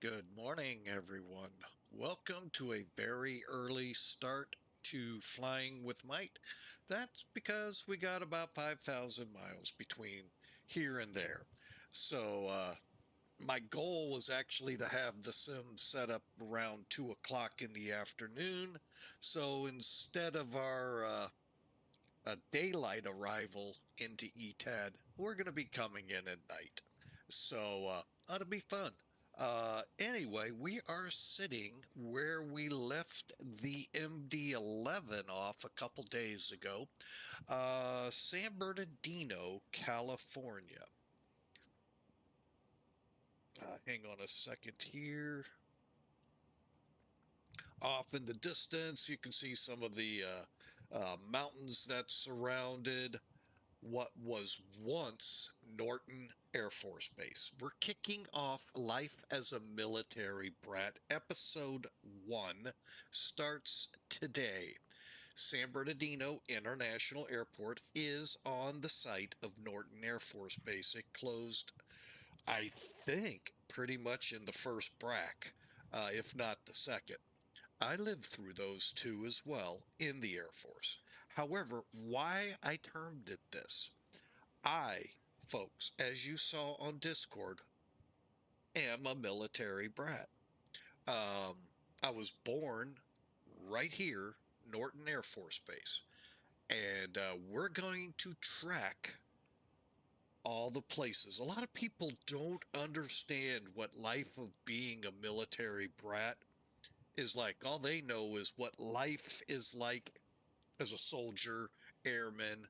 Good morning, everyone. Welcome to a very early start to Flying with Might. That's because we got about 5,000 miles between here and there. So, my goal was actually to have the sim set up around 2 o'clock in the afternoon. So instead of our a daylight arrival into ETAD, we're going to be coming in at night. So, ought to be fun. Anyway, we are sitting where we left the MD-11 off a couple days ago, San Bernardino, California. Hang on a second here. Off in the distance, you can see some of the mountains that surrounded what was once Norton Air Force Base. We're kicking off Life as a Military Brat. Episode 1 starts today. San Bernardino International Airport is on the site of Norton Air Force Base. It closed, I think, pretty much in the first BRAC, if not the second. I lived through those two as well in the Air Force. However, why I termed it this, folks, as you saw on Discord, am a military brat. I was born right here, Norton Air Force Base, and we're going to track all the places. A lot of people don't understand what life of being a military brat is like. All they know is what life is like as a soldier, airman,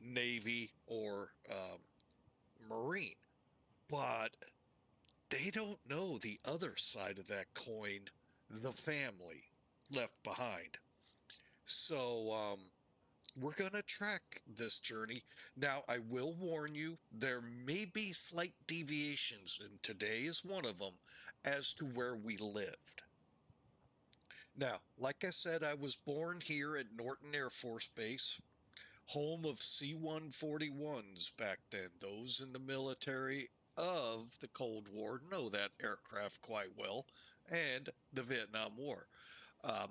Navy, or Marine. But they don't know the other side of that coin, the family left behind. So, we're going to track this journey. Now, I will warn you, there may be slight deviations, and today is one of them, as to where we lived. Now, like I said, I was born here at Norton Air Force Base, home of C-141s back then. Those in the military of the Cold War know that aircraft quite well, and the Vietnam War.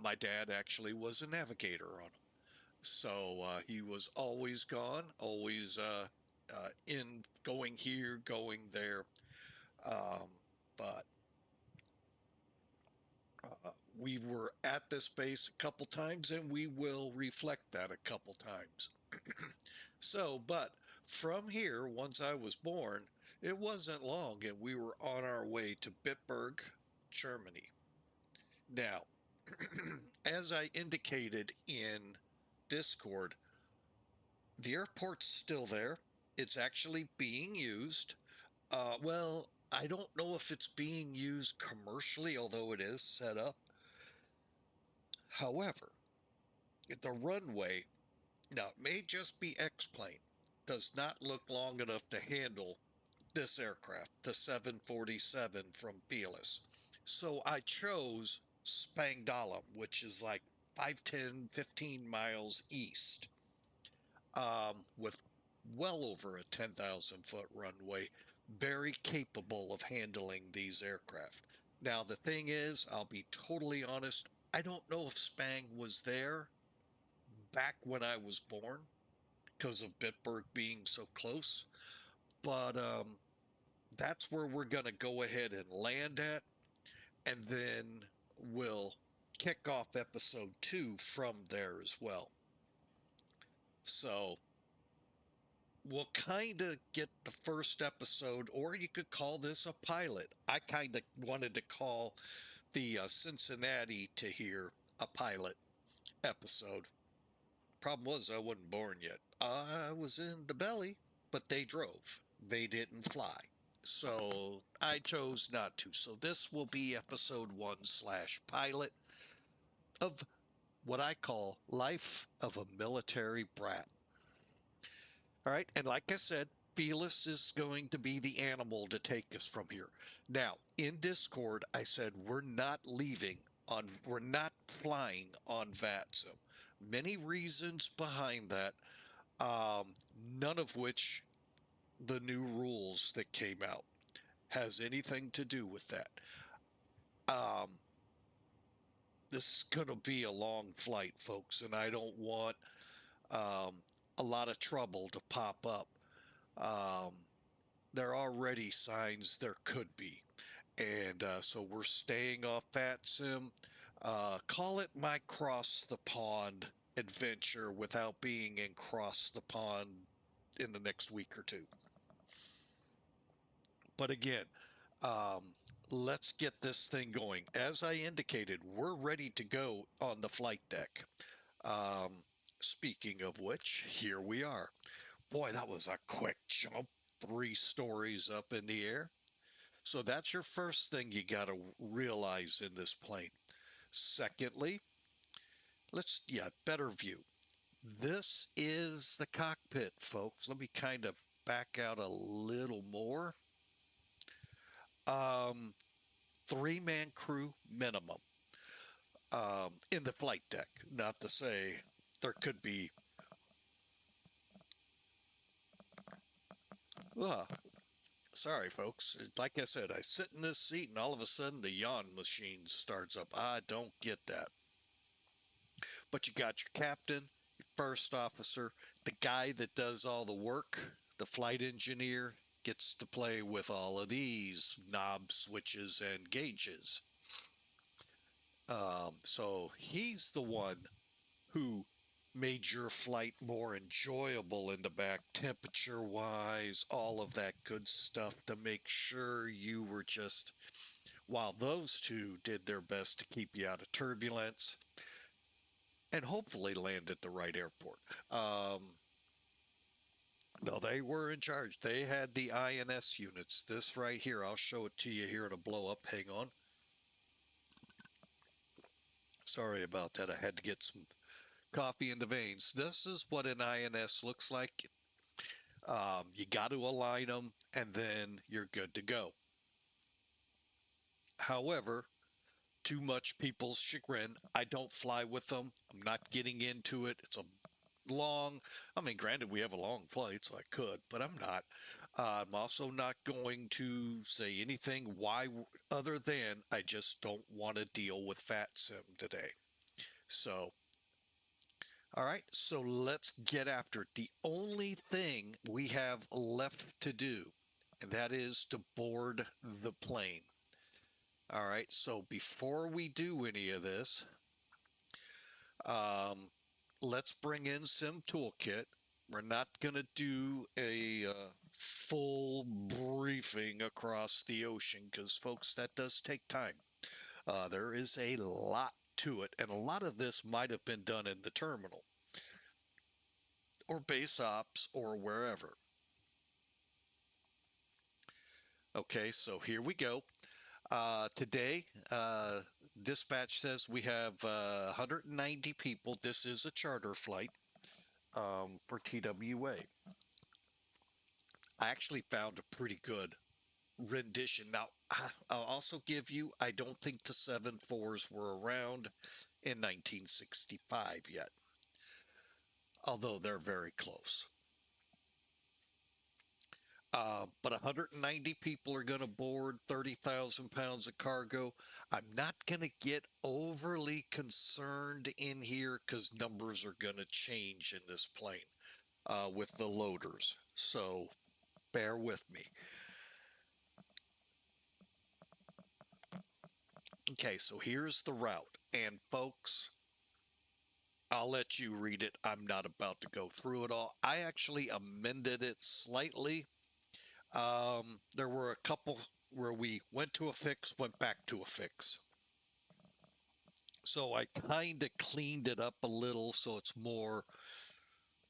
My dad actually was a navigator on them. So he was always gone, always in going here, going there. But we were at this base a couple times, and we will reflect that a couple times. So, but from here, once I was born, it wasn't long, and we were on our way to Bitburg, Germany. Now, as I indicated in Discord, the airport's still there. It's actually being used. Well, I don't know if it's being used commercially, although it is set up. However, the runway, now it may just be X-plane, does not look long enough to handle this aircraft, the 747 from Felis. So I chose Spangdahlem, which is like 5, 10, 15 miles east, with well over a 10,000 foot runway, very capable of handling these aircraft. Now, the thing is, I'll be totally honest, I don't know if Spang was there back when I was born because of Bitburg being so close, but that's where we're going to go ahead and land at, and then we'll kick off episode 2 from there as well. So we'll kind of get the first episode, or you could call this a pilot. I kind of wanted to call the Cincinnati to here a pilot episode. Problem was, I wasn't born yet. I was in the belly, but they drove. They didn't fly. So I chose not to. So this will be episode 1/pilot of what I call Life of a Military Brat. All right. And like I said, Felis is going to be the animal to take us from here. Now, in Discord, I said we're not flying on VATSIM. Many reasons behind that, none of which the new rules that came out. has anything to do with that. Um, this is going to be a long flight, folks, and I don't want um, a lot of trouble to pop up. Um, there are already signs there could be. And so we're staying off FATSIM. Call it my cross the pond adventure without being in cross the pond in the next week or two. But again, um, let's get this thing going. As I indicated, we're ready to go on the flight deck. Um, speaking of which, here we are. Boy, that was a quick jump. 3 stories up in the air. So that's your first thing you got to realize in this plane. Secondly, better view. This is the cockpit, folks. Let me kind of back out a little more. 3-man crew minimum in the flight deck. Not to say there could be sorry, folks. Like I said, I sit in this seat and all of a sudden the yawn machine starts up. I don't get that. But you got your captain, your first officer, the guy that does all the work, the flight engineer gets to play with all of these knobs, switches, and gauges. So he's the one who made your flight more enjoyable in the back, temperature wise, all of that good stuff to make sure you were just, while those two did their best to keep you out of turbulence and hopefully land at the right airport. No, they were in charge. They had the INS units. This right here, I'll show it to you here. It'll blow up. Hang on. Sorry about that. I had to get some coffee in the veins. This is what an INS looks like. You got to align them, and then you're good to go. However, too much people's chagrin, I don't fly with them. I'm not getting into it. It's a long, I mean, granted, we have a long flight, so I could, but I'm not. I'm also not going to say anything why other than I just don't want to deal with FATSIM today. So, all right, so let's get after it. The only thing we have left to do, and that is to board the plane. All right, so before we do any of this, let's bring in Sim Toolkit. We're not going to do a full briefing across the ocean because, folks, that does take time. There is a lot to it, and a lot of this might have been done in the terminal or base ops or wherever. Okay, so here we go. Today, dispatch says we have 190 people. This is a charter flight for TWA. I actually found a pretty good rendition. Now, I'll also give you, I don't think the 7.4s were around in 1965 yet, although they're very close. But 190 people are going to board 30,000 pounds of cargo. I'm not going to get overly concerned in here because numbers are going to change in this plane with the loaders. So bear with me. Okay, so here's the route. And folks, I'll let you read it. I'm not about to go through it all. I actually amended it slightly. There were a couple where we went to a fix, went back to a fix. So I kind of cleaned it up a little so it's more,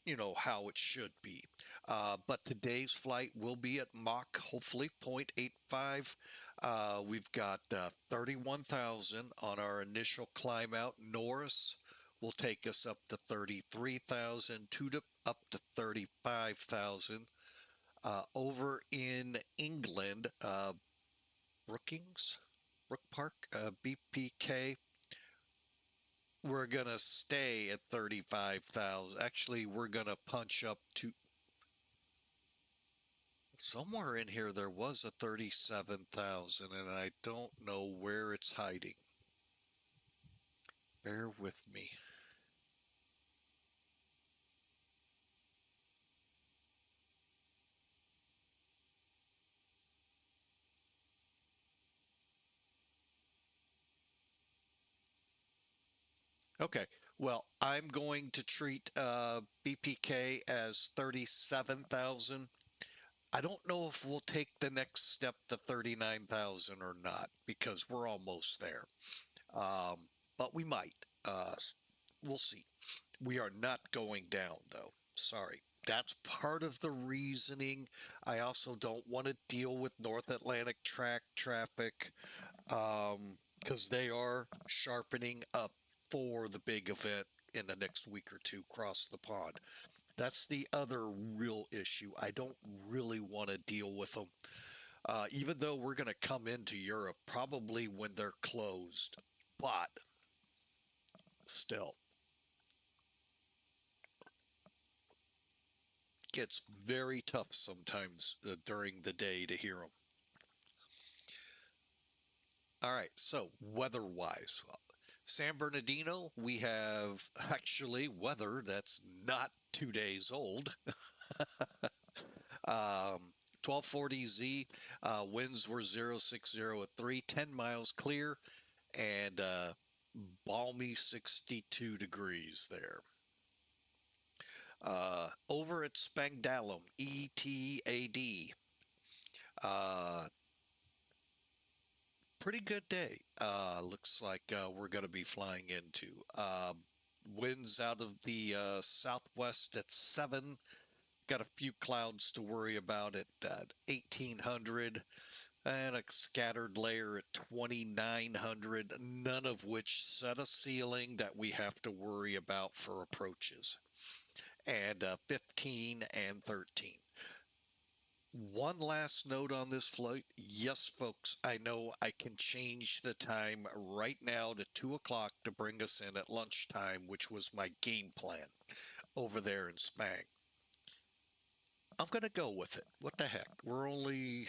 you know, how it should be. But today's flight will be at Mach, hopefully 0.85. We've got 31,000 on our initial climb out. NORIS will take us up to 33,000. TUDEP up to 35,000. Over in England, Brook Park, BPK, we're going to stay at 35,000. Actually, we're going to punch up to Somewhere in here there was a 37,000 and I don't know where it's hiding. Bear with me. Okay, well, I'm going to treat BPK as 37,000. I don't know if we'll take the next step to 39,000 or not because we're almost there. But we might. We'll see. We are not going down, though. Sorry. That's part of the reasoning. I also don't want to deal with North Atlantic track traffic because they are sharpening up for the big event in the next week or two across the pond. That's the other real issue. I don't really want to deal with them, even though we're going to come into Europe probably when they're closed. But still, gets very tough sometimes during the day to hear them. All right, so weather-wise, San Bernardino, we have actually weather that's not 2 days old. 1240Z, winds were 060 at 3, 10 miles clear, and balmy 62 degrees there. Over at Spangdahlem, ETAD, pretty good day. Looks like we're going to be flying into. Winds out of the southwest at 7. Got a few clouds to worry about at 1800 and a scattered layer at 2900, none of which set a ceiling that we have to worry about for approaches. And 15 and 13. One last note on this flight. Yes, folks, I know I can change the time right now to 2 o'clock to bring us in at lunchtime, which was my game plan over there in Spang. I'm going to go with it. What the heck? We're only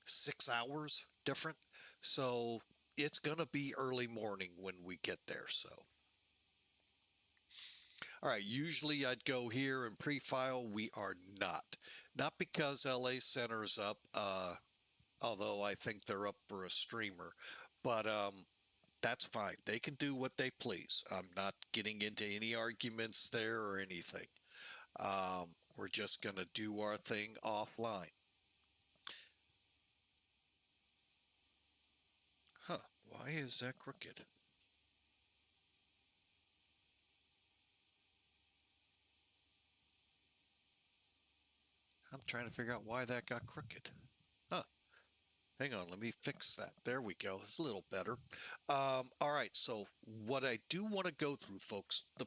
6 hours different. So it's going to be early morning when we get there. So, all right, usually I'd go here and pre-file. We are not. Not because LA Center's up, although I think they're up for a streamer. But that's fine. They can do what they please. I'm not getting into any arguments there or anything. We're just going to do our thing offline. Huh, why is that crooked? I'm trying to figure out why that got crooked. Huh, hang on, let me fix that. There we go, it's a little better. All right, so what I do want to go through, folks, the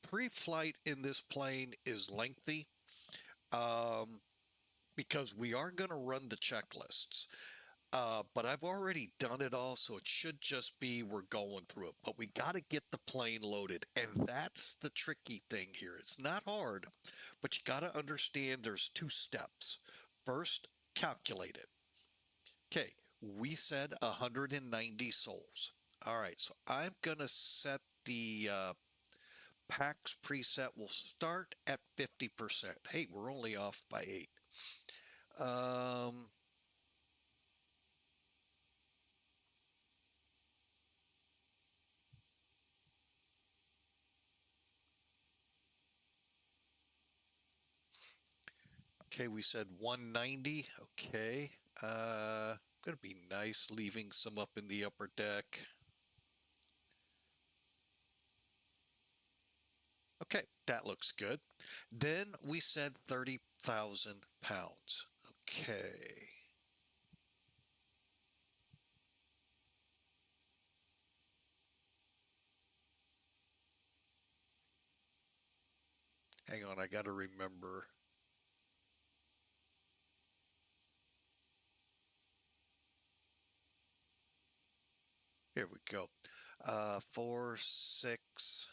pre-flight in this plane is lengthy because we are going to run the checklists. But I've already done it all, so it should just be we're going through it. But we got to get the plane loaded, and that's the tricky thing here. It's not hard, but you got to understand there's 2 steps. First, calculate it. Okay, we said 190 souls. All right, so I'm going to set the PAX preset. Will start at 50%. Hey, we're only off by 8. Okay, we said 190. Okay. Gonna be nice leaving some up in the upper deck. Okay, that looks good. Then we said 30,000 pounds. Okay. Hang on, I gotta remember. Here we go. 4, 6,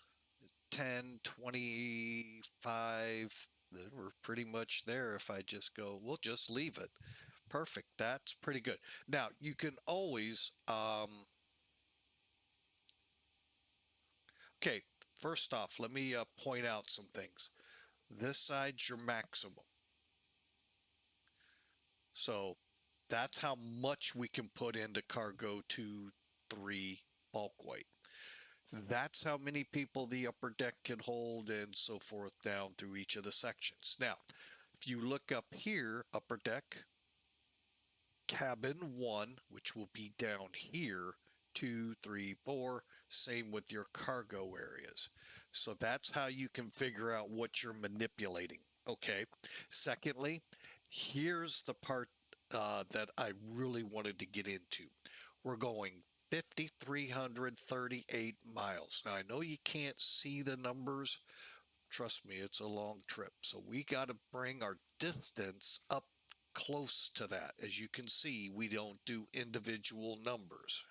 10, 25, then we're pretty much there. If I just go, we'll just leave it. Perfect. That's pretty good. Now, you can always, okay, first off, let me point out some things. This side's your maximum. So that's how much we can put into cargo 2, 3 bulk weight. That's how many people the upper deck can hold and so forth down through each of the sections. Now, if you look up here, upper deck, cabin 1, which will be down here, 2, 3, 4, same with your cargo areas. So that's how you can figure out what you're manipulating. Okay. Secondly, here's the part that I really wanted to get into. We're going 5,338 miles. Now, I know you can't see the numbers. Trust me, it's a long trip. So we got to bring our distance up close to that. As you can see, we don't do individual numbers.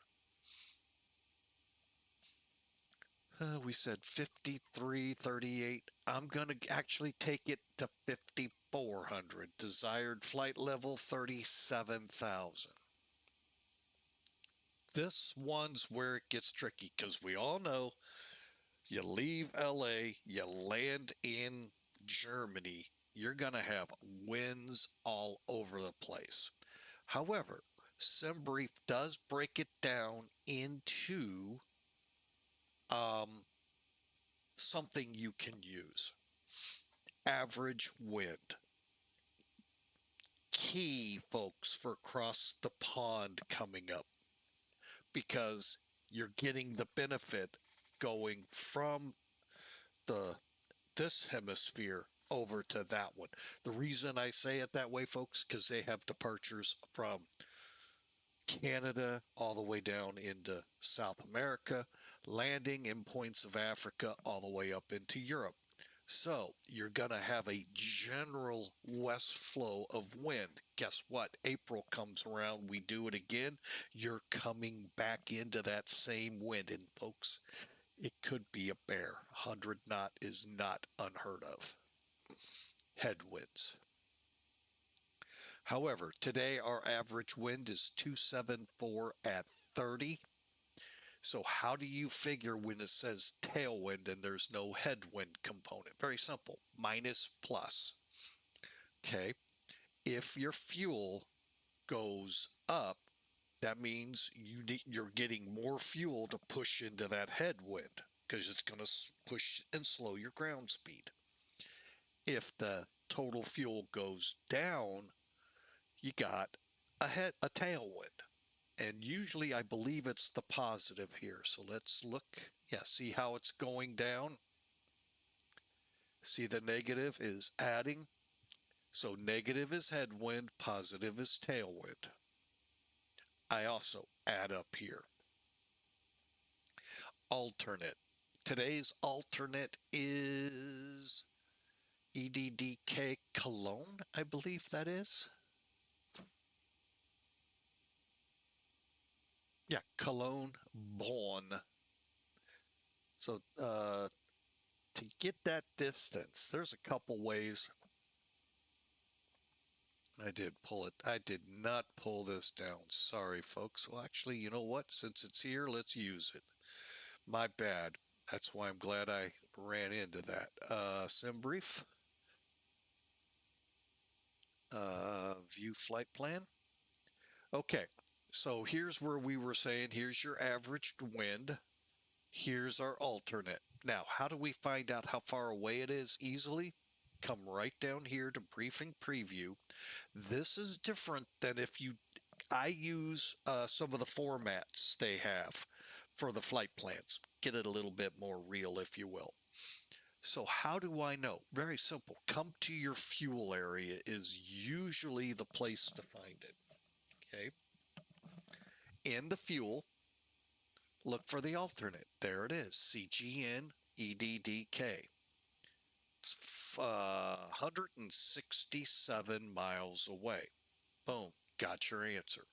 We said 5,338. I'm going to actually take it to 5,400. Desired flight level 37,000. This one's where it gets tricky because we all know you leave LA, you land in Germany, you're going to have winds all over the place. However, SimBrief does break it down into something you can use. Average wind. Key, folks, for across the pond coming up, because you're getting the benefit going from this hemisphere over to that one. The reason I say it that way, folks, because they have departures from Canada all the way down into South America, landing in points of Africa all the way up into Europe. So you're going to have a general west flow of wind. Guess what? April comes around, we do it again. You're coming back into that same wind. And folks, it could be a bear. 100 knot is not unheard of. Headwinds. However, today our average wind is 274 at 30. So how do you figure when it says tailwind and there's no headwind component? Very simple, minus plus. Okay, if your fuel goes up, that means you're getting more fuel to push into that headwind because it's going to push and slow your ground speed. If the total fuel goes down, you got a tailwind. And usually I believe it's the positive here. So let's look. Yeah, see how it's going down? See the negative is adding. So negative is headwind, positive is tailwind. I also add up here. Alternate. Today's alternate is EDDK Cologne, I believe that is. Yeah, Cologne, Bonn. So to get that distance, there's a couple ways. I did pull it. I did not pull this down. Sorry, folks. Well, actually, you know what? Since it's here, let's use it. My bad. That's why I'm glad I ran into that. SimBrief. View flight plan. Okay, so here's where we were saying, here's your average wind. Here's our alternate. Now, how do we find out how far away it is easily? Come right down here to briefing preview. This is different than if I use some of the formats they have for the flight plans. Get it a little bit more real, if you will. So how do I know? Very simple. Come to your fuel area is usually the place to find it. Okay. In the fuel, look for the alternate. There it is. CGN EDDK. It's 167 miles away. Boom. Got your answer.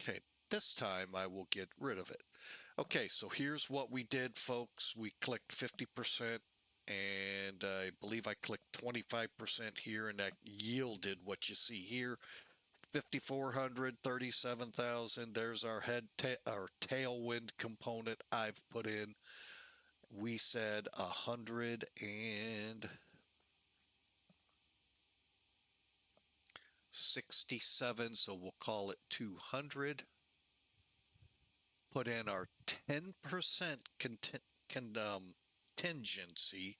Okay. This time I will get rid of it. Okay, so here's what we did, folks. We clicked 50%, and I believe I clicked 25% here, and that yielded what you see here. 5,400, 37,000. There's our our tailwind component I've put in. We said 167, so we'll call it 200. Put in our 10% contingency.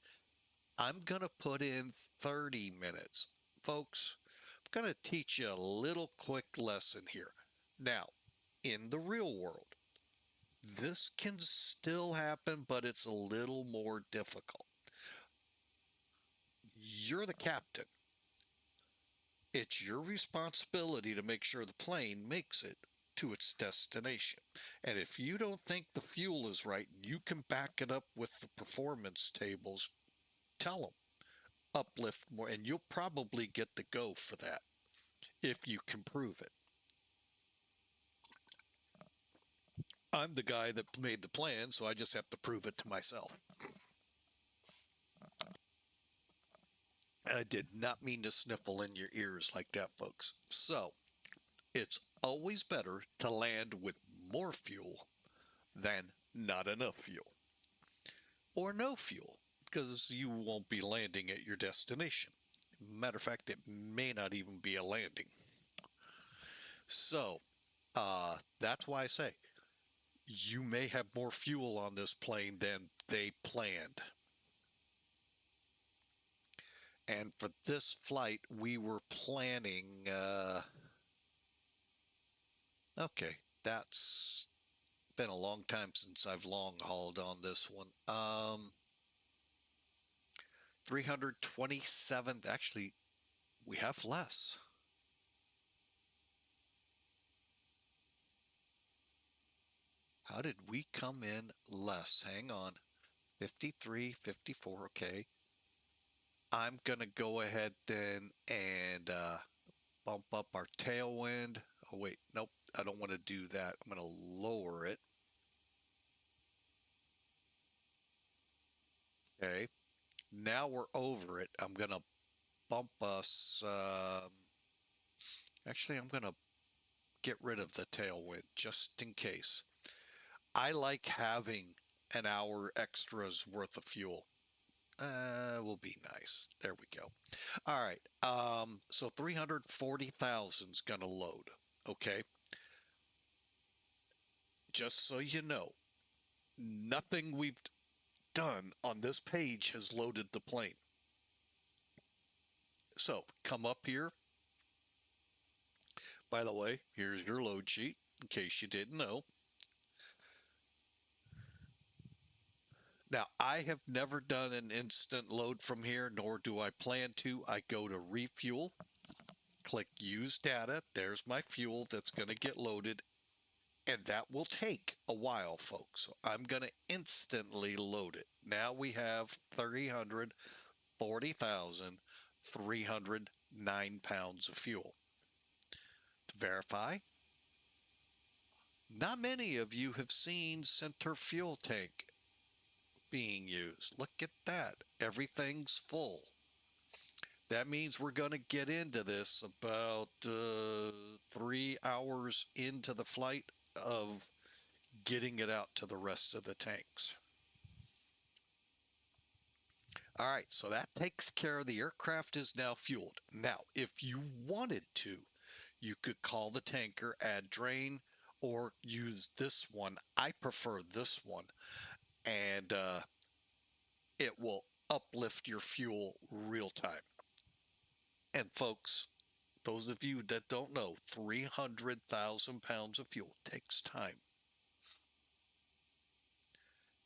I'm going to put in 30 minutes. Folks, I'm going to teach you a little quick lesson here. Now, in the real world, this can still happen, but it's a little more difficult. You're the captain. It's your responsibility to make sure the plane makes it to its destination. And if you don't think the fuel is right, you can back it up with the performance tables. Tell them, uplift more, and you'll probably get the go for that if you can prove it. I'm the guy that made the plan, so I just have to prove it to myself. I did not mean to sniffle in your ears like that, folks. So, it's always better to land with more fuel than not enough fuel. Or no fuel, because you won't be landing at your destination. Matter of fact, it may not even be a landing. So, that's why I say, you may have more fuel on this plane than they planned. And for this flight, we were planning, okay, that's been a long time since I've long hauled on this one. 327, actually, we have less. How did we come in less? Hang on. 53, 54, okay. I'm going to go ahead then and bump up our tailwind. Oh, wait, nope, I don't want to do that. I'm going to lower it. Okay, now we're over it. I'm going to bump us. Actually, I'm going to get rid of the tailwind just in case. I like having an hour extra's worth of fuel. Will be nice. There we go. All right. So 340,000 is going to load. Okay. Just so you know, nothing we've done on this page has loaded the plane. So come up here. By the way, here's your load sheet in case you didn't know. Now, I have never done an instant load from here, nor do I plan to. I go to refuel, click use data. There's my fuel that's going to get loaded, and that will take a while, folks. So I'm going to instantly load it. Now we have 340,309 pounds of fuel. To verify, not many of you have seen center fuel tank being used. Look at that. Everything's full. That means we're going to get into this about 3 hours into the flight of getting it out to the rest of the tanks. All right, so that takes care of the aircraft is now fueled. Now, if you wanted to, you could call the tanker, add drain, or use this one. I prefer this one. And it will uplift your fuel real time. And folks, those of you that don't know, 300,000 pounds of fuel takes time.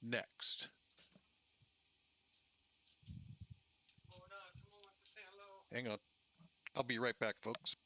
Next. Hold on, someone wants to say hello. Hang on. I'll be right back, folks.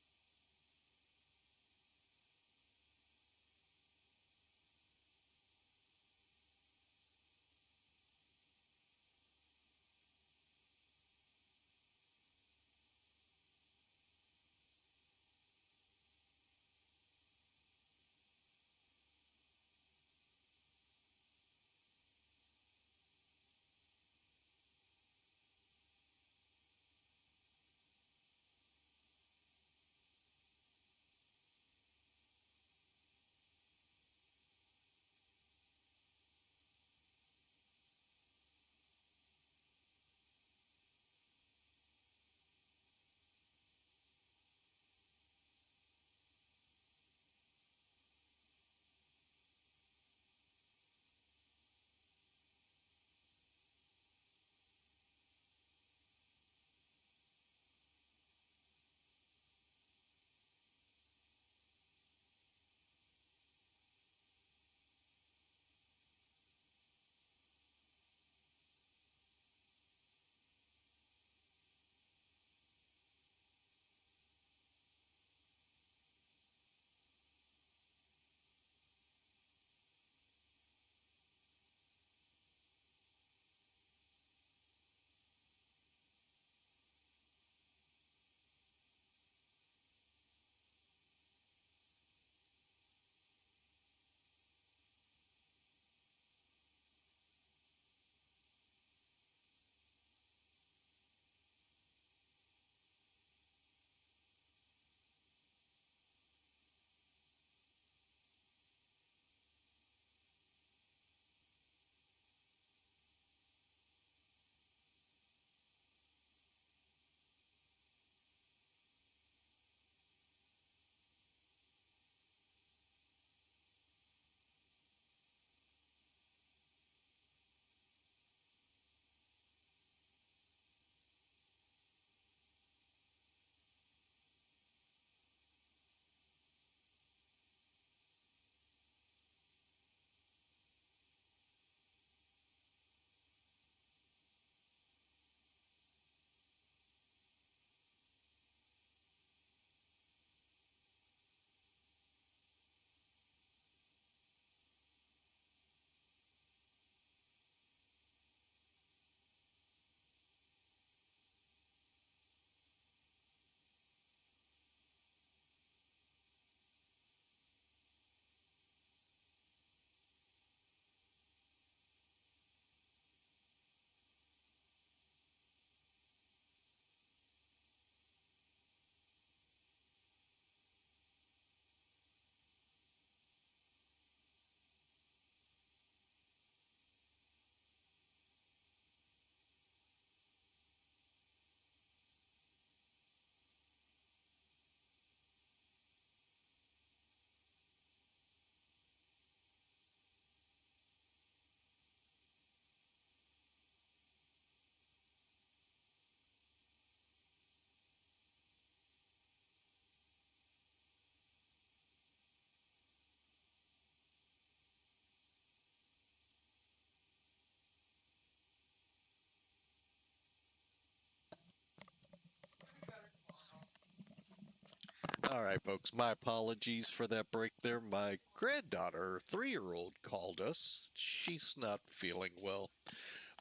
All right, folks, my apologies for that break there. My granddaughter, 3-year-old, called us. She's not feeling well.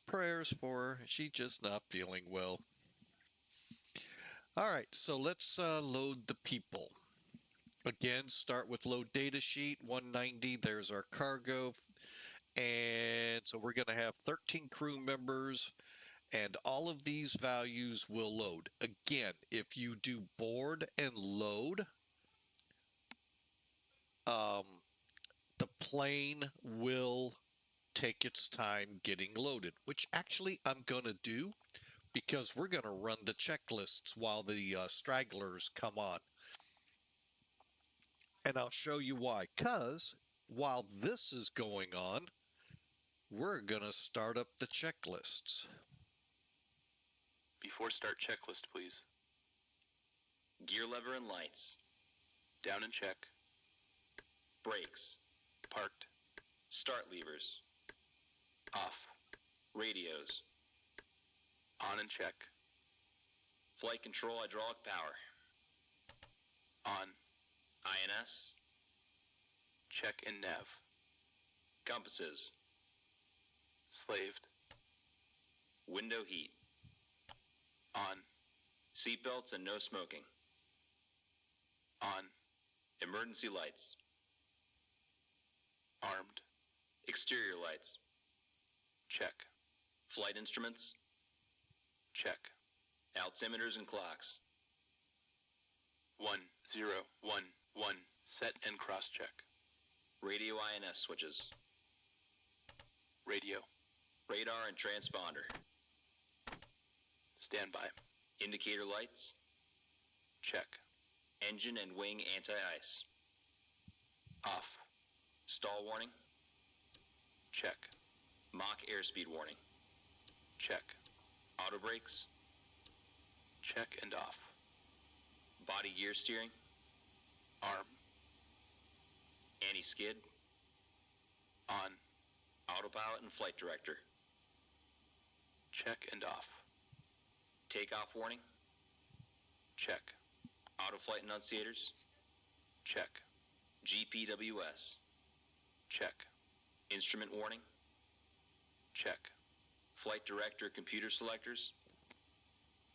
Prayers for her. She's just not feeling well. All right, so let's load the people. Again, start with load data sheet 190. There's our cargo. And so we're going to have 13 crew members, and all of these values will load. Again, if you do board and load, the plane will take its time getting loaded, which actually I'm going to do because we're going to run the checklists while the stragglers come on. And I'll show you why. Because while this is going on, we're going to start up the checklists. Before start checklist, please. Gear lever and lights. Down and check. Brakes. Parked. Start levers. Off. Radios. On and check. Flight control hydraulic power. On. INS. Check and nav. Compasses. Slaved. Window heat. On. Seatbelts and no smoking. On. Emergency lights. Armed. Exterior lights. Check. Flight instruments. Check. Altimeters and clocks. 1, 0, 1, 1. Set and cross check. Radio INS switches. Radio. Radar and transponder. Standby. Indicator lights. Check. Engine and wing anti-ice. Off. Stall warning. Check. Mach airspeed warning. Check. Auto brakes. Check and off. Body gear steering. Arm. Anti-skid. On. Autopilot and flight director. Check and off. Takeoff warning. Check. Auto flight enunciators. Check. GPWS. Check. Instrument warning. Check. Flight director computer selectors.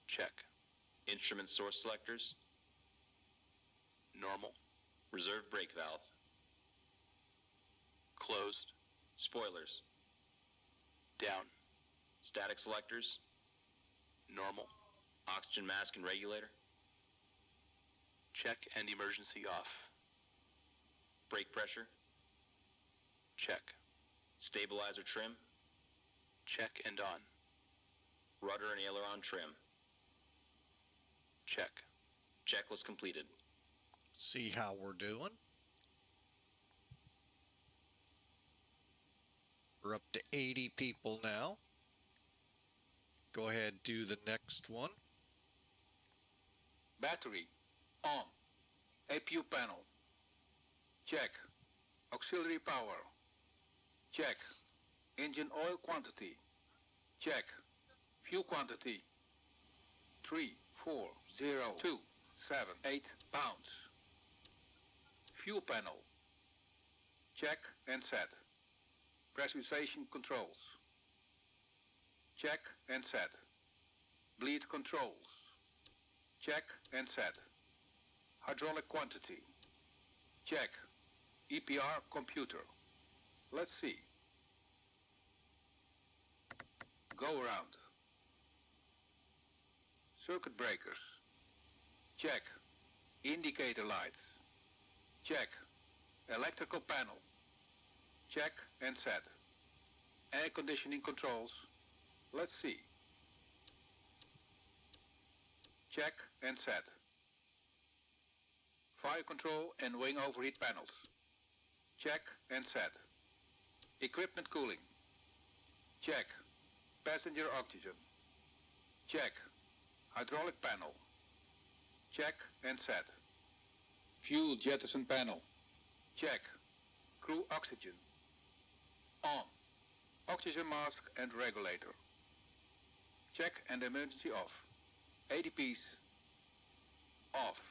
Check. Instrument source selectors. Normal. Reserve brake valve. Closed. Spoilers. Down. Static selectors. Normal. Oxygen mask and regulator. Check and emergency off. Brake pressure. Check. Stabilizer trim. Check and on. Rudder and aileron trim. Check. Checklist completed. See how we're doing. We're up to 80 people now. Go ahead, do the next one. Battery. On. APU panel. Check. Auxiliary power. Check. Engine oil quantity. Check. Fuel quantity. 3,4,0,2,7,8 pounds. Fuel panel. Check and set. Pressurization controls. Check and set. Bleed controls. Check and set. Hydraulic quantity. Check. EPR computer. Let's see. Go around. Circuit breakers. Check. Indicator lights. Check. Electrical panel. Check and set. Air conditioning controls. Let's see. Check and set. Fire control and wing overheat panels. Check and set. Equipment cooling. Check. Passenger oxygen. Check. Hydraulic panel. Check and set. Fuel jettison panel. Check. Crew oxygen. On. Oxygen mask and regulator. Check and emergency off. ADPs. Off.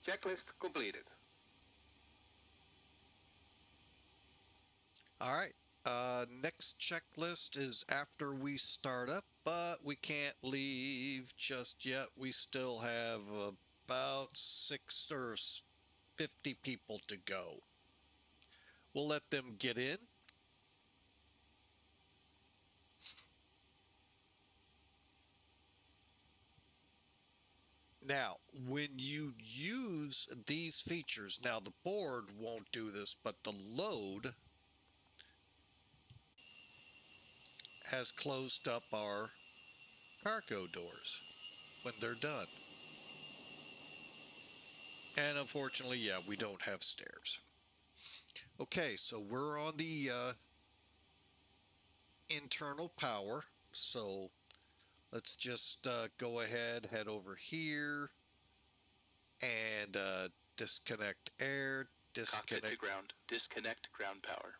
Checklist completed. All right. Next checklist is after we start up, but we can't leave just yet. We still have about 6 or 50 people to go. We'll let them get in. Now, when you use these features, now the board won't do this, but the load has closed up our cargo doors when they're done. And unfortunately, yeah, we don't have stairs. Okay, so we're on the internal power. So let's just go ahead, head over here, and disconnect air, Cockpit to disconnect. ground. Disconnect ground power.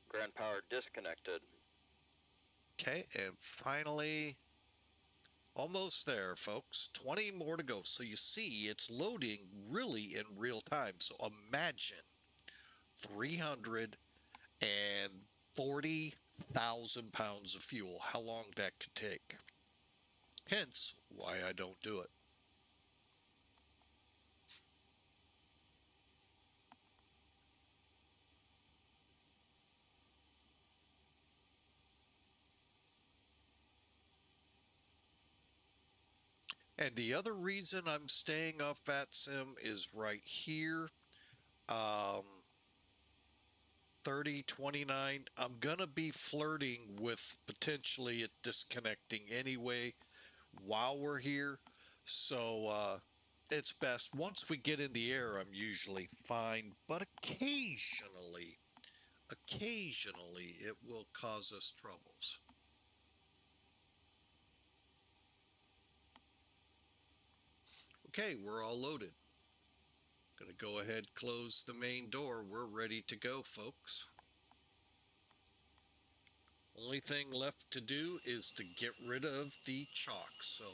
Ground power disconnected. Okay, and finally, almost there, folks. 20 more to go. So you see, it's loading really in real time. So imagine 340,000 pounds of fuel, how long that could take. Hence, why I don't do it. And the other reason I'm staying off VATSIM is right here. 3029. I'm going to be flirting with potentially it disconnecting anyway while we're here. So it's best. Once we get in the air, I'm usually fine. But occasionally it will cause us troubles. Okay, we're all loaded. Gonna go ahead, close the main door. We're ready to go, folks. Only thing left to do is to get rid of the chalk. So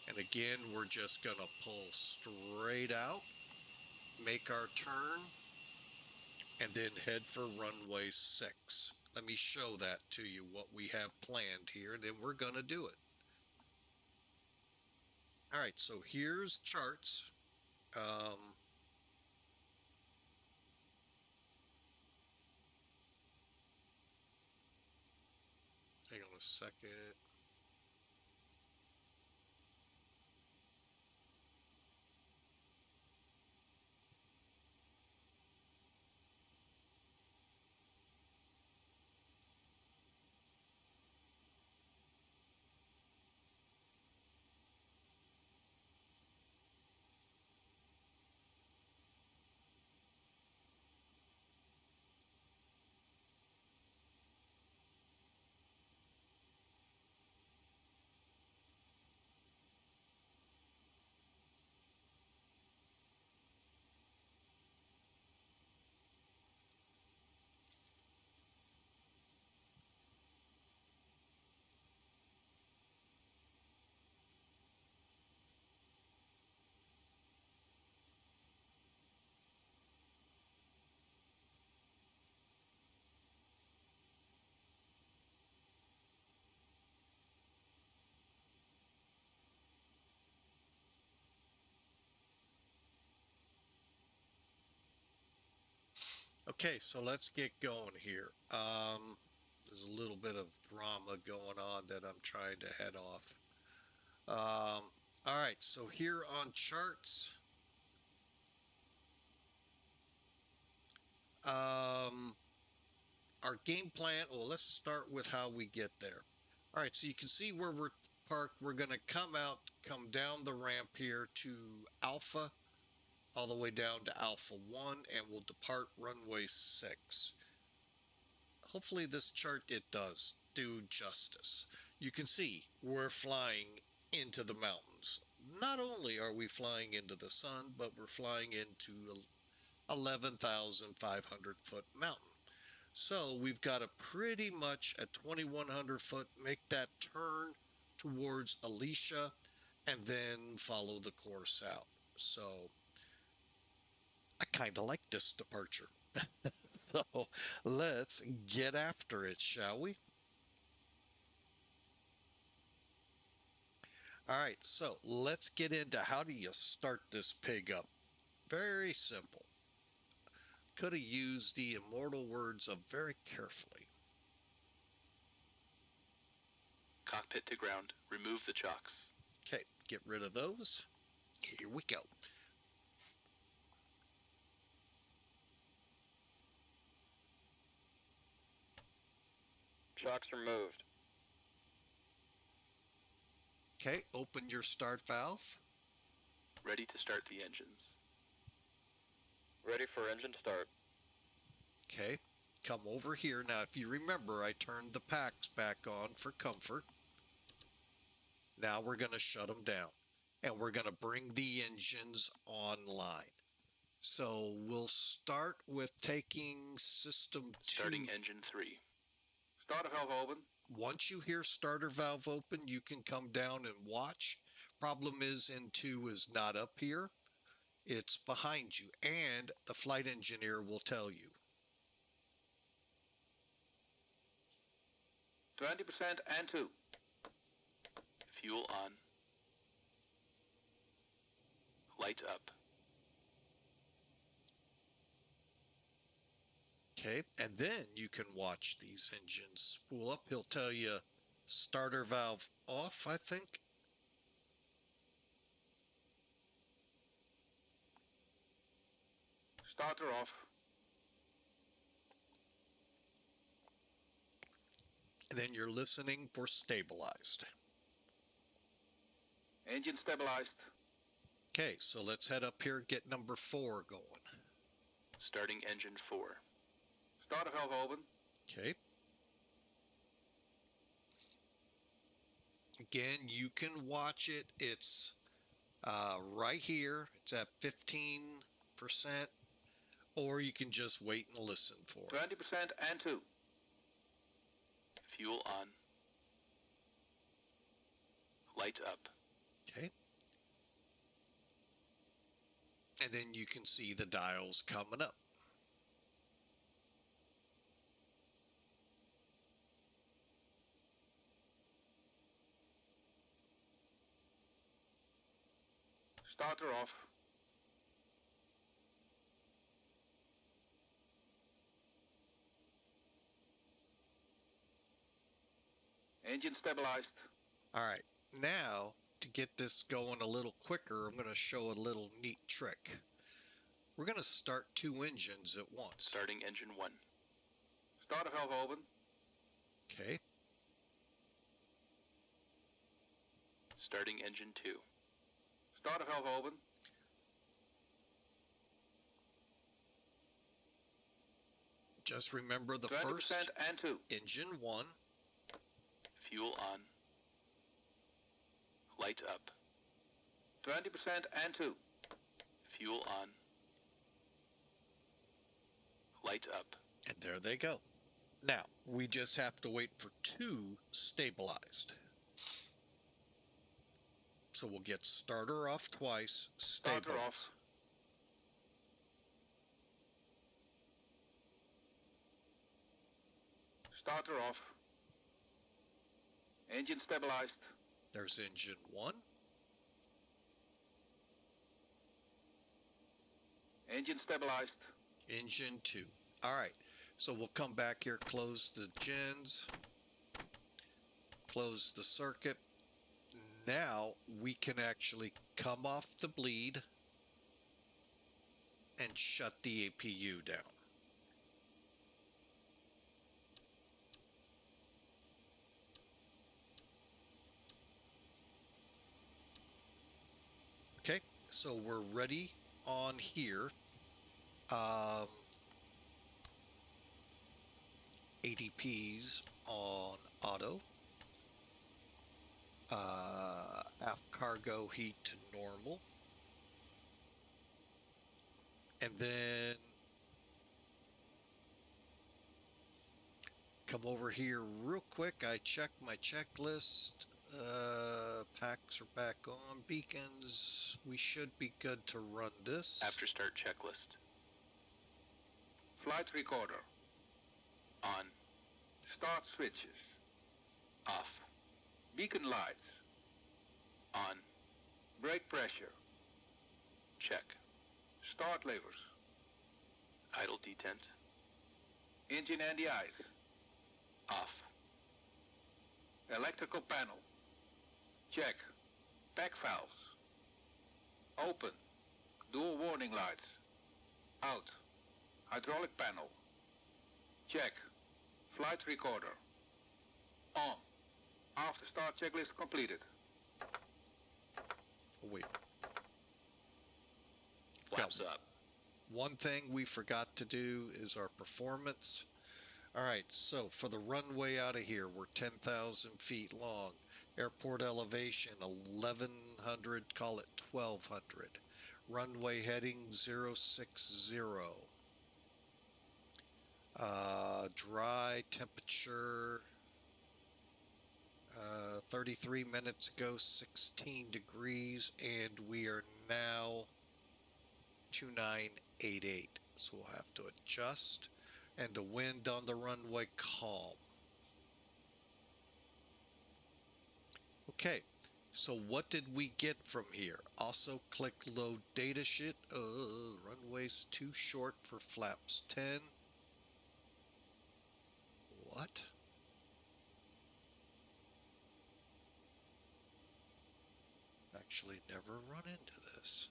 and again, we're just gonna pull straight out, make our turn, and then head for runway 6. Let me show that to you, what we have planned here, then we're gonna do it. All right, so here's charts. Hang on a second. Okay, so let's get going here. There's a little bit of drama going on that I'm trying to head off. All right, so here on charts, our game plan, well, let's start with how we get there. All right, so you can see where we're parked. We're going to come down the ramp here to Alpha, all the way down to Alpha 1, and we'll depart runway 6. Hopefully this chart, it does do justice. You can see we're flying into the mountains. not only are we flying into the sun, but we're flying into 11,500 foot mountain. So we've got to pretty much at 2,100 foot make that turn towards Alicia and then follow the course out. So I kind of like this departure. So let's get after it, shall we? All right, so let's get into how do you start this pig up. Very simple. Could have used the immortal words of very carefully. Cockpit to ground. Remove the chocks. Okay, get rid of those. Here we go. Chocks removed. Okay, open your start valve. Ready to start the engines. Ready for engine start. Okay, come over here. Now, if you remember, I turned the packs back on for comfort. Now we're going to shut them down, and we're going to bring the engines online. So we'll start with taking system 2. Starting engine 3. Starter valve open. Once you hear starter valve open, you can come down and watch. Problem is, N2 is not up here. It's behind you, and the flight engineer will tell you. 20% and 2. Fuel on. Light up. Okay, and then you can watch these engines spool up. He'll tell you starter valve off, I think. Starter off. And then you're listening for stabilized. Engine stabilized. Okay, so let's head up here and get number 4 going. Starting engine 4. Starter valve open. Okay. Again, you can watch it. It's right here. It's at 15%, or you can just wait and listen for it. 20% and 2. Fuel on. Light up. Okay. And then you can see the dials coming up. Starter off. Engine stabilized. All right. Now, to get this going a little quicker, I'm going to show a little neat trick. We're going to start 2 engines at once. Starting engine 1. Starter valve open. Okay. Starting engine 2. Starter valve open. Just remember the 20% first and 2. engine 1. Fuel on. Light up. 20% and 2. Fuel on. Light up. And there they go. Now, we just have to wait for 2 stabilized. So we'll get starter off twice, Starter stabilize. off. Starter off. Engine stabilized. There's engine 1. Engine stabilized. Engine 2. All right. So we'll come back here, close the gens, close the circuit. Now we can actually come off the bleed and shut the APU down. Okay, so we're ready on here. ADP's on auto. Aft cargo heat to normal. And then come over here real quick. I check my checklist. Packs are back on. Beacons. We should be good to run this. After start checklist. Flight recorder. On. Start switches. Off. Beacon lights. On. Brake pressure. Check. Start levers. Idle detent. Engine anti-ice. Off. Electrical panel. Check. Pack valves. Open. Dual warning lights. Out. Hydraulic panel. Check. Flight recorder. On. After start checklist completed. Oh, wait. Flaps up. One thing we forgot to do is our performance. All right, so for the runway out of here, we're 10,000 feet long. Airport elevation 1100, call it 1200. Runway heading 060. Dry temperature 33 minutes ago 16 degrees, and we are now 2988. So we'll have to adjust. And the wind on the runway calm. Okay, so what did we get from here? Also click load data sheet. Runway's too short for flaps 10. What? Actually never run into this.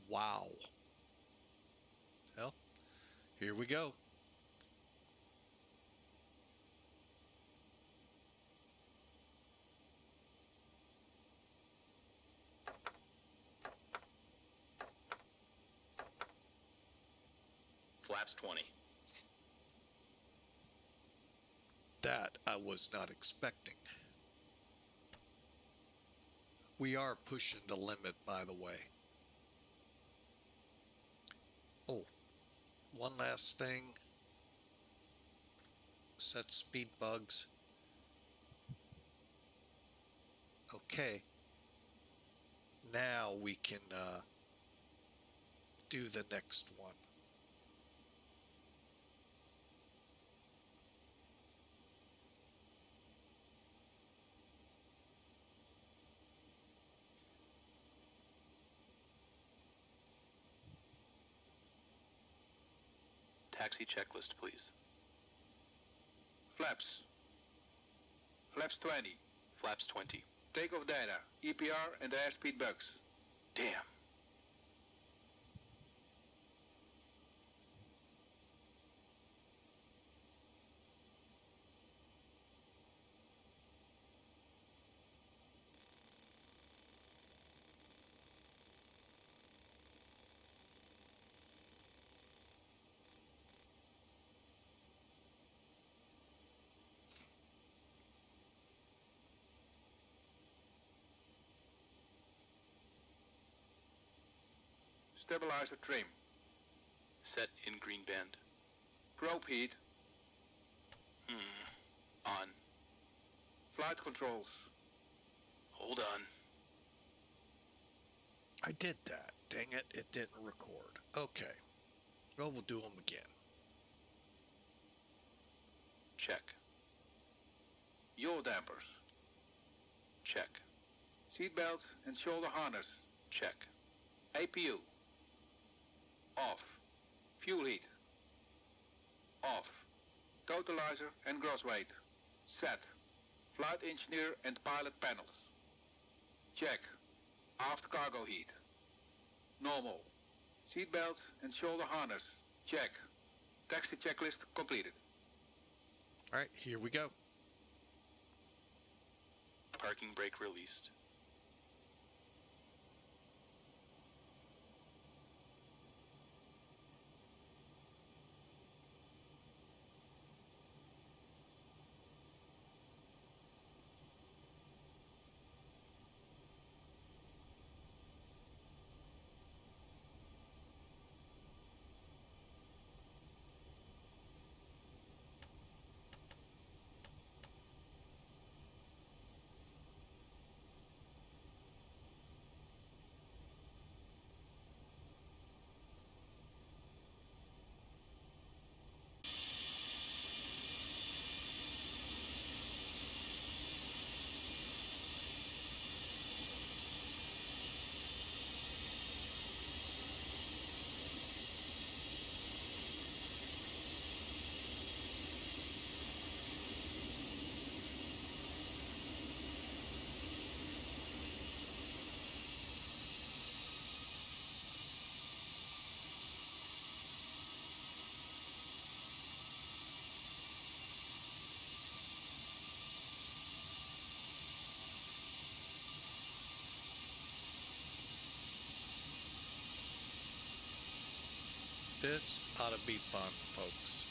Wow. Well, here we go. Flaps 20. That I was not expecting. We are pushing the limit, by the way. Oh, one last thing. Set speed bugs. Okay. Now we can do the next one. Taxi checklist, please. Flaps. Flaps 20. Flaps 20. Takeoff data. EPR and airspeed bugs. Damn. Stabilizer trim. Set in green band. Probe heat. On. Flight controls. Hold on. I did that. Dang it, it didn't record. Okay. Well, we'll do them again. Check. Yaw dampers. Check. Seatbelt and shoulder harness. Check. APU. Off. Fuel heat. Off. Totalizer and gross weight. Set. Flight engineer and pilot panels. Check. Aft cargo heat. Normal. Seatbelt and shoulder harness. Check. Taxi checklist completed. All right, here we go. Parking brake released. This ought to be fun, folks.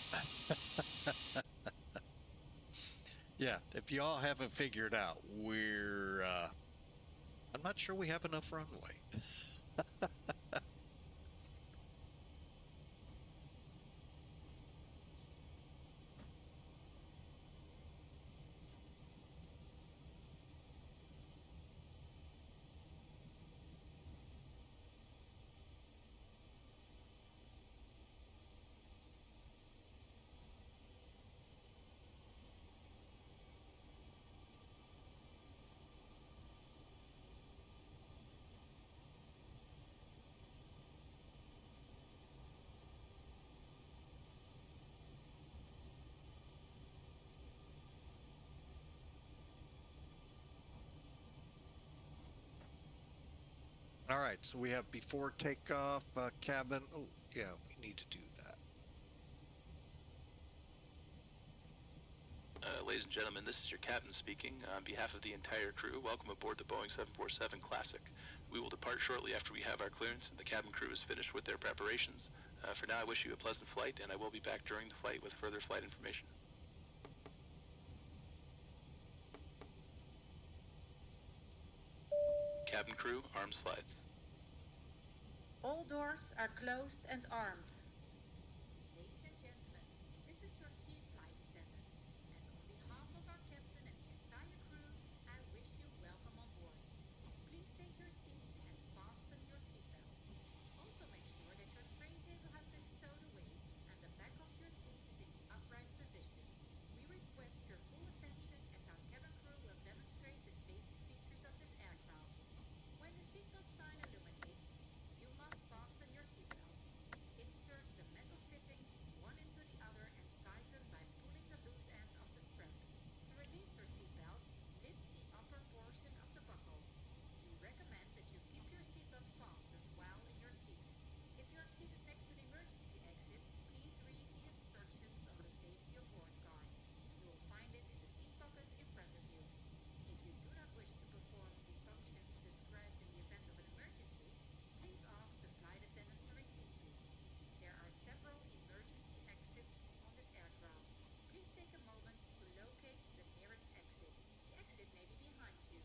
Yeah, if y'all haven't figured out, I'm not sure we have enough runway. All right, so we have before takeoff, cabin. Oh, yeah, we need to do that. Ladies and gentlemen, this is your captain speaking. On behalf of the entire crew, welcome aboard the Boeing 747 Classic. We will depart shortly after we have our clearance and the cabin crew is finished with their preparations. For now, I wish you a pleasant flight, and I will be back during the flight with further flight information. Cabin crew, arm slides. All doors are closed and armed. Ladies and gentlemen, this is your chief flight attendant, and on behalf of our captain and the entire crew, I wish you welcome on board. Please take your seats and fasten your seatbelt. Also make sure that your tray table has been stowed away and the back of your seat is in the upright position. We request your full attention as our cabin crew will demonstrate the safety features of this aircraft. When the seatbelt sign illuminates, you must fasten your seatbelt. Insert the metal fittings one into the other and tighten by pulling the loose end of the strap. To release your seatbelt, lift the upper portion of the buckle. We recommend that you keep your seatbelt fastened while in your seat. If you are seated next to the emergency exit, please read the instructions on the safety aboard card. You will find it in the seat pocket in front of you. If you do not wish to perform the functions described in the event of an emergency, please ask the flight attendant to receive you. There are several emergency exits on this aircraft. Please take a moment to locate the nearest exit. The exit may be behind you.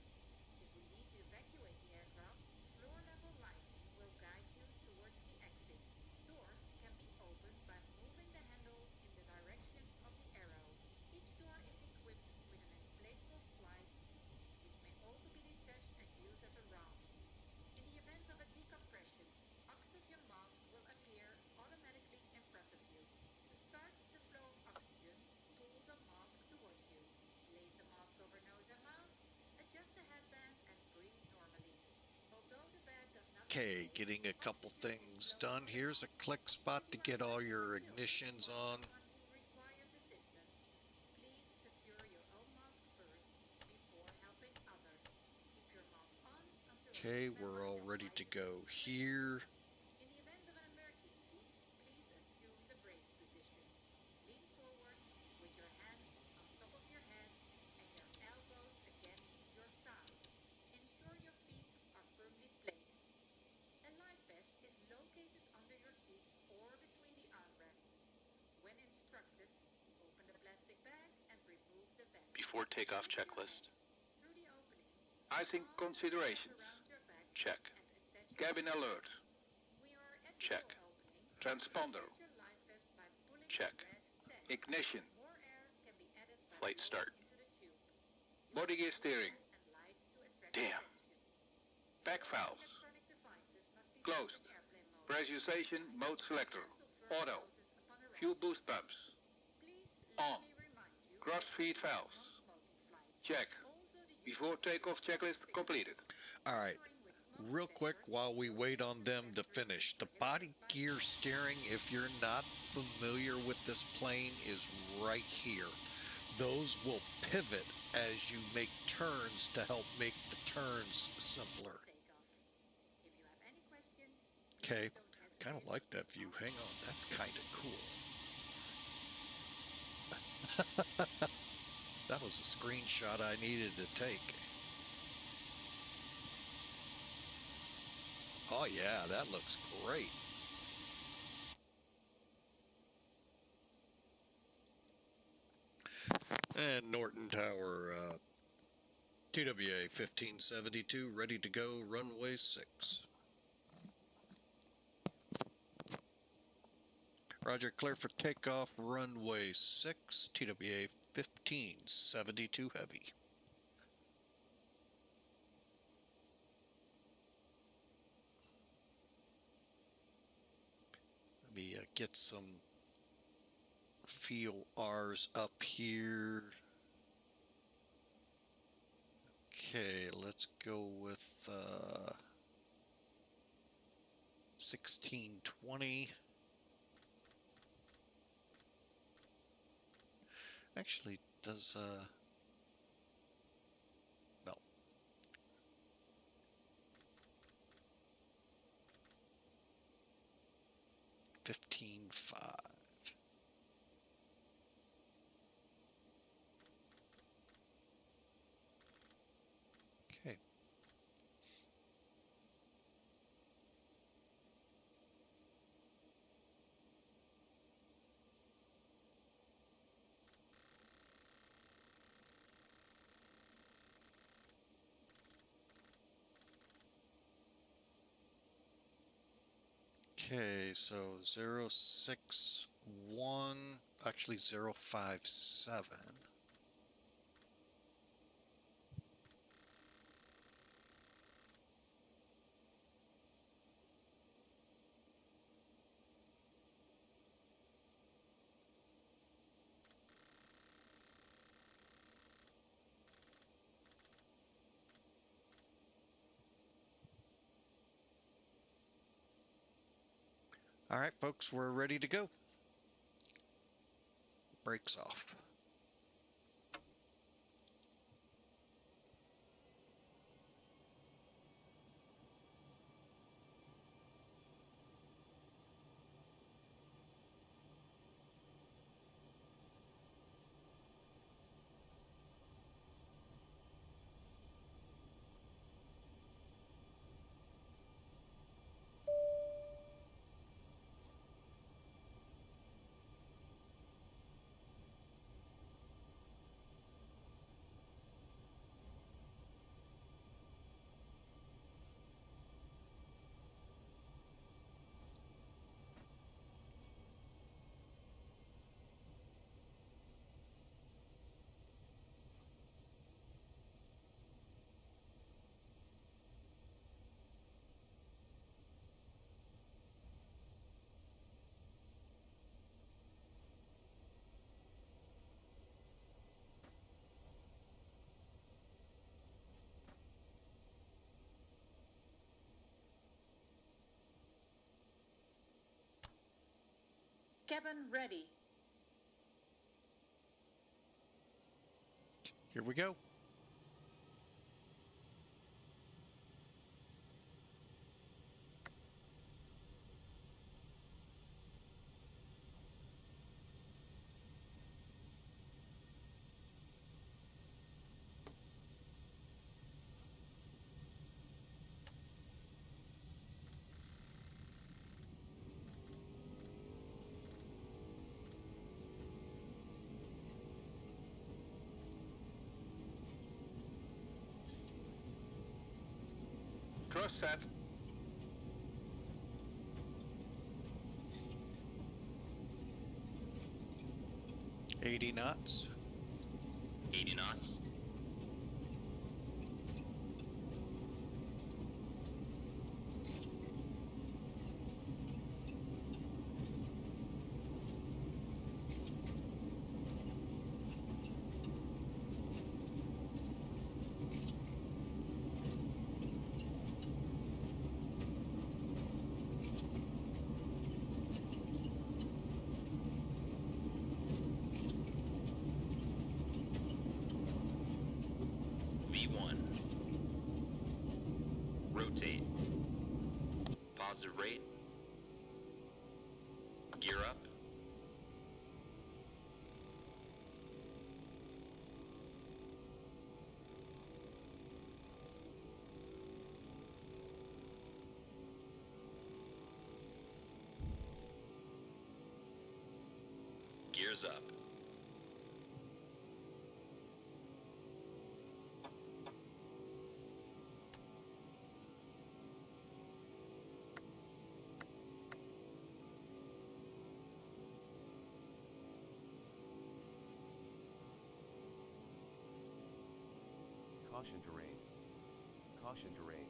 If we need to evacuate the aircraft, floor level lighting will guide you towards the exit. Doors can be opened by moving the handle in the direction of the arrow. Each door is equipped with an inflatable slide, which may also be detached and used as a round. In the event of a decompression, oxygen mask will appear automatically in front of you. To start the flow of oxygen, pull the mask towards you. Place the mask over nose and mouth, adjust the headband and breathe normally. Although the bag does not Okay, getting a couple things done. Here's a click spot to get all your ignitions on. Someone who requires assistance, please secure your own mask first before helping others. Keep your mask on until a Okay, crew we're member all can ready light to the go mask. here. In the event of an emergency, please assume the brace position. Lean forward with your hands on top of your head and your elbows against your before takeoff checklist. Through the opening, Icing considerations. around your back Check. and attach Cabin alert. We are at the Check. door opening. Transponder. Attach your life vest by pulling Check. the red tag. Ignition. More air can be added by Flight blowing start. into the tube. Body gear steering. And light to attract Damn. attention. Back valves. Electronic devices must be Closed. in airplane mode. Pressurization mode selector. Cancel Auto. further notice upon arrival. Fuel boost pumps. Please On. let me remind you Cross that feed for valves. non-smoking flights, Check. also the use Before of takeoff checklist completed. All right. Real quick while we wait on them to finish. The body gear steering, if you're not familiar with this plane, is right here. Those will pivot as you make turns to help make the turns simpler. If you have any questions, Okay. don't hesitate Kind of like that view. Hang on. That's kind of cool. That was a screenshot I needed to take. Oh yeah, that looks great. And Norton Tower, TWA 1572, ready to go, runway 6. Roger, clear for takeoff, runway 6, TWA 1572 heavy. Let me get some feel R's up here. Okay, let's go with 1620. Actually, does no. $15.5. Okay. Okay, so 061, actually 057. All right, folks, we're ready to go. Brakes off. Cabin ready. Here we go. Thrust set. Eighty knots. 80 knots. V1. Rotate. Positive rate. Gear up. Gears up. Caution terrain. Caution terrain.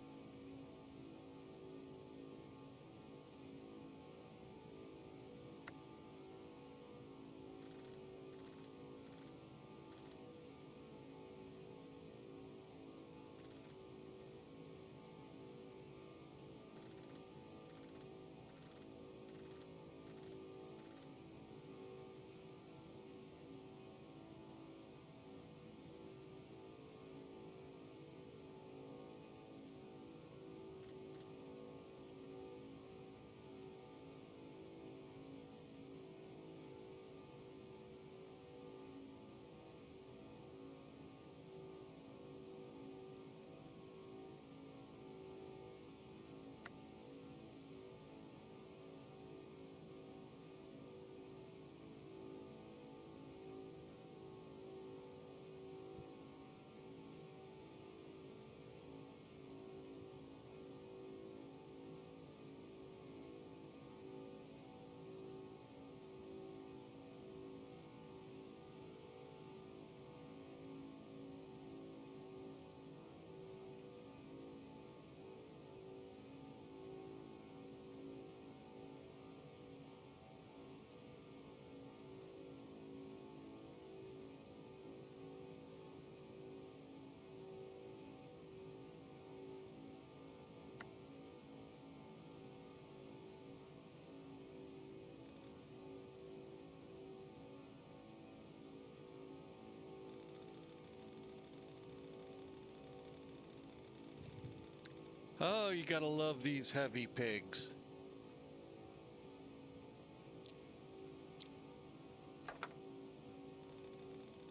Oh, you gotta love these heavy pigs.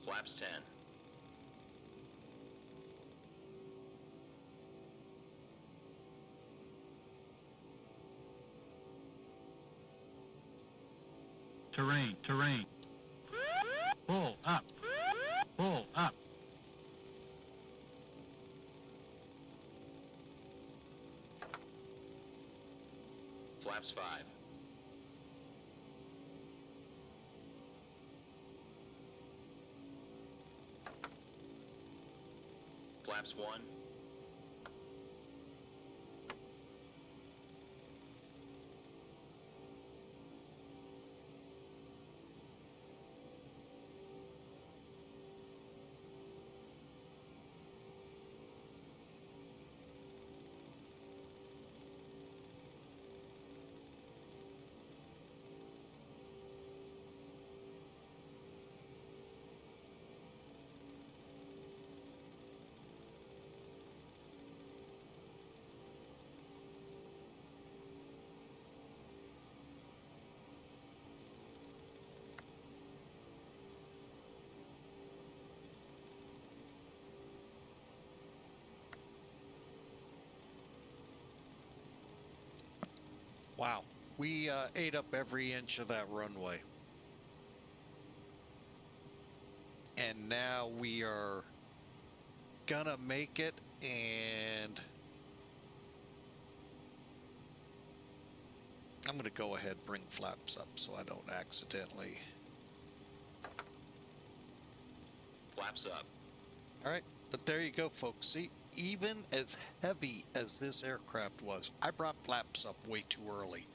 Flaps 10. Terrain, terrain. Pull up. Pull up. Flaps 5. Flaps 1. Wow, we ate up every inch of that runway. And now we are gonna make it, and I'm going to go ahead and bring flaps up so I don't accidentally. Flaps up. All right, but there you go, folks. See, even as heavy as this aircraft was, I brought flaps up way too early.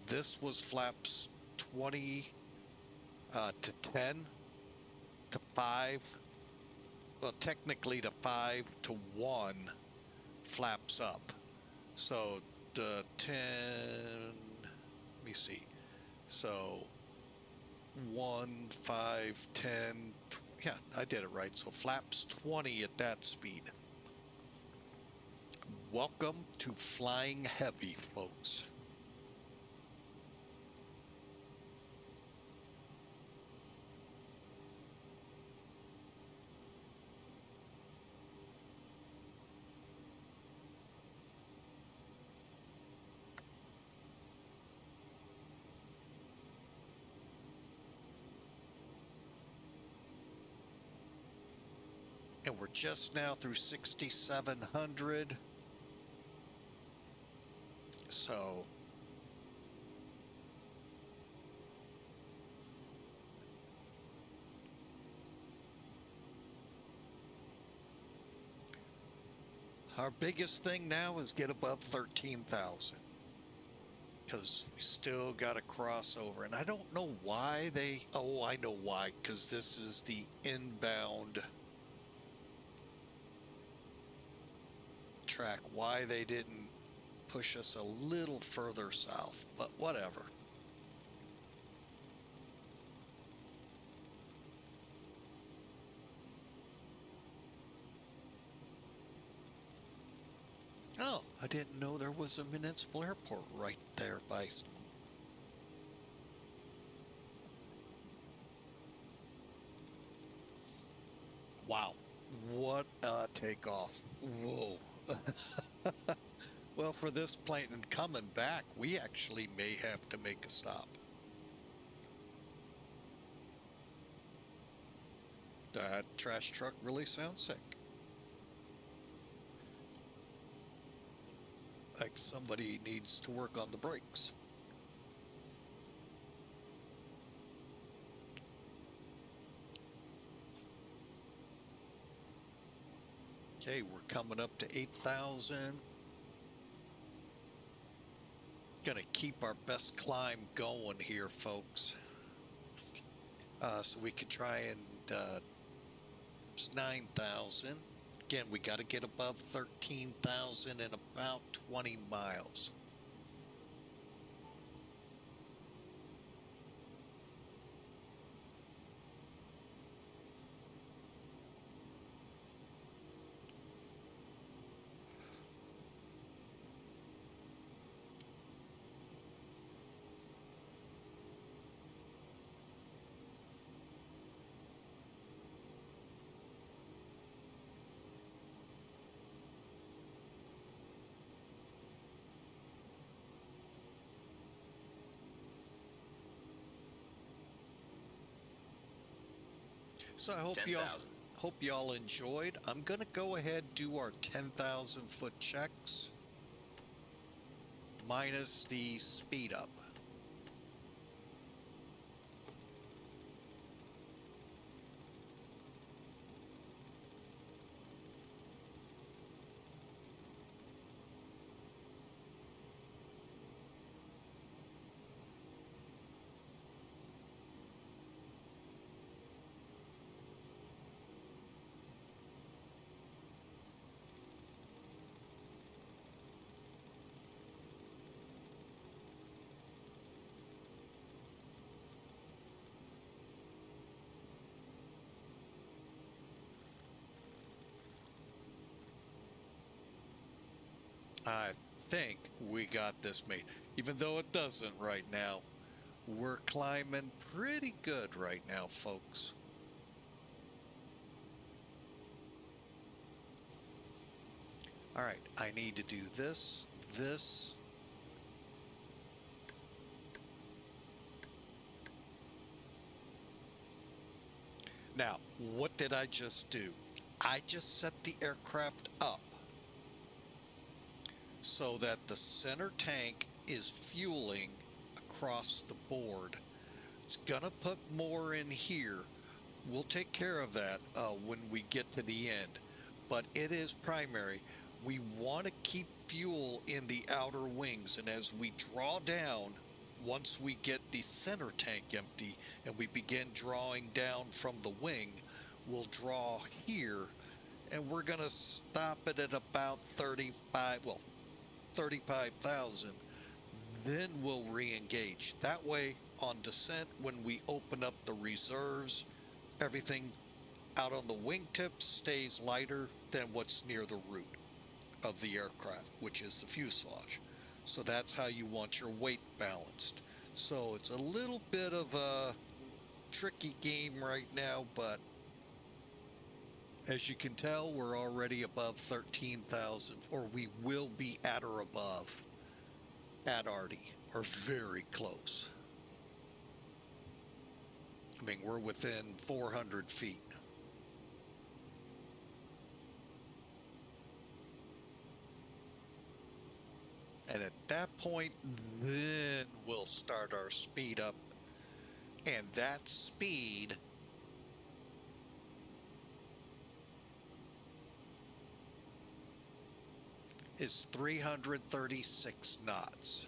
This was flaps 20 to 10 to 5. Well, technically to 5 to 1 flaps up. So the 10, let me see. So 1, 5, 10, yeah, I did it right. So flaps 20 at that speed. Welcome to flying heavy, folks. And we're just now through 6,700. So our biggest thing now is get above 13,000. Because we still got a crossover. And I don't know why they... Oh, I know why. Because this is the inbound track. Why they didn't push us a little further south. But whatever. Oh, I didn't know there was a municipal airport right there by... Wow, what a takeoff. Whoa. Well, for this plane and coming back, we actually may have to make a stop. That trash truck really sounds sick. Like somebody needs to work on the brakes. Okay, we're coming up to 8,000. Gonna keep our best climb going here, folks. So we could try and it's 9,000. Again, we got to get above 13,000 in about 20 miles. So I hope y'all enjoyed. I'm gonna go ahead and do our 10,000 foot checks minus the speed up. I think we got this made, even though it doesn't right now. We're climbing pretty good right now, folks. All right, I need to do this. Now, what did I just do? I just set the aircraft up so that the center tank is fueling across the board. It's gonna put more in here. We'll take care of that when we get to the end, but it is primary. We want to keep fuel in the outer wings, and as we draw down, once we get the center tank empty and we begin drawing down from the wing, we'll draw here, and we're going to stop it at about 35,000. Then we'll re-engage. That way, on descent, when we open up the reserves, everything out on the wingtip stays lighter than what's near the root of the aircraft, which is the fuselage. So that's how you want your weight balanced. So it's a little bit of a tricky game right now, but as you can tell, we're already above 13,000, or we will be at or above at AVRRY, or very close. I mean, we're within 400 feet. And at that point, then we'll start our speed up. And that speed is 336 knots.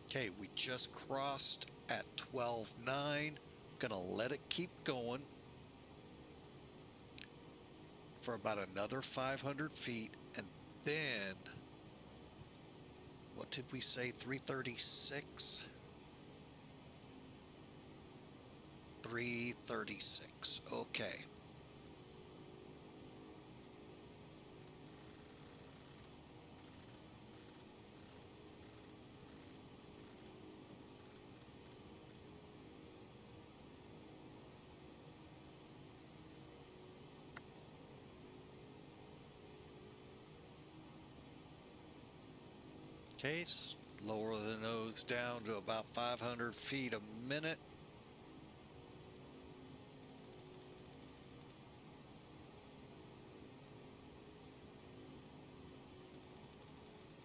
Okay, we just crossed at 12.9. Gonna let it keep going for about another 500 feet, and then what did we say? 336. 336. Okay. Okay, lower the nose down to about 500 feet a minute.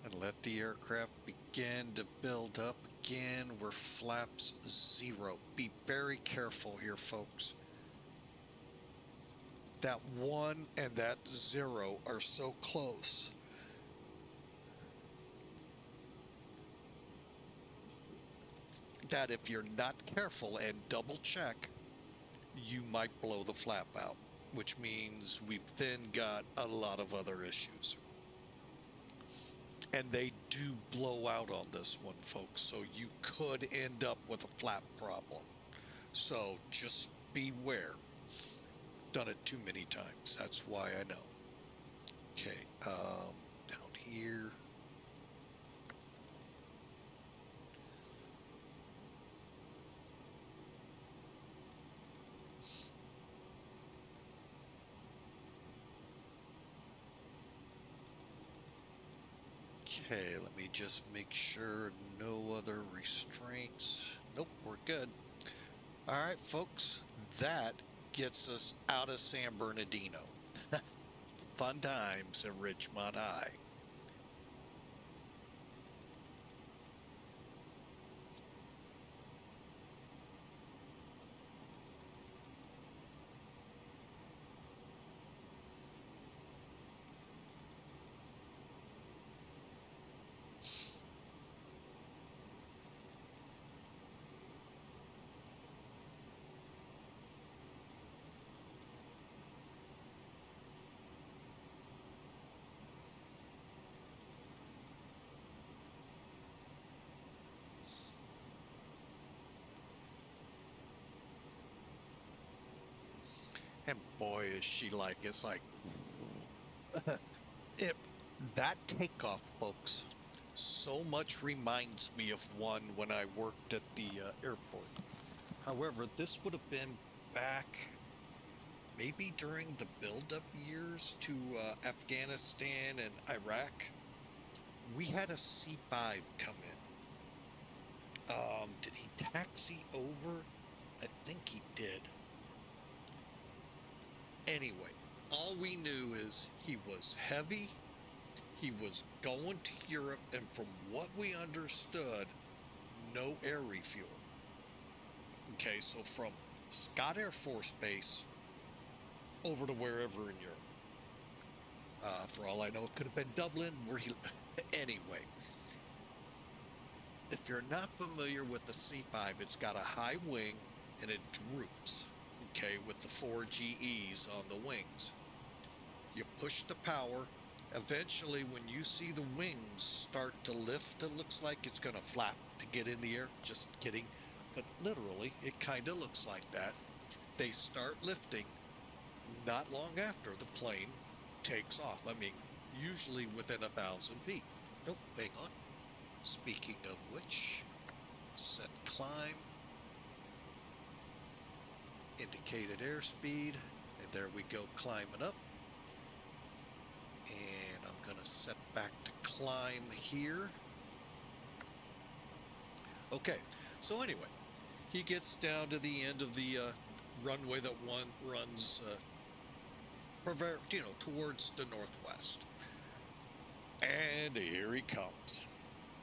And let the aircraft begin to build up again. We're flaps 0. Be very careful here, folks. That 1 and that 0 are so close. That if you're not careful and double check, you might blow the flap out, which means we've then got a lot of other issues. And they do blow out on this one, folks, so you could end up with a flap problem. So just beware. Done it too many times. That's why I know. Okay, down here. Okay, let me just make sure no other restraints. Nope, we're good. All right, folks, that gets us out of San Bernardino. Fun times at Ridgemont High. And boy, is she like, it's like, that takeoff, folks, so much reminds me of one when I worked at the airport. However, this would have been back maybe during the build-up years to Afghanistan and Iraq. We had a C-5 come in. Did he taxi over? I think he did. Anyway, all we knew is he was heavy, He was going to Europe, and from what we understood, no air refuel. Okay, so from Scott Air Force Base over to wherever in Europe. For all I know, it could have been Dublin, where he... Anyway, if you're not familiar with the C5, it's got a high wing, and it droops, okay, with the 4 GEs on the wings. You push the power. Eventually, when you see the wings start to lift, it looks like it's going to flap to get in the air. Just kidding. But literally, it kind of looks like that. They start lifting not long after the plane takes off. I mean, usually within 1,000 feet. Oh, hang on. Speaking of which, set climb. Indicated airspeed. And there we go, climbing up. And I'm going to set back to climb here. Okay, so anyway, he gets down to the end of the runway that one runs, towards the northwest. And here he comes.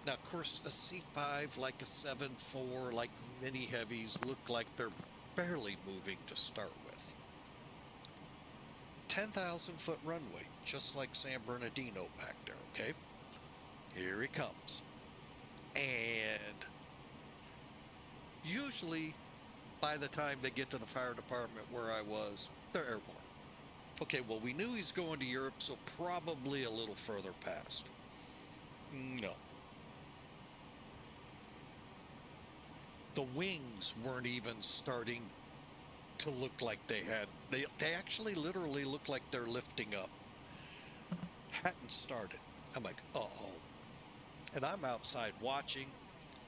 Now, of course, a C5, like a 7.4, like many heavies, look like they're barely moving to start with. 10,000 foot runway, just like San Bernardino back there, okay? Here he comes. And usually, by the time they get to the fire department where I was, they're airborne. Okay, well, we knew he's going to Europe, so probably a little further past. No. The wings weren't even starting to look like they had. They actually literally look like they're lifting up. Hadn't started. I'm like, uh-oh. And I'm outside watching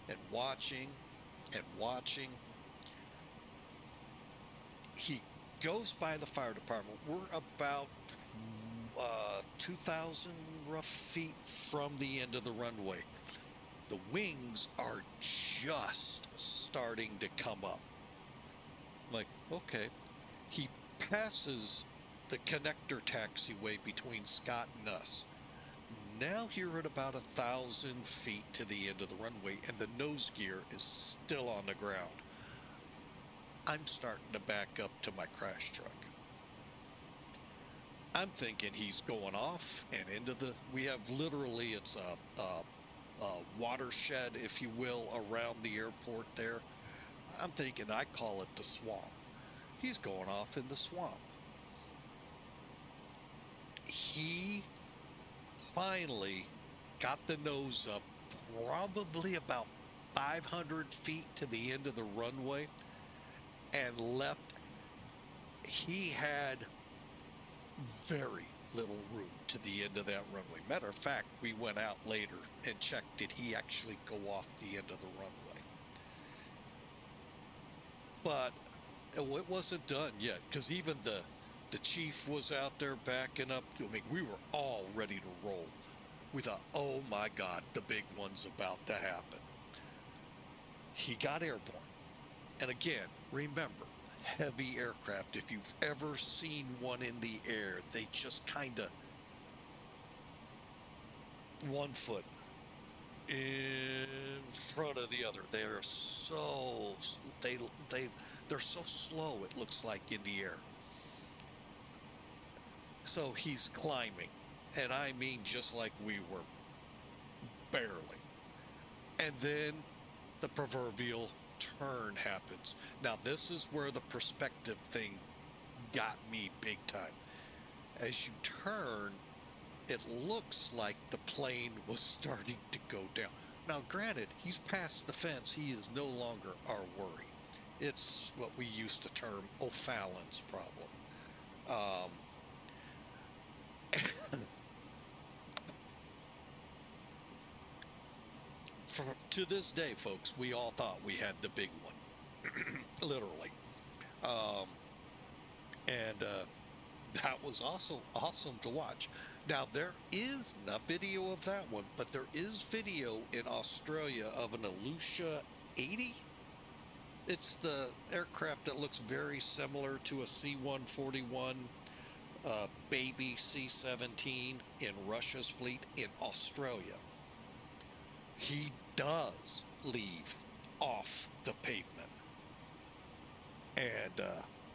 and watching and watching. He goes by the fire department. We're about 2,000 rough feet from the end of the runway. The wings are just starting to come up. I'm like, okay. He passes the connector taxiway between Scott and us. Now you're at about 1,000 feet to the end of the runway, and the nose gear is still on the ground. I'm starting to back up to my crash truck. I'm thinking he's going off and into the... We have literally, it's a watershed, if you will, around the airport there. I'm thinking, I call it the swamp. He's going off in the swamp. He finally got the nose up probably about 500 feet to the end of the runway and left. He had very little room to the end of that runway. Matter of fact, we went out later and checked, did he actually go off the end of the runway? But it wasn't done yet, because even the chief was out there backing up. I mean, we were all ready to roll. We thought, oh my God, the big one's about to happen. He got airborne. And again, remember, heavy aircraft, if you've ever seen one in the air, they just kind of one foot in front of the other. They're so they're so slow, it looks like, in the air. So he's climbing, and I mean just like we were, barely. And then the proverbial turn happens. Now this is where the perspective thing got me big time. As you turn, it looks like the plane was starting to go down. Now granted, he's past the fence. He is no longer our worry. It's what we used to term O'Fallon's problem. To this day, folks, we all thought we had the big one, literally. That was also awesome to watch. Now, there is not video of that one, but there is video in Australia of an Alusha 80. It's the aircraft that looks very similar to a C-141 baby C-17 in Russia's fleet in Australia. He does leave off the pavement. And,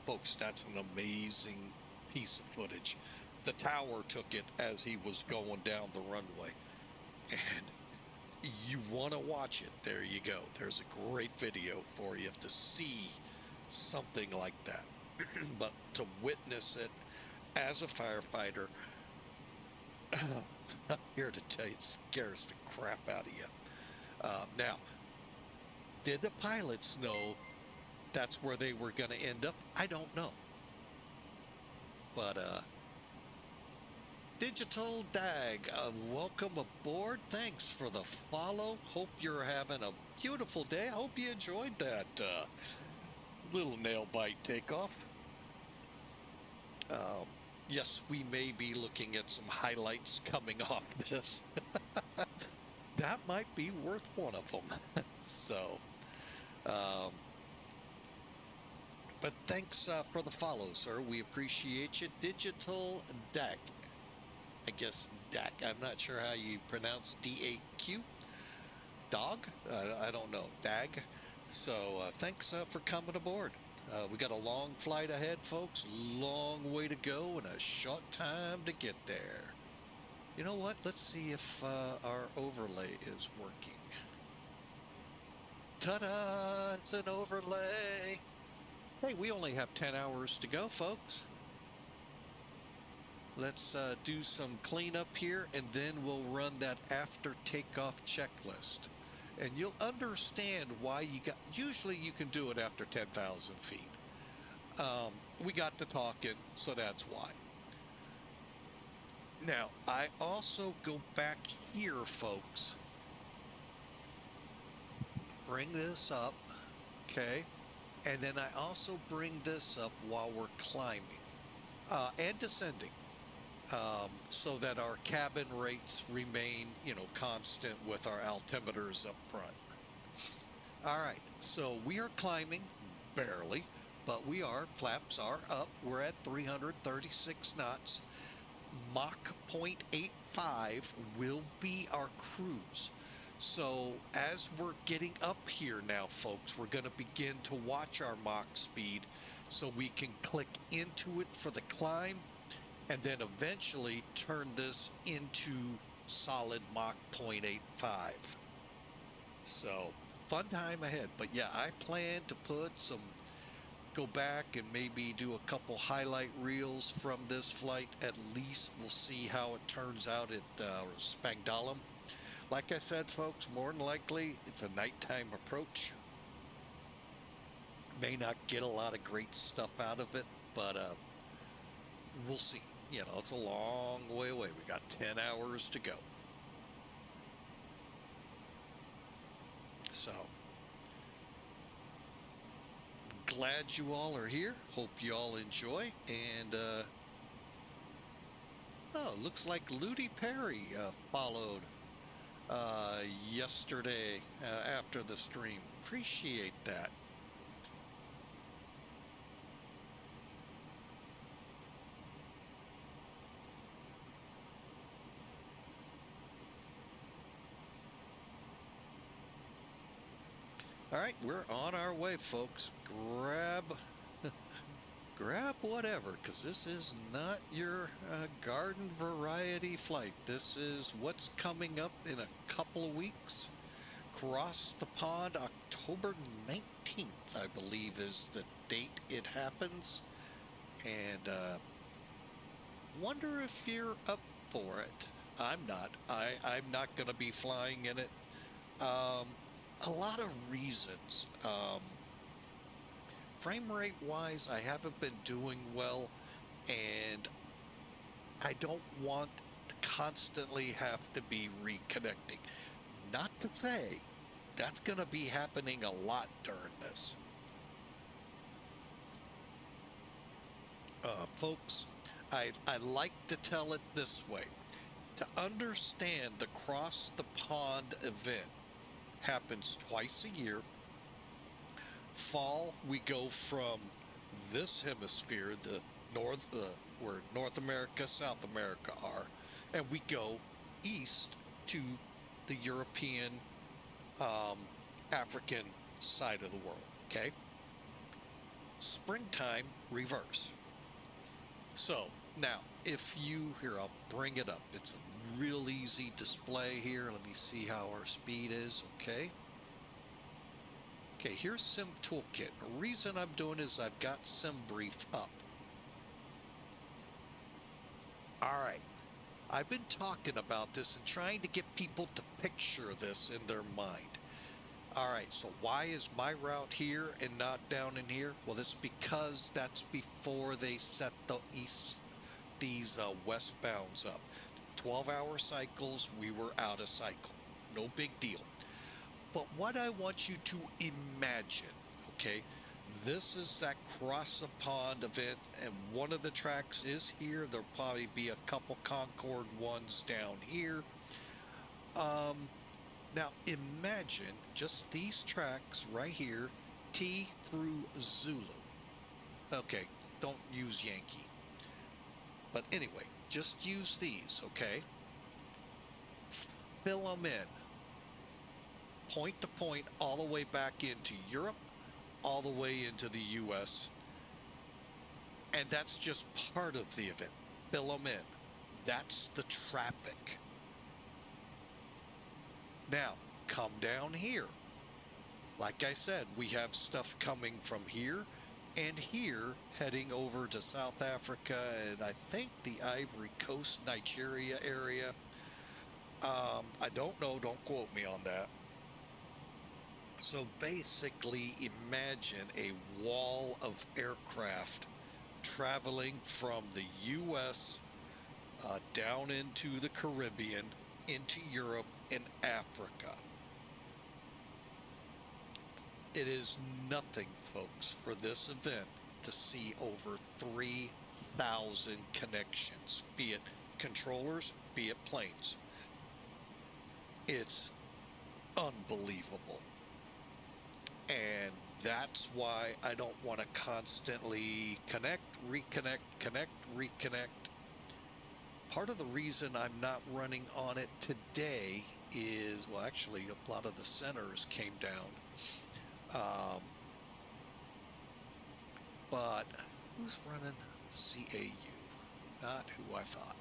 folks, that's an amazing piece of footage. The tower took it as he was going down the runway. And you want to watch it. There you go. There's a great video for you to see something like that. But to witness it as a firefighter, I'm here to tell you, it scares the crap out of you. Now, did the pilots know that's where they were going to end up? I don't know. But, Digital Dag, welcome aboard. Thanks for the follow. Hope you're having a beautiful day. I hope you enjoyed that little nail bite takeoff. Yes, we may be looking at some highlights coming off this. That might be worth one of them. So, but thanks for the follow, sir. We appreciate you. Digital Dag. I guess DAC. I'm not sure how you pronounce D-A-Q. Dog? I don't know. DAG. So thanks for coming aboard. We got a long flight ahead, folks. Long way to go and a short time to get there. You know what? Let's see if our overlay is working. Ta-da! It's an overlay. Hey, we only have 10 hours to go, folks. Let's do some cleanup here, and then we'll run that after takeoff checklist. And you'll understand why you got, usually you can do it after 10,000 feet. We got to talking, so that's why. Now, I also go back here, folks. Bring this up, okay? And then I also bring this up while we're climbing and descending. So that our cabin rates remain, constant with our altimeters up front. All right, so we are climbing, barely, but we are, flaps are up. We're at 336 knots. Mach 0.85 will be our cruise. So as we're getting up here now, folks, we're going to begin to watch our Mach speed so we can click into it for the climb, and then eventually turn this into solid Mach 0.85. So, fun time ahead. But yeah, I plan to go back and maybe do a couple highlight reels from this flight. At least we'll see how it turns out at Spangdahlem. Like I said, folks, more than likely it's a nighttime approach. May not get a lot of great stuff out of it, but we'll see. It's a long way away. We got 10 hours to go. So, glad you all are here. Hope you all enjoy. And, looks like Ludi Perry followed yesterday after the stream. Appreciate that. All right, we're on our way, folks. Grab whatever, because this is not your garden variety flight. This is what's coming up in a couple of weeks. Across the pond, October 19th, I believe, is the date it happens. And wonder if you're up for it. I'm not. I'm not going to be flying in it. A lot of reasons. Frame rate wise, I haven't been doing well, and I don't want to constantly have to be reconnecting. Not to say that's going to be happening a lot during this. Folks, I like to tell it this way. To understand the Cross the Pond event happens twice a year. Fall, we go from this hemisphere, the where North America, South America are, and we go east to the European, African side of the world, okay? Springtime, reverse. So, now, if you, here, I'll bring it up. It's a real easy display here. Let me see how our speed is, okay? Okay, here's Sim Toolkit. The reason I'm doing is I've got Sim Brief up. All right. I've been talking about this and trying to get people to picture this in their mind. All right, so why is my route here and not down in here? Well, it's because that's before they set these westbounds up. 12-hour cycles, we were out of cycle. No big deal. But what I want you to imagine, okay, this is that cross a pond event, and one of the tracks is here. There'll probably be a couple Concord ones down here. Now imagine just these tracks right here, T through Zulu. Okay, don't use Yankee. But anyway, just use these, okay? Fill them in. Point to point all the way back into Europe, all the way into the US. And that's just part of the event. Fill them in. That's the traffic. Now, come down here. Like I said, we have stuff coming from here and here heading over to South Africa and I think the Ivory Coast, Nigeria area. I don't know, don't quote me on that. So basically imagine a wall of aircraft traveling from the US down into the Caribbean, into Europe and Africa. It is nothing, folks, for this event to see over 3,000 connections, be it controllers, be it planes. It's unbelievable. And that's why I don't want to constantly connect, reconnect. Part of the reason I'm not running on it today is, well, actually, a lot of the centers came down. But who's running CAU? Not who I thought.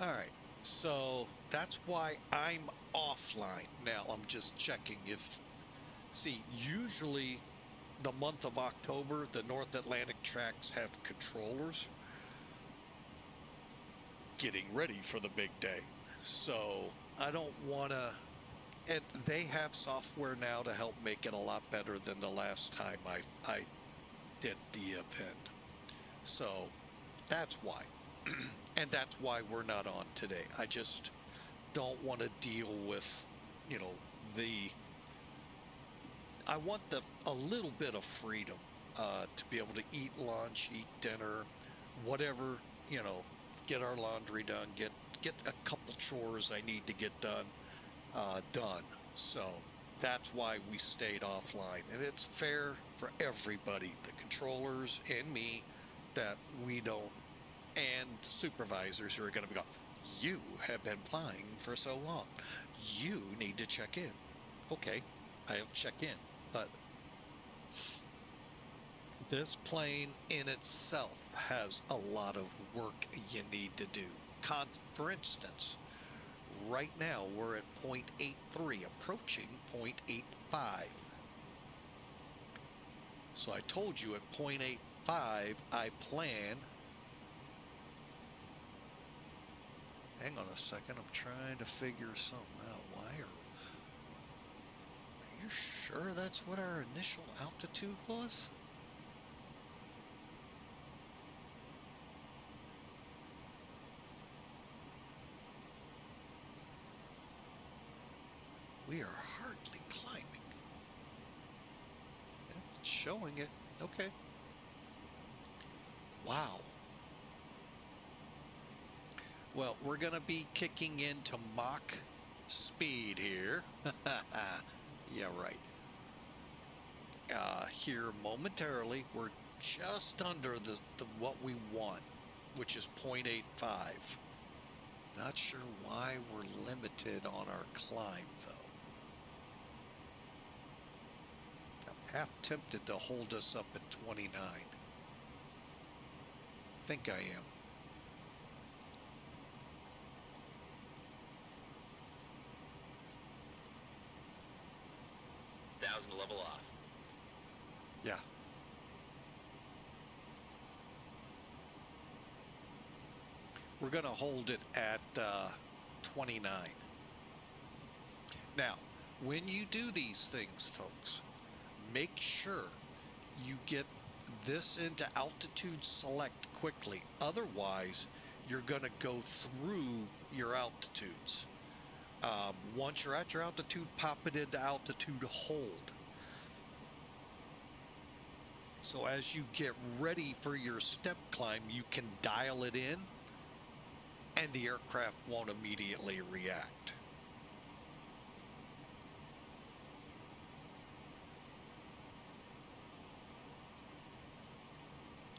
All right. So that's why I'm offline. Now I'm just checking if, see, usually the month of October, the North Atlantic tracks have controllers getting ready for the big day. So I don't want to, and they have software now to help make it a lot better than the last time I did the event. So that's why. And that's why we're not on today. I just don't want to deal with, you know, I want a little bit of freedom to be able to eat lunch, eat dinner, whatever, you know, get our laundry done, get a couple chores I need to get done. So that's why we stayed offline, and it's fair for everybody, the controllers and me, that we don't, and supervisors who are going to be going, you have been flying for so long, you need to check in. Okay, I'll check in, but this plane in itself has a lot of work you need to do. For instance, right now we're at 0.83, approaching 0.85. So I told you at 0.85 I plan. Hang on a second, I'm trying to figure something out. Why are you sure that's what our initial altitude was? We are hardly climbing. It's showing it. Okay. Wow. Well, we're going to be kicking into Mach speed here. Yeah, right. Here momentarily, we're just under the what we want, which is 0.85. Not sure why we're limited on our climb, though. I'm half tempted to hold us up at 29. Think I am. To level off. Yeah. We're going to hold it at 29. Now, when you do these things, folks, make sure you get this into altitude select quickly. Otherwise, you're going to go through your altitudes. Once you're at your altitude, pop it into altitude hold. So as you get ready for your step climb, you can dial it in and the aircraft won't immediately react.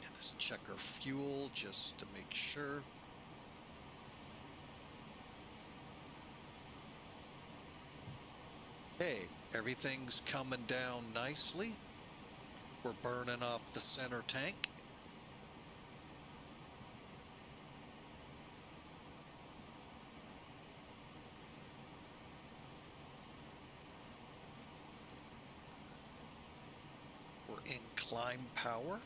And let's check our fuel just to make sure. Okay, everything's coming down nicely. We're burning off the center tank. We're in climb power.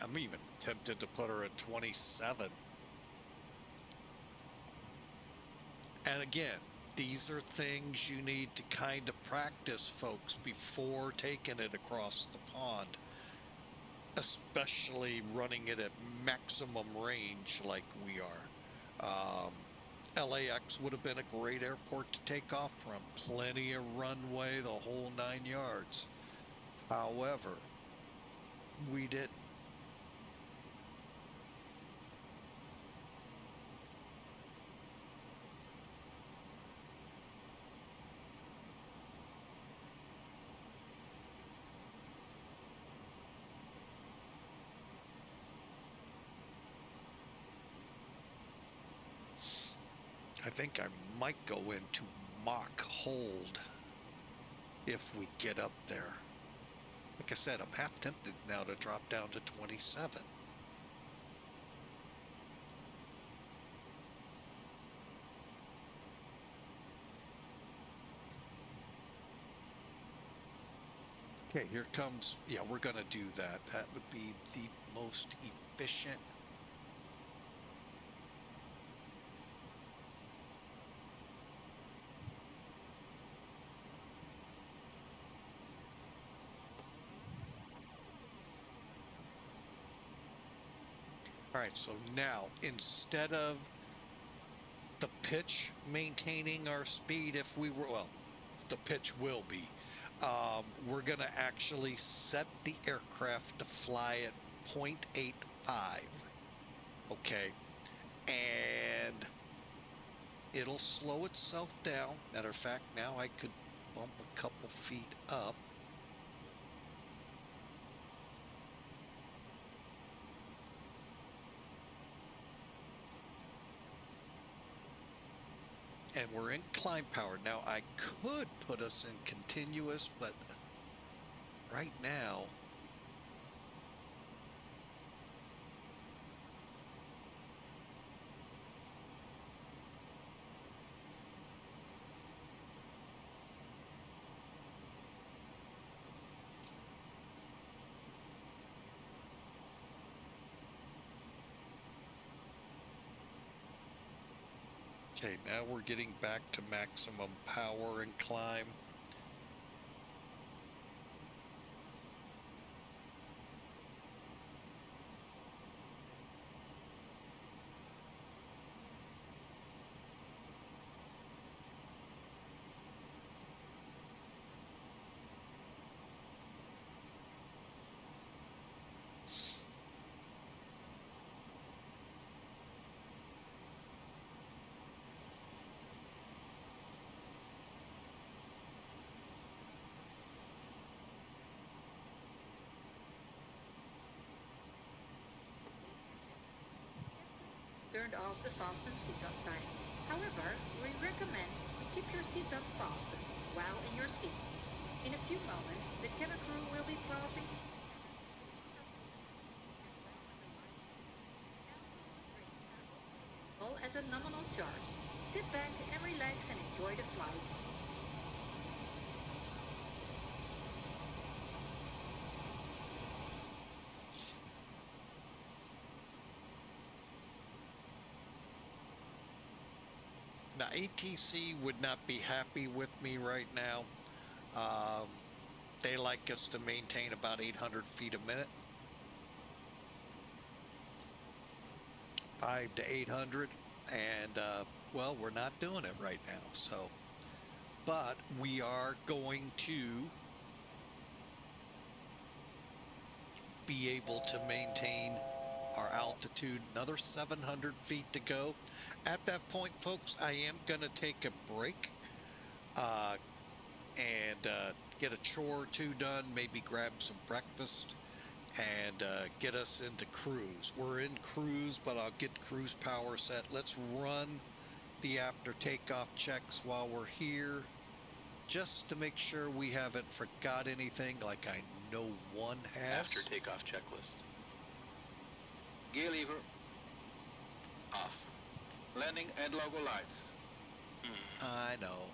I'm even tempted to put her at 27. And again, these are things you need to kind of practice, folks, before taking it across the pond, especially running it at maximum range like we are. LAX would have been a great airport to take off from. Plenty of runway, the whole 9 yards. However, we didn't. I think I might go into mock hold if we get up there. Like I said, I'm half tempted now to drop down to 27. Okay, here comes, yeah, we're going to do that. That would be the most efficient. All right, so now instead of the pitch maintaining our speed, if we were, well, the pitch will be, we're going to actually set the aircraft to fly at 0.85. Okay, and it'll slow itself down. Matter of fact, now I could bump a couple feet up. And we're in climb power. Now, I could put us in continuous, but right now, okay, now we're getting back to maximum power and climb. turned off the fasten seatbelt sign. However, we recommend to keep your seatbelt fastened while in your seat. In a few moments, the cabin crew will be passing all at a nominal charge. Sit back and relax and enjoy the flight. Now, ATC would not be happy with me right now. They like us to maintain about 800 feet a minute. 5 to 800. And, well, we're not doing it right now. So, but we are going to be able to maintain our altitude. Another 700 feet to go. At that point, folks, I am going to take a break and get a chore or two done, maybe grab some breakfast, and get us into cruise. We're in cruise, but I'll get cruise power set. Let's run the after takeoff checks while we're here, just to make sure we haven't forgot anything like I know one has. After takeoff checklist. Gear lever. Off. Landing and logo lights. I know.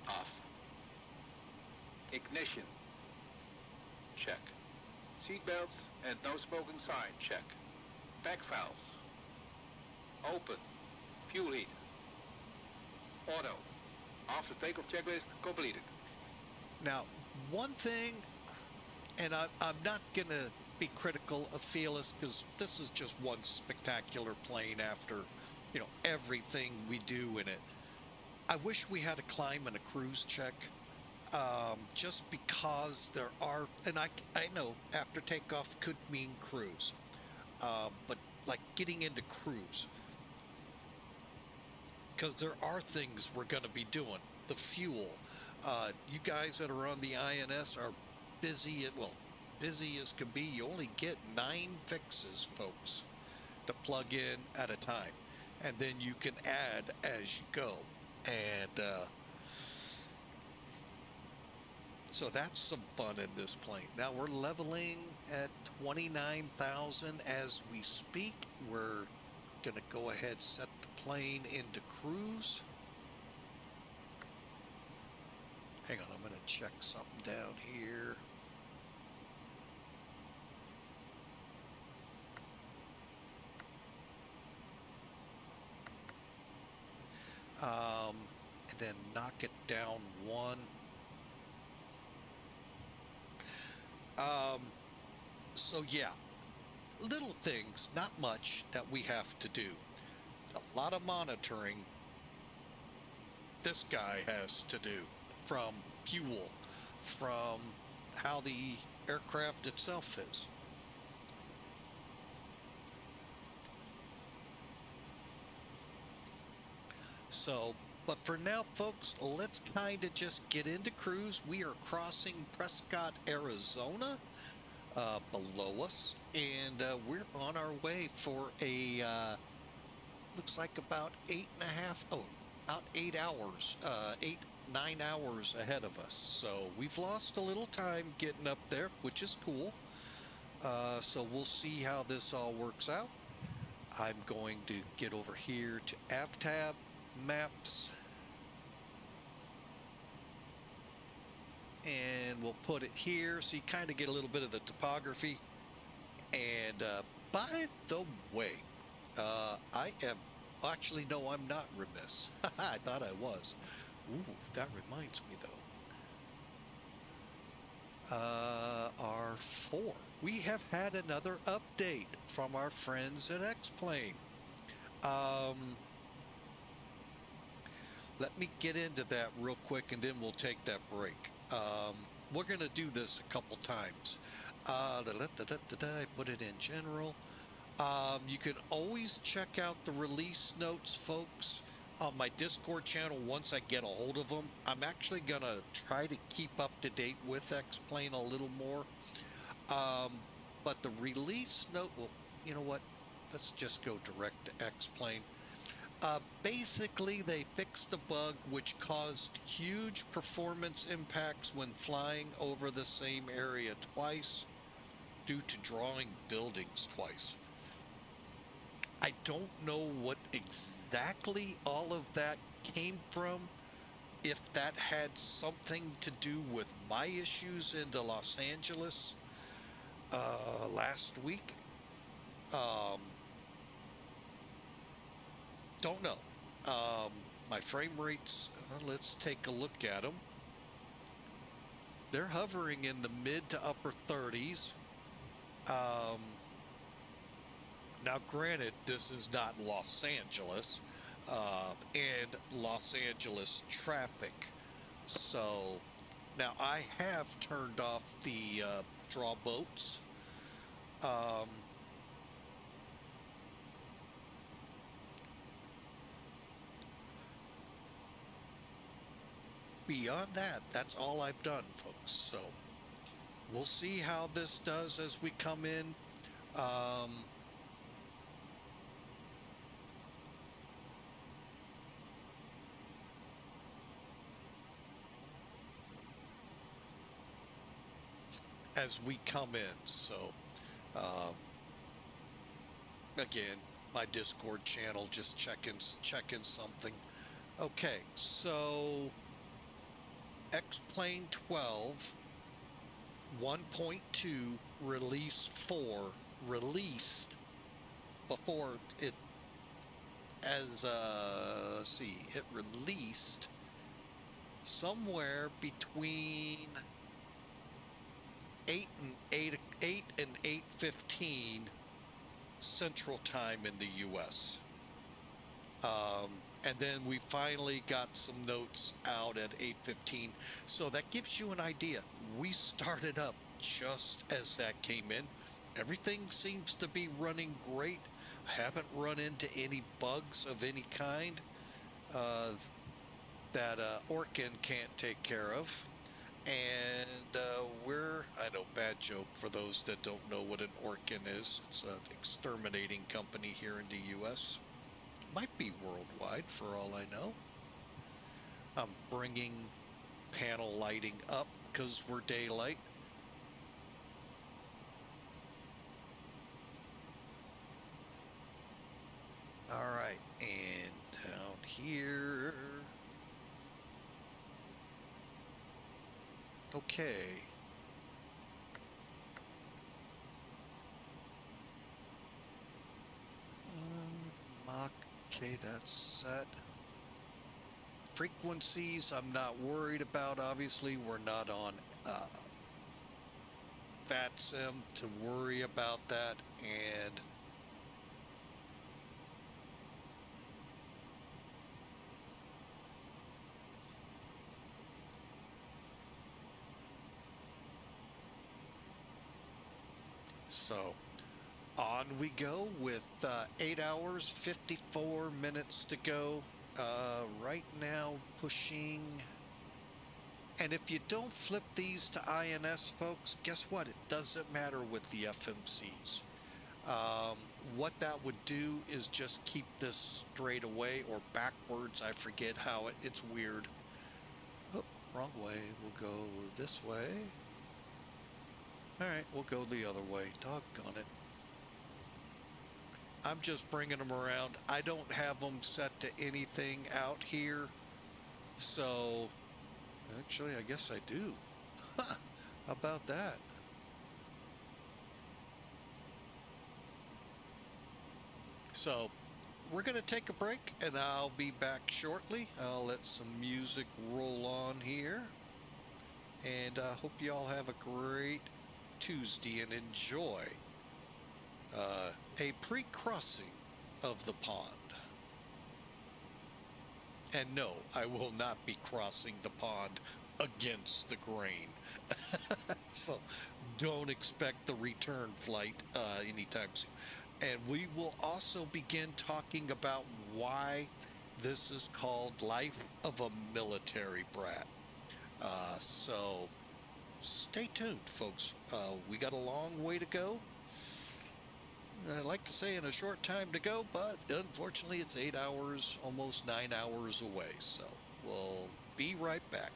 Off. Ignition. Check. Seatbelts and no smoking sign. Check. Pack valves. Open. Fuel heat. Auto. After takeoff checklist completed. Now, one thing, and I'm not going to be critical of Felis, because this is just one spectacular plane after, you know, everything we do in it. I wish we had a climb and a cruise check, just because there are, and I know after takeoff could mean cruise, but like getting into cruise, because there are things we're going to be doing. The fuel, you guys that are on the INS are busy, busy as can be. You only get 9 fixes, folks, to plug in at a time, and then you can add as you go. And so that's some fun in this plane. Now we're leveling at 29,000 as we speak. We're going to go ahead, set the plane into cruise. Hang on, I'm going to check something down here. And then knock it down 1. So yeah, little things, not much that we have to do. A lot of monitoring this guy has to do, from fuel, from how the aircraft itself is. So, but for now, folks, let's kind of just get into cruise. We are crossing Prescott, Arizona, below us, and we're on our way for a, looks like about 8 hours, 9 hours ahead of us. So we've lost a little time getting up there, which is cool. So we'll see how this all works out. I'm going to get over here to AvTab, maps, and we'll put it here so you kind of get a little bit of the topography. And by the way, I am actually, no, I'm not remiss. I thought I was. Ooh, that reminds me though. R4. We have had another update from our friends at X-Plane. Let me get into that real quick and then we'll take that break. We're going to do this a couple times. I put it in general. You can always check out the release notes, folks, on my Discord channel once I get a hold of them. I'm actually going to try to keep up to date with X-Plane a little more. But the release note, well, you know what? let's just go direct to X-plane. Basically, they fixed a bug which caused huge performance impacts when flying over the same area twice due to drawing buildings twice. I don't know what exactly all of that came from, if that had something to do with my issues into Los Angeles last week. Don't know. My frame rates, let's take a look at them. They're hovering in the mid to upper 30s. Now, granted, this is not Los Angeles and Los Angeles traffic. So now I have turned off the draw boats. Beyond that, that's all I've done, folks. So we'll see how this does as we come in. As we come in. So again, my Discord channel, just checking something. Okay, so X-plane 12 1.2 release 4 released before it, as let's see, it released somewhere between 8 and 8:15 Central Time in the U.S. And then we finally got some notes out at 8:15. So that gives you an idea. We started up just as that came in. Everything seems to be running great. Haven't run into any bugs of any kind that Orkin can't take care of. And I know, bad joke for those that don't know what an Orkin is. It's an exterminating company here in the U.S. Might be worldwide for all I know. I'm bringing panel lighting up because we're daylight. All right, and down here. Okay. Okay, that's set. Frequencies, I'm not worried about. Obviously, we're not on FATSIM to worry about that. And so on we go with 8 hours, 54 minutes to go. Right now, pushing. And if you don't flip these to INS, folks, guess what? It doesn't matter with the FMCs. What that would do is just keep this straight away or backwards. I forget how it's weird. Oh, wrong way. We'll go this way. All right, we'll go the other way. Doggone it. I'm just bringing them around. I don't have them set to anything out here. So, actually, I guess I do. How about that? So, we're going to take a break, and I'll be back shortly. I'll let some music roll on here. And I hope you all have a great Tuesday and enjoy a pre-crossing of the pond. And no, I will not be crossing the pond against the grain. So don't expect the return flight anytime soon. And we will also begin talking about why this is called Life of a Military Brat. So stay tuned, folks. We got a long way to go. I like to say in a short time to go, but unfortunately it's 8 hours, almost 9 hours away. So we'll be right back.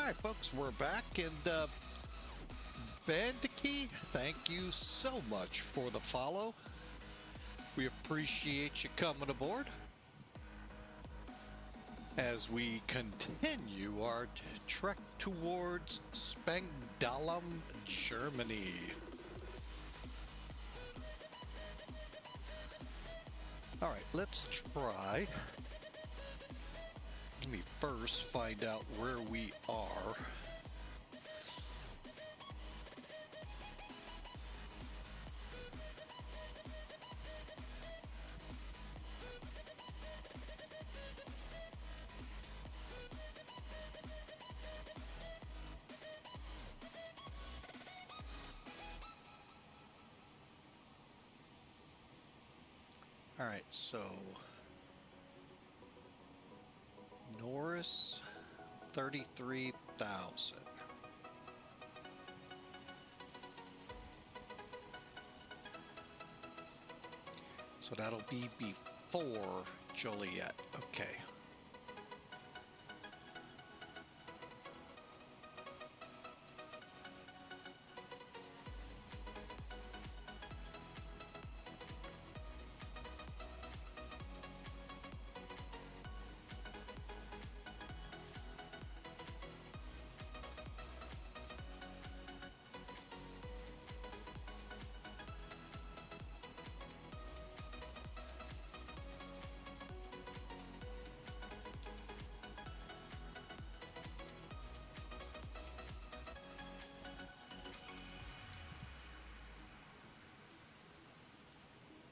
Alright folks, we're back, and Bandiki, thank you so much for the follow. We appreciate you coming aboard as we continue our trek towards Spangdahlem, Germany. Alright, let's try. Let me first find out where we are. All right, so NORIS 33,000. So that'll be before Joliet. Okay.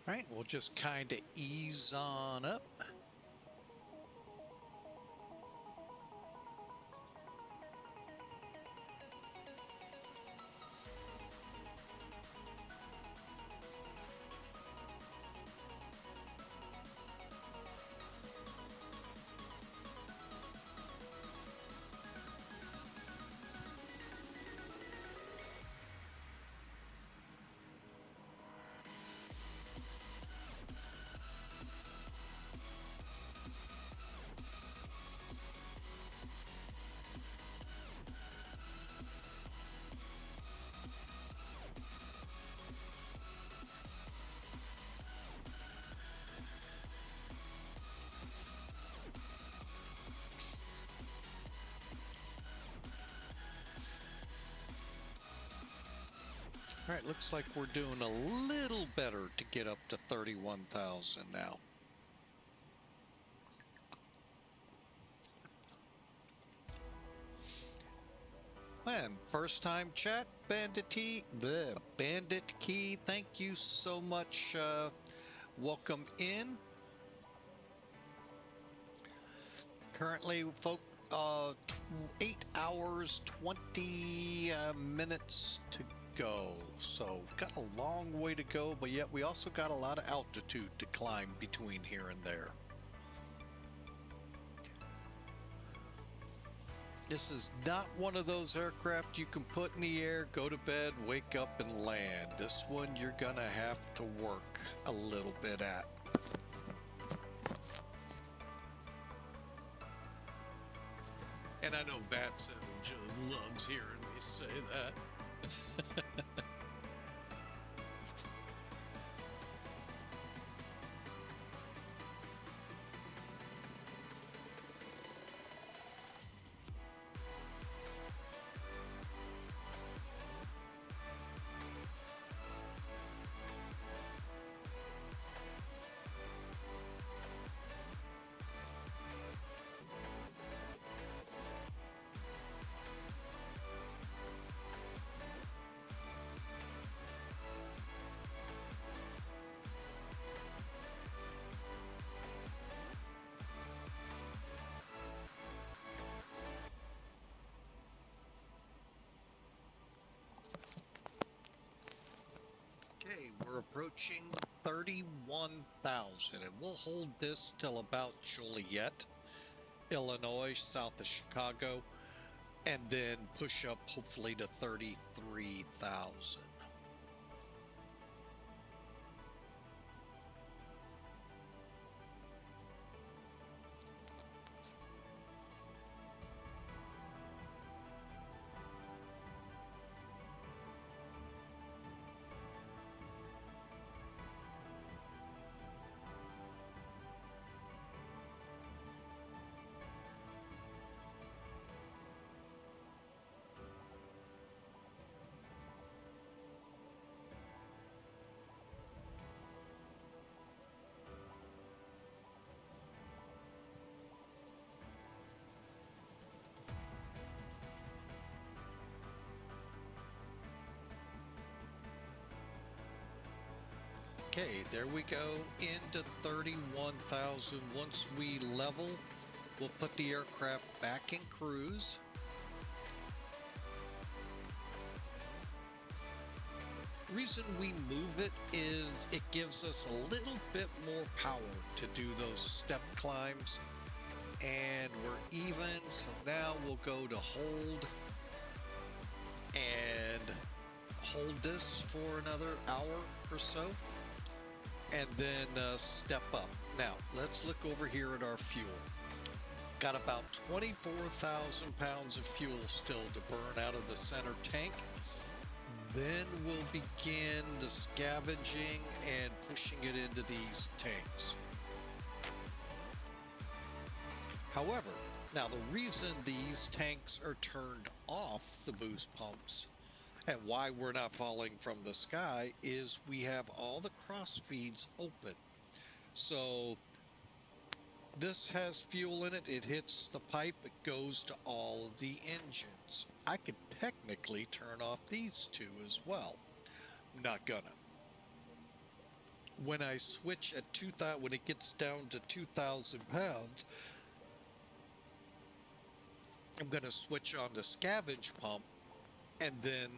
All right, we'll just kind of ease on up. All right, looks like we're doing a little better to get up to 31,000 now. And first time chat, Bandit Key, thank you so much. Welcome in. Currently, 8 hours, 20 minutes to go. So, got a long way to go, but yet we also got a lot of altitude to climb between here and there. This is not one of those aircraft you can put in the air, go to bed, wake up, and land. This one you're gonna have to work a little bit at. And I know Bat Savage loves hearing me say that. Okay, we're approaching 31,000, and we'll hold this till about Joliet, Illinois, south of Chicago, and then push up hopefully to 33,000. Okay, there we go into 31,000. Once we level, we'll put the aircraft back in cruise. Reason we move it is it gives us a little bit more power to do those step climbs. And we're even, so now we'll go to hold and hold this for another hour or so, and then step up. Now let's look over here at our fuel. Got about 24,000 pounds of fuel still to burn out of the center tank. Then we'll begin the scavenging and pushing it into these tanks. However, now the reason these tanks are turned off, the boost pumps, and why we're not falling from the sky is we have all the cross feeds open. So this has fuel in it, it hits the pipe, it goes to all of the engines. I could technically turn off these two as well. Not gonna. When I switch at 2,000, when it gets down to 2,000 pounds, I'm gonna switch on the scavenge pump and then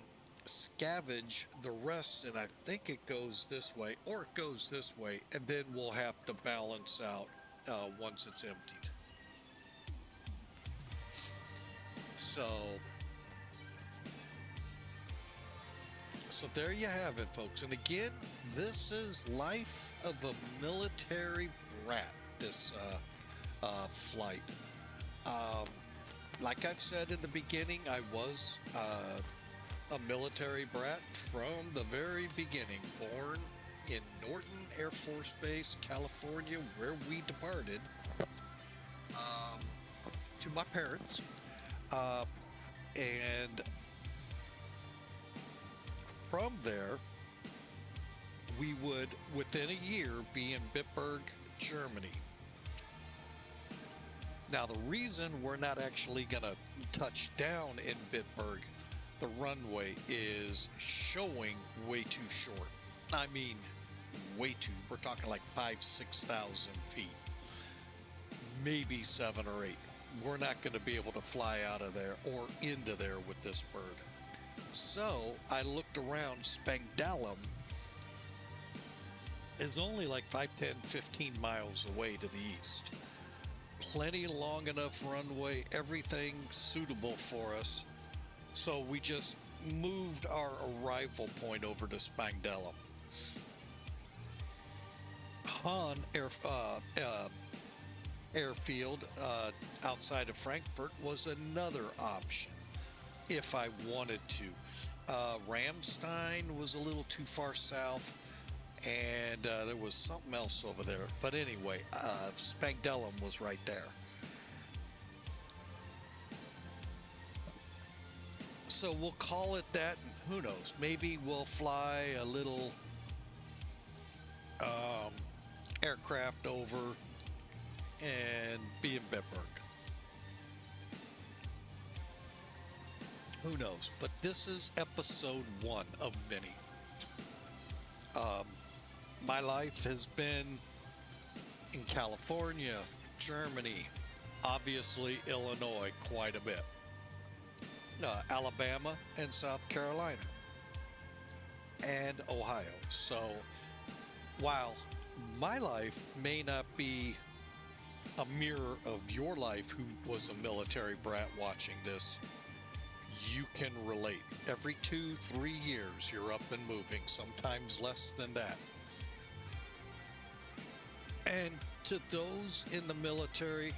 scavenge the rest, and I think it goes this way or it goes this way, and then we'll have to balance out once it's emptied. So there you have it, folks. And again, this is life of a military brat, this flight. Like I've said in the beginning, I was a military brat from the very beginning, born in Norton Air Force Base, California, where we departed to my parents, and from there we would within a year be in Bitburg, Germany. Now the reason we're not actually gonna touch down in Bitburg, the runway is showing way too short. I mean, way too. We're talking like 5,000-6,000 feet, maybe 7 or 8. We're not going to be able to fly out of there or into there with this bird. So I looked around. Spangdahlem is only like 5, 10, 15 miles away to the east. Plenty long enough runway, everything suitable for us. So we just moved our arrival point over to Spangdahlem. Hahn airfield outside of Frankfurt was another option if I wanted to. Ramstein was a little too far south, and there was something else over there. But anyway, Spangdahlem was right there. So we'll call it that. Who knows? Maybe we'll fly a little aircraft over and be in Bitburg. Who knows? But this is episode 1 of many. My life has been in California, Germany, obviously Illinois quite a bit, Alabama and South Carolina, and Ohio. So while my life may not be a mirror of your life who was a military brat watching this, you can relate. Every 2-3 years you're up and moving, sometimes less than that. And to those in the military,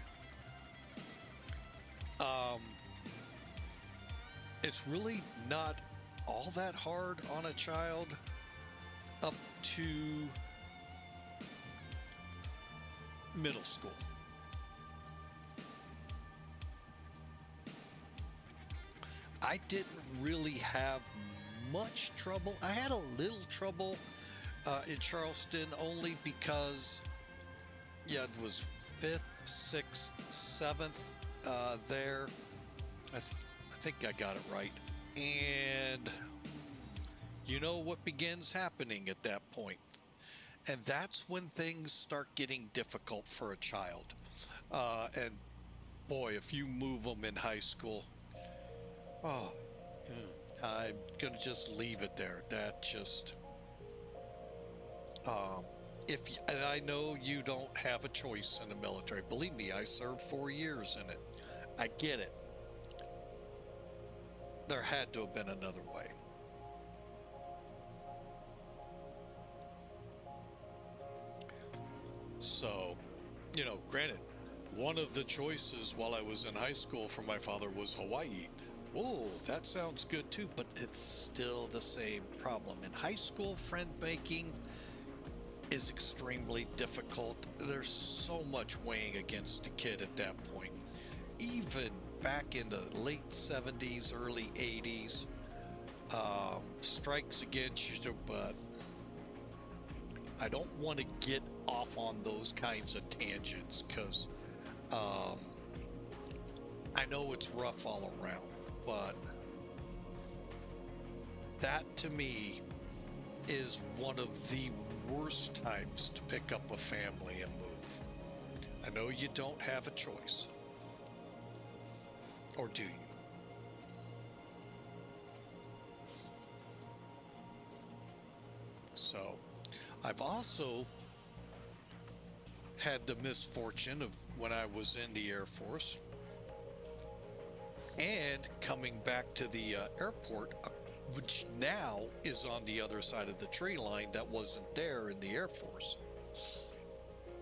it's really not all that hard on a child up to middle school. I didn't really have much trouble. I had a little trouble in Charleston only because, yeah, it was 5th, 6th, 7th there. I think I got it right. And you know what begins happening at that point. And that's when things start getting difficult for a child. And boy, if you move them in high school, oh, I'm going to just leave it there. That just, and I know you don't have a choice in the military. Believe me, I served 4 years in it. I get it. There had to have been another way. So, you know, granted, one of the choices while I was in high school for my father was Hawaii. Oh, that sounds good too, but it's still the same problem. In high school, friend making is extremely difficult. There's so much weighing against a kid at that point. Even back in the late 70s, early 80s, strikes against you, but I don't want to get off on those kinds of tangents because I know it's rough all around, but that to me is one of the worst times to pick up a family and move. I know you don't have a choice. Or do you? So, I've also had the misfortune of when I was in the Air Force and coming back to the airport, which now is on the other side of the tree line that wasn't there in the Air Force.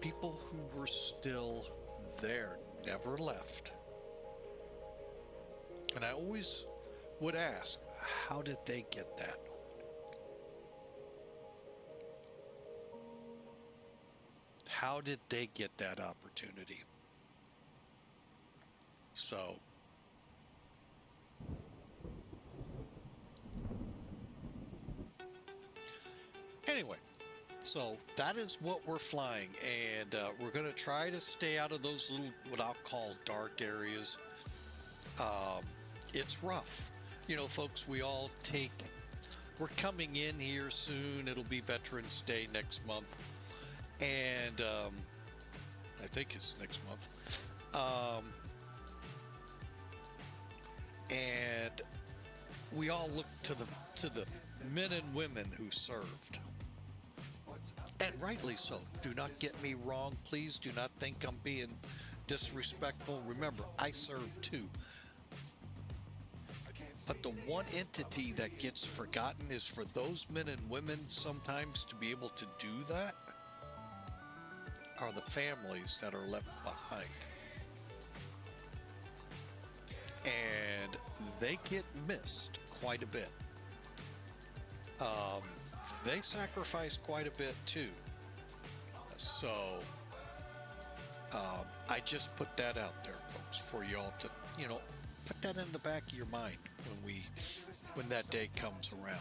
People who were still there, never left. And I always would ask, how did they get that? How did they get that opportunity? So, anyway, so that is what we're flying, and we're going to try to stay out of those little, what I'll call dark areas. It's rough. You know, folks, we're coming in here soon. It'll be Veterans Day next month. And I think it's next month. And we all look to the men and women who served. And rightly so. Do not get me wrong. Please do not think I'm being disrespectful. Remember, I served too. But the one entity that gets forgotten is for those men and women sometimes to be able to do that are the families that are left behind. And they get missed quite a bit. They sacrifice quite a bit too. So I just put that out there, folks, for y'all to, you know, put that in the back of your mind when that day comes around.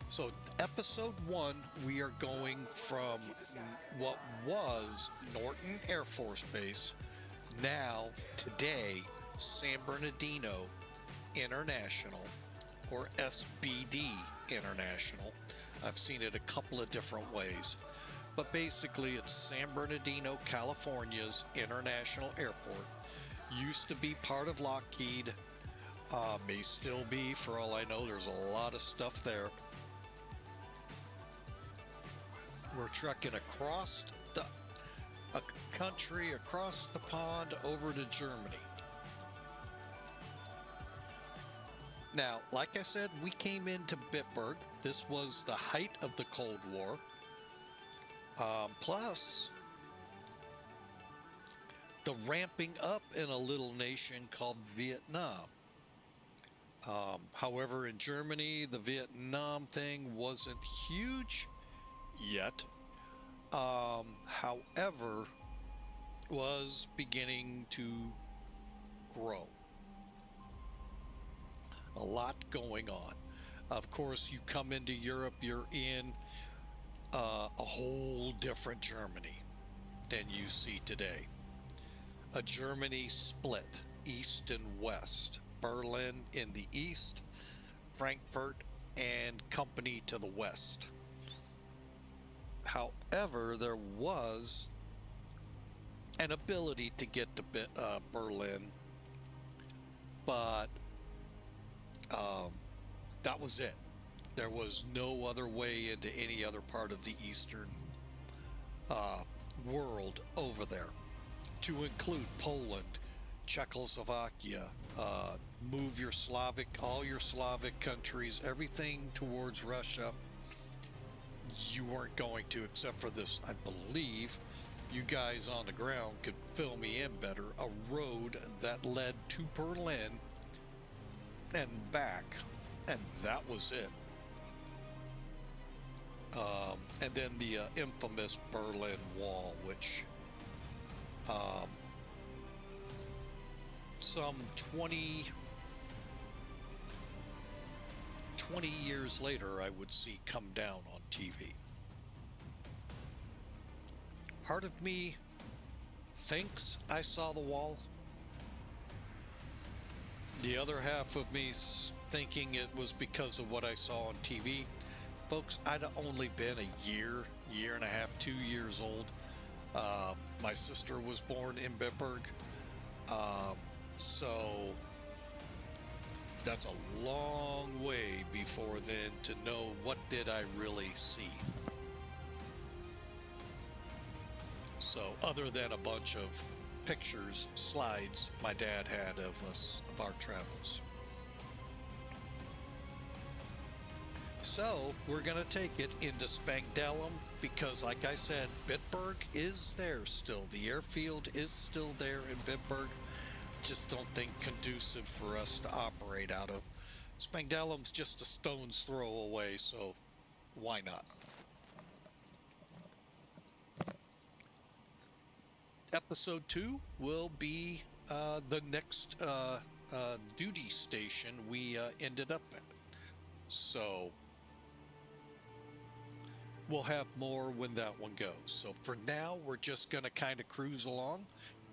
So episode 1, we are going from what was Norton Air Force Base, now today San Bernardino International, or SBD International. I've seen it a couple of different ways, but basically it's San Bernardino, California's International Airport. Used to be part of Lockheed, may still be, for all I know. There's a lot of stuff there. We're trucking across a country, across the pond, over to Germany. Now, like I said, we came into Bitburg. This was the height of the Cold War. Plus, the ramping up in a little nation called Vietnam. However, in Germany, the Vietnam thing wasn't huge yet. However, was beginning to grow. A lot going on. Of course, you come into Europe, you're in a whole different Germany than you see today. A Germany split. east and west. Berlin in the east, Frankfurt and company to the west. However, there was an ability to get to Berlin, but that was it. There was no other way into any other part of the eastern world over there, to include Poland, Czechoslovakia, move your all your Slavic countries, everything towards Russia. You weren't going to, except for this, I believe, you guys on the ground could fill me in better, a road that led to Berlin and back, and that was it. And then the infamous Berlin Wall, which some 20 years later I would see come down on TV. Part of me thinks I saw the wall. The other half of me thinking it was because of what I saw on TV. Folks, I'd only been a year and a half, 2 years old. My sister was born in Bitburg. So that's a long way before then to know what did I really see. So other than a bunch of pictures, slides my dad had of us, of our travels. So we're going to take it into Spangdahlem because, like I said, Bitburg is there still. The airfield is still there in Bitburg. Just don't think conducive for us to operate out of. Spangdahlem's just a stone's throw away, so why not? Episode 2 will be the next duty station we ended up at. So we'll have more when that one goes. So for now, we're just going to kind of cruise along.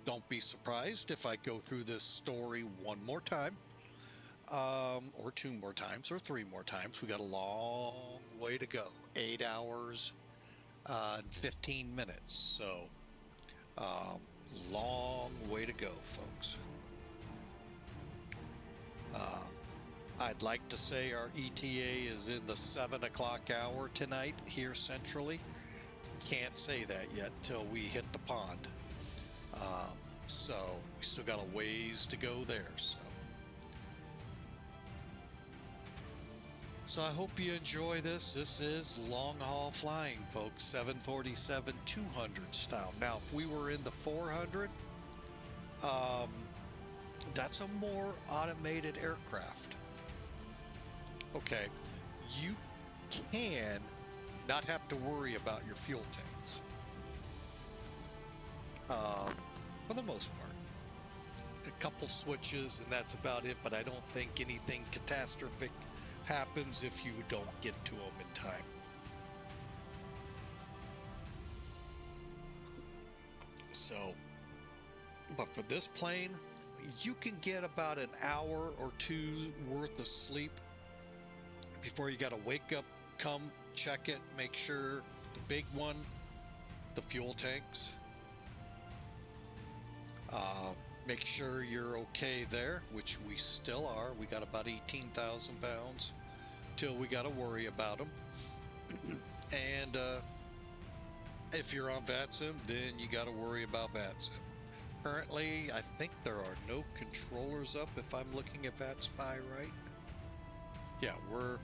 Don't be surprised if I go through this story one more time, or 2 more times, or 3 more times. We got a long way to go. 8 hours and 15 minutes. So long way to go, folks. I'd like to say our ETA is in the 7 o'clock hour tonight here centrally. Can't say that yet till we hit the pond. So we still got a ways to go there. So I hope you enjoy this. This is long haul flying, folks. 747-200 style. Now, if we were in the 400, that's a more automated aircraft. Okay, you can not have to worry about your fuel tanks. For the most part. A couple switches and that's about it, but I don't think anything catastrophic happens if you don't get to them in time. So, but for this plane, you can get about an hour or 2 worth of sleep before you got to wake up, come check it, make sure the big one, the fuel tanks, make sure you're okay there, which we still are. We got about 18,000 pounds till we got to worry about them. And if you're on VATSIM, then you got to worry about VATSIM. Currently, I think there are no controllers up if I'm looking at VATSPY right. Yeah, we're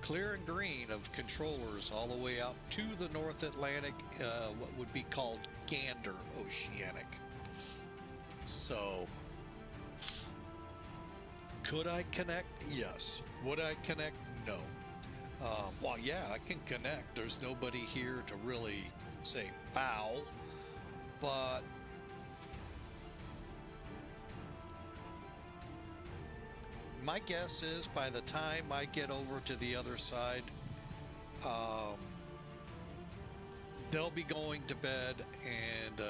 clear and green of controllers all the way out to the North Atlantic, what would be called Gander Oceanic. So, could I connect? Yes. Would I connect? No. Well, yeah, I can connect. There's nobody here to really say foul, but my guess is by the time I get over to the other side, they'll be going to bed, and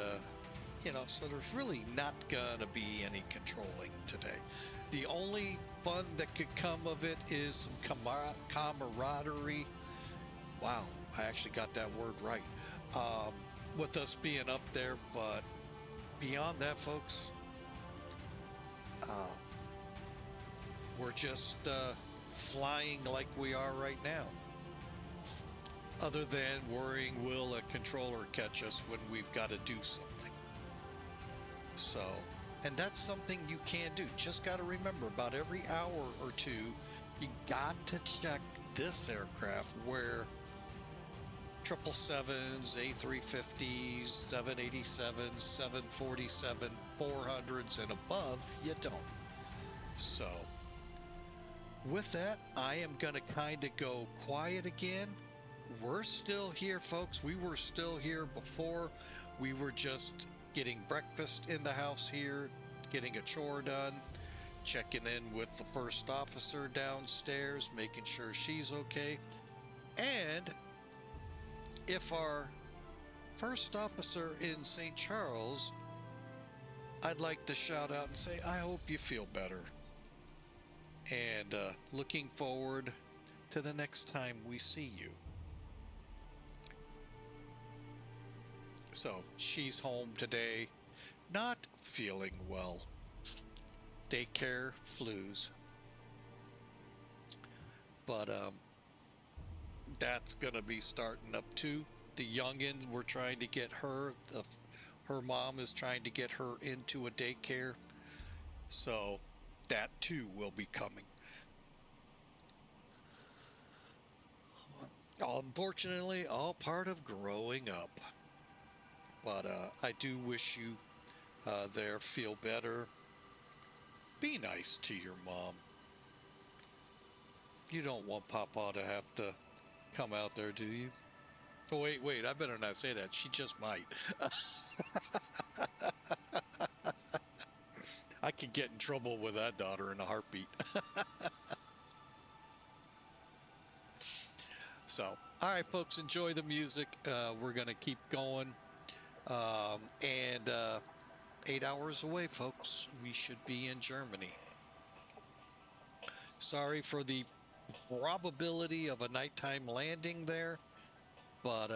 You know, so there's really not gonna be any controlling today. The only fun that could come of it is some camaraderie. Wow, I actually got that word right. With us being up there, but beyond that, folks, we're just flying like we are right now. Other than worrying, will a controller catch us when we've got to do something? So, and that's something you can do. Just got to remember, about every hour or two, you got to check this aircraft where 777s, A350s, 787s, 747, 400s, and above, you don't. So, with that, I am going to kind of go quiet again. We're still here, folks. We were still here before. We were just getting breakfast in the house here, getting a chore done, checking in with the first officer downstairs, making sure she's okay. And if our first officer in St. Charles, I'd like to shout out and say, I hope you feel better. And looking forward to the next time we see you. So she's home today, not feeling well. Daycare flus. But that's gonna be starting up too. The youngins, we're trying to get her, her mom is trying to get her into a daycare. So that too will be coming. Unfortunately, all part of growing up. But I do wish you there feel better. Be nice to your mom. You don't want Papa to have to come out there, do you? Oh, wait, I better not say that. She just might. I could get in trouble with that daughter in a heartbeat. So, all right, folks, enjoy the music. We're going to keep going. And 8 hours away, folks, we should be in Germany. Sorry for the probability of a nighttime landing there, but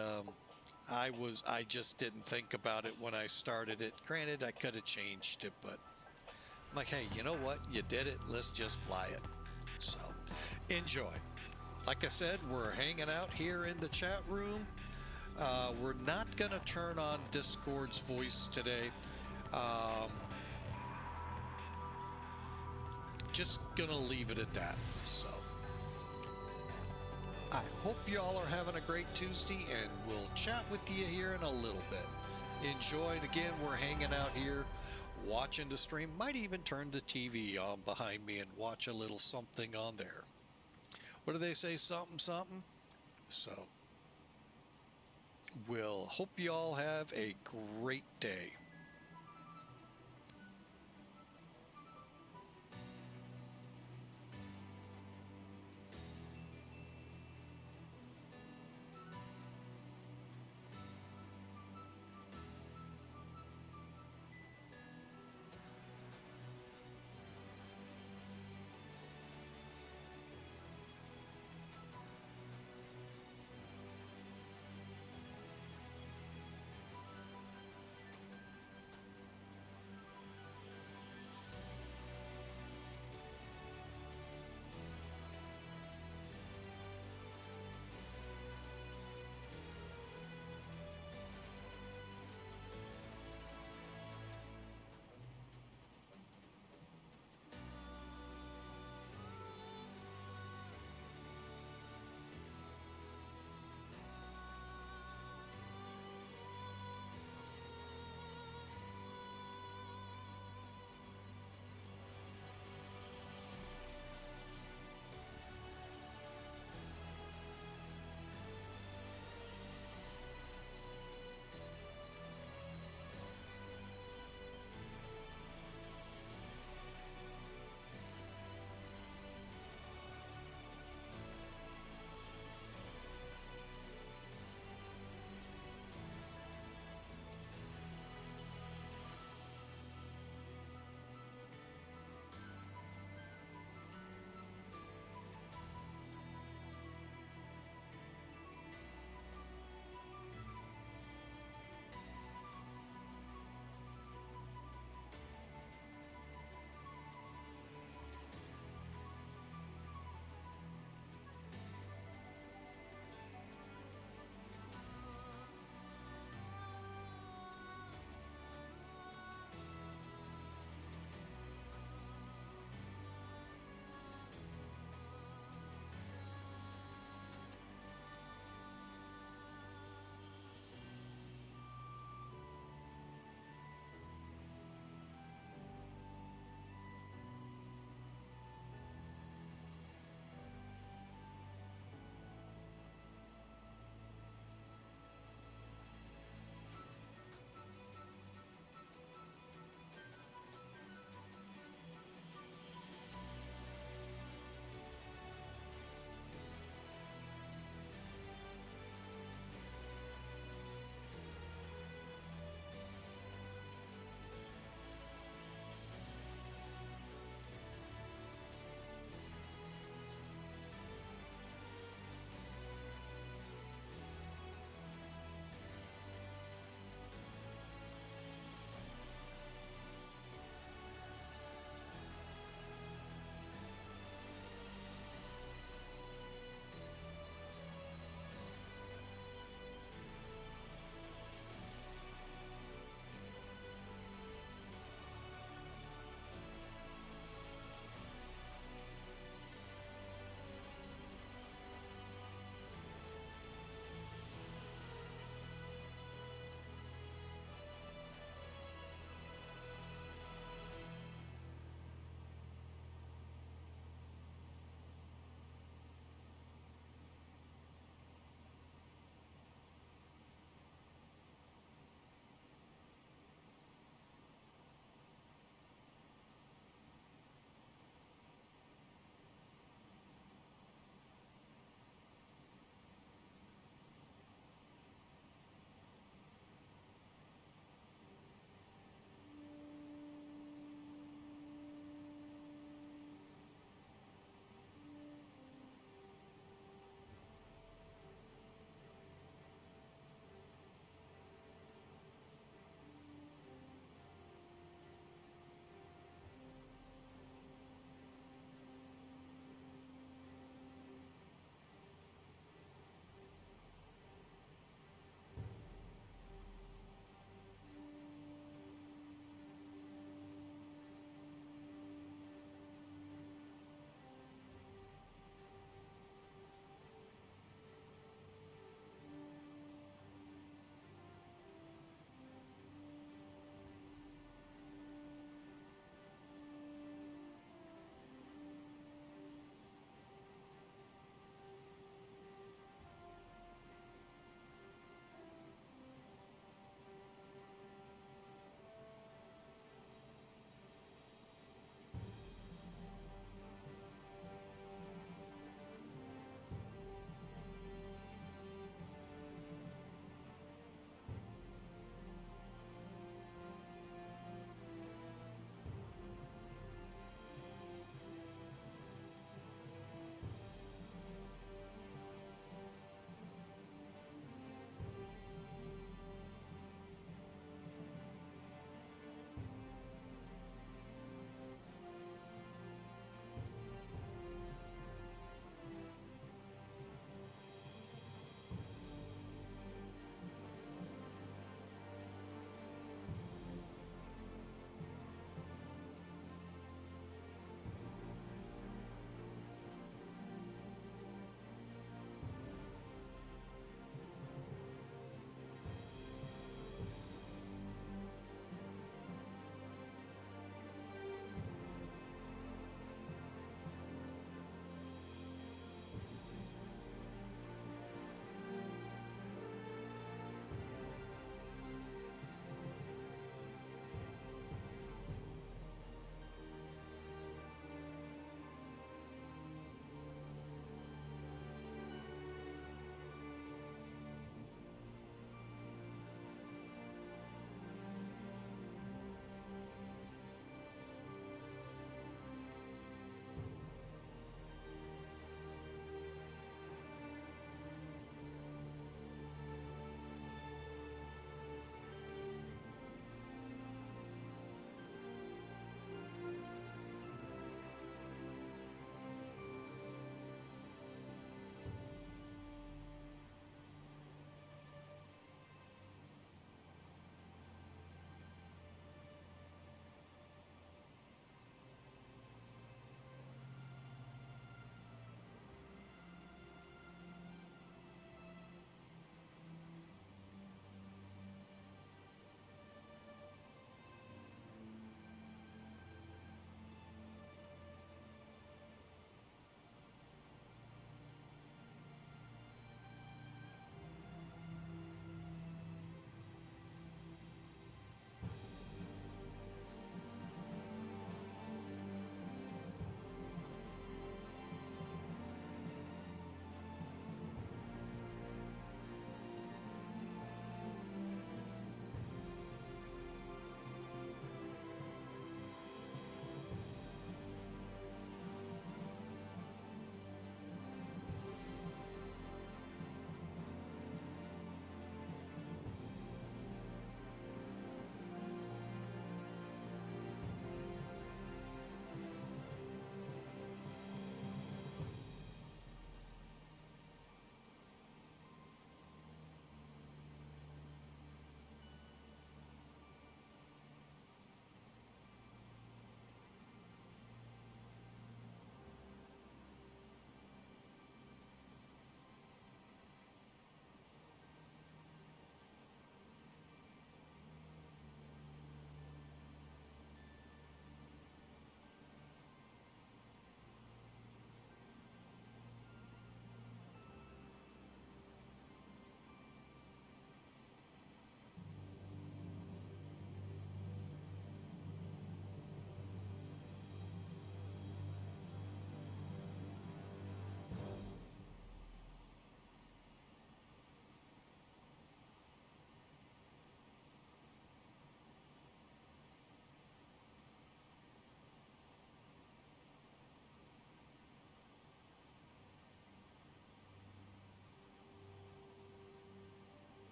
I just didn't think about it when I started it. Granted, I could have changed it, but I'm like, hey, you know what? You did it. Let's just fly it. So enjoy. Like I said, we're hanging out here in the chat room. We're not going to turn on Discord's voice today. Just going to leave it at that. So I hope y'all are having a great Tuesday, and we'll chat with you here in a little bit. Enjoy. And again, we're hanging out here watching the stream. Might even turn the TV on behind me and watch a little something on there. What do they say? Something. So we'll hope you all have a great day.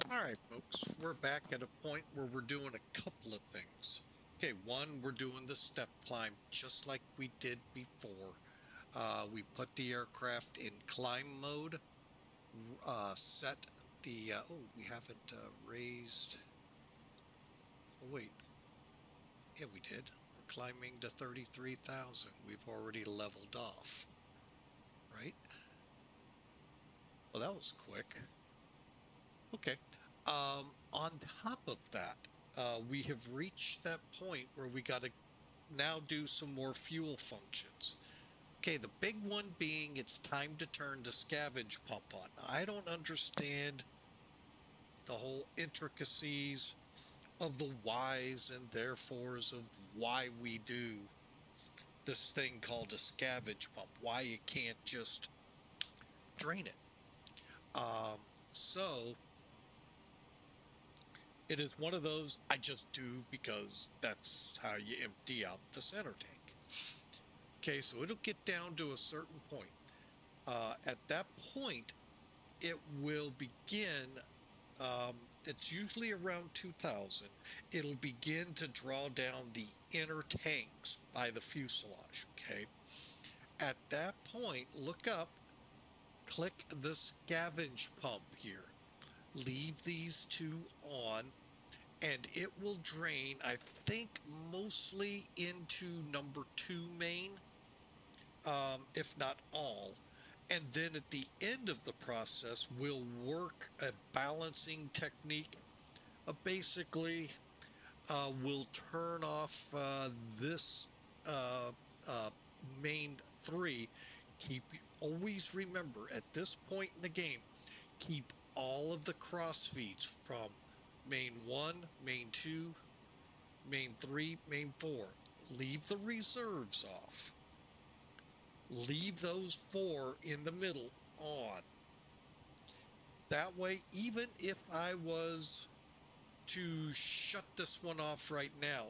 All right, folks, we're back at a point where we're doing a couple of things. Okay, one, we're doing the step climb just like we did before. We put the aircraft in climb mode, set the, oh, we haven't raised, oh, wait, yeah, we did. We're climbing to 33,000. We've already leveled off, right? Well, that was quick. Okay. On top of that, we have reached that point where we got to now do some more fuel functions. Okay, the big one being it's time to turn the scavenge pump on. I don't understand the whole intricacies of the whys and therefores of why we do this thing called a scavenge pump, why you can't just drain it. So it is one of those I just do because that's how you empty out the center tank. Okay, so it'll get down to a certain point. At that point, it will begin, it's usually around 2000, it'll begin to draw down the inner tanks by the fuselage, okay? At that point, look up, click the scavenge pump here. Leave these two on, and it will drain, I think, mostly into number 2 main, if not all. And then at the end of the process, we'll work a balancing technique. Basically, we'll turn off this main 3. Always remember, at this point in the game, keep all of the cross feeds from main 1, main 2, main 3, main 4. Leave the reserves off. Leave those 4 in the middle on. That way, even if I was to shut this one off right now,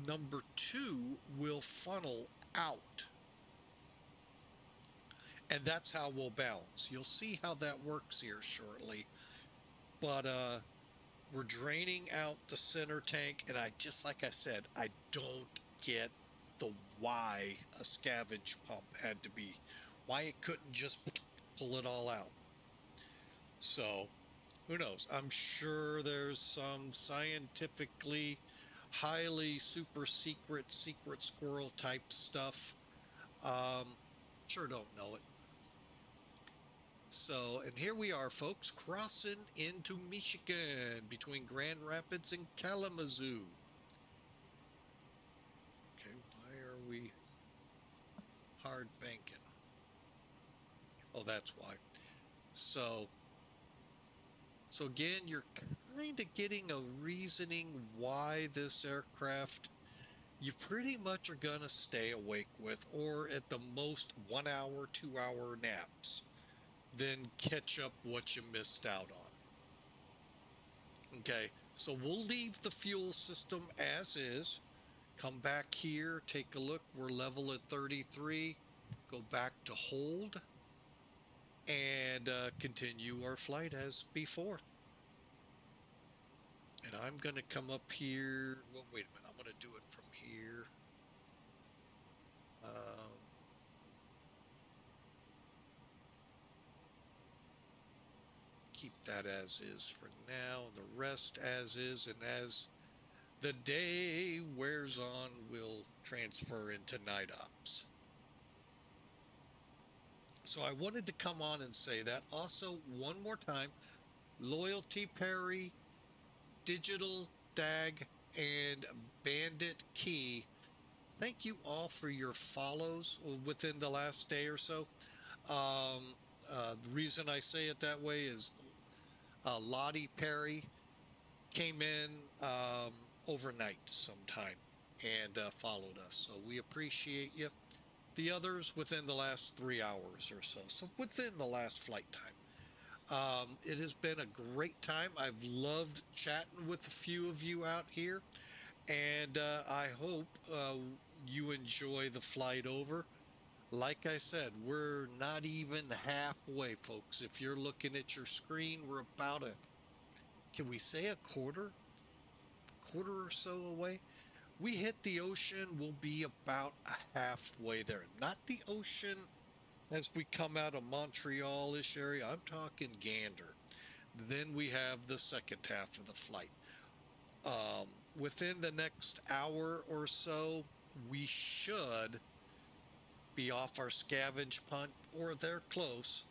number 2 will funnel out. And that's how we'll balance. You'll see how that works here shortly. But we're draining out the center tank, and just like I said, I don't get the why a scavenge pump had to be, why it couldn't just pull it all out. So who knows? I'm sure there's some scientifically highly super secret squirrel type stuff. Sure don't know it. So, and here we are, folks, crossing into Michigan between Grand Rapids and Kalamazoo. Okay, why are we hard banking? Oh, that's why. So again, you're kind of getting a reasoning why this aircraft you pretty much are going to stay awake with, or at the most 1 hour, 2 hour naps, then catch up what you missed out on. Okay, so we'll leave the fuel system as is. Come back here, take a look. We're level at 33. Go back to hold and continue our flight as before. And I'm going to come up here. Well, wait a minute. I'm going to do it from here. Keep that as is for now. The rest as is, and as the day wears on, we'll transfer into night ops. So I wanted to come on and say that. Also, one more time, Loyalty Perry, Digital DAG, and Bandit Key, thank you all for your follows within the last day or so. The reason I say it that way is Lottie Perry came in overnight sometime and followed us. So we appreciate you. The others within the last 3 hours or so. So within the last flight time. It has been a great time. I've loved chatting with a few of you out here. And I hope you enjoy the flight over. Like I said, we're not even halfway, folks. If you're looking at your screen, we're about can we say a quarter or so away? We hit the ocean, we'll be about halfway there. Not the ocean as we come out of Montreal-ish area. I'm talking Gander. Then we have the second half of the flight. Within the next hour or so, we should be off our scavenge punt, or they're close,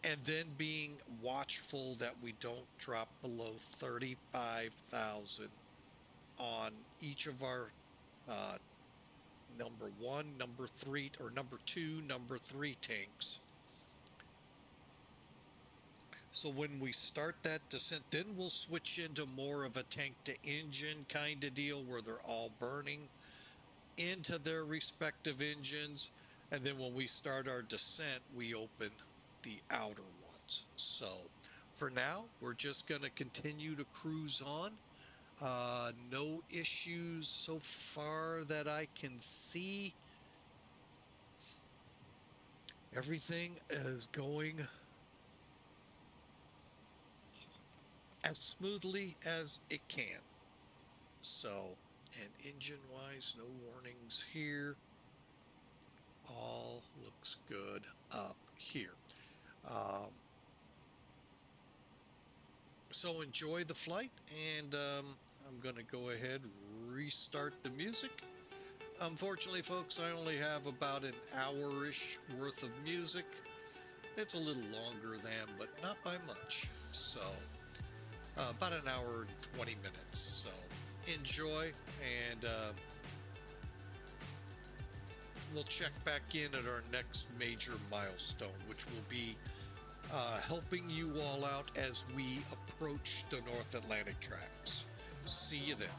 and then being watchful that we don't drop below 35,000 on each of our number 1, number 3, or number 2, number 3 tanks. So when we start that descent, then we'll switch into more of a tank to engine kind of deal where they're all burning into their respective engines. And then when we start our descent, we open the outer ones. So for now, we're just going to continue to cruise on. No issues so far that I can see. Everything is going as smoothly as it can. So, and engine-wise, no warnings here. All looks good up here. So enjoy the flight, and I'm going to go ahead and restart the music. Unfortunately, folks, I only have about an hour-ish worth of music. It's a little longer than, but not by much. So, about an hour and 20 minutes. So, enjoy, and we'll check back in at our next major milestone, which will be helping you all out as we approach the North Atlantic tracks. See you then.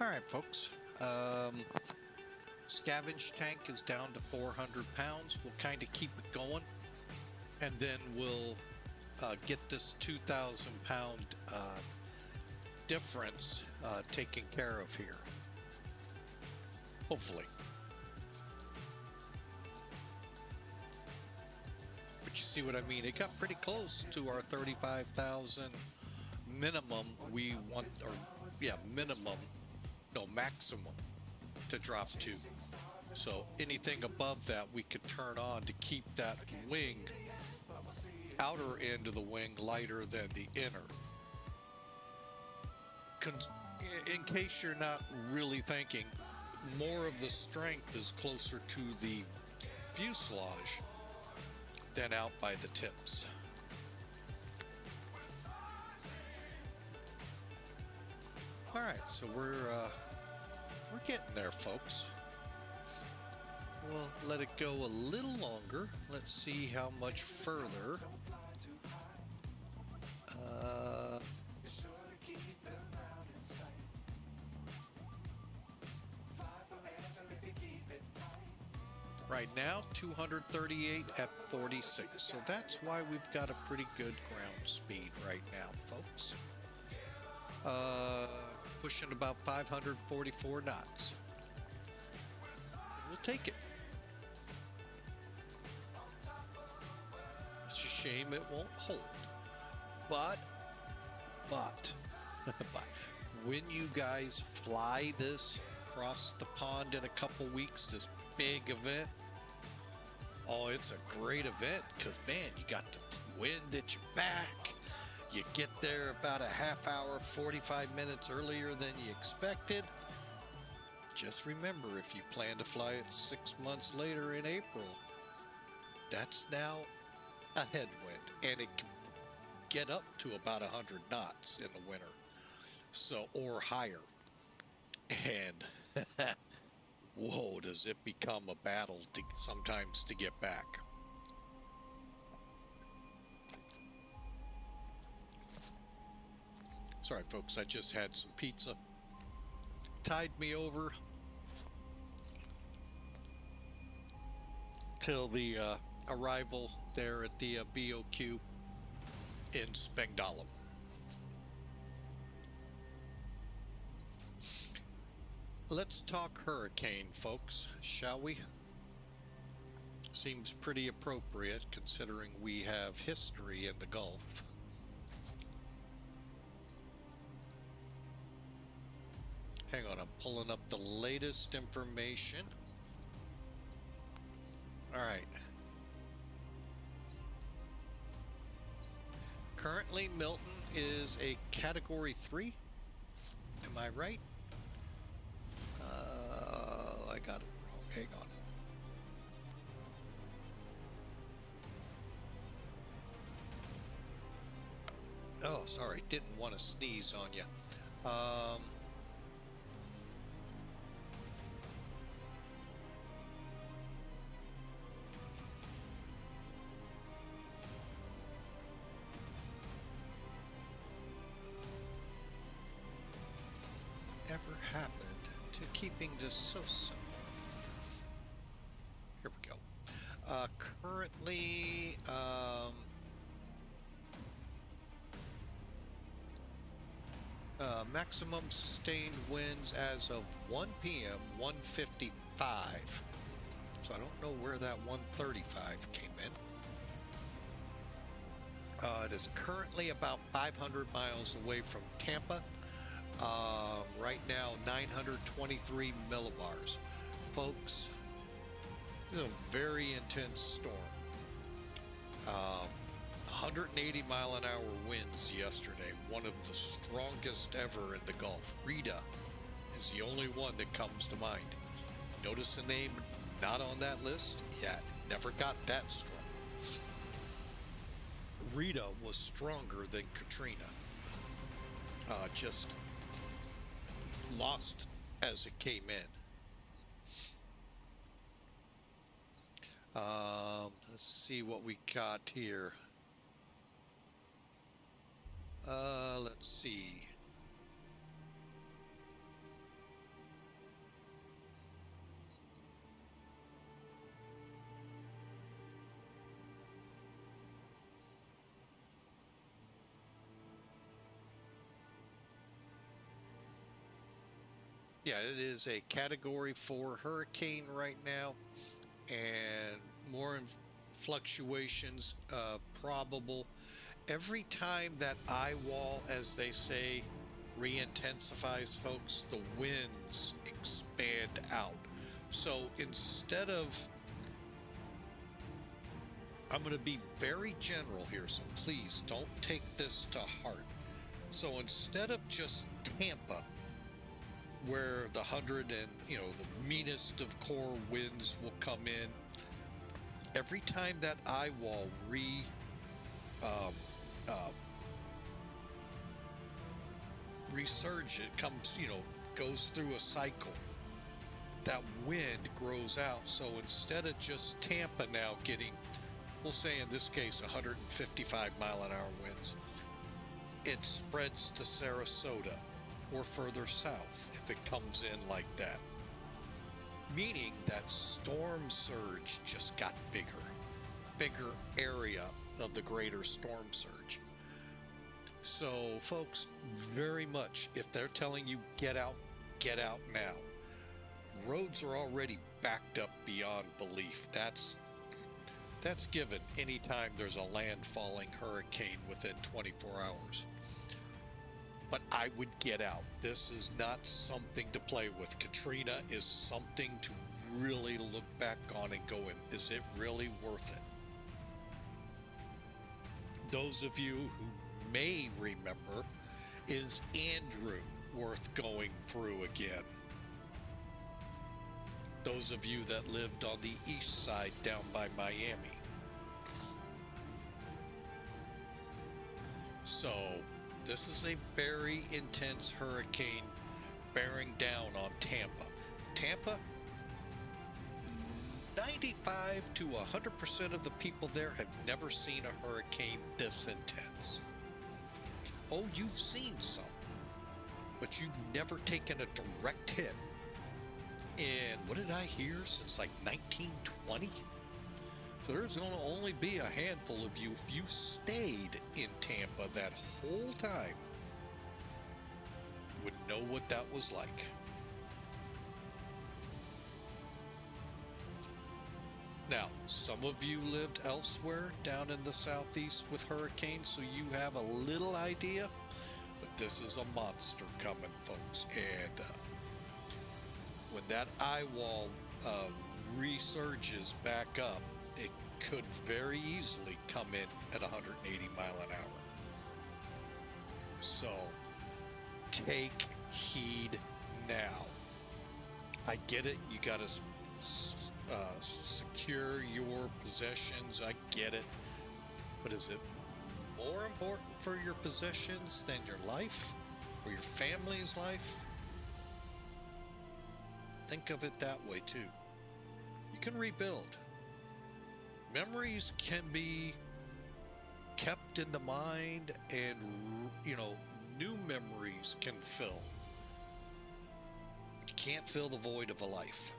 All right, folks. Scavenge tank is down to 400 pounds. We'll kind of keep it going, and then we'll get this 2,000 pound difference taken care of here. Hopefully. But you see what I mean? It got pretty close to our 35,000 minimum we want, or yeah, minimum, no, maximum to drop to. So anything above that we could turn on to keep that wing, outer end of the wing, lighter than the inner. In case you're not really thinking, more of the strength is closer to the fuselage than out by the tips. All right, so we're getting there, folks. We'll let it go a little longer. Let's see how much further. Right now, 238 at 46. So that's why we've got a pretty good ground speed right now, folks. Pushing about 544 knots. We'll take it. It's a shame it won't hold. But when you guys fly this across the pond in a couple weeks, this big event, oh, it's a great event because, man, you got the wind at your back. You get there about a half hour, 45 minutes earlier than you expected. Just remember, if you plan to fly it 6 months later in April, that's now a headwind, and it can get up to about 100 knots in the winter, so, or higher. And whoa, does it become a battle to sometimes to get back. Sorry, folks, I just had some pizza. Tied me over till the arrival there at the BOQ in Spangdahlem. Let's talk hurricane, folks, shall we? Seems pretty appropriate considering we have history in the Gulf. Hang on, I'm pulling up the latest information. All right. Currently, Milton is a Category 3. Am I right? I got it wrong. Hang on. Oh, sorry. Didn't want to sneeze on you. Ever happened to keeping this so simple? Here we go. Currently, maximum sustained winds as of 1 p.m. 155. So I don't know where that 135 came in. It is currently about 500 miles away from Tampa. Right now, 923 millibars. Folks, this is a very intense storm. 180 mile an hour winds yesterday, one of the strongest ever in the Gulf. Rita is the only one that comes to mind. Notice the name not on that list? Yeah, never got that strong. Rita was stronger than Katrina. Just lost as it came in. Let's see what we got here. Let's see. yeah, it is a Category 4 hurricane right now, and more fluctuations probable. Every time that eye wall, as they say, re-intensifies, folks, the winds expand out. So instead of, I'm going to be very general here, so please don't take this to heart. So instead of just Tampa, where the 100 and, you know, the meanest of core winds will come in, every time that eye wall resurge, it comes, you know, goes through a cycle, that wind grows out. So instead of just Tampa now getting, we'll say in this case 155 mile-an-hour winds, it spreads to Sarasota or further south if it comes in like that, meaning that storm surge just got bigger area of the greater storm surge. So folks, very much, if they're telling you get out now. Roads are already backed up beyond belief. That's given anytime there's a landfalling hurricane within 24 hours. But I would get out. This is not something to play with. Katrina is something to really look back on and go in, is it really worth it? Those of you who may remember, is Andrew worth going through again? Those of you that lived on the east side down by Miami. So this is a very intense hurricane bearing down on Tampa. Tampa, 95 to 100% of the people there have never seen a hurricane this intense. Oh, you've seen some, but you've never taken a direct hit. And what did I hear, since like 1920? So there's going to only be a handful of you, if you stayed in Tampa that whole time, would know what that was like. Now, some of you lived elsewhere down in the southeast with hurricanes, so you have a little idea, but this is a monster coming, folks. And when that eye wall resurges back up, it could very easily come in at 180 mile an hour. So take heed now. I get it, you got to secure your possessions, I get it, but is it more important for your possessions than your life or your family's life? Think of it that way too. You can rebuild. Memories can be kept in the mind, and you know, new memories can fill. But you can't fill the void of a life.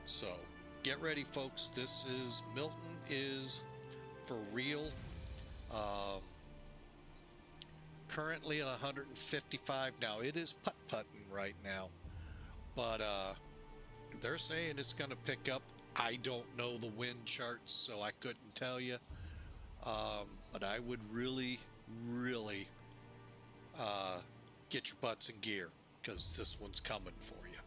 So get ready, folks. This is Milton is for real. Currently at 155 now. It is putt-putting right now, but they're saying it's going to pick up. I don't know the wind charts, so I couldn't tell you, but I would really get your butts in gear, because this one's coming for you.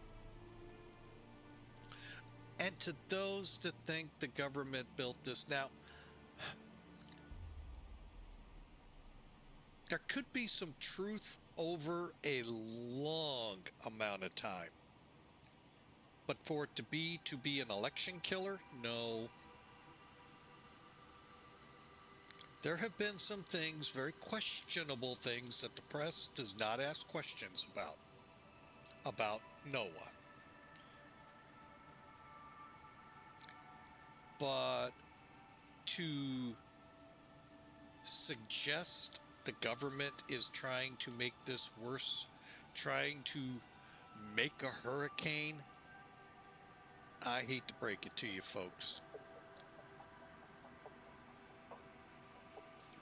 And to those that think the government built this, now there could be some truth over a long amount of time. But for it to be an election killer, no. There have been some things, very questionable things, that the press does not ask questions about NOAA. But to suggest the government is trying to make this worse, trying to make a hurricane, I hate to break it to you folks,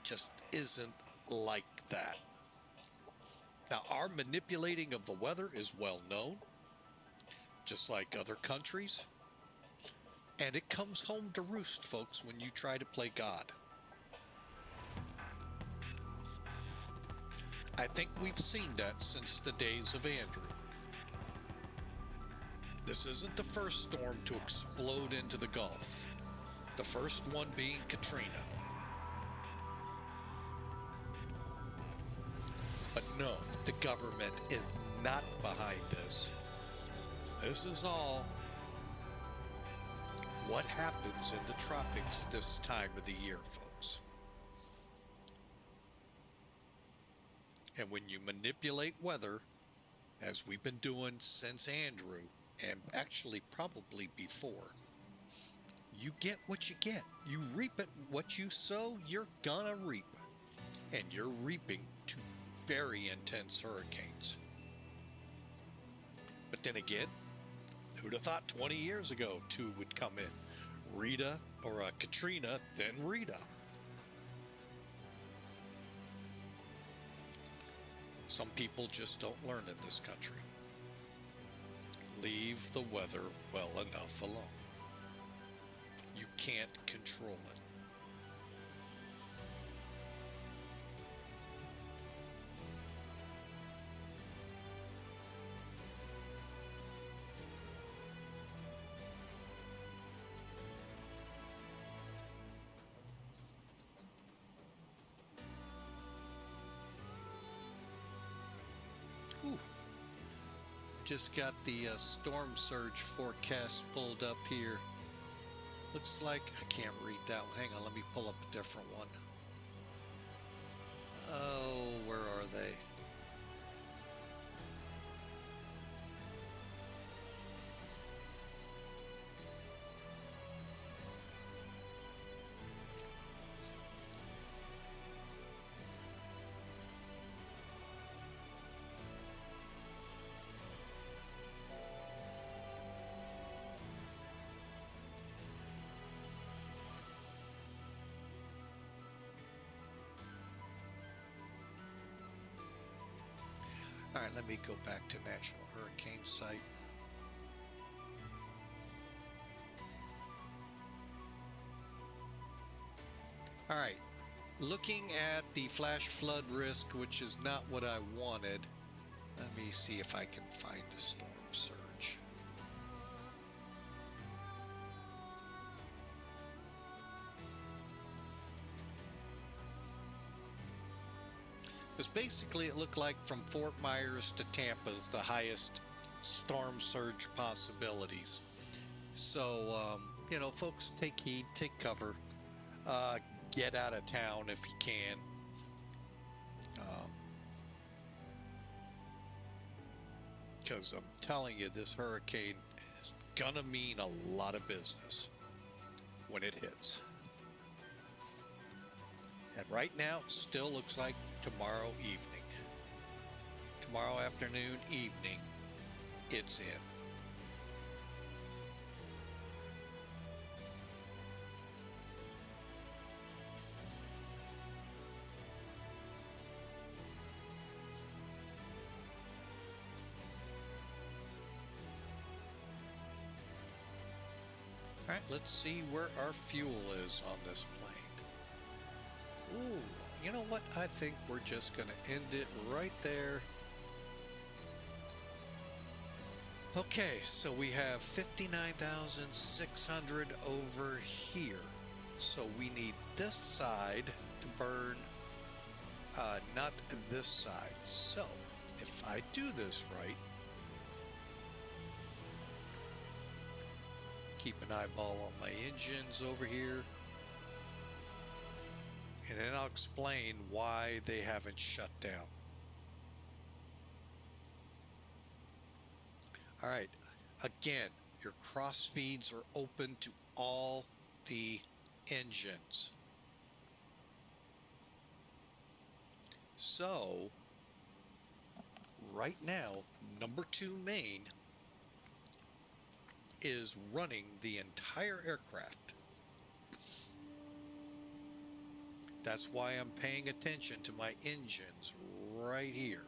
just isn't like that. Now, our manipulating of the weather is well known, just like other countries. And it comes home to roost, folks, when you try to play God. I think we've seen that since the days of Andrew. This isn't the first storm to explode into the Gulf. The first one being Katrina. But no, the government is not behind this. This is all what happens in the tropics this time of the year, folks. And when you manipulate weather, as we've been doing since Andrew, and actually probably before, you get what you get. You reap it. What you sow, you're gonna reap. And you're reaping two very intense hurricanes. But then again, who'd have thought 20 years ago two would come in? Rita, or Katrina, then Rita. Some people just don't learn in this country. Leave the weather well enough alone. You can't control it. Ooh. Just got the storm surge forecast pulled up here. Looks like I can't read that one. Hang on, let me pull up a different one. Oh, where are they? All right, let me go back to National Hurricane Site. All right, looking at the flash flood risk, which is not what I wanted. Let me see if I can find the storm surge. Because basically it looked like from Fort Myers to Tampa is the highest storm surge possibilities. So, you know, folks, take heed, take cover, get out of town if you can. Because I'm telling you, this hurricane is gonna mean a lot of business when it hits. And right now, it still looks like tomorrow evening. Tomorrow afternoon, evening, it's in. All right, let's see where our fuel is on this plane. Ooh, you know what? I think we're just going to end it right there. Okay, so we have 59,600 over here. So we need this side to burn, not this side. So if I do this right, keep an eyeball on my engines over here. And then I'll explain why they haven't shut down. All right, again, your cross feeds are open to all the engines. So, right now, number 2 main is running the entire aircraft. That's why I'm paying attention to my engines right here.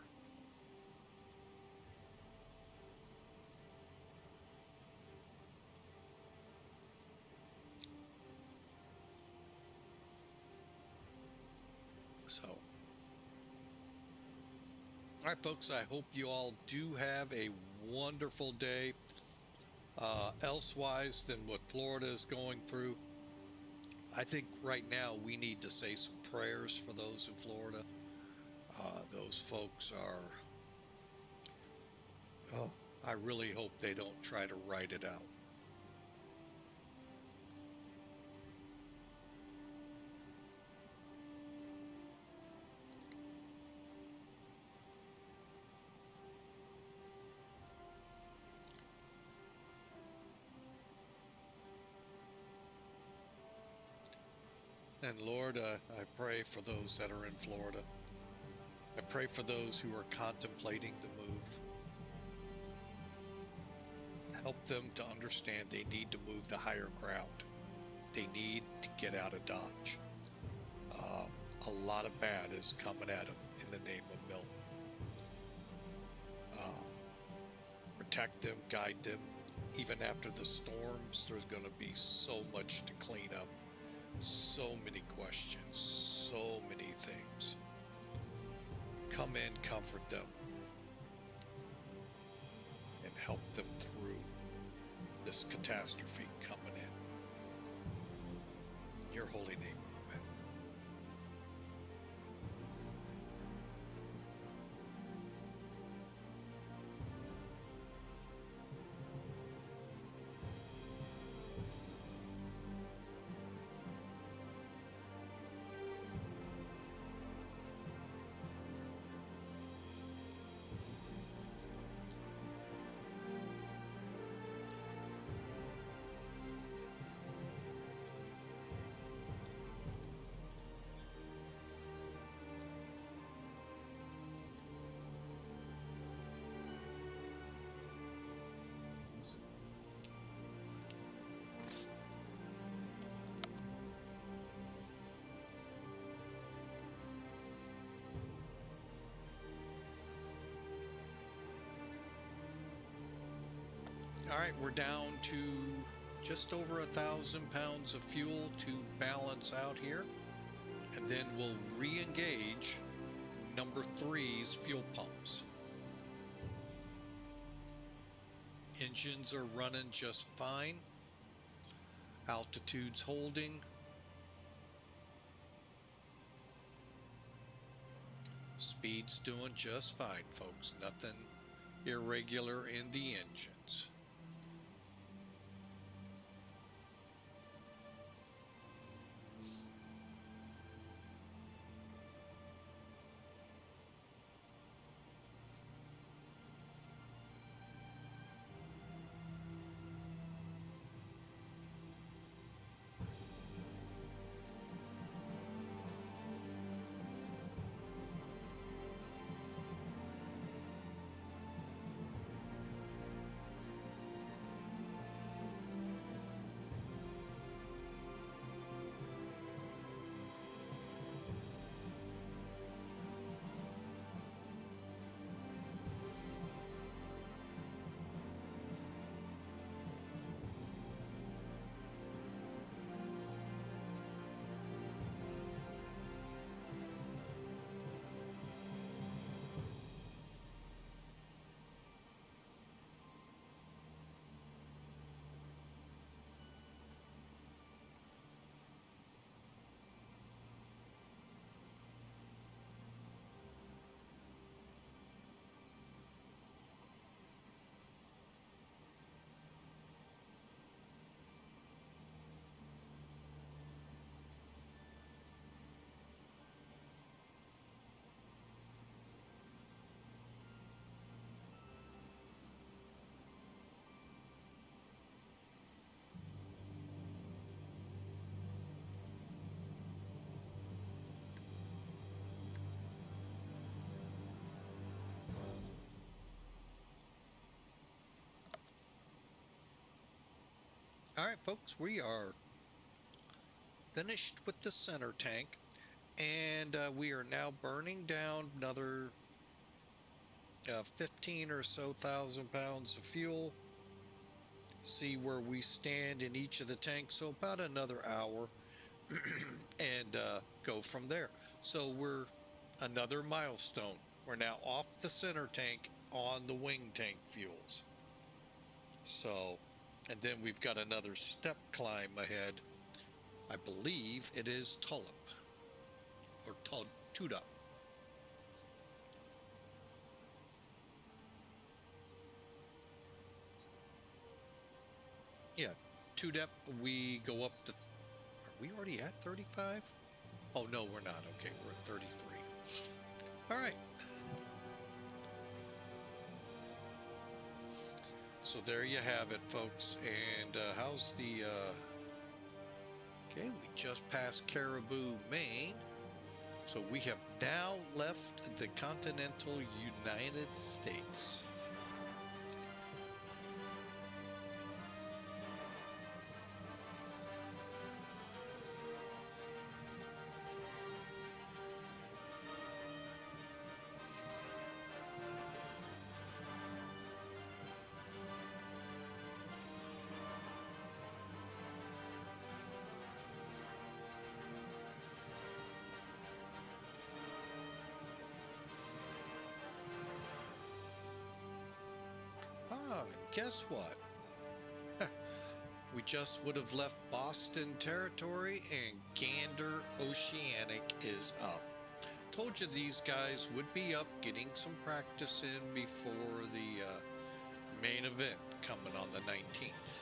right, folks, I hope you all do have a wonderful day. Elsewise than what Florida is going through, I think right now we need to say some prayers for those in Florida. Those folks are, oh, I really hope they don't try to write it out. And Lord, I pray for those that are in Florida. I pray for those who are contemplating the move. Help them to understand they need to move to higher ground. They need to get out of Dodge. A lot of bad is coming at them in the name of Milton. Protect them, guide them. Even after the storms, there's going to be so much to clean up. So many questions, so many things. Come in, comfort them, and help them through this catastrophe coming in. In your holy name, amen. All right, we're down to just over 1,000 pounds of fuel to balance out here, and then we'll re-engage number 3's fuel pumps. Engines are running just fine. Altitude's holding. Speed's doing just fine, folks. Nothing irregular in the engines. All right, folks, we are finished with the center tank, and we are now burning down another 15 or so thousand pounds of fuel. See where we stand in each of the tanks, so about another hour, and go from there. So we're another milestone. We're now off the center tank on the wing tank fuels. So, and then we've got another step climb ahead. I believe it is TUDEP or TUDEP. Yeah, TUDEP, we go up to, are we already at 35? Oh, no, we're not. Okay, we're at 33. All right. So there you have it, folks. And how's the, okay, we just passed Caribou, Maine. So we have now left the continental United States. Ah, and guess what? We just would have left Boston territory and Gander Oceanic is up. Told you these guys would be up getting some practice in before the main event coming on the 19th.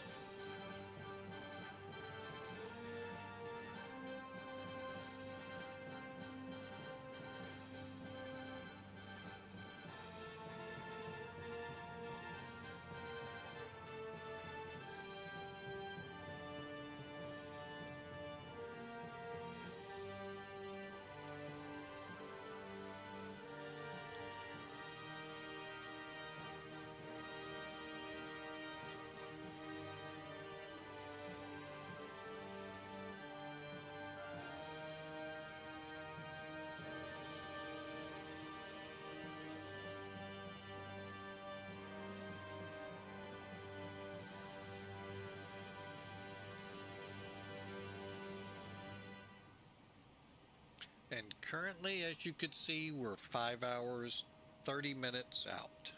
And currently, as you could see, we're 5 hours, 30 minutes out.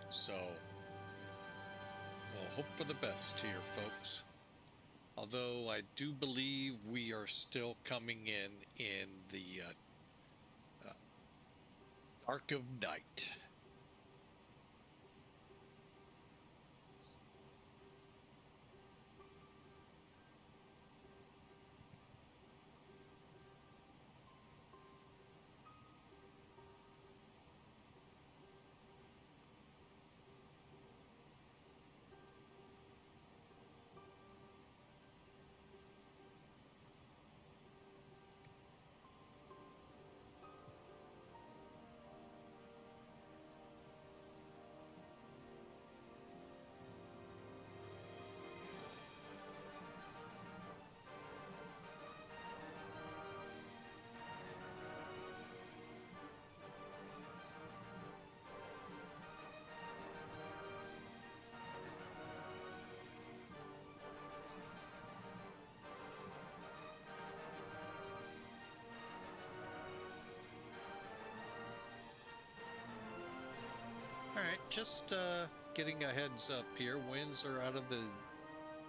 So, we'll hope for the best here, folks. Although I do believe we are still coming in the dark of night. All right, just getting a heads up here. Winds are out of the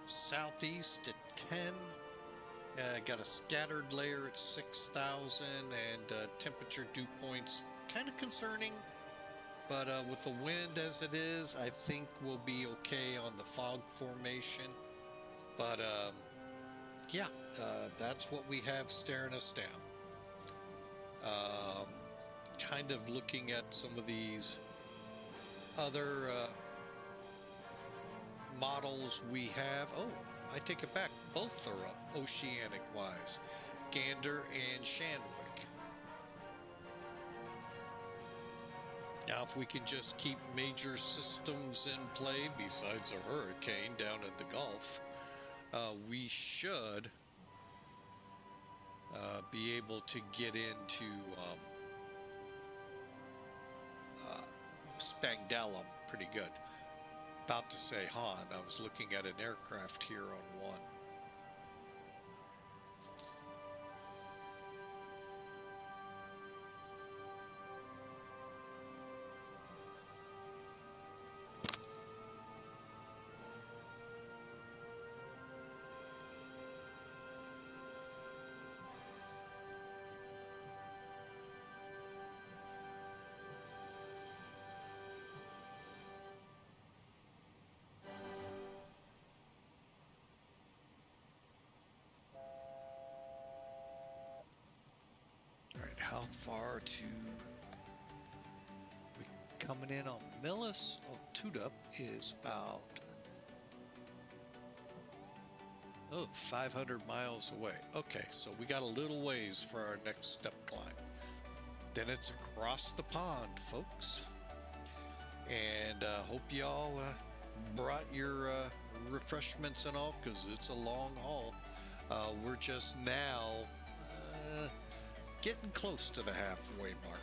southeast at 10. Got a scattered layer at 6,000, and temperature dew points kind of concerning. But with the wind as it is, I think we'll be okay on the fog formation. But yeah, that's what we have staring us down. Kind of looking at some of these other models we have. Oh, I take it back. Both are up, oceanic-wise. Gander and Shanwick. Now, if we can just keep major systems in play, besides a hurricane down in the Gulf, we should be able to get into Spangdahlem pretty good. About to say Han. I was looking at an aircraft here on one. far to we coming in on MIILS? Oh, TUDEP is about 500 miles away. Okay, so we got a little ways for our next step climb. Then it's across the pond, folks. And hope y'all brought your refreshments and all, because it's a long haul. We're just now getting close to the halfway mark.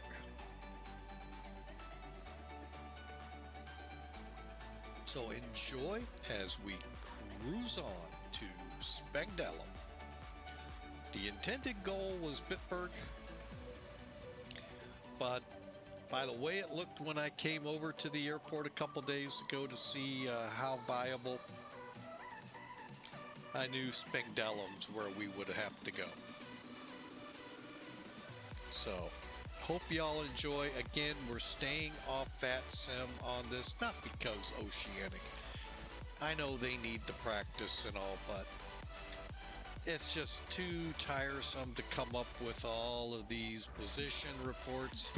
So enjoy as we cruise on to Spangdahlem. The intended goal was Bitburg, but by the way it looked when I came over to the airport a couple days ago to see how viable, I knew Spangdahlem's where we would have to go. So, hope y'all enjoy. Again, we're staying off VATSIM on this, not because Oceanic. I know they need the practice and all, but it's just too tiresome to come up with all of these position reports.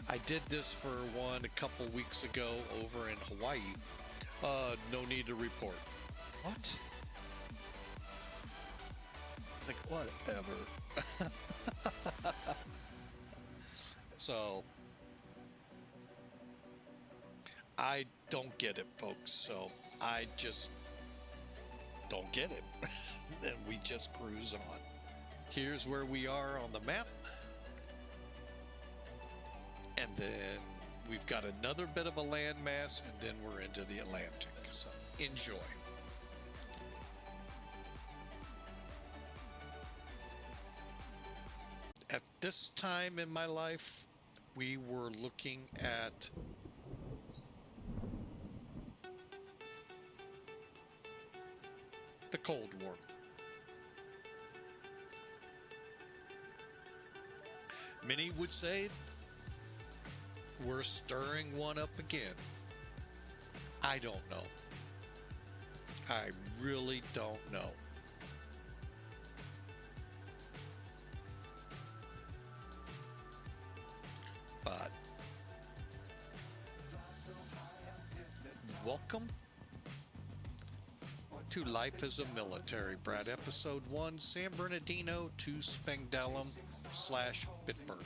I did this for one a couple weeks ago over in Hawaii. No need to report. What? Like, whatever. So, I don't get it, folks. So, I just don't get it. And we just cruise on. Here's where we are on the map. And then we've got another bit of a landmass, and then we're into the Atlantic. So, enjoy. At this time in my life, we were looking at the Cold War. Many would say we're stirring one up again. I don't know. I really don't know. But welcome to Life as a Military Brat, Episode 1, San Bernardino to Spangdahlem / Bitburg.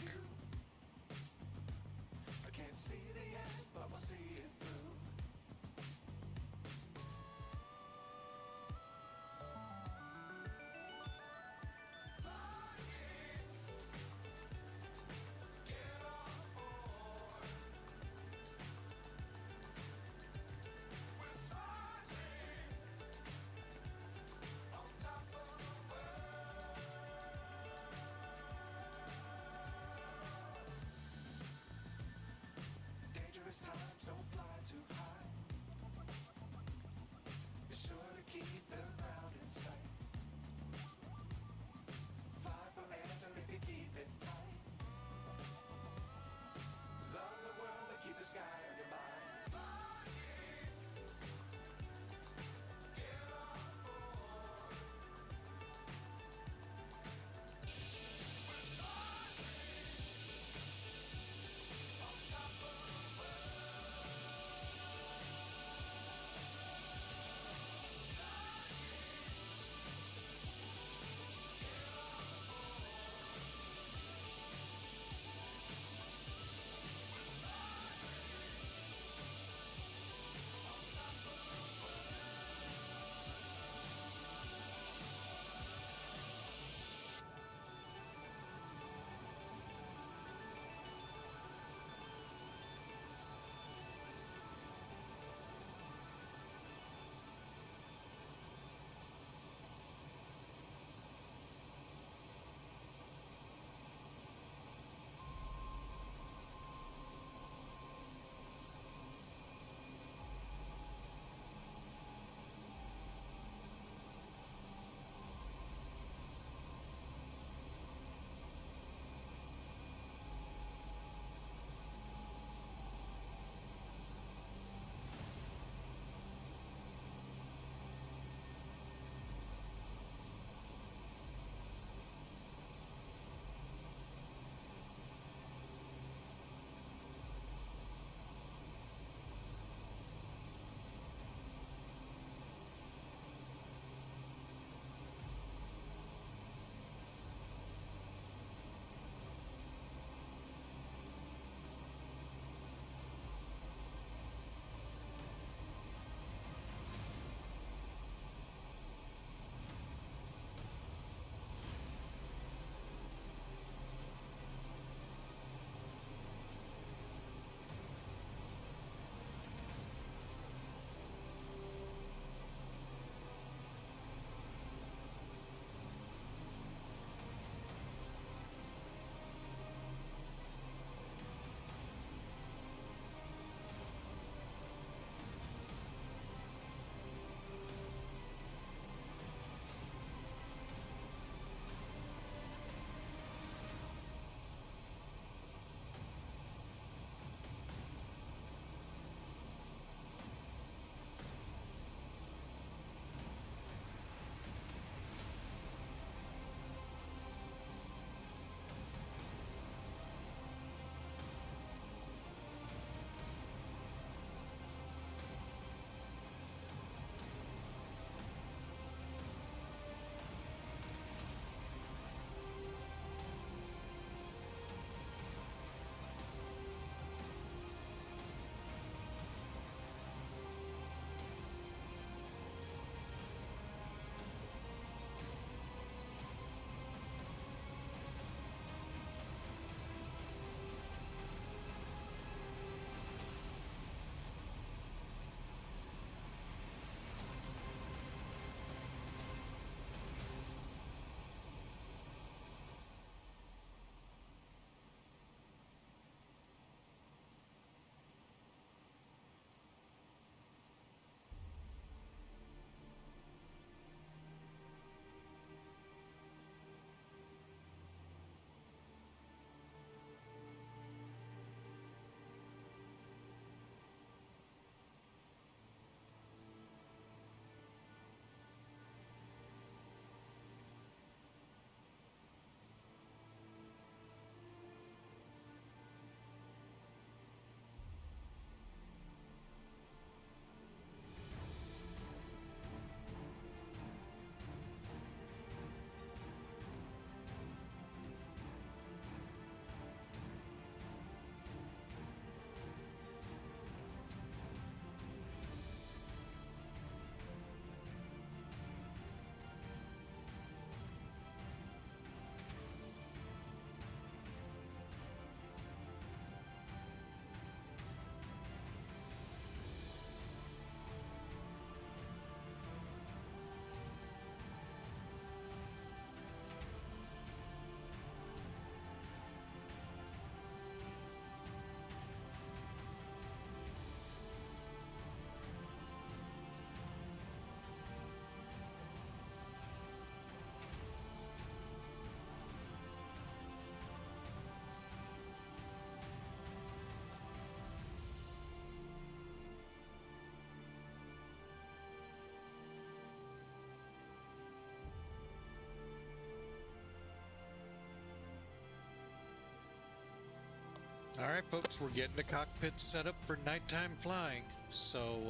All right, folks, we're getting the cockpit set up for nighttime flying. So,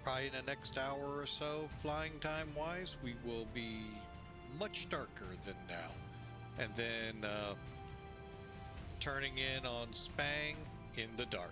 probably in the next hour or so, flying time-wise, we will be much darker than now. And then, turning in on Spang in the dark.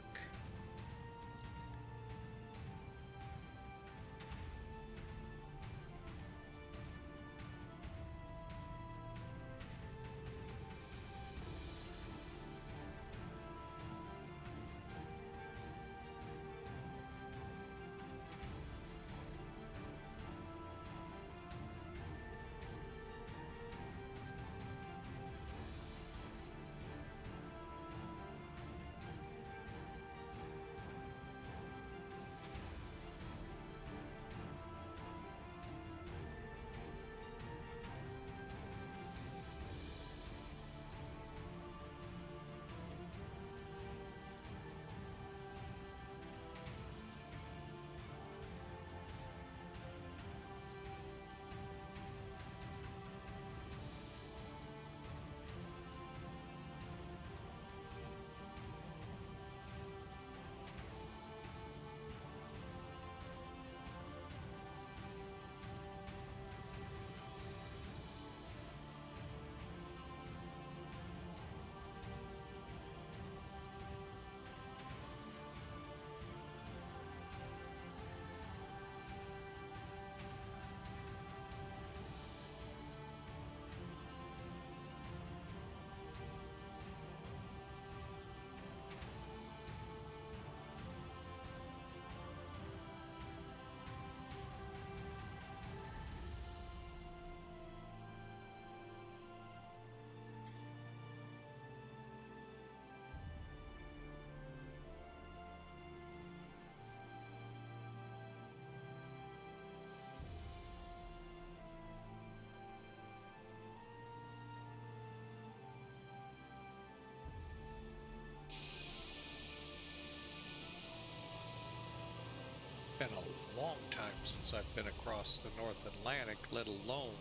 Been a long time since I've been across the North Atlantic, let alone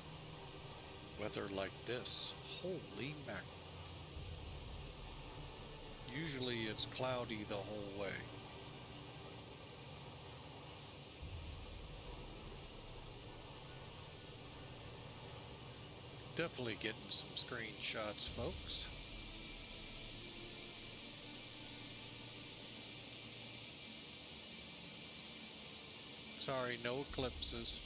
weather like this. Holy mackerel. Usually it's cloudy the whole way. Definitely getting some screenshots, folks. Sorry, no eclipses.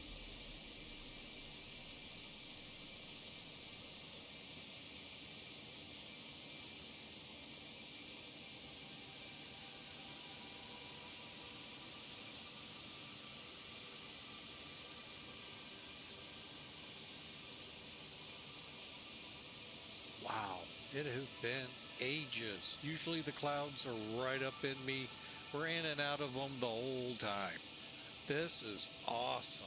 Wow, it has been ages. Usually the clouds are right up in me. We're in and out of them the whole time. This is awesome.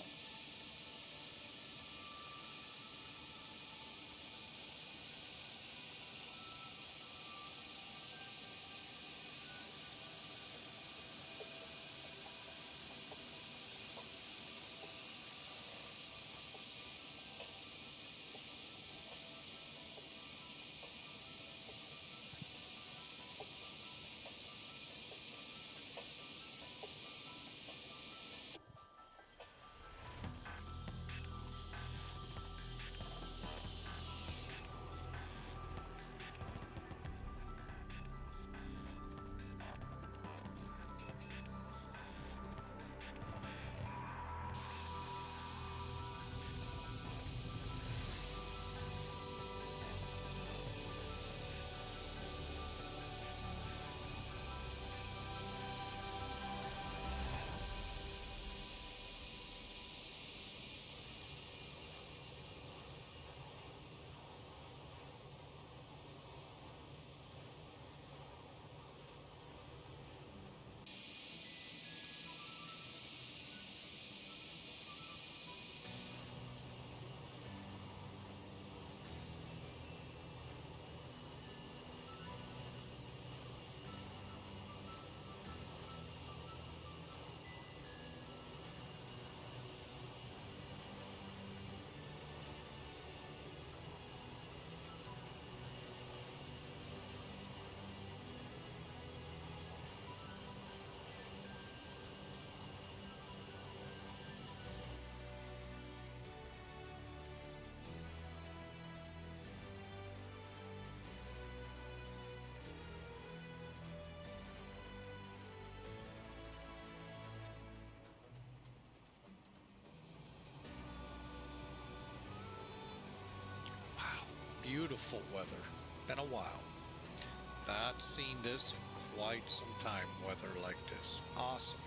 Beautiful weather. Been a while. Not seen this in quite some time, weather like this. Awesome.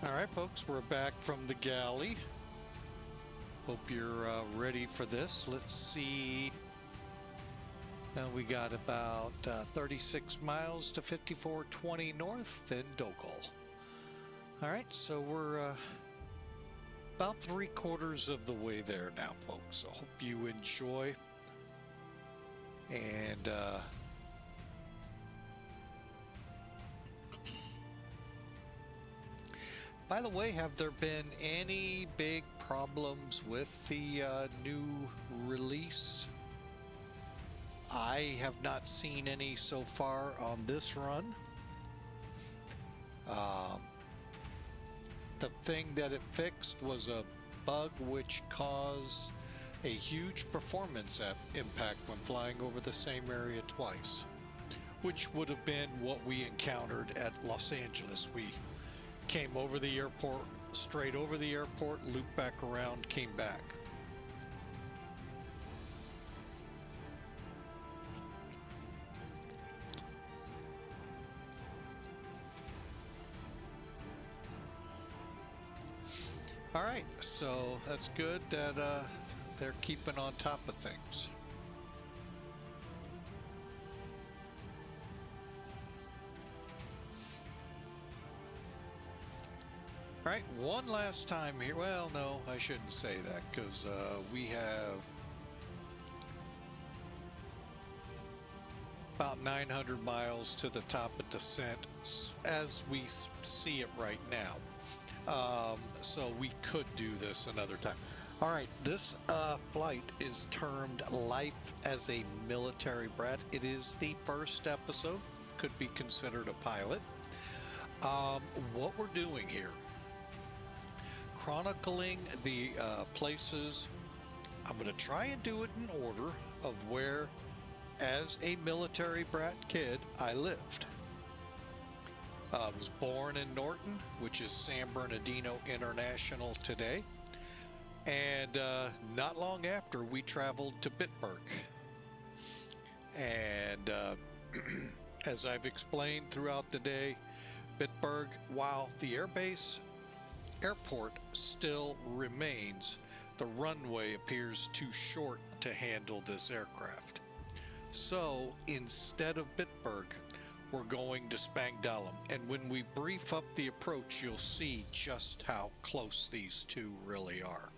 All right, folks, we're back from the galley. Hope you're ready for this. Let's see. We got about 36 miles to 5420 north in DOGAL. All right, so we're about 3/4 of the way there now, folks. So hope you enjoy. And by the way, have there been any big problems with the new release? I have not seen any so far on this run. The thing that it fixed was a bug which caused a huge performance impact when flying over the same area twice, which would have been what we encountered at Los Angeles. We came over the airport, straight over the airport, looped back around, came back. All right, so that's good that they're keeping on top of things. All right, one last time here. Well, no, I shouldn't say that because we have about 900 miles to the top of descent as we see it right now. So we could do this another time. All right, this flight is termed Life as a Military Brat. It is the first episode, could be considered a pilot. What we're doing here, chronicling the places. I'm going to try and do it in order of where, as a military brat kid, I lived. I was born in Norton, which is San Bernardino International today. And not long after, we traveled to Bitburg. And as I've explained throughout the day, Bitburg, while the airport still remains, the runway appears too short to handle this aircraft. So instead of Bitburg, we're going to Spangdahlem, and when we brief up the approach, you'll see just how close these two really are.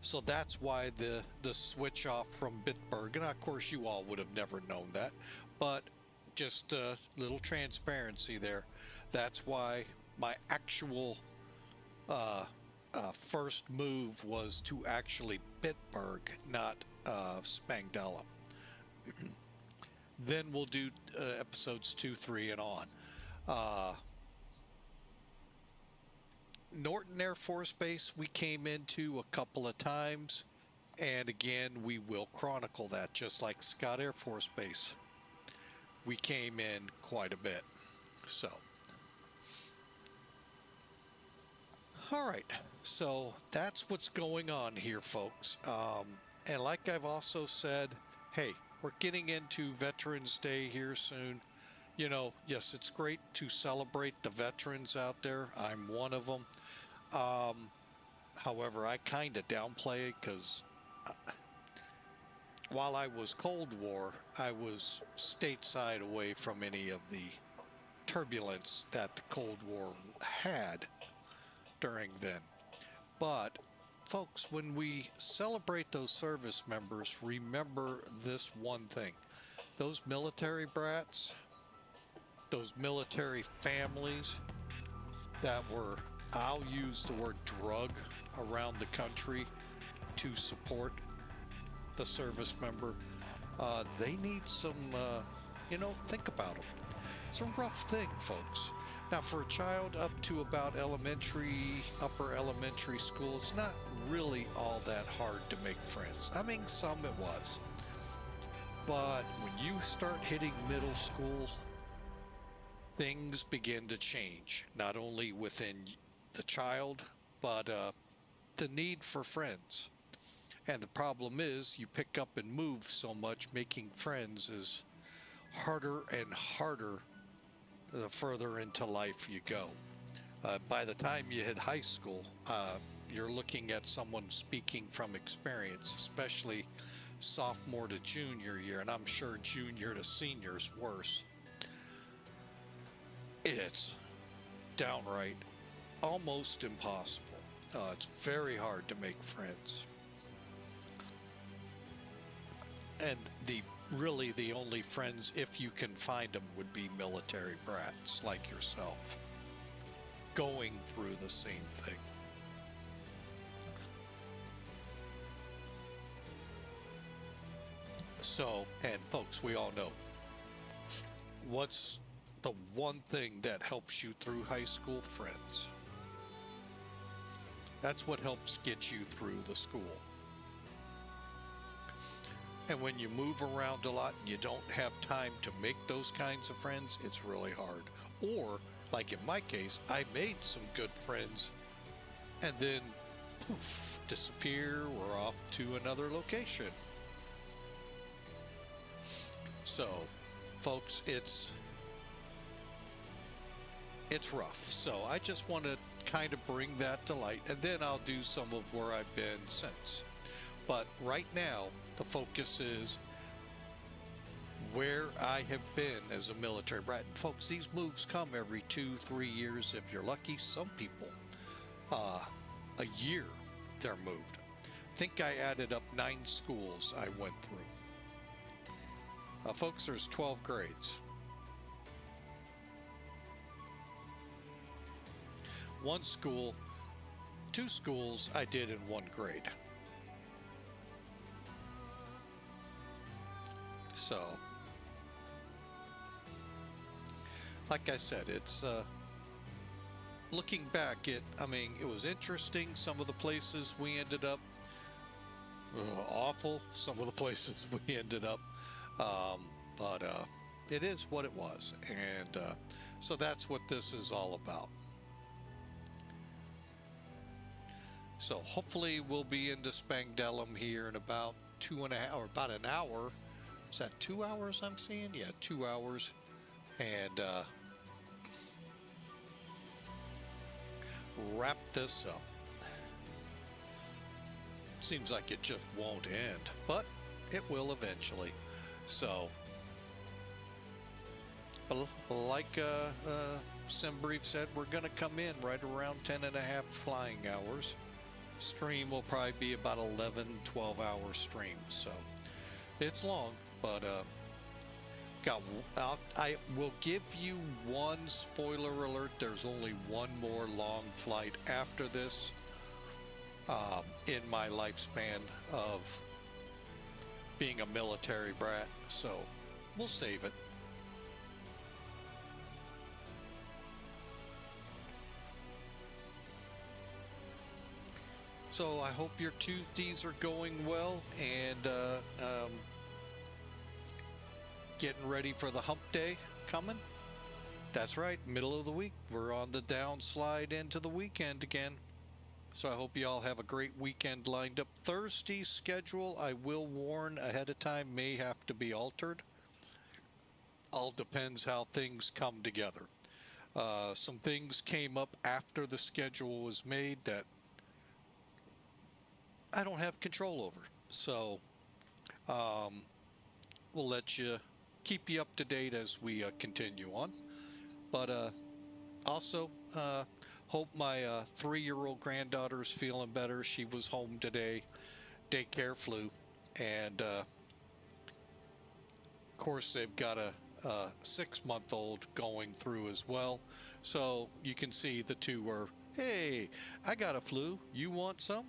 So that's why the switch off from Bitburg, and of course you all would have never known that, but just a little transparency there. That's why my actual first move was to actually Bitburg, not Spangdahlem. Then we'll do episodes 2, 3, and on. Norton Air Force Base we came into a couple of times, and again we will chronicle that, just like Scott Air Force Base. We came in quite a bit. So all right, so that's what's going on here, folks. And like I've also said, hey, we're getting into Veterans Day here soon. You know, yes, it's great to celebrate the veterans out there. I'm one of them. However, I kind of downplay it because while I was Cold War, I was stateside away from any of the turbulence that the Cold War had during then. But folks, when we celebrate those service members, remember this one thing: those military brats, those military families that were, I'll use the word drug around the country to support the service member, they need some, think about them. It's a rough thing, folks. Now, for a child up to about upper elementary school, it's not really all that hard to make friends. I mean, some it was. But when you start hitting middle school, things begin to change, not only within the child, but the need for friends. And the problem is, you pick up and move so much, making friends is harder and harder the further into life you go. By the time you hit high school, you're looking at someone speaking from experience, especially sophomore to junior year, and I'm sure junior to senior's worse. It's downright almost impossible. It's very hard to make friends. And really the only friends, if you can find them, would be military brats like yourself, going through the same thing. So, and folks, we all know, what's the one thing that helps you through high school? Friends. That's what helps get you through the school. And when you move around a lot and you don't have time to make those kinds of friends, it's really hard. Or, like in my case, I made some good friends and then poof, disappear, we're off to another location. So, folks, it's rough. So I just want to kind of bring that to light, and then I'll do some of where I've been since. But right now, the focus is where I have been as a military brat. And folks, these moves come every 2-3 years if you're lucky. Some people, a year, they're moved. I think I added up 9 schools I went through. Folks, there's 12 grades. One school, 2 schools I did in 1 grade. So, like I said, it's looking back, it was interesting. Some of the places we ended up, awful. Some of the places we ended up, but it is what it was, and so that's what this is all about. So hopefully we'll be into Spangdahlem here in about 2.5 or about an hour. Is that 2 hours I'm seeing? Yeah, 2 hours. And wrap this up. Seems like it just won't end, but it will eventually. So, like SimBrief said, we're going to come in right around 10.5 flying hours. Stream will probably be about 11-12 hour stream, so it's long, but I will give you one spoiler alert. There's only one more long flight after this in my lifespan of being a military brat, so we'll save it. So I hope your Tuesdays are going well, and getting ready for the hump day coming. That's right, middle of the week. We're on the downslide into the weekend again. So I hope you all have a great weekend lined up. Thursday's schedule, I will warn ahead of time, may have to be altered. All depends how things come together. Some things came up after the schedule was made that I don't have control over. So we'll keep you up to date as we continue on. But also hope my 3-year-old granddaughter's feeling better. She was home today, daycare flu, and of course they've got a 6-month-old going through as well. So you can see the two were, hey, I got a flu, you want some?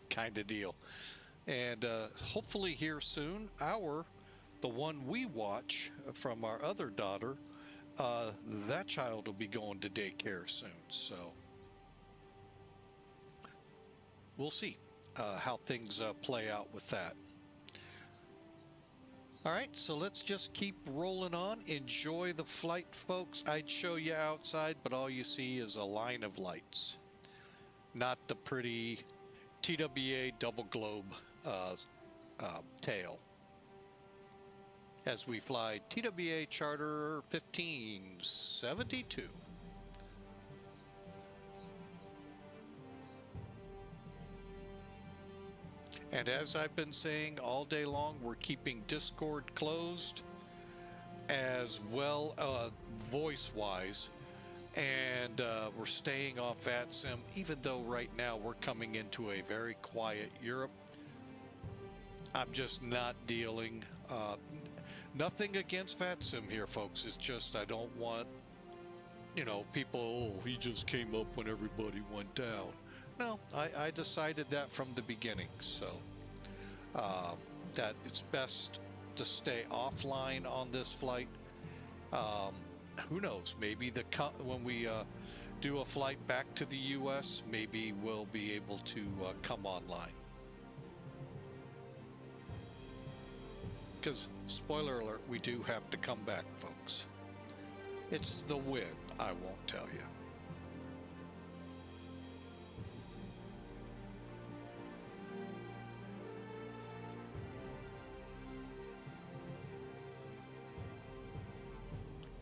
Kind of deal. And hopefully here soon, the one we watch from our other daughter, that child will be going to daycare soon. So we'll see how things play out with that. All right, so let's just keep rolling on. Enjoy the flight, folks. I'd show you outside, but all you see is a line of lights, not the pretty TWA double globe tail. as we fly TWA Charter 1572. And as I've been saying all day long, we're keeping Discord closed as well, voice-wise, and we're staying off VATSIM, even though right now we're coming into a very quiet Europe. I'm just not dealing, nothing against VATSIM here, folks. It's just I don't want, you know, people, oh, he just came up when everybody went down. No, I decided that from the beginning, so that it's best to stay offline on this flight. Who knows, maybe when we do a flight back to the US, maybe we'll be able to come online. Because, spoiler alert, we do have to come back, folks. It's the when, I won't tell you.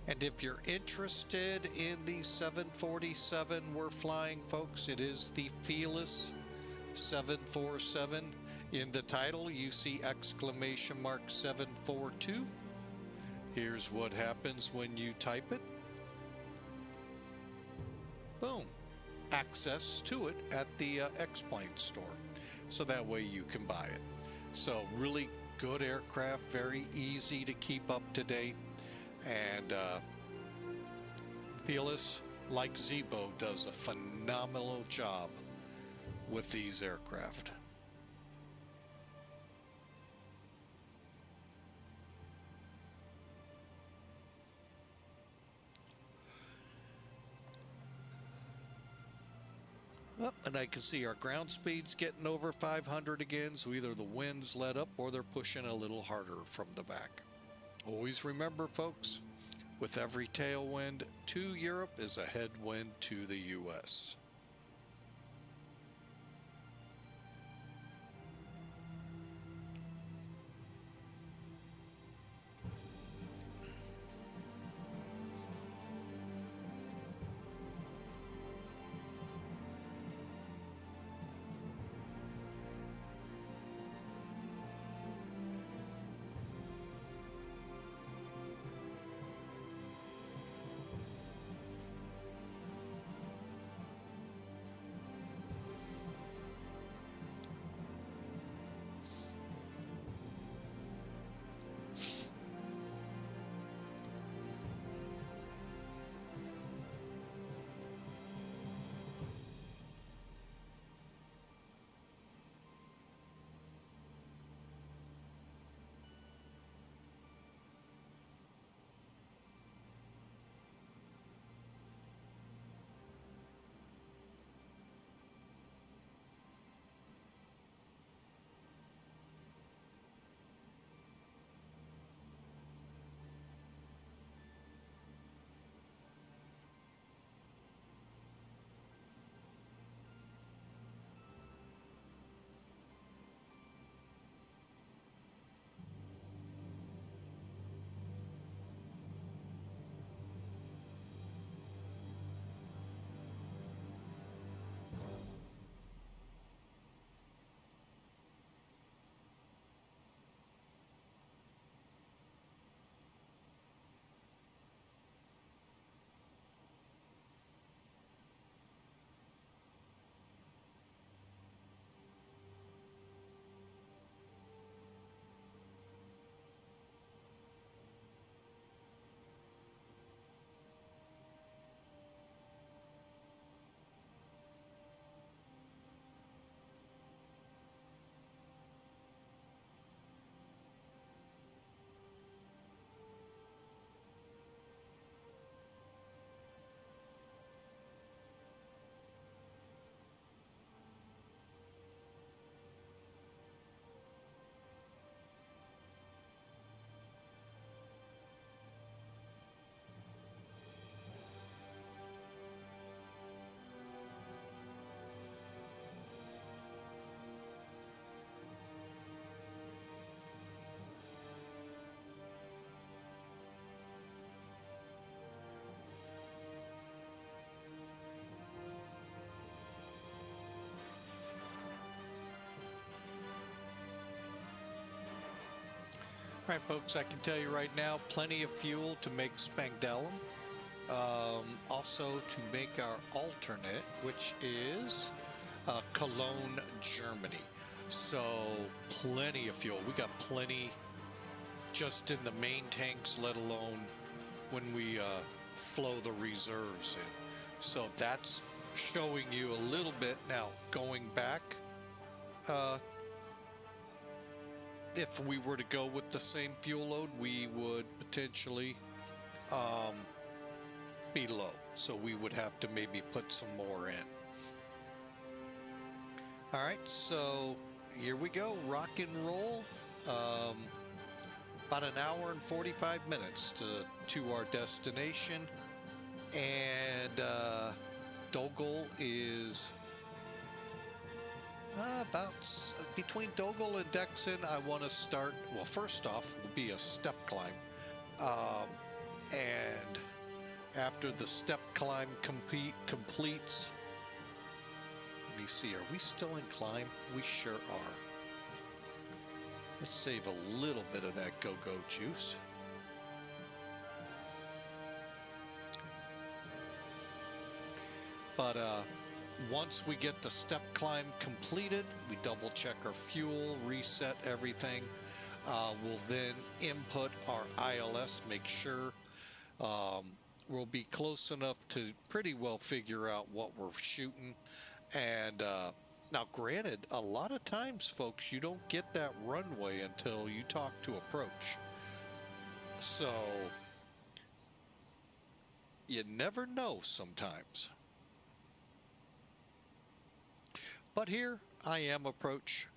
And if you're interested in the 747 we're flying, folks, it is the Felis 747. In the title, you see exclamation mark 742. Here's what happens when you type it. Boom. Access to it at the X-Plane store. So that way you can buy it. So really good aircraft, very easy to keep up to date. And Felis, like SIKBO, does a phenomenal job with these aircraft. Oh, and I can see our ground speed's getting over 500 again, so either the wind's let up or they're pushing a little harder from the back. Always remember, folks, with every tailwind to Europe is a headwind to the US. Right, folks, I can tell you right now, plenty of fuel to make Spangdahlem. Also to make our alternate, which is Cologne, Germany. So plenty of fuel. We got plenty just in the main tanks, let alone when we flow the reserves in. So that's showing you a little bit. Now, going back, if we were to go with the same fuel load, we would potentially be low. So we would have to maybe put some more in. All right, so here we go, rock and roll. About an hour and 45 minutes to our destination. And DOGAL is about between DOGAL and DEXEN. I want to start, well, first off will be a step climb. And after the step climb completes, let me see, are we still in climb? We sure are. Let's save a little bit of that go-go juice. But once we get the step climb completed, we double check our fuel, reset everything. We'll then input our ILS, make sure we'll be close enough to pretty well figure out what we're shooting. And now, granted, a lot of times, folks, you don't get that runway until you talk to approach. So you never know sometimes. But here I am approach,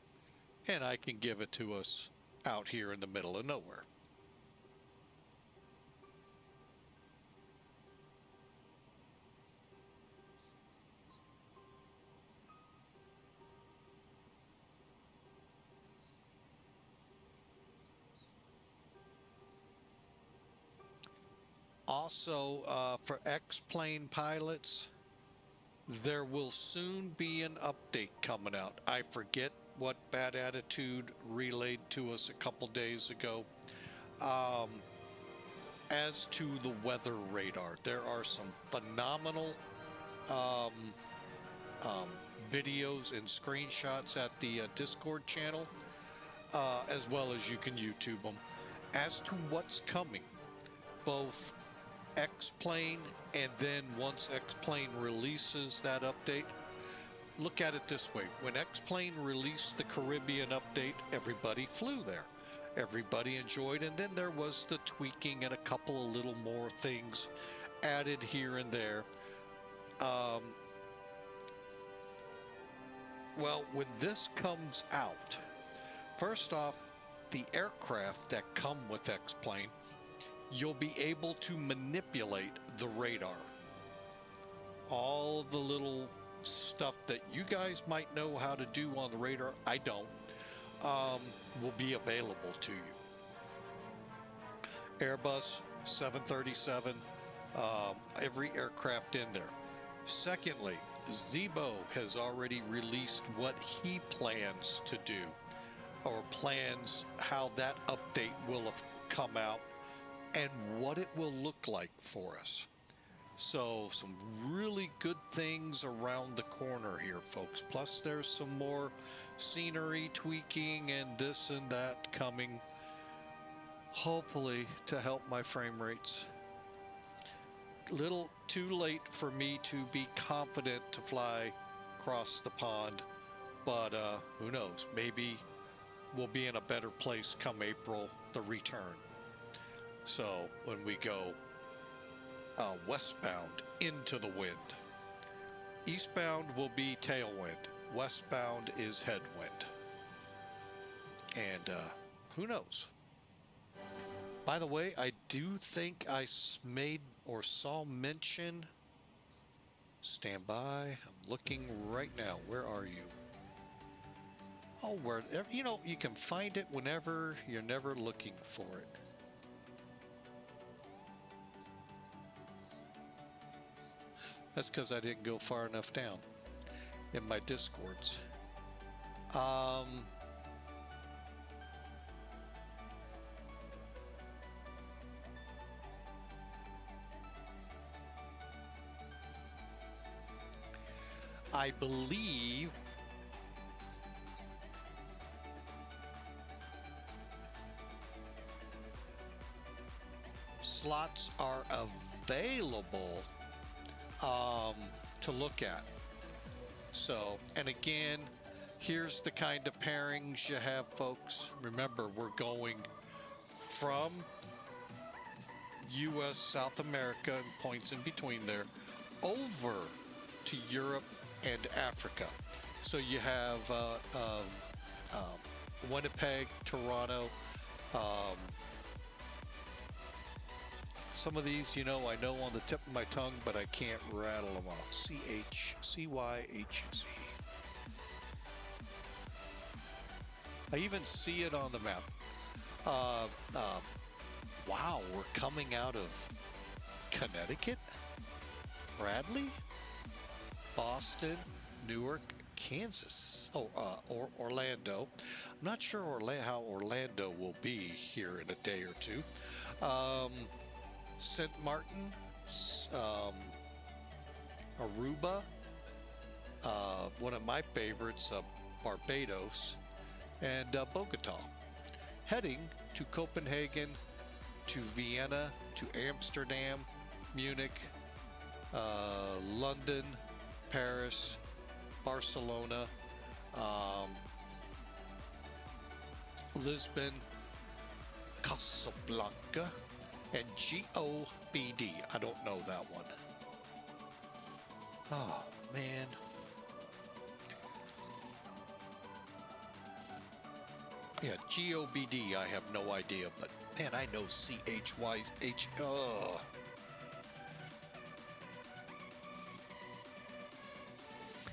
and I can give it to us out here in the middle of nowhere. Also, for X-plane pilots, there will soon be an update coming out. I forget what Bad Attitude relayed to us a couple days ago. As to the weather radar, there are some phenomenal videos and screenshots at the Discord channel, as well as you can YouTube them, as to what's coming. Both X-plane, and then once X-plane releases that update, look at it this way. When X-plane released the Caribbean update, everybody flew there. Everybody enjoyed, and then there was the tweaking and a couple of little more things added here and there. Well, when this comes out, first off, the aircraft that come with X-plane, you'll be able to manipulate the radar. All the little stuff that you guys might know how to do on the radar, I don't, will be available to you. Airbus, 737, every aircraft in there. Secondly, SIKBO has already released what he plans to do, or plans how that update will have come out and what it will look like for us. So some really good things around the corner here, folks. Plus there's some more scenery tweaking and this and that coming, hopefully to help my frame rates. Little too late for me to be confident to fly across the pond, but who knows, maybe we'll be in a better place come April, the return. So when we go westbound into the wind, eastbound will be tailwind, westbound is headwind, and who knows. By the way, I do think I made or saw mention, stand by, I'm looking right now, where are you? Oh, wherever, you know, you can find it whenever you're never looking for it. That's because I didn't go far enough down in my Discords. I believe slots are available to look at. So, and again, here's the kind of pairings you have, folks. Remember, we're going from U.S., South America, and points in between there, over to Europe and Africa. So you have Winnipeg, Toronto. Some of these, you know, I know on the tip of my tongue, but I can't rattle them off. CHCYHC. I even see it on the map. Wow, we're coming out of Connecticut, Bradley, Boston, Newark, Kansas. Oh, Orlando. I'm not sure how Orlando will be here in a day or two. St. Martin, Aruba, one of my favorites, Barbados, and Bogota. Heading to Copenhagen, to Vienna, to Amsterdam, Munich, London, Paris, Barcelona, Lisbon, Casablanca, and GOBD. I don't know that one. Oh, man. Yeah, GOBD, I have no idea, but man, I know CHYH. Oh.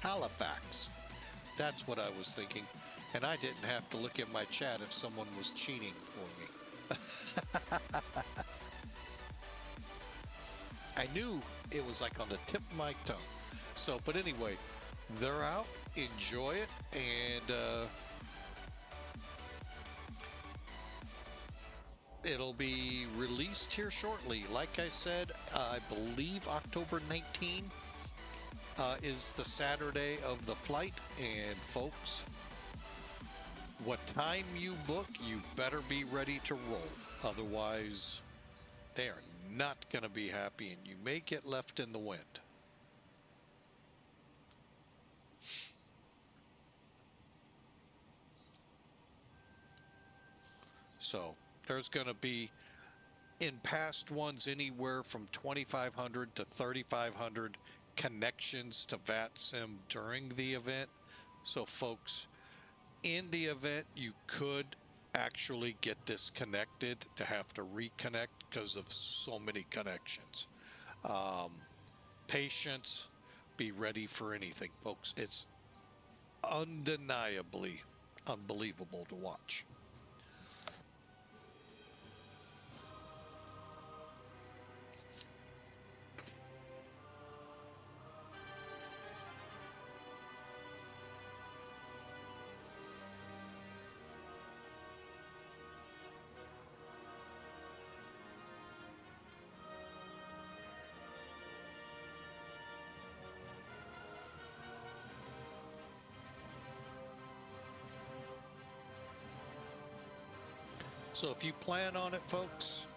Halifax. That's what I was thinking. And I didn't have to look at my chat if someone was cheating for me. I knew it was like on the tip of my tongue. So, but anyway, they're out. Enjoy it. And it'll be released here shortly. Like I said, I believe October 19 is the Saturday of the flight. And folks, what time you book, you better be ready to roll. Otherwise, they are not going to be happy and you may get left in the wind. So there's going to be, in past ones, anywhere from 2,500 to 3,500 connections to VATSIM during the event. So folks, in the event, you could actually get disconnected to have to reconnect because of so many connections. Patience, be ready for anything, folks. It's undeniably unbelievable to watch. So if you plan on it, folks,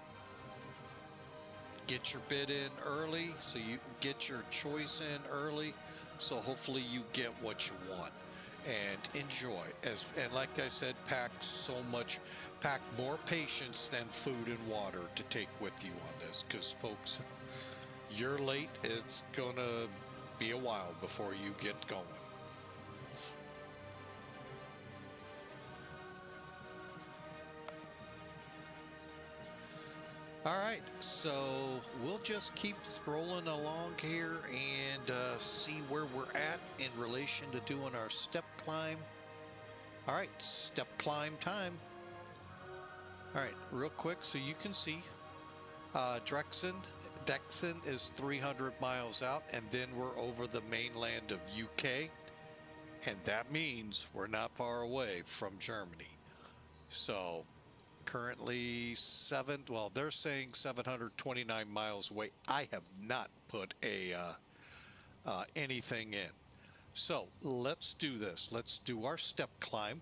get your bid in early so you can get your choice in early. So hopefully you get what you want and enjoy. And like I said, pack more patience than food and water to take with you on this. Because folks, you're late. It's gonna be a while before you get going. All right, so we'll just keep scrolling along here and see where we're at in relation to doing our step climb. All right, step climb time. All right, real quick so you can see, DEXEN is 300 miles out, and then we're over the mainland of UK, and that means we're not far away from Germany. So currently they're saying 729 miles away. I have not put anything in. So let's do this. Let's do our step climb.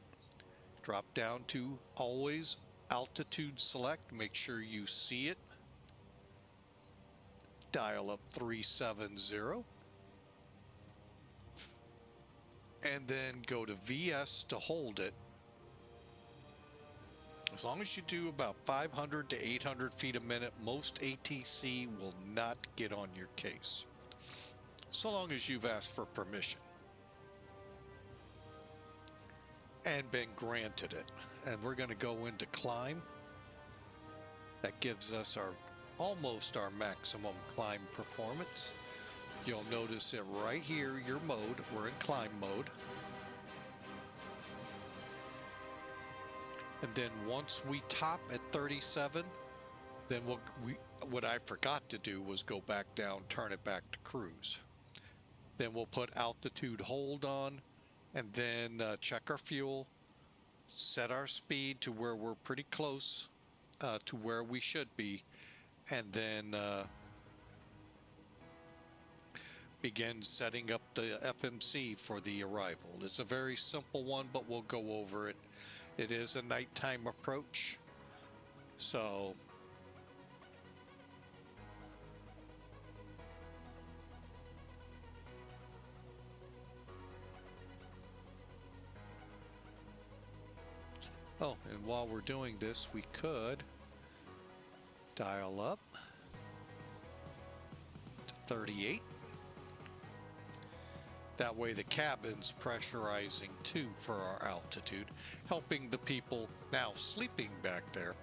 Drop down to always altitude select. Make sure you see it. Dial up 370. And then go to VS to hold it. As long as you do about 500 to 800 feet a minute, most ATC will not get on your case. So long as you've asked for permission and been granted it. And we're going to go into climb. That gives us almost our maximum climb performance. You'll notice it right here, your mode. We're in climb mode. And then once we top at 37, then what I forgot to do was go back down, turn it back to cruise. Then we'll put altitude hold on, and then check our fuel, set our speed to where we're pretty close to where we should be, and then begin setting up the FMC for the arrival. It's a very simple one, but we'll go over it. It is a nighttime approach, so oh, and while we're doing this, we could dial up to 38. That way the cabin's pressurizing too for our altitude, helping the people now sleeping back there,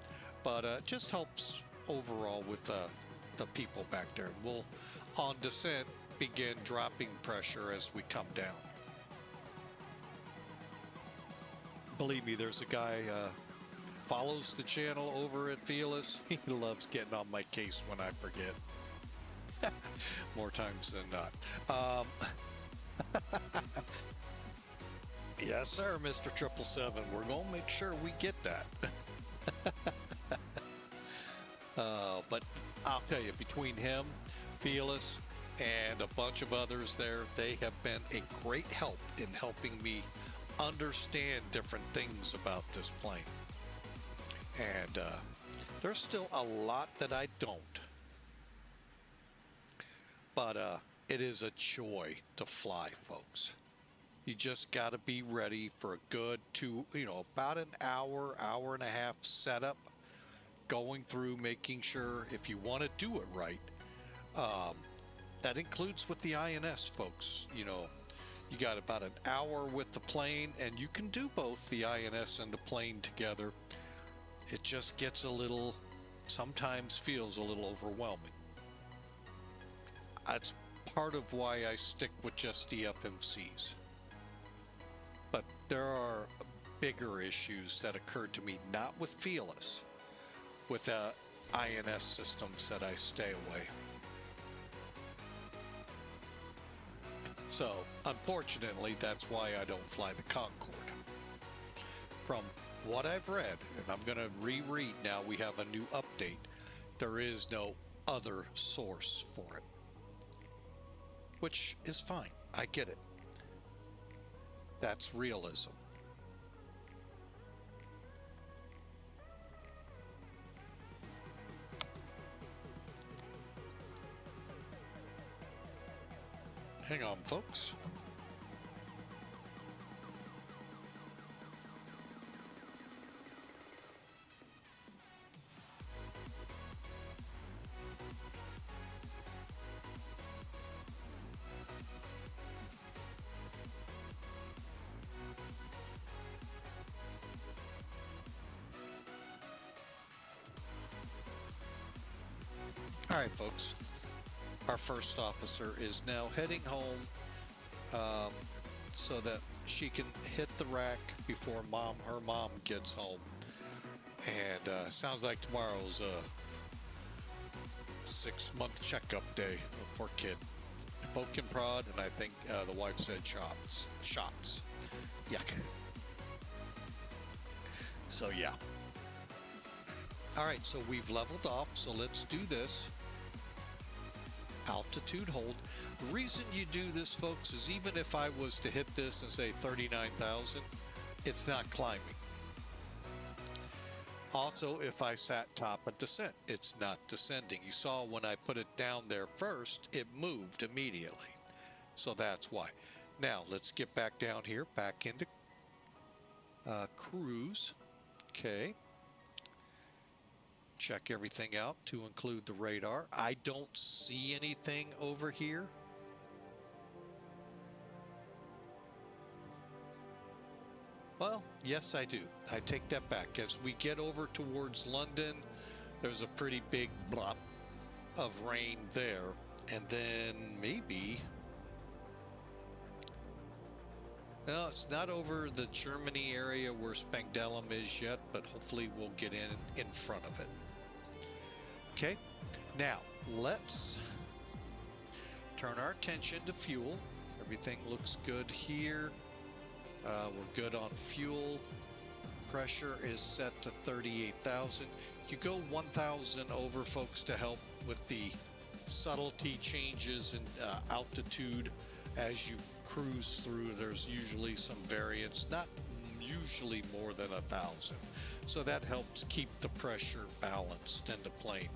but it just helps overall with the people back there. We'll, on descent, begin dropping pressure as we come down. Believe me, there's a guy follows the channel over at Felis. He loves getting on my case when I forget. More times than not. Yes, sir, Mr. 777. We're going to make sure we get that. But I'll tell you, between him, Felis, and a bunch of others there, they have been a great help in helping me understand different things about this plane. And there's still a lot that I don't. But it is a joy to fly, folks. You just got to be ready for a good about an hour, hour and a half setup, going through, making sure if you want to do it right. That includes with the INS, folks. You got about an hour with the plane, and you can do both the INS and the plane together. It just gets sometimes feels a little overwhelming. That's part of why I stick with just the FMCs. But there are bigger issues that occurred to me, not with Felis, with INS systems that I stay away. So, unfortunately, that's why I don't fly the Concorde. From what I've read, and I'm going to reread now, we have a new update. There is no other source for it. Which is fine. I get it. That's realism. Hang on, folks. All right, folks. Our first officer is now heading home so that she can hit the rack before her mom gets home. And sounds like tomorrow's a 6-month checkup day. Oh, poor kid. Poke and prod, and I think the wife said shots. Yuck. So yeah. All right, so we've leveled off, so let's do this. Altitude hold. The reason you do this, folks, is even if I was to hit this and say 39,000, it's not climbing. Also, if I sat top of descent, it's not descending. You saw when I put it down there first, it moved immediately. So that's why. Now, let's get back down here, back into cruise. Okay. Check everything out to include the radar. I don't see anything over here. Well, yes, I do. I take that back. As we get over towards London, there's a pretty big blop of rain there. And then maybe... No, it's not over the Germany area where Spangdahlem is yet, but hopefully we'll get in front of it. Okay, now let's turn our attention to fuel. Everything looks good here. We're good on fuel. Pressure is set to 38,000. You go 1,000 over, folks, to help with the subtlety changes in altitude as you cruise through. There's usually some variance, not usually more than 1,000. So that helps keep the pressure balanced in the plane.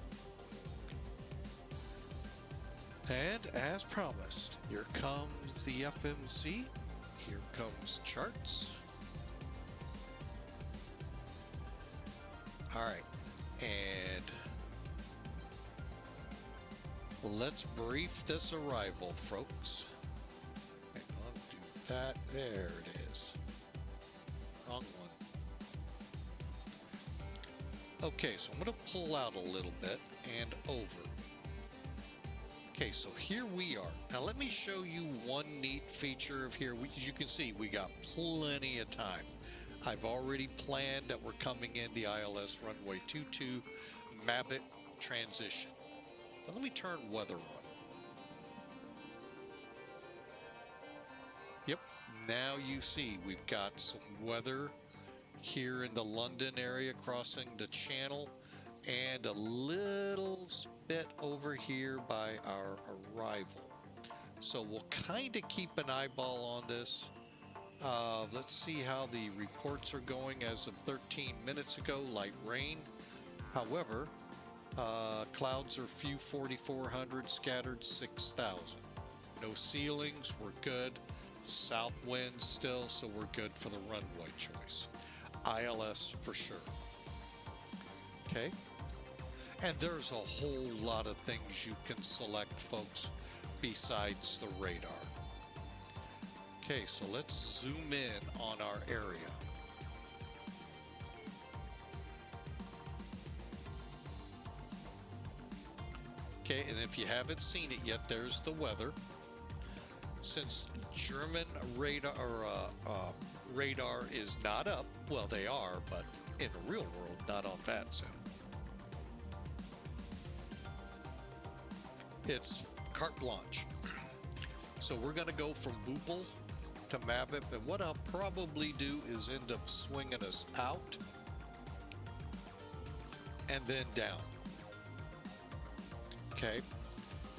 And as promised, here comes the FMC. Here comes charts. All right, and let's brief this arrival, folks. Hang on, do that. There it is. Wrong one. Okay, so I'm going to pull out a little bit and over. Okay, so here we are. Now let me show you one neat feature of here. As you can see, we got plenty of time. I've already planned that we're coming in the ILS runway 22 MAVIT transition. Now let me turn weather on. Yep, now you see we've got some weather here in the London area crossing the channel, and a little bit over here by our arrival. So we'll kind of keep an eyeball on this. Let's see how the reports are going as of 13 minutes ago. Light rain. However, clouds are few 4,400, scattered 6,000. No ceilings, we're good. South wind still, so we're good for the runway choice. ILS for sure. Okay. And there's a whole lot of things you can select, folks, besides the radar. Okay, so let's zoom in on our area. Okay, and if you haven't seen it yet, there's the weather. Since German radar radar is not up, well, they are, but in the real world, not on VATSIM. It's carte blanche. So we're going to go from BUPAL to MAVIT, and what I'll probably do is end up swinging us out and then down. Okay,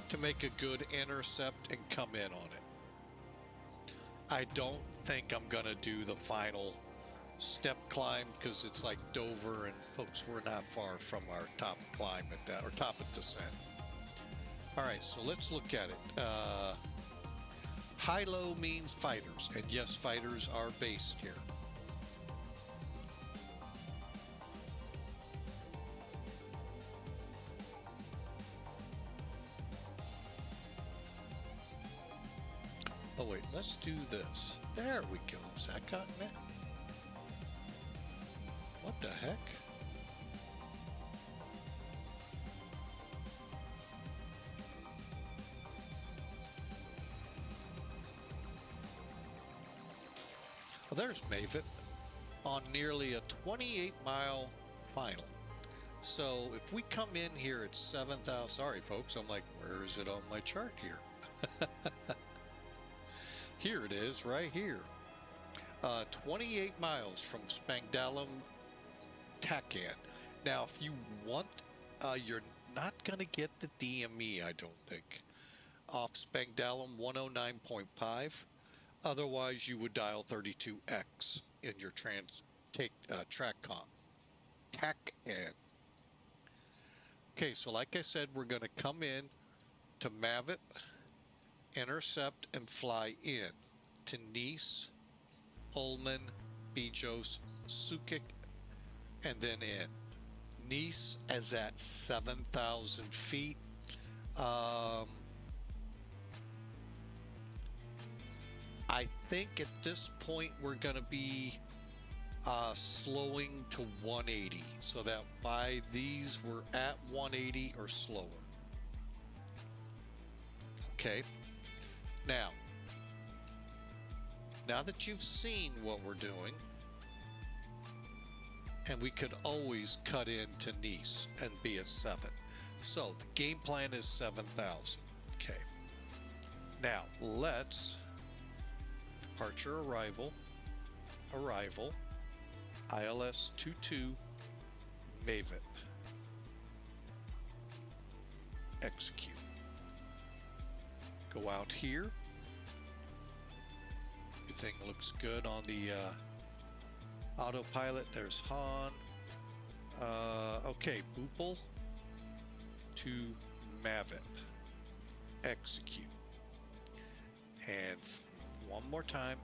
to make a good intercept and come in on it. I don't think I'm going to do the final step climb because it's like Dover, and folks, we're not far from our top climb at that, or top of descent. All right, so let's look at it. High-low means fighters, and yes, fighters are based here. Oh wait, let's do this. There we go. Is that gotten it? What the heck? Well, there's MAVIT on nearly a 28-mile final. So if we come in here at 7,000, sorry folks, I'm like, where is it on my chart here? Here it is, right here. 28 miles from Spangdahlem Takan. Now, if you want, you're not going to get the DME, I don't think. off Spangdahlem 109.5. Otherwise, you would dial 32X in your track comp. TAC in. Okay, so like I said, we're going to come in to Mavit, intercept, and fly in to Nice, Ulman, Bijos, Sukik, and then in. Nice is at 7,000 feet. I think at this point we're going to be slowing to 180, so that by these we're at 180 or slower. Okay, now that you've seen what we're doing, and we could always cut into Nice and be at 7. So the game plan is 7,000. Okay, now let's departure arrival, ILS 22 Mavit, execute. Go out here. Everything looks good on the autopilot. There's Han. Okay, BUPAL to Mavit, execute. And one more time.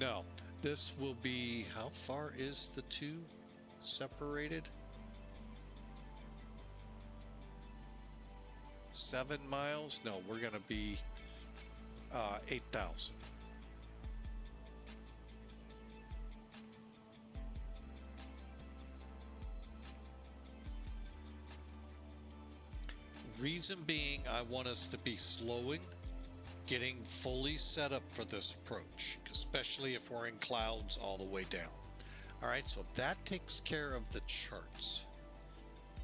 No, this will be, how far is the two separated? 7 miles? No, we're going to be 8,000. Reason being, I want us to be slowing, getting fully set up for this approach, especially if we're in clouds all the way down. All right, so that takes care of the charts.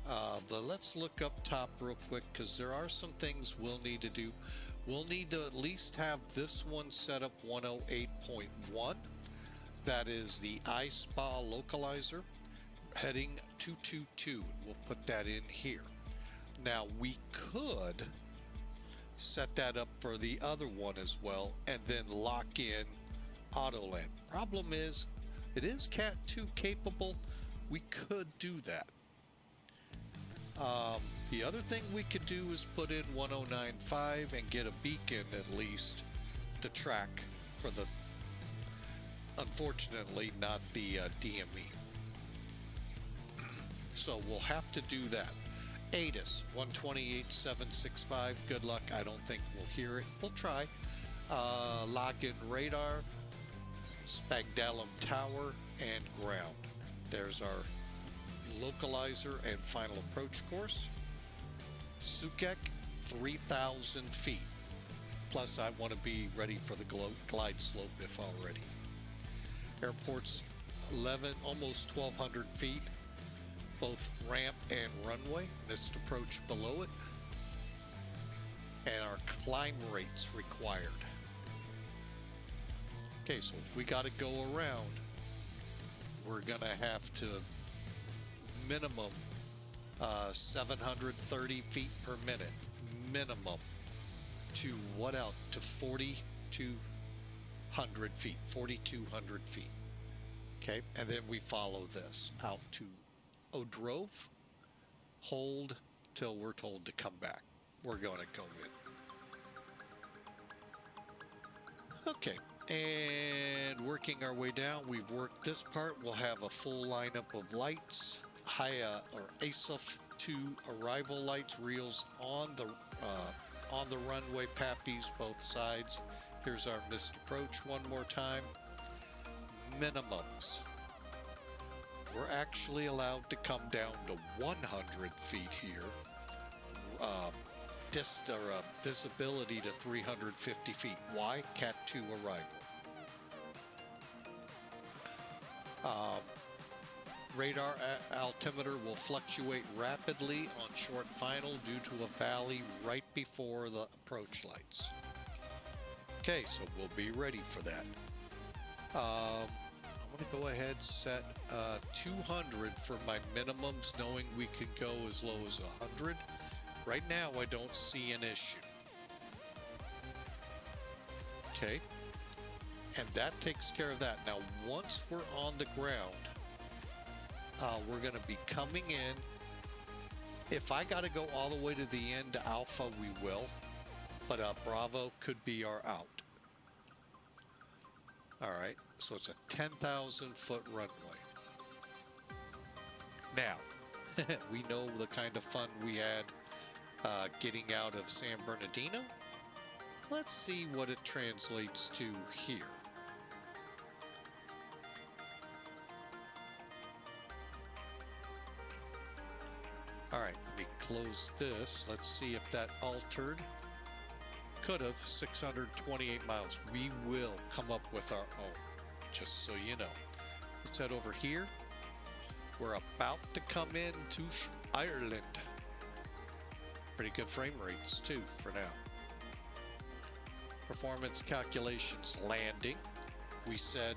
But let's look up top real quick, because there are some things we'll need to do. We'll need to at least have this one set up 108.1. That is the iSpa localizer, heading 222. We'll put that in here. Now we could set that up for the other one as well, and then lock in autoland. Problem is, it is Cat 2 capable. We could do that. The other thing we could do is put in 109.5 and get a beacon at least to track for the, unfortunately, not the DME. So we'll have to do that. ATIS 128.765. Good luck. I don't think we'll hear it. We'll try. Lock in radar, Spangdahlem Tower, and ground. There's our localizer and final approach course. Sukek 3,000 feet. Plus, I want to be ready for the glide slope if already. Airport's 11, almost 1,200 feet. Both ramp and runway. Missed approach below it. And our climb rates required. Okay, so if we got to go around, we're gonna have to minimum 730 feet per minute, minimum, to what else? To 4,200 feet, 4,200 feet. Okay, and then we follow this out to Odrove, hold till we're told to come back. We're going to go in. Okay, and working our way down, we've worked this part. We'll have a full lineup of lights, or ASUF 2 arrival lights, reels on the runway, pappies both sides. Here's our missed approach one more time. Minimums. We're actually allowed to come down to 100 feet here. Visibility to 350 feet. Why? Cat 2 arrival. Radar altimeter will fluctuate rapidly on short final due to a valley right before the approach lights. Okay, so we'll be ready for that. I'm going to go ahead set 200 for my minimums, knowing we can go as low as 100. Right now, I don't see an issue. Okay. And that takes care of that. Now, once we're on the ground, we're going to be coming in. If I got to go all the way to the end to Alpha, we will. But Bravo could be our out. All right, so it's a 10,000 foot runway. Now, we know the kind of fun we had getting out of San Bernardino. Let's see what it translates to here. All right, let me close this. Let's see if that altered. Could have 628 miles. We will come up with our own, just so you know. Let's head over here. We're about to come into Ireland. Pretty good frame rates too for now. Performance calculations. Landing. We said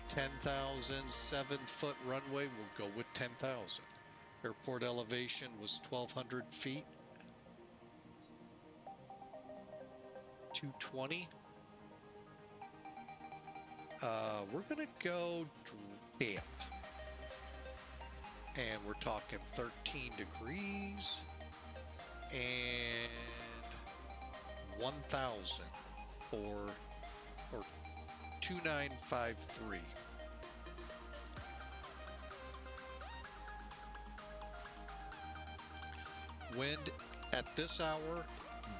10,000, 7-foot runway. We'll go with 10,000. Airport elevation was 1,200 feet. 220. We're gonna go damp, and we're talking 13 degrees and 1,000 or 2953. Wind at this hour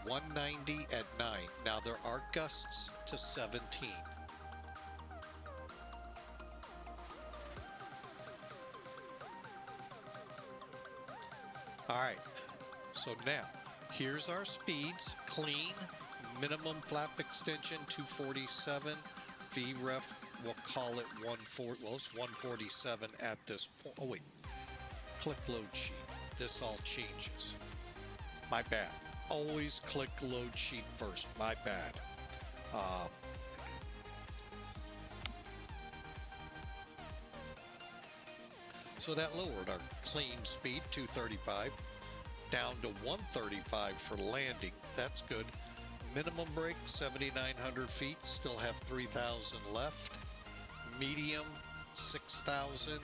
190 at 9. Now there are gusts to 17. All right, so now here's our speeds. Clean, minimum flap extension 247. VREF, we'll call it 140. Well, it's 147 at this point. Oh wait, click load sheet. This all changes. My bad. Always click load sheet first. My bad. So that lowered our clean speed 235 down to 135 for landing. That's good. Minimum brake 7,900 feet. Still have 3,000 left. Medium 6,000.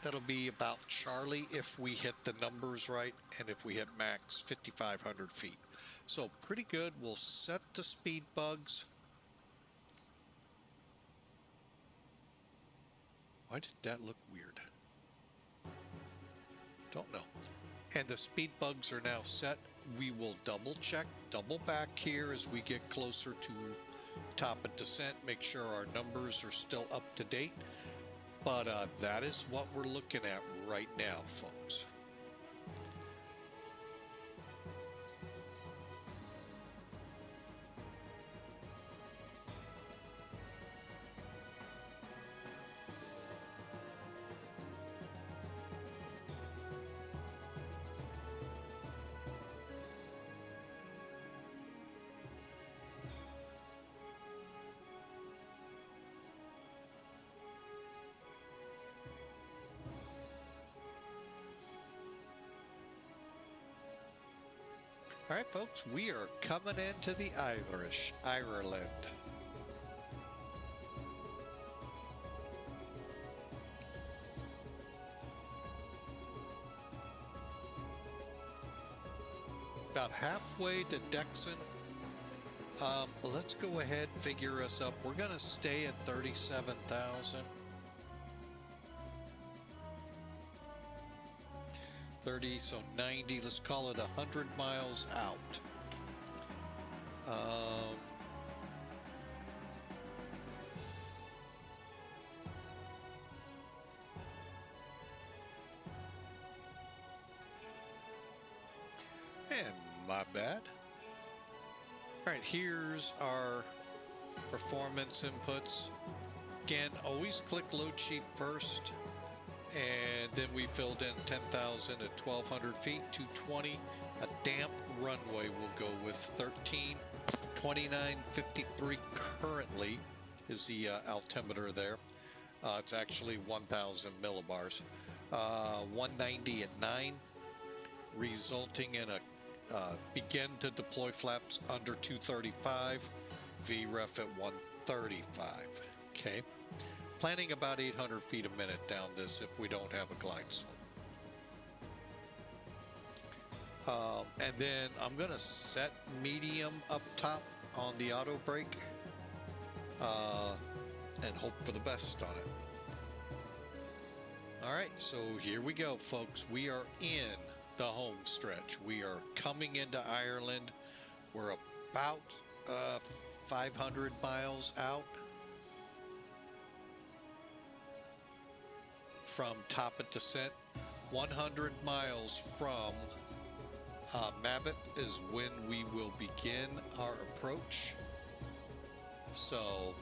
That'll be about Charlie if we hit the numbers right, and if we hit max 5,500 feet. So pretty good. We'll set the speed bugs. Why did that look weird? Don't know. And the speed bugs are now set. We will double check, double back here as we get closer to top of descent, make sure our numbers are still up to date. But that is what we're looking at right now, folks. All right, folks, we are coming into the Ireland. About halfway to DEXEN. Let's go ahead and figure us up. We're going to stay at 37,000. 30, so 90, let's call it 100 miles out. And my bad. All right, here's our performance inputs. Again, always click load sheet first. And then we filled in 10,000 at 1,200 feet, 220. A damp runway will go with 13, 29.53 currently. is the altimeter there. It's actually 1,000 millibars. 190 at 9, resulting in a begin to deploy flaps under 235, VREF at 135. Okay, planning about 800 feet a minute down this if we don't have a glide slope. And then I'm gonna set medium up top on the auto brake and hope for the best on it. All right, so here we go, folks. We are in the home stretch. We are coming into Ireland. We're about 500 miles out from top of descent. 100 miles from Mabit is when we will begin our approach. So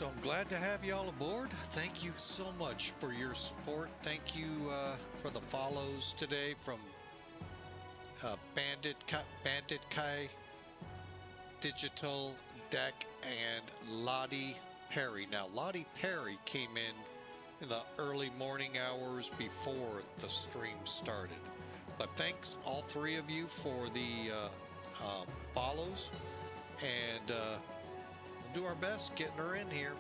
I'm glad to have you all aboard. Thank you so much for your support. Thank you for the follows today from Bandit Kai Digital Deck and Lottie Perry. Now Lottie Perry came in the early morning hours before the stream started. But thanks all three of you for the follows, and we'll do our best getting her in here.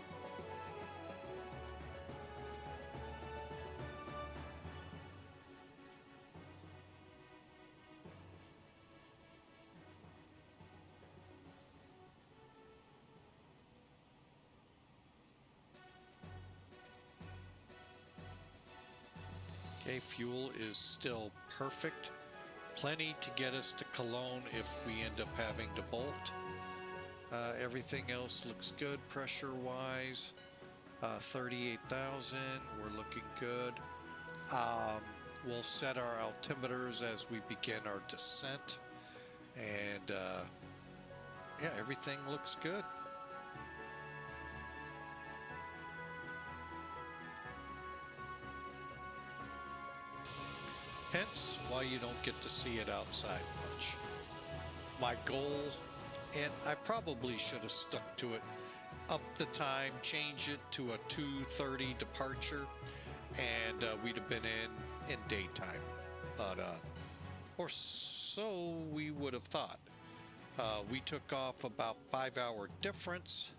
Okay, fuel is still perfect. Plenty to get us to Cologne if we end up having to bolt. Everything else looks good pressure wise. 38,000, we're looking good. We'll set our altimeters as we begin our descent, and yeah, everything looks good. Hence why you don't get to see it outside much. My goal, and I probably should have stuck to it, up the time, change it to a 2:30 departure, and we'd have been in daytime. But or so we would have thought. We took off about 5-hour difference.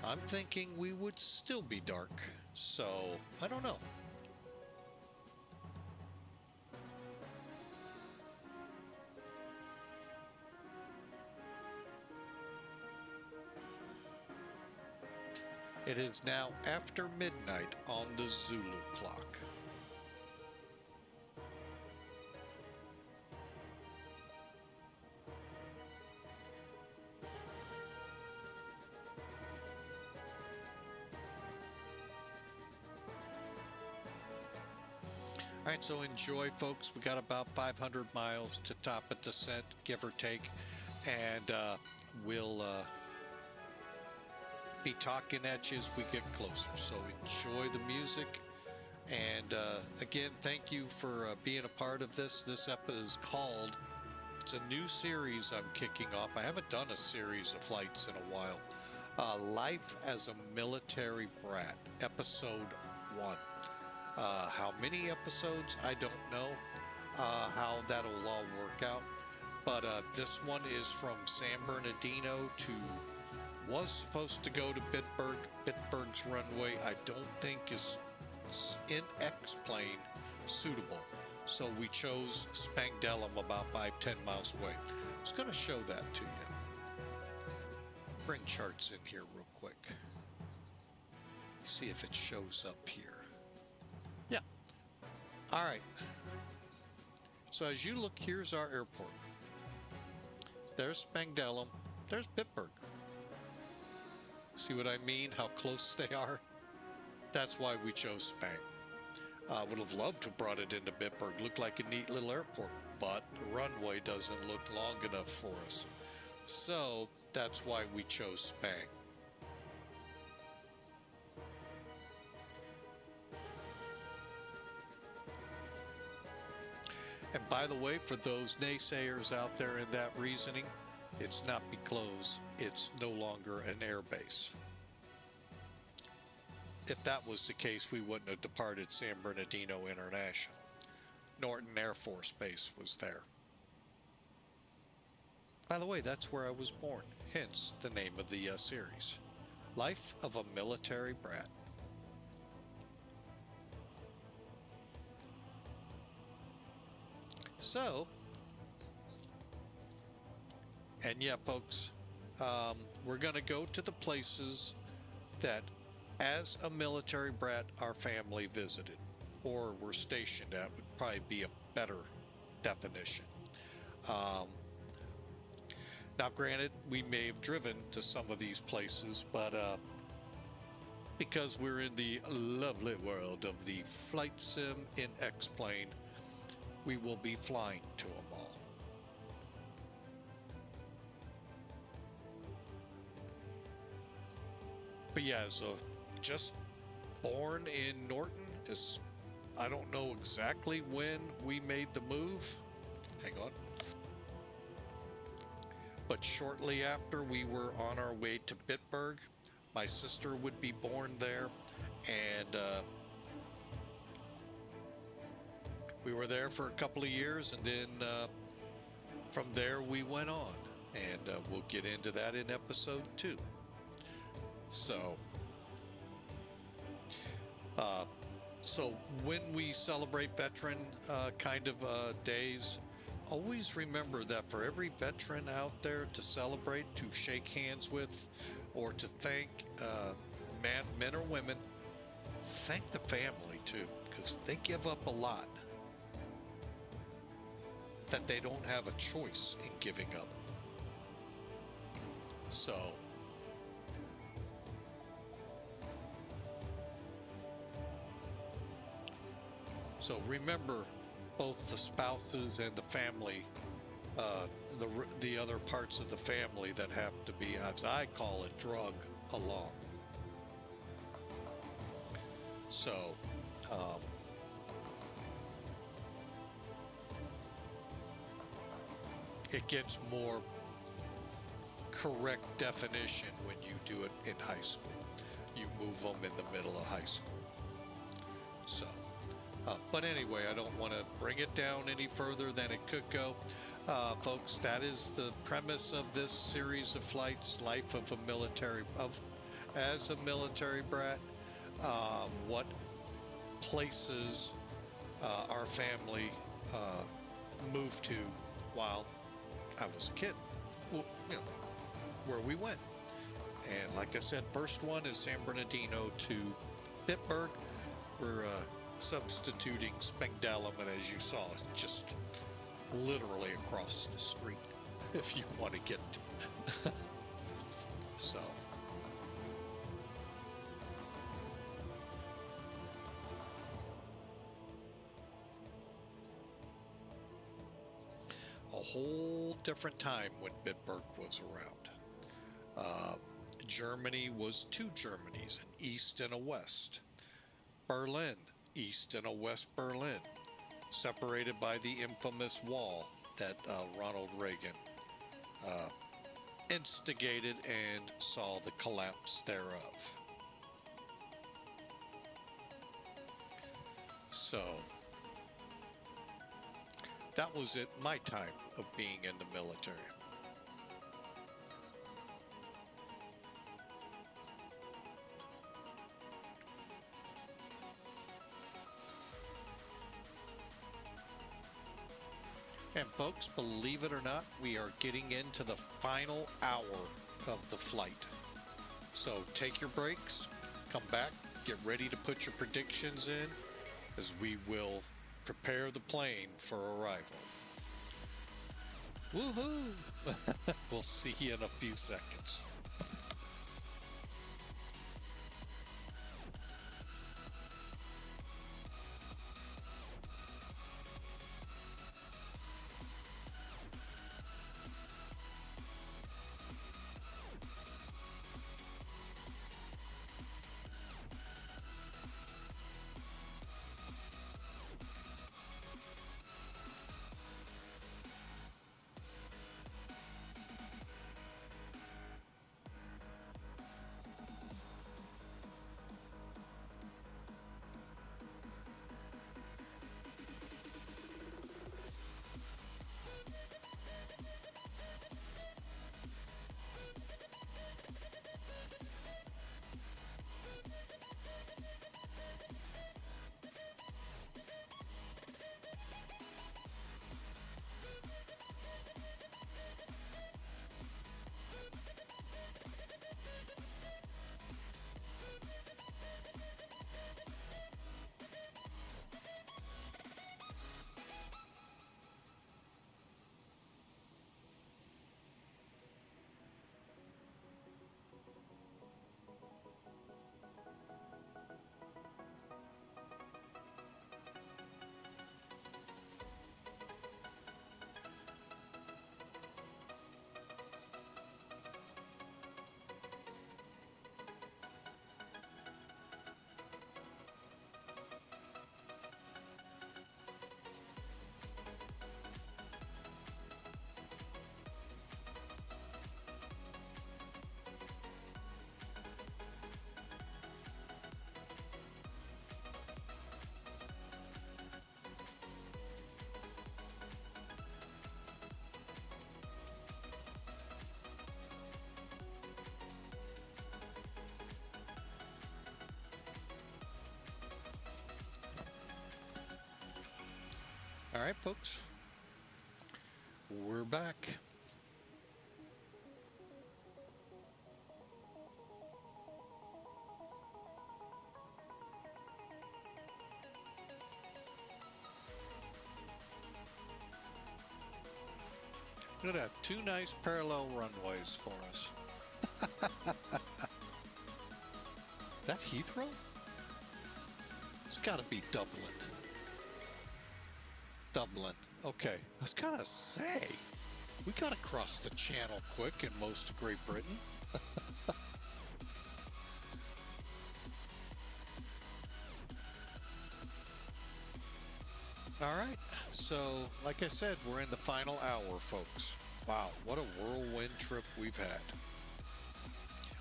I'm thinking we would still be dark, so I don't know. It is now after midnight on the Zulu clock. All right, so enjoy, folks. We got about 500 miles to top of descent, give or take, and we'll be talking at you as we get closer. So enjoy the music, and again, thank you for being a part of this. This episode is called, it's a new series I'm kicking off. I haven't done a series of flights in a while. Life as a Military Brat, episode 1. How many episodes, I don't know how that'll all work out, but this one is from San Bernardino to, was supposed to go to Bitburg. Bitburg's runway I don't think is in X-plane suitable, so we chose Spangdahlem about 5-10 miles away. I was going to show that to you. Bring charts in here real quick. See if it shows up here. Yeah. All right. So as you look, here's our airport. There's Spangdahlem. There's Bitburg. See what I mean? How close they are? That's why we chose Spang. Would have loved to have brought it into Bitburg. Looked like a neat little airport, but the runway doesn't look long enough for us. So that's why we chose Spang. And by the way, for those naysayers out there in that reasoning, it's not because it's no longer an air base. If that was the case, we wouldn't have departed San Bernardino International. Norton Air Force Base was there. By the way, that's where I was born, hence the name of the series, Life of a Military Brat. So, and yeah, folks, we're going to go to the places that, as a military brat, our family visited, or were stationed at, would probably be a better definition. Now, granted, we may have driven to some of these places, but because we're in the lovely world of the flight sim in X-Plane, we will be flying to them all. But yeah, so just born in Norton. Is I don't know exactly when we made the move. Hang on. But shortly after, we were on our way to Bitburg. My sister would be born there, and we were there for a couple of years, and then from there we went on, and we'll get into that in episode 2. So when we celebrate veteran days, always remember that for every veteran out there to celebrate, to shake hands with, or to thank men or women, thank the family too, because they give up a lot that they don't have a choice in giving up. So remember both the spouses and the family, the other parts of the family that have to be, as I call it, drug along. So, it gets more correct definition when you do it in high school. You move them in the middle of high school. So, but anyway, I don't want to bring it down any further than it could go. Folks, that is the premise of this series of flights, Life of a Military, as a military brat. What places our family moved to while I was a kid. Well, where we went. And like I said, first one is San Bernardino to Bitburg. We're substituting Spangdahlem, and as you saw, it's just literally across the street if you want to get to. So a whole different time when Bitburg was around. Germany was 2 Germanys, an east and a west. Berlin, east and a west Berlin, separated by the infamous wall that Ronald Reagan instigated and saw the collapse thereof. So that was it, my time of being in the military. And folks, believe it or not, we are getting into the final hour of the flight. So take your breaks, come back, get ready to put your predictions in, as we will prepare the plane for arrival. Woohoo! We'll see you in a few seconds. right, folks. We're back. We're gonna have 2 nice parallel runways for us. That Heathrow? It's gotta be Dublin. Dublin. Okay. I was gonna say, we gotta cross the channel quick in most of Great Britain. All right, so like I said, we're in the final hour, folks. Wow, what a whirlwind trip we've had.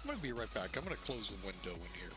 I'm gonna be right back. I'm gonna close the window in here.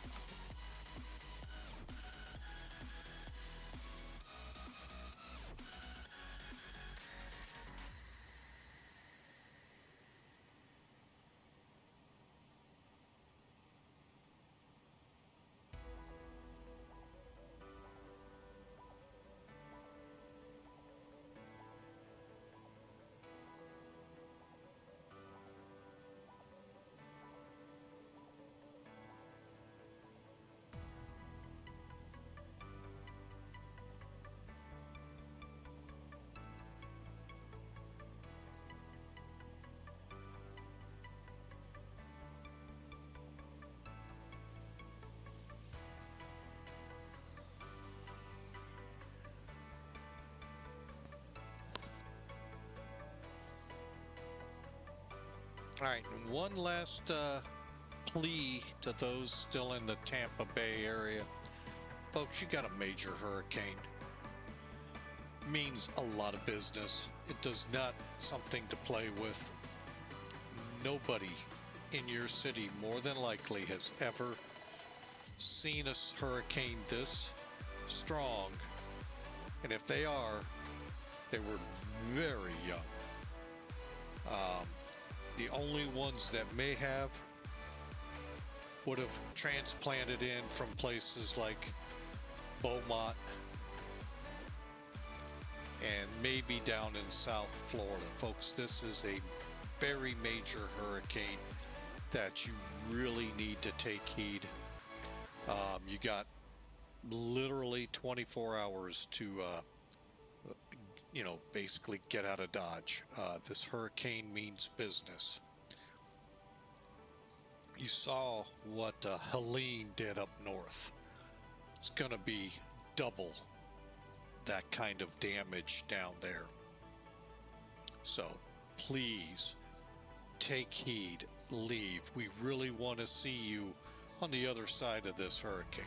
All right, and one last plea to those still in the Tampa Bay area. Folks, you got a major hurricane. Means a lot of business. It does not something to play with. Nobody in your city more than likely has ever seen a hurricane this strong. And if they are, they were very young. The only ones that may have would have transplanted in from places like Beaumont and maybe down in South Florida. Folks, this is a very major hurricane that you really need to take heed. You got literally 24 hours to basically get out of Dodge. This hurricane means business. You saw what Helene did up north. It's gonna be double that kind of damage down there. So please take heed, leave. We really want to see you on the other side of this hurricane.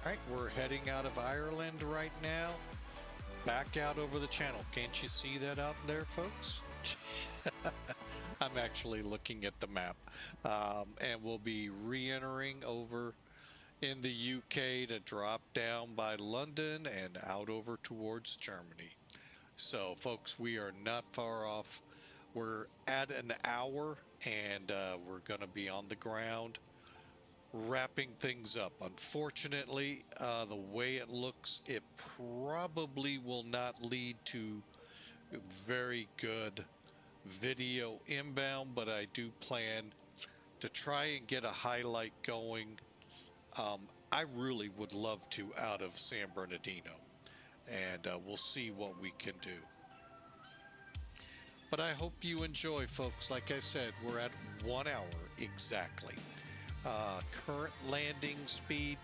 All right, we're heading out of Ireland right now, back out over the channel. Can't you see that out there, folks? I'm actually looking at the map, and we'll be re-entering over in the UK to drop down by London and out over towards Germany. So, folks, we are not far off. We're at an hour, and we're going to be on the ground wrapping things up. Unfortunately, the way it looks, it probably will not lead to very good video inbound, but I do plan to try and get a highlight going. I really would love to out of San Bernardino, and we'll see what we can do. But I hope you enjoy, folks. Like I said, we're at 1 hour exactly. Current landing speed,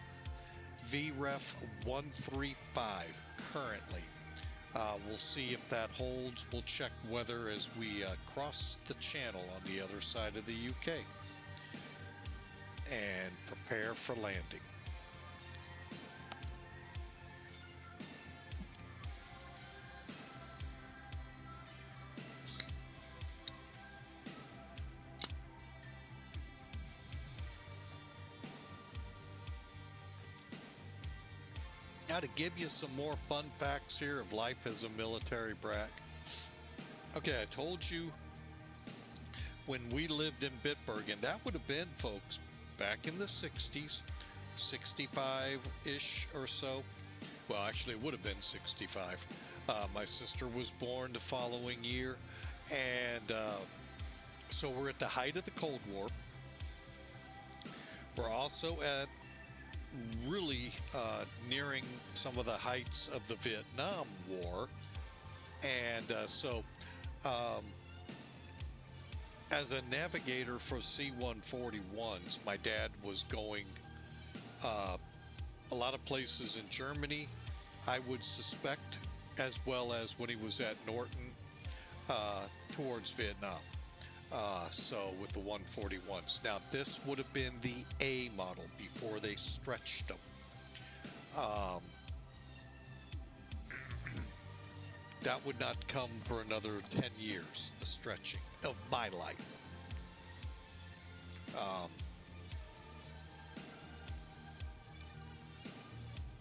VREF 135 currently. We'll see if that holds. We'll check weather as we cross the channel on the other side of the UK and prepare for landing. Now, to give you some more fun facts here of life as a military brat. Okay, I told you when we lived in Bitburg, and that would have been, folks, back in the 60s, 65-ish or so. Well, actually, it would have been 65. My sister was born the following year, and so we're at the height of the Cold War. We're also at really nearing some of the heights of the Vietnam War, and so as a navigator for C-141s, my dad was going a lot of places in Germany, I would suspect, as well as when he was at Norton towards Vietnam. So with the 141s. Now this would have been the A model before they stretched them. That would not come for another 10 years, the stretching of my life.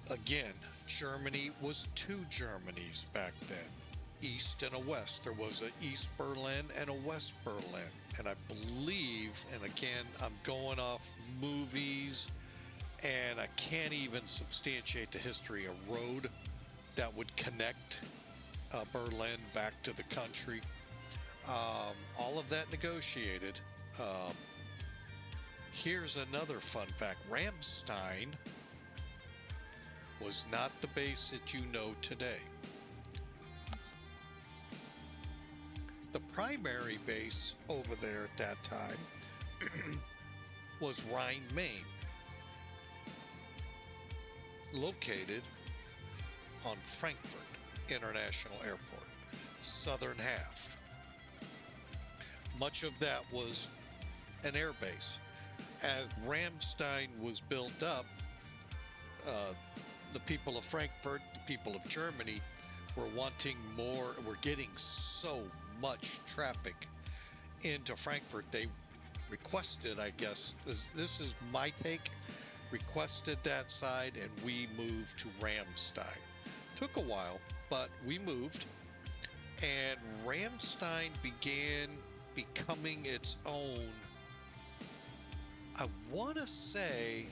Again, Germany was two Germanys back then. East and a West. There was a East Berlin and a West Berlin. And I believe, and again, I'm going off movies, and I can't even substantiate the history, a road that would connect Berlin back to the country. All of that negotiated. Here's another fun fact. Ramstein was not the base that you know today. The primary base over there at that time was Rhine, Maine, located on Frankfurt International Airport, southern half. Much of that was an air base. As Ramstein was built up, the people of Frankfurt, the people of Germany, were wanting more, were getting so much traffic into Frankfurt. They requested, I guess, this is my take, requested that side, and we moved to Ramstein. Took a while, but we moved, and Ramstein began becoming its own, I want to say,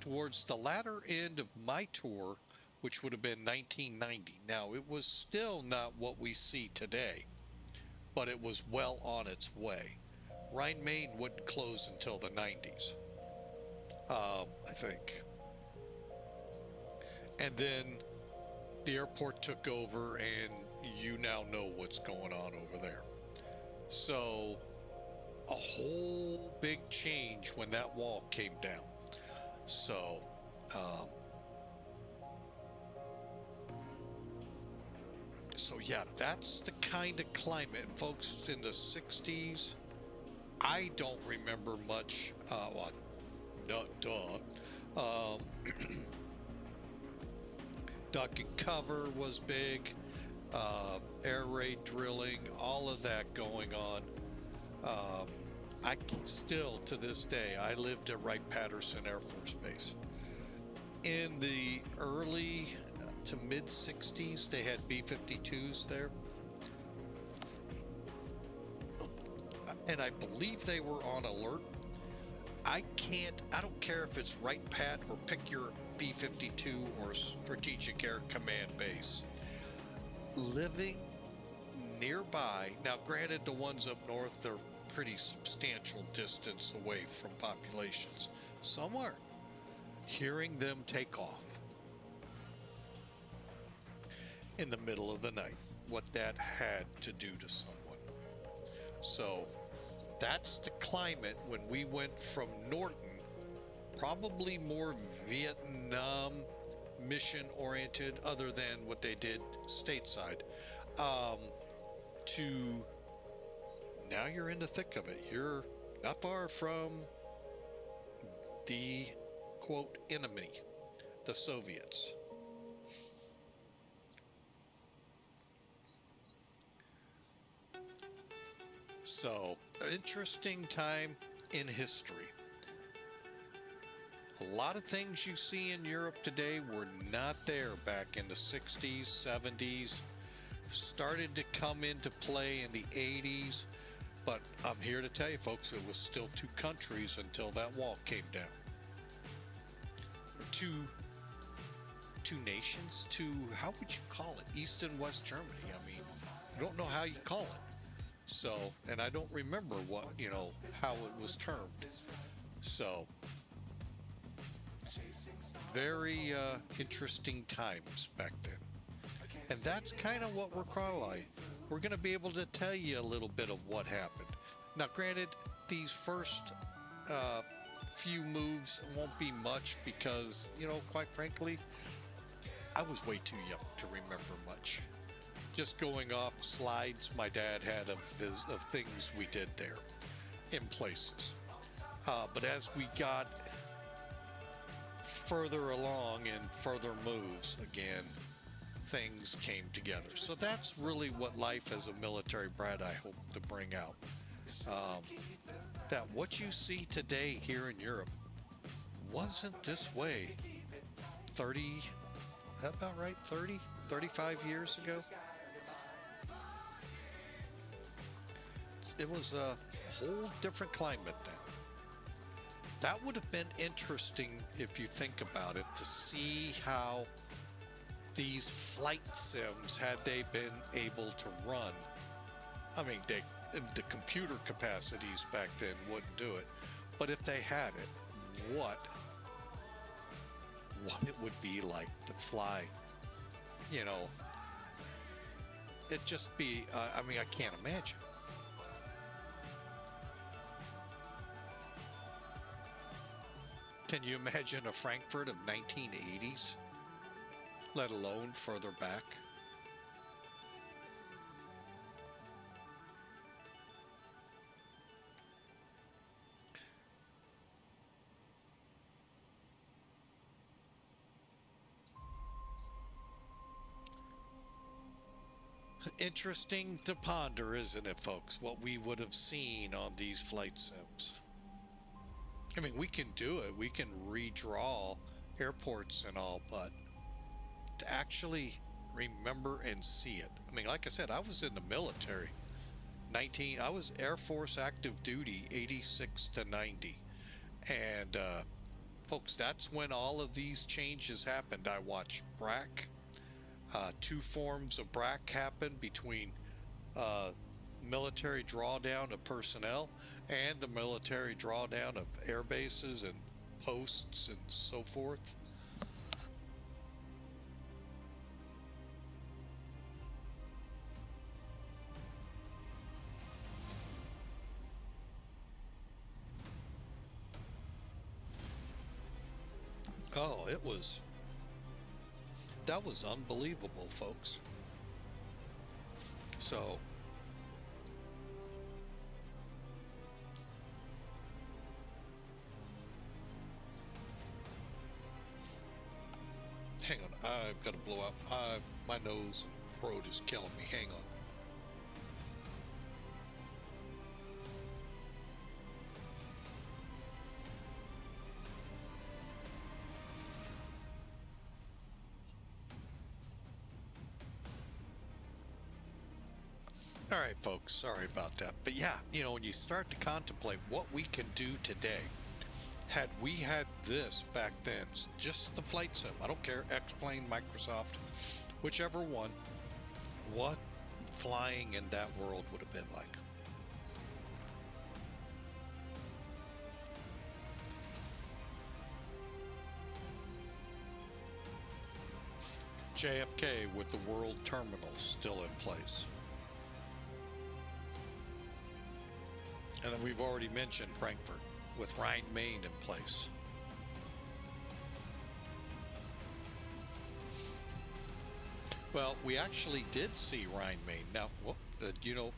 towards the latter end of my tour, which would have been 1990. Now, it was still not what we see today, but it was well on its way. Rhine, Maine wouldn't close until the 90s, I think. And then the airport took over, and you now know what's going on over there. So, a whole big change when that wall came down. So, yeah, that's the kind of climate. And folks, in the 60s, I don't remember much. Well, no, duh. Duck and cover was big. Air raid drilling, all of that going on. I can still, to this day, I lived at Wright-Patterson Air Force Base. In the early to mid-60s, they had B-52s there. And I believe they were on alert. I don't care if it's Wright Pat or pick your B-52 or Strategic Air Command base. Living nearby, now granted the ones up north, they're pretty substantial distance away from populations. Somewhere, hearing them take off in the middle of the night, what that had to do to someone. So that's the climate when we went from Norton, probably more Vietnam mission oriented other than what they did stateside, to now you're in the thick of it. You're not far from the quote enemy, the Soviets. So, interesting time in history. A lot of things you see in Europe today were not there back in the 60s, 70s. Started to come into play in the 80s. But I'm here to tell you, folks, it was still two countries until that wall came down. Two nations, how would you call it? East and West Germany. I mean, I don't know how you call it. So, and I don't remember what, how it was termed. So, very interesting times back then. And that's kind of what we're chronicling. We're going to be able to tell you a little bit of what happened. Now, granted, these first few moves won't be much because, quite frankly, I was way too young to remember much. Just going off slides my dad had of things we did there in places. But as we got further along in further moves, again, things came together. So that's really what life as a military brat I hope to bring out. That what you see today here in Europe wasn't this way 30, is that about right? 30, 35 years ago? It was a whole different climate then. That would have been interesting if you think about it, to see how these flight sims, had they been able to run, I mean, the computer capacities back then wouldn't do it, but if they had it, what it would be like to fly, it'd just be, I mean, I can't imagine. Can you imagine a Frankfurt of 1980s, let alone further back? Interesting to ponder, isn't it, folks, what we would have seen on these flight sims. I mean, we can do it. We can redraw airports and all, but to actually remember and see it. I mean, like I said, I was in the military. I was Air Force active duty, 86 to 90. And, folks, that's when all of these changes happened. I watched BRAC. Two forms of BRAC happened between military drawdown of personnel and the military drawdown of air bases and posts and so forth. Oh, that was unbelievable, folks. So, hang on, I've got to blow up. My nose and throat is killing me. Hang on. All right, folks, sorry about that. But yeah, when you start to contemplate what we can do today, Had we had this back then, just the flight sim, I don't care, X-Plane, Microsoft, whichever one, what flying in that world would have been like. JFK with the world terminal still in place. And then we've already mentioned Frankfurt with Rhine-Main in place. Well, we actually did see Rhine-Main. Now, you know,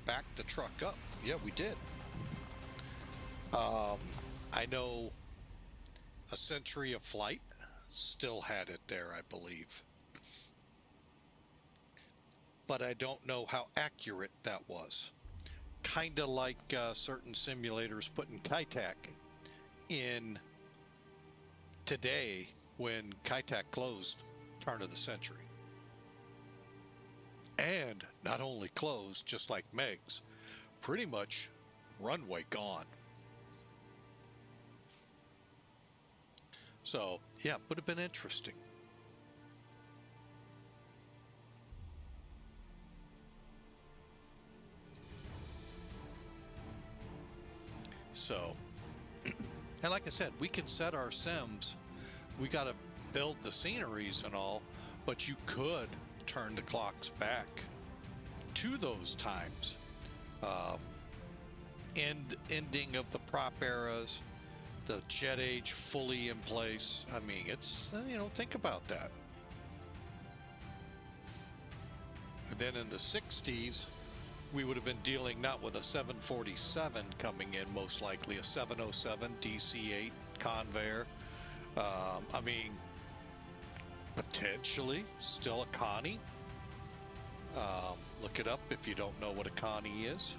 back the truck up. Yeah, we did. I know a Century of Flight still had it there, I believe. But I don't know how accurate that was. Kind of like certain simulators putting Kitec in today when Kitec closed turn of the century. And not only closed, just like MIILS, pretty much runway gone. So, yeah, would have been interesting. So, and like I said, we can set our sims. We got to build the sceneries and all, but you could turn the clocks back to those times. Ending of the prop eras, the jet age fully in place. I mean, it's, you know, think about that. And then in the 60s, we would have been dealing not with a 747 coming in, most likely a 707 DC-8 Convair. I mean, potentially still a Connie. Look it up if you don't know what a Connie is.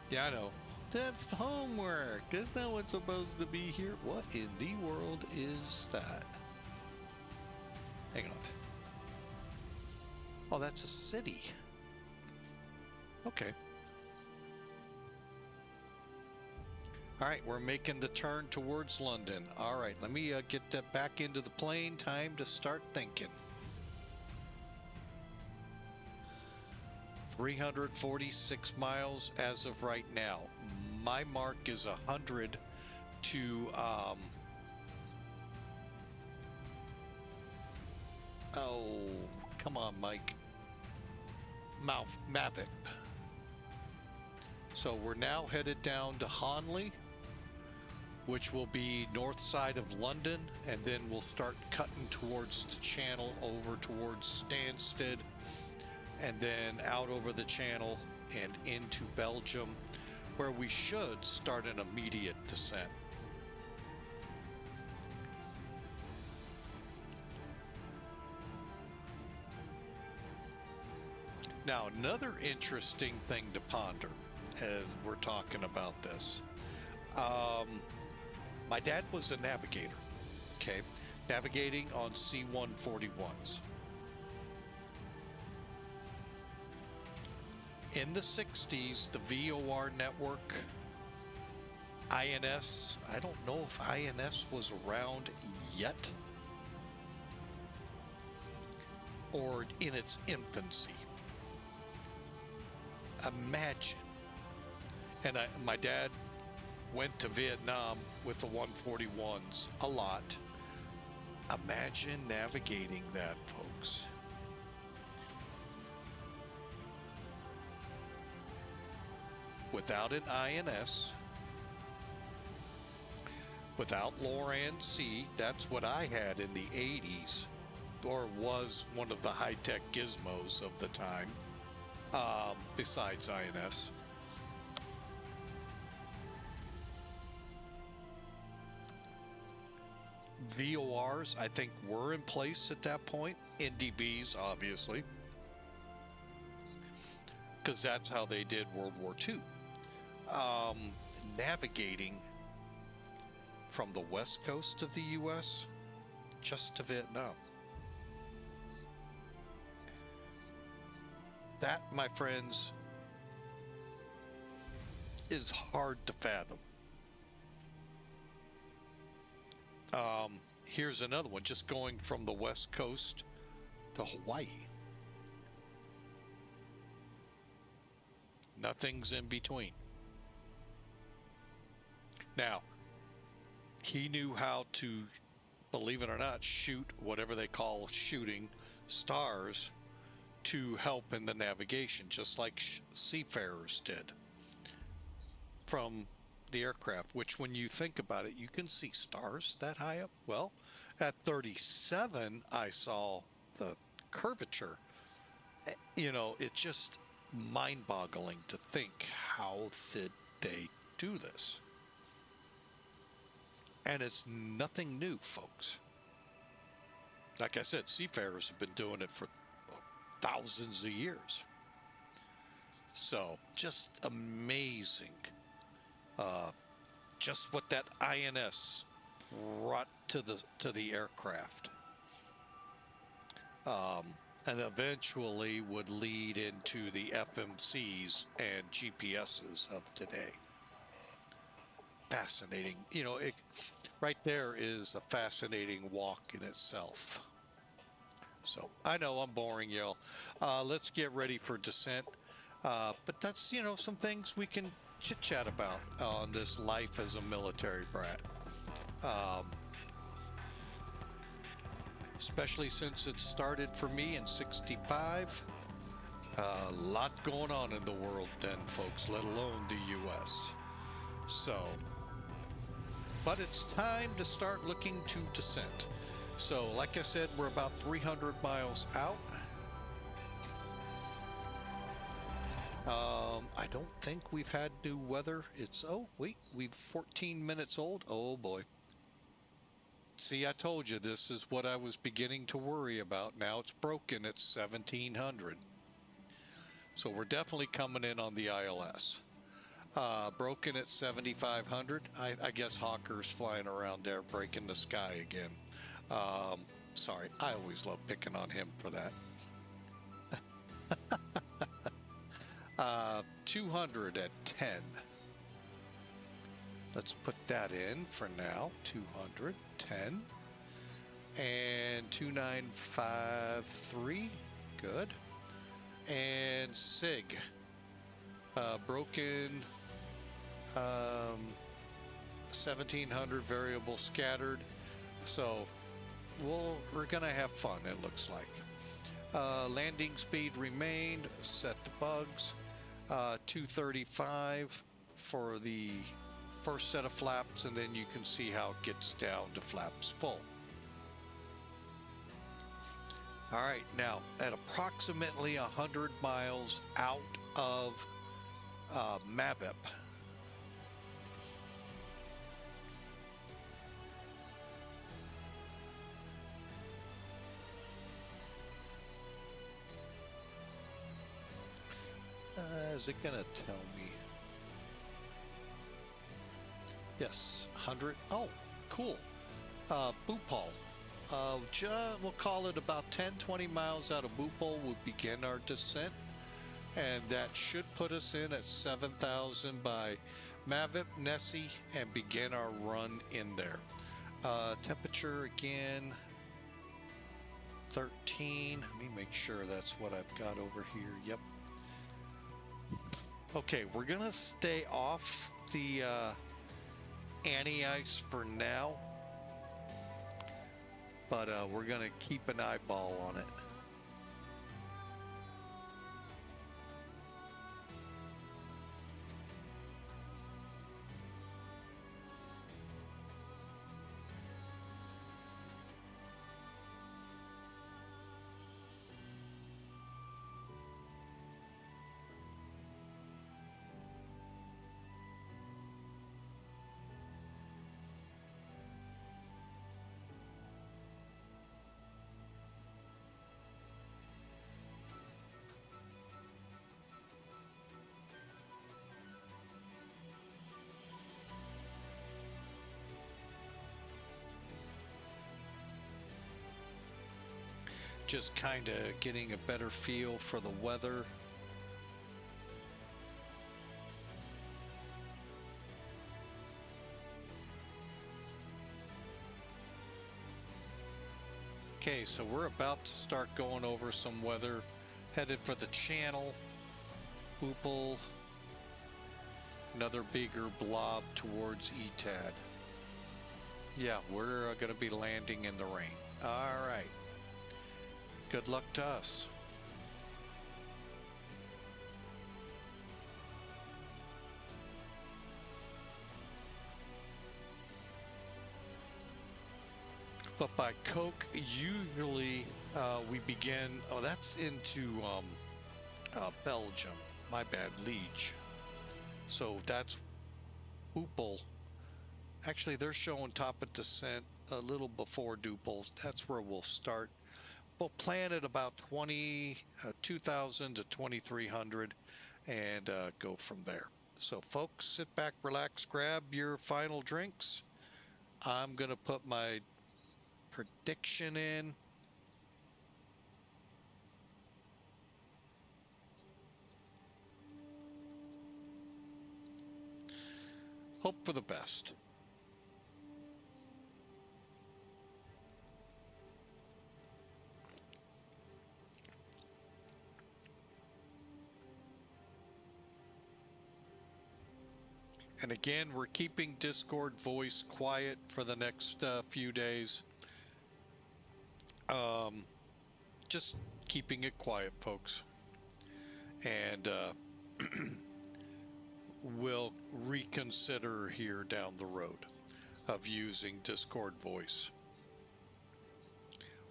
Yeah, I know. That's homework. That's not what's supposed to be here. What in the world is that? Hang on. Oh, that's a city. Okay. All right, we're making the turn towards London. All right, let me get that back into the plane. Time to start thinking. 346 miles as of right now. My mark is 100 to oh, come on, Mike. Mavic. So we're now headed down to Honley, which will be north side of London, and then we'll start cutting towards the channel over towards Stansted, and then out over the channel and into Belgium, where we should start an immediate descent. Now, another interesting thing to ponder as we're talking about this. My dad was a navigator, okay? Navigating on C-141s. In the 60s, the VOR network, INS, I don't know if INS was around yet or in its infancy. Imagine. And my dad went to Vietnam with the 141s a lot. Imagine navigating that, folks. Without an INS, without LORAN-C, that's what I had in the 80s, or was one of the high-tech gizmos of the time, besides INS. VORs, I think, were in place at that point. NDBs, obviously, because that's how they did World War II. Navigating from the west coast of the U.S. just to Vietnam. That, my friends, is hard to fathom. Here's another one, just going from the West Coast to Hawaii. Nothing's in between. Now, he knew how to, believe it or not, shoot whatever they call shooting stars to help in the navigation, just like seafarers did from the aircraft, which when you think about it, you can see stars that high up. Well, at 37, I saw the curvature. You know, it's just mind-boggling to think, how did they do this? And it's nothing new, folks. Like I said, seafarers have been doing it for thousands of years. So just amazing. Just what that INS brought to the aircraft. And eventually would lead into the FMCs and GPSs of today. Fascinating. You know, right there is a fascinating walk in itself. So I know I'm boring y'all. Let's get ready for descent. But that's, you know, some things we can chit chat about on this life as a military brat. Especially since it started for me in '65. A lot going on in the world then, folks, let alone the U.S. So, but it's time to start looking to descent. So, like I said, we're about 300 miles out. I don't think we've had new weather. It's, oh, wait, we're 14 minutes old. Oh, boy. See, I told you this is what I was beginning to worry about. Now it's broken at 1700. So we're definitely coming in on the ILS. Broken at 7500. I guess Hawker's flying around there breaking the sky again. Sorry, I always love picking on him for that. 200 at 10. Let's put that in for now. 200, 10. And 2953. Good. And SIG. Broken. 1700 variable scattered. So we're going to have fun, it looks like. Landing speed remained. Set the bugs. 235 for the first set of flaps, and then you can see how it gets down to flaps full. All right, now at approximately 100 miles out of Mavip, is it gonna tell me? Yes, 100. Oh, cool. BUPAL. We'll call it about 10-20 miles out of BUPAL. We'll begin our descent, and that should put us in at 7,000 by Mavip, Nessie, and begin our run in there. Temperature again, 13. Let me make sure that's what I've got over here. Yep. Okay, we're gonna stay off the anti-ice for now, but we're gonna keep an eyeball on it. Just kind of getting a better feel for the weather. Okay, so we're about to start going over some weather. Headed for the channel. BUPAL. Another bigger blob towards ETAD. Yeah, we're going to be landing in the rain. All right. Good luck to us. But by Coke, usually we begin. Oh, that's into Belgium. My bad, Liege. So that's BUPAL. Actually, they're showing top of descent a little before DUPAL. That's where we'll start. We'll plan at about 2,000 to 2,300 and go from there. So folks, sit back, relax, grab your final drinks. I'm going to put my prediction in. Hope for the best. And again, we're keeping Discord voice quiet for the next few days. Just keeping it quiet, folks. And we'll reconsider here down the road of using Discord voice.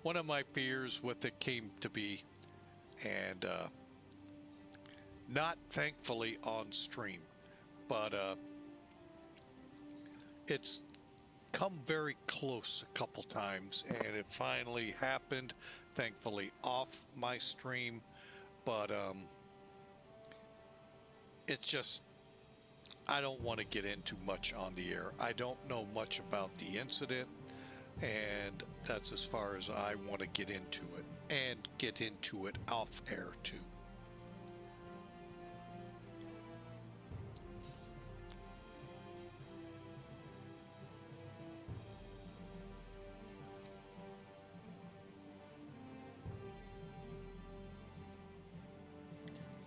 One of my fears with it came to be, and not thankfully on stream, but it's come very close a couple times, and it finally happened, thankfully off my stream. But it's just, I don't want to get into much on the air. I don't know much about the incident, and that's as far as I want to get into it, and get into it off air too.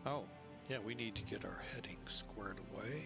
Oh, yeah, we need to get our heading squared away.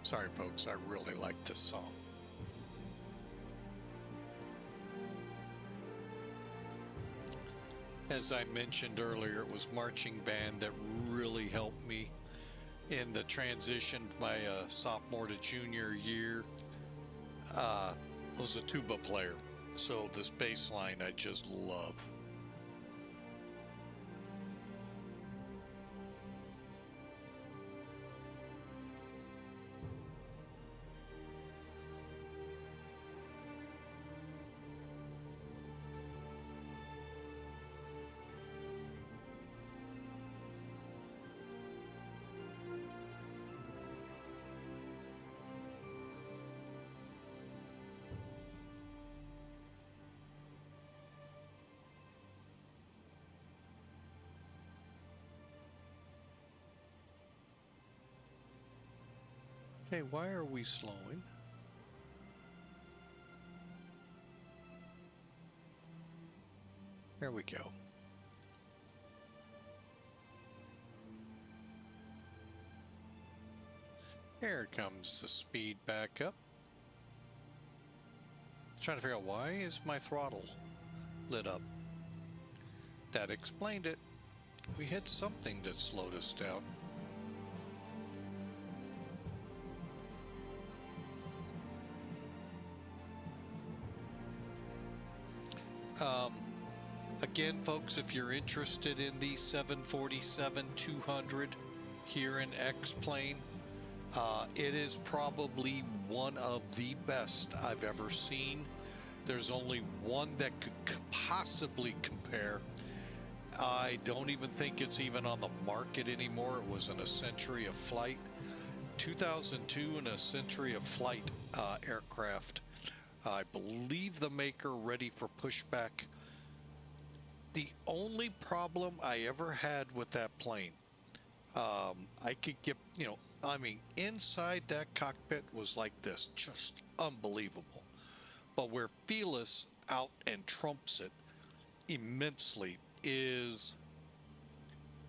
Sorry, folks, I really like this song. As I mentioned earlier, it was marching band that really helped me in the transition from my sophomore to junior year. I was a tuba player, so this bass line I just love. Okay, why are we slowing? There we go. Here comes the speed back up. Trying to figure out why is my throttle lit up. That explained it. We hit something that slowed us down. Again, folks, if you're interested in the 747-200 here in X-Plane, it is probably one of the best I've ever seen. There's only one that could possibly compare. I don't even think it's even on the market anymore. It was in a Century of Flight. 2002 and a Century of Flight aircraft. I believe the maker ready for pushback. The only problem I ever had with that plane, I could get, you know, I mean, inside that cockpit was like this, just unbelievable. But where Felis out and trumps it immensely is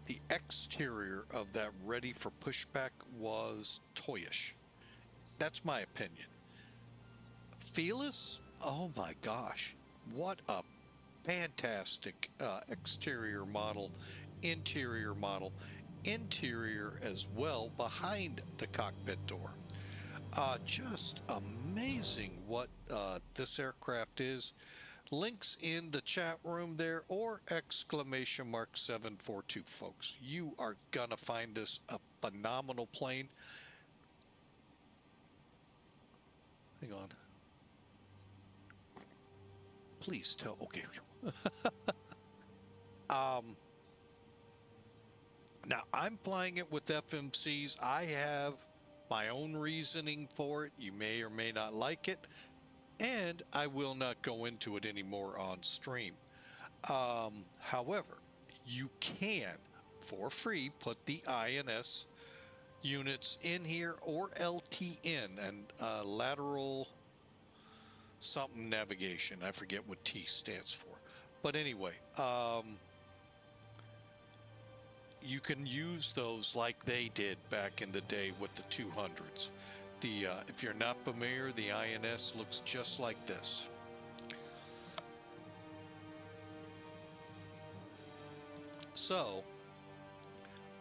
the exterior of that ready for pushback was toyish. That's my opinion. Felis, oh my gosh, what a fantastic exterior model, interior model, interior as well behind the cockpit door. Just amazing what this aircraft is. Links in the chat room there, or !742, folks. You are gonna find this a phenomenal plane. Hang on. Please tell. Okay. Now I'm flying it with FMCs. I have my own reasoning for it. You may or may not like it, and I will not go into it anymore on stream. However, you can, for free, put the INS units in here, or LTN, and lateral something navigation. I forget what T stands for. But anyway, you can use those like they did back in the day with the 200s. If you're not familiar, the INS looks just like this. So,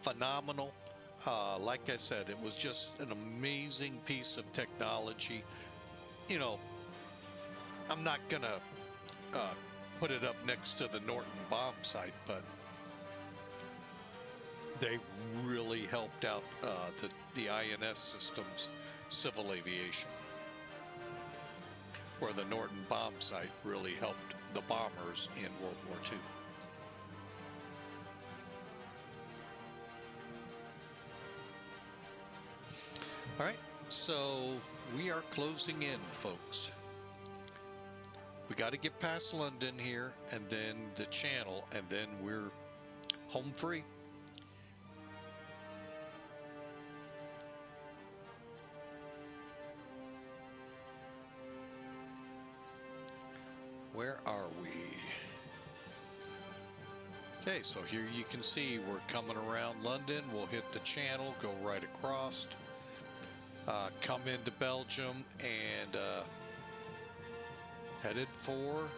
phenomenal. Like I said, it was just an amazing piece of technology. You know, I'm not gonna put it up next to the Norton bomb site, but they really helped out the INS systems, civil aviation, where the Norton bomb site really helped the bombers in World War II. All right, so we are closing in, folks. We got to get past London here, and then the Channel, and then we're home free. Where are we? Okay, so here you can see we're coming around London. We'll hit the Channel, go right across, come into Belgium, and headed for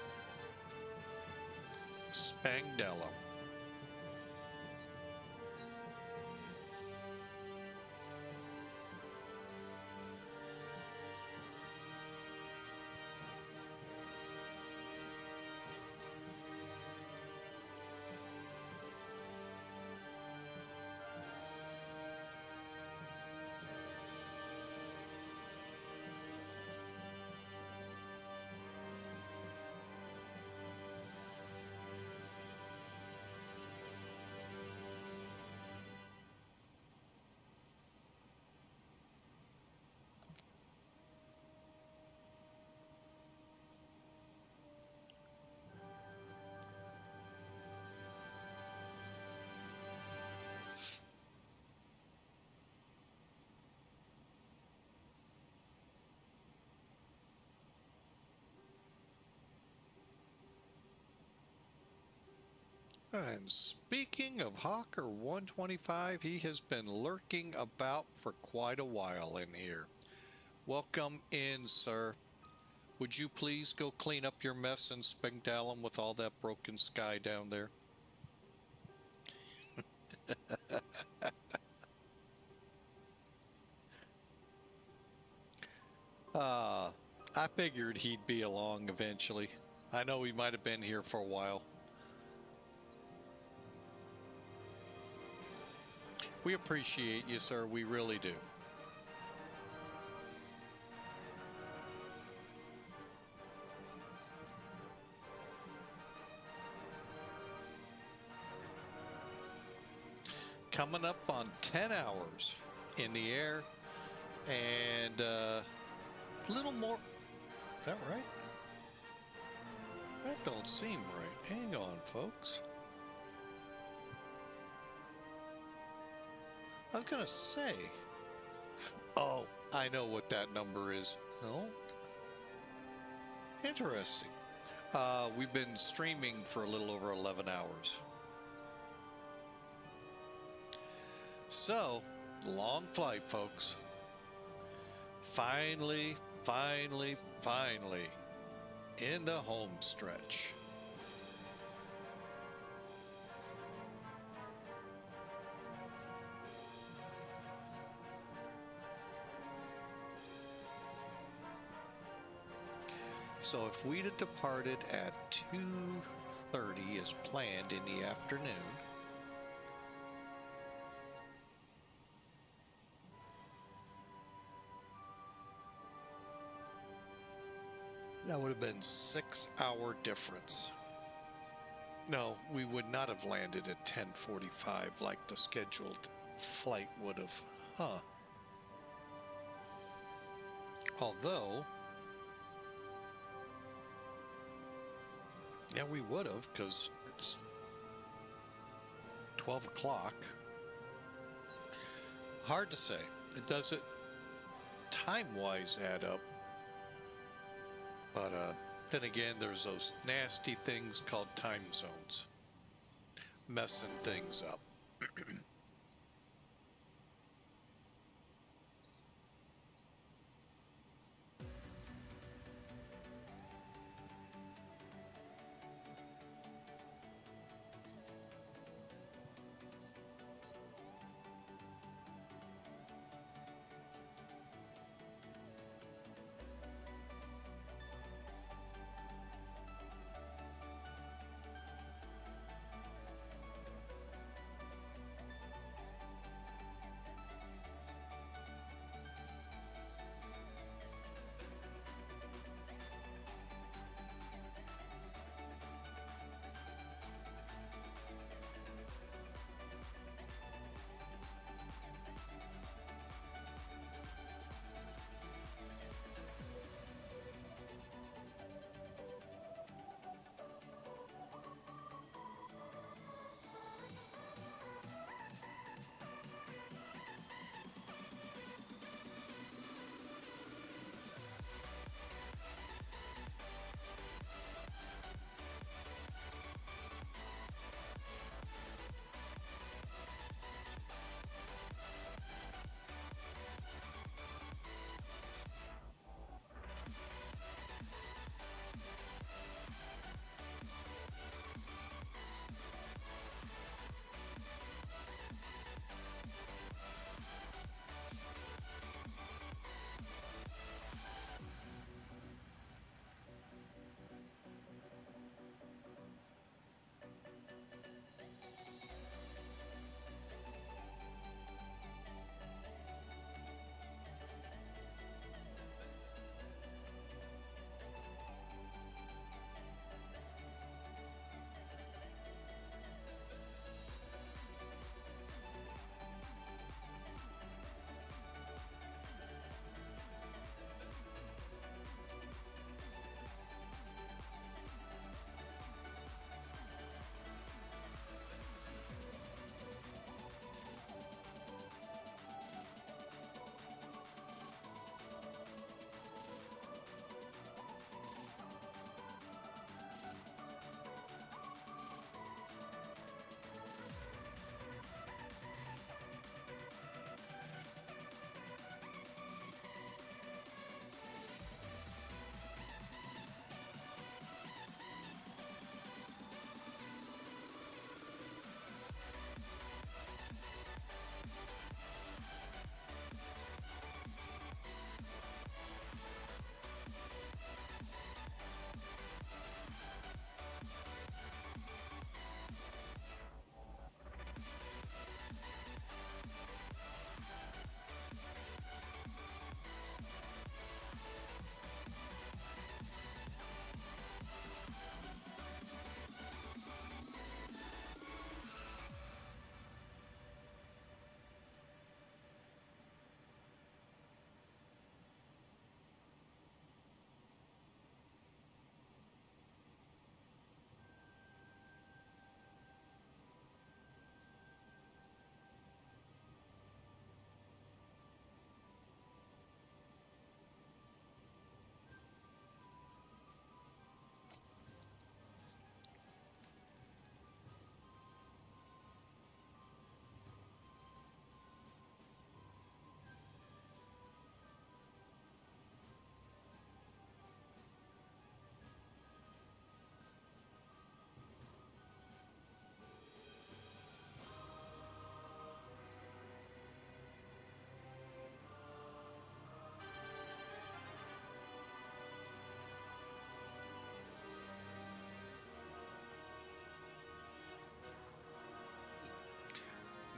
Spangdahlem. And speaking of HOCKE 125, he has been lurking about for quite a while in here. Welcome in, sir. Would you please go clean up your mess in Spangdahlem with all that broken sky down there? I figured he'd be along eventually. I know he might have been here for a while. We appreciate you, sir. We really do. coming up on 10 hours in the air, and a little more. Is that right? That don't seem right. Hang on, folks. I was gonna say. Oh, I know what that number is. No? Interesting. We've been streaming for a little over 11 hours. So, long flight, folks. Finally, in the home stretch. So if we'd have departed at 2:30 as planned in the afternoon, that would have been 6-hour difference. No, we would not have landed at 10:45 like the scheduled flight would have. Huh. Although, yeah, we would have, because it's 12 o'clock. Hard to say. It doesn't time-wise add up. But then again, there's those nasty things called time zones, messing things up.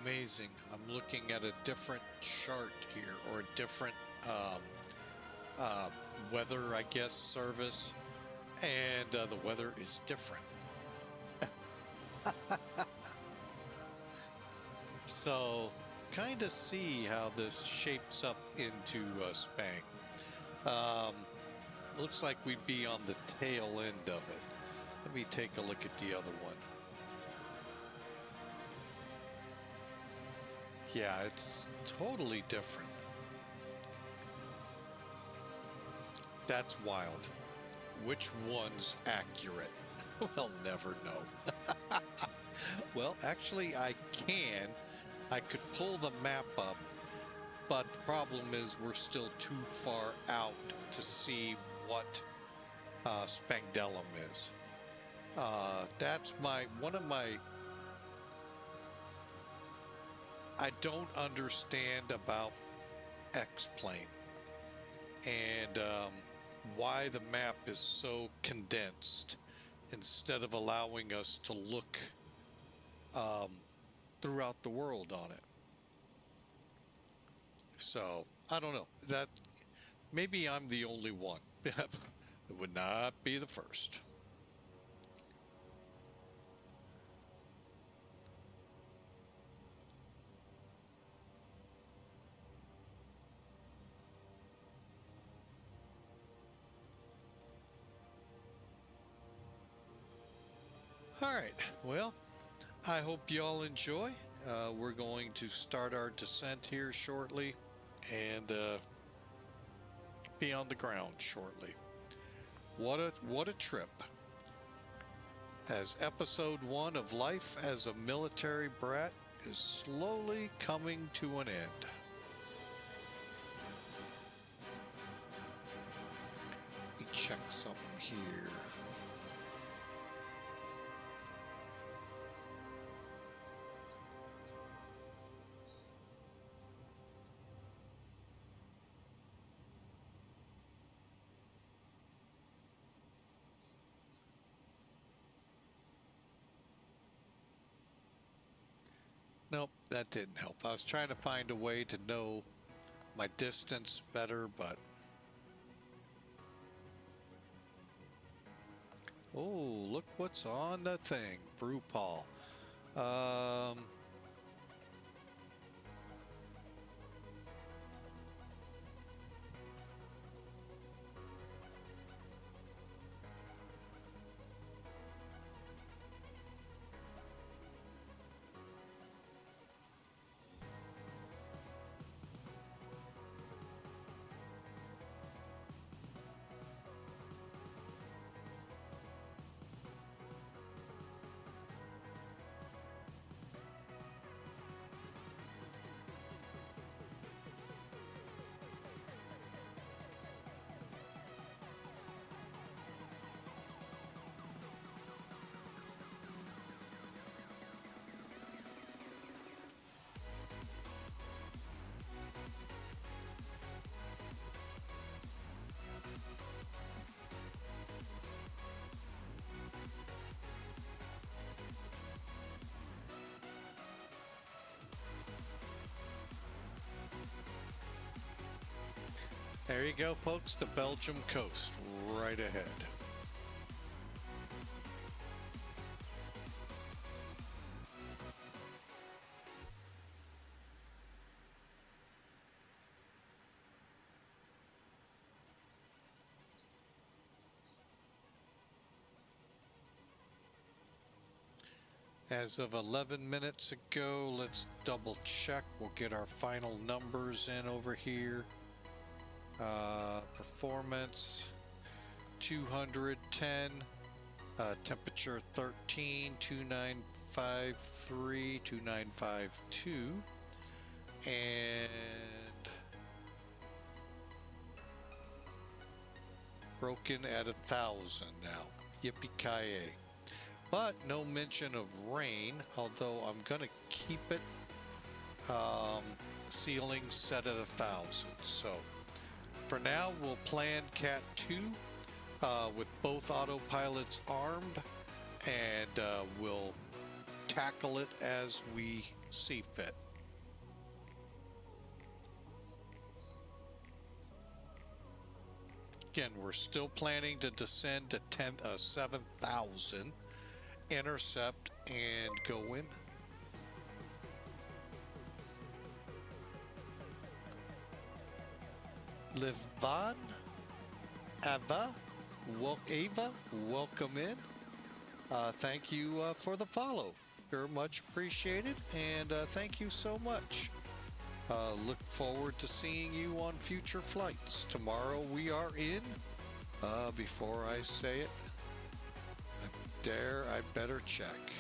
amazing. I'm looking at a different chart here, or a different weather, I guess, service, and the weather is different. So, kind of see how this shapes up into Spang. Looks like we'd be on the tail end of it. Let me take a look at the other one. Yeah, it's totally different. That's wild. Which one's accurate? We'll never know. Well, actually, I can. I could pull the map up, but the problem is we're still too far out to see what Spangdahlem is. That's one of my... I don't understand about X-plane and why the map is so condensed instead of allowing us to look throughout the world on it. So I don't know, that maybe I'm the only one. It would not be the first. All right, well, I hope you all enjoy. We're going to start our descent here shortly and be on the ground shortly. What a trip. As episode 1 of life as a military brat is slowly coming to an end. Let me check something here. Nope, that didn't help. I was trying to find a way to know my distance better, but... Oh, look what's on the thing. BUPAL. There you go, folks, the Belgium coast, right ahead. As of 11 minutes ago, let's double check. We'll get our final numbers in over here. Performance 210, temperature 13, 2953, 2952, and broken at 1,000 now. Yippee-ki-yay. But no mention of rain, although I'm gonna keep it ceiling set at 1,000. So for now, we'll plan Cat 2 with both autopilots armed, and we'll tackle it as we see fit. Again, we're still planning to descend to 7,000, intercept, and go in. Livban, Ava, welcome in. Thank you for the follow. Very much appreciated, and thank you so much. Look forward to seeing you on future flights. Tomorrow we are in, before I say it, I better check.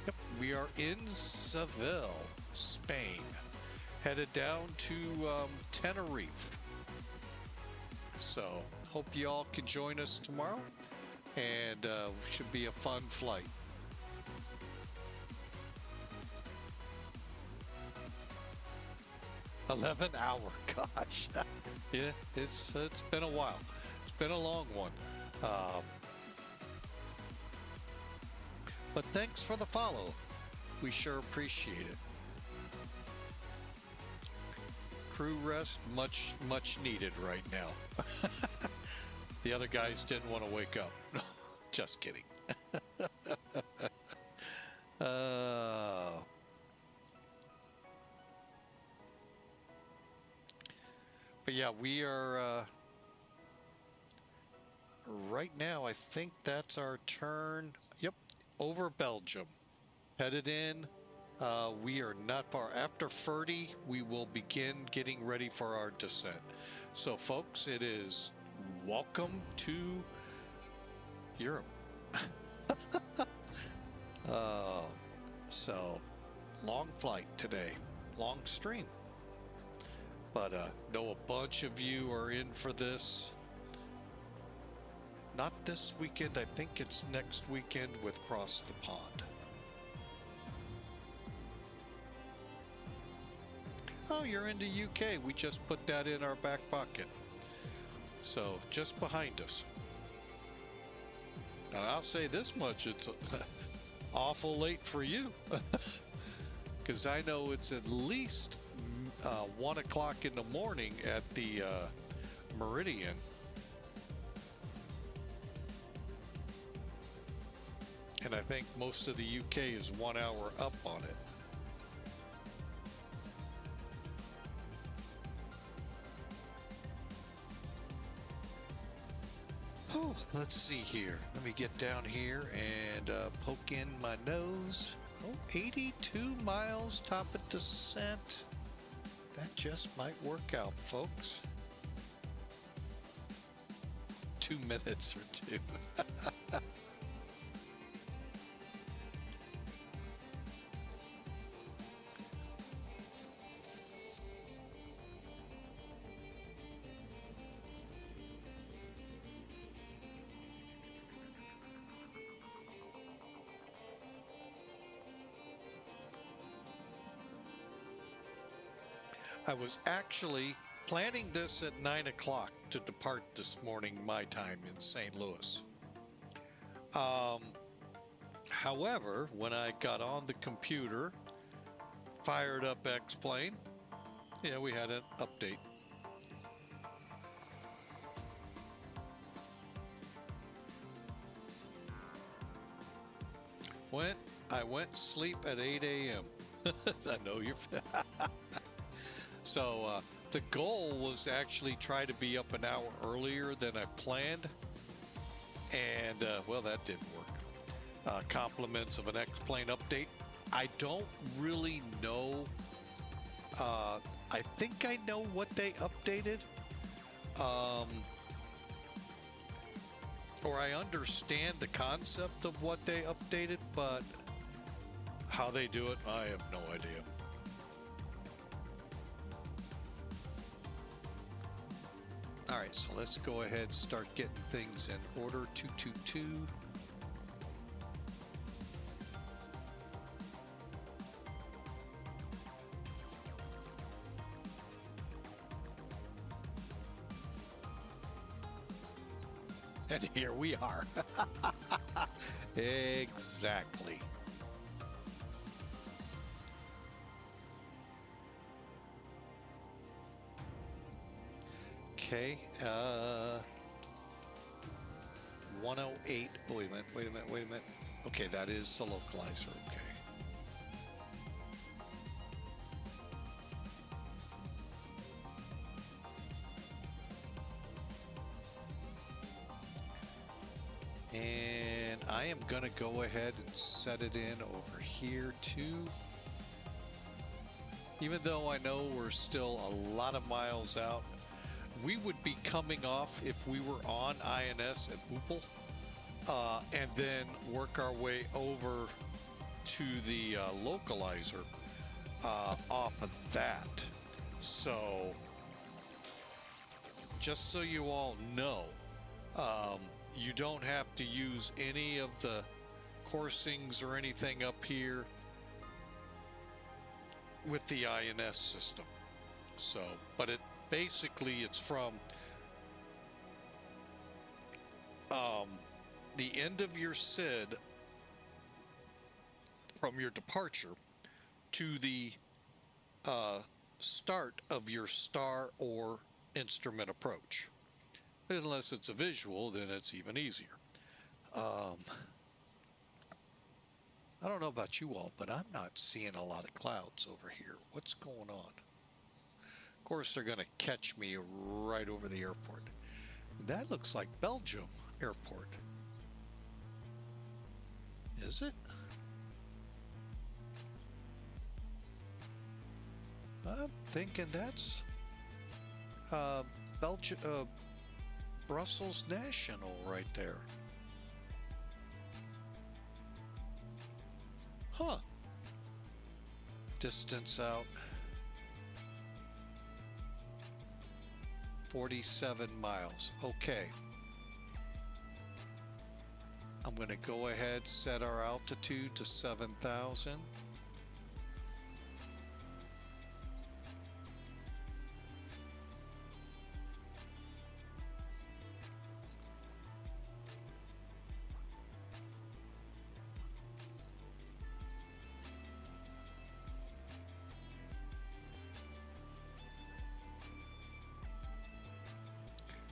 Yep, we are in Seville, Spain, headed down to Tenerife. So, hope you all can join us tomorrow, and should be a fun flight. $11-hour, gosh. Yeah, it's been a while. It's been a long one. But thanks for the follow. We sure appreciate it. Crew rest, much needed right now. The other guys didn't want to wake up. No, just kidding. But yeah, we are right now, I think that's our turn. Yep, over Belgium. Headed in. We are not far. After Ferdy, we will begin getting ready for our descent. So folks, it is welcome to Europe. So long flight today, long stream. But know a bunch of you are in for this. Not this weekend, I think it's next weekend with Cross the Pond. Oh, you're into UK. We just put that in our back pocket. So, just behind us. And I'll say this much, it's awful late for you. Because I know it's at least 1 o'clock in the morning at the Meridian. And I think most of the UK is 1 hour up on it. Oh, let's see here. Let me get down here and poke in my nose. Oh, 82 miles top of descent. That just might work out, folks. 2 minutes or 2. I was actually planning this at 9 o'clock to depart this morning, my time in St. Louis. However, when I got on the computer, fired up X-Plane, yeah, we had an update. I went sleep at 8 a.m. I know you're... So the goal was to actually try to be up an hour earlier than I planned, and well, that didn't work. Compliments of an X-Plane update. I don't really know. I think I know what they updated, or I understand the concept of what they updated, but how they do it, I have no idea. All right, so let's go ahead and start getting things in order. 222. And here we are. Exactly. Okay, 108. Wait a minute. Okay, that is the localizer. Okay. And I am going to go ahead and set it in over here too. Even though I know we're still a lot of miles out, we would be coming off if we were on INS at BUPAL, and then work our way over to the localizer off of that. So, just so you all know, you don't have to use any of the coursings or anything up here with the INS system. So, but it basically, it's from the end of your SID from your departure to the start of your star or instrument approach. Unless it's a visual, then it's even easier. I don't know about you all, but I'm not seeing a lot of clouds over here. What's going on? Of course, they're going to catch me right over the airport. That looks like Belgium airport. Is it? I'm thinking that's Belgium, Brussels National right there. Huh. Distance out 47 miles. Okay. I'm going to go ahead, set our altitude to 7,000.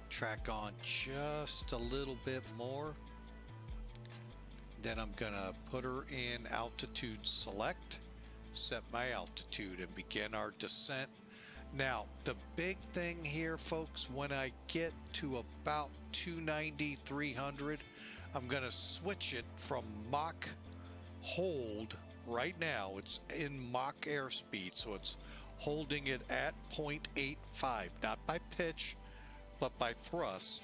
Track on just a little bit more. Then I'm gonna put her in altitude select, set my altitude, and begin our descent. Now, the big thing here, folks, when I get to about 290, 300, I'm gonna switch it from Mach hold. Right now, it's in Mach airspeed, so it's holding it at 0.85, not by pitch, but by thrust.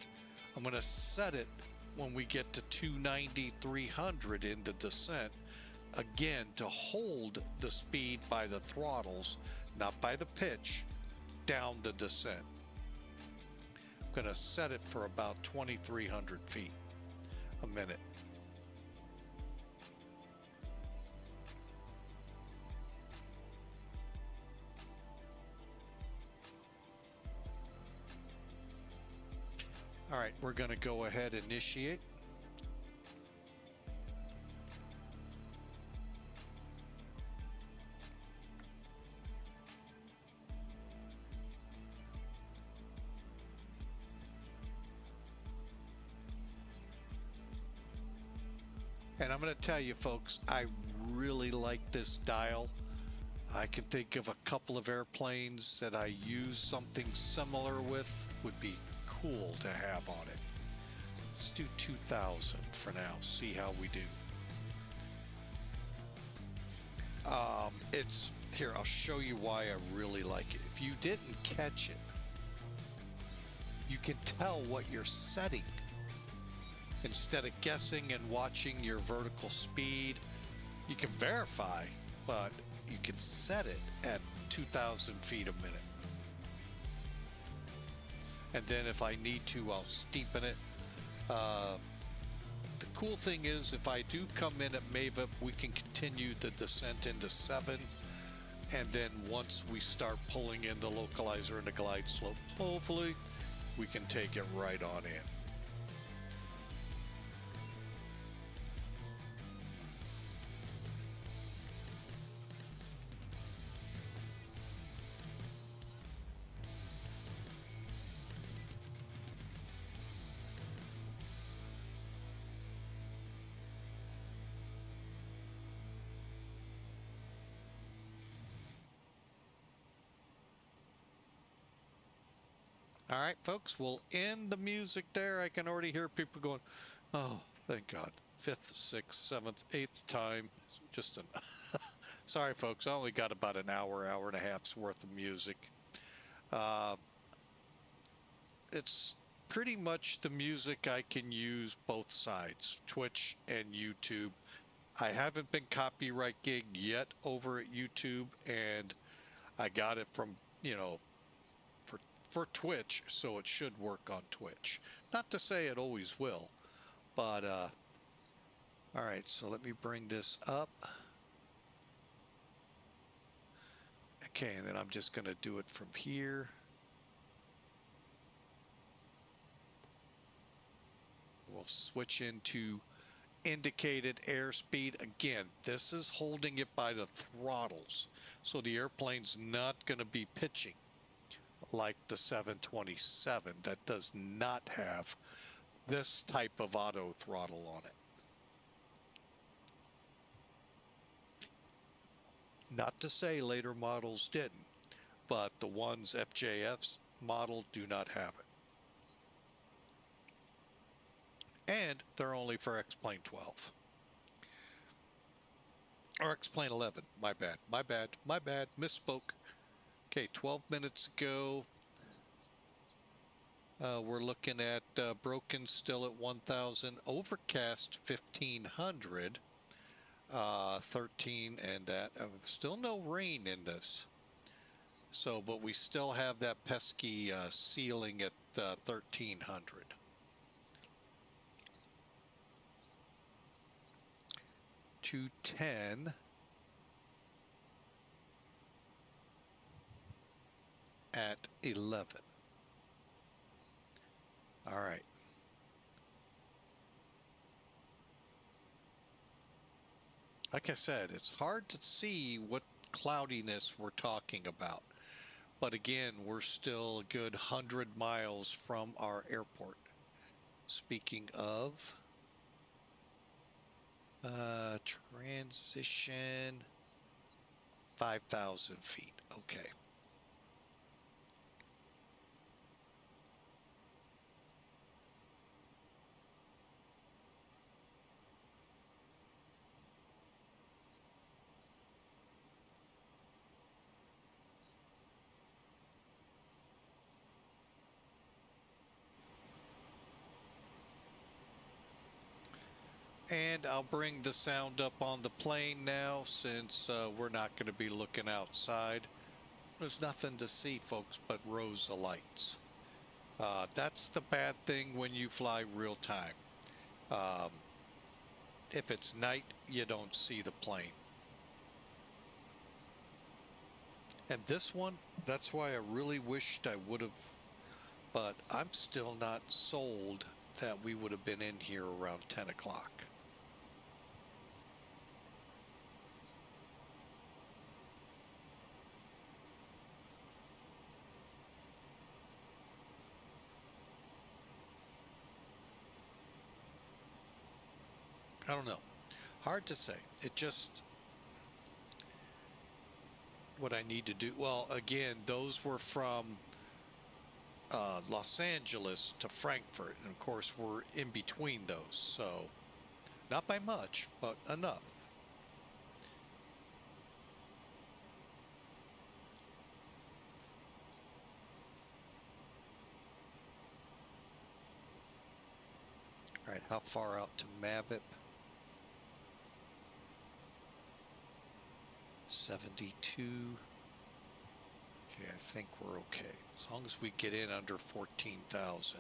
I'm going to set it when we get to 290, 300 in the descent, again to hold the speed by the throttles, not by the pitch, down the descent. I'm going to set it for about 2,300 feet a minute. All right, we're going to go ahead and initiate. And I'm going to tell you folks, I really like this dial. I can think of a couple of airplanes that I use something similar with. Would be cool to have on it. Let's do 2,000 for now, see how we do. It's here, I'll show you why I really like it. If you didn't catch it, you can tell what you're setting. Instead of guessing and watching your vertical speed, you can verify, but you can set it at 2,000 feet a minute. And then if I need to, I'll steepen it. The cool thing is, if I do come in at MAVIP, we can continue the descent into 7. And then once we start pulling in the localizer and the glide slope, hopefully we can take it right on in. All right, folks, we'll end the music there. I can already hear people going, oh, thank God. 5th, 6th, 7th, 8th time. It's just an... Sorry, folks. I only got about an hour, hour and a half's worth of music. It's pretty much the music I can use both sides, Twitch and YouTube. I haven't been copyright gigged yet over at YouTube, and I got it from, you know, for Twitch, so it should work on Twitch. Not to say it always will, but all right, so let me bring this up. Okay, and then I'm just going to do it from here. We'll switch into indicated airspeed. Again, this is holding it by the throttles, so the airplane's not going to be pitching like the 727 that does not have this type of auto throttle on it. Not to say later models didn't, but the ones FJF's model do not have it. And they're only for X-Plane 12. Or X-Plane 11, my bad, misspoke. Okay, 12 minutes ago, we're looking at broken still at 1,000, overcast 1,500, 13, and that. Still no rain in this. So, but we still have that pesky ceiling at 1,300. 210 at 11. All right. Like I said, it's hard to see what cloudiness we're talking about. But again, we're still a good 100 miles from our airport. Speaking of transition, 5,000 feet. Okay. And I'll bring the sound up on the plane now, since we're not going to be looking outside. There's nothing to see, folks, but rows of lights. That's the bad thing when you fly real time. If it's night, you don't see the plane. And this one, that's why I really wished I would have, but I'm still not sold that we would have been in here around 10 o'clock. I don't know. Hard to say. It just, what I need to do. Well, again, those were from Los Angeles to Frankfurt. And of course, we're in between those. So not by much, but enough. All right. How far out to Mavip? 72. Okay, I think we're okay. As long as we get in under 14,000.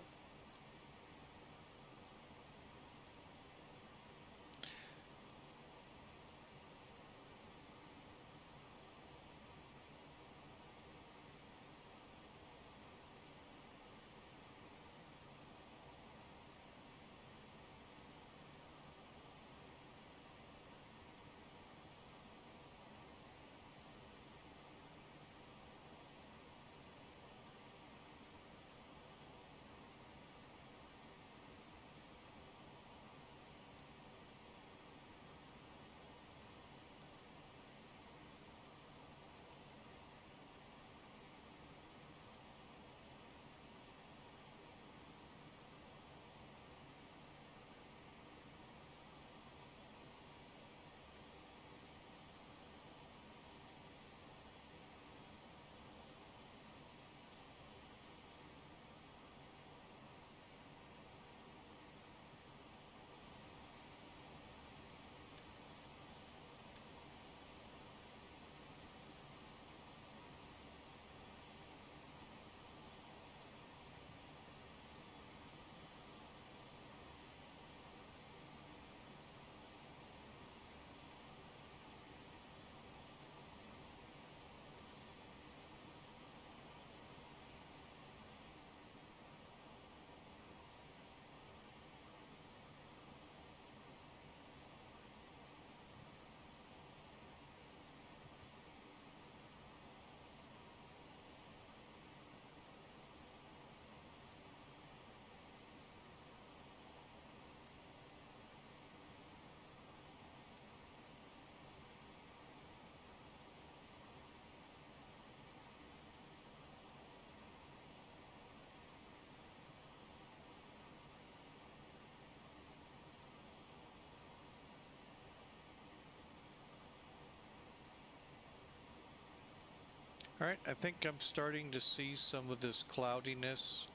All right, I think I'm starting to see some of this cloudiness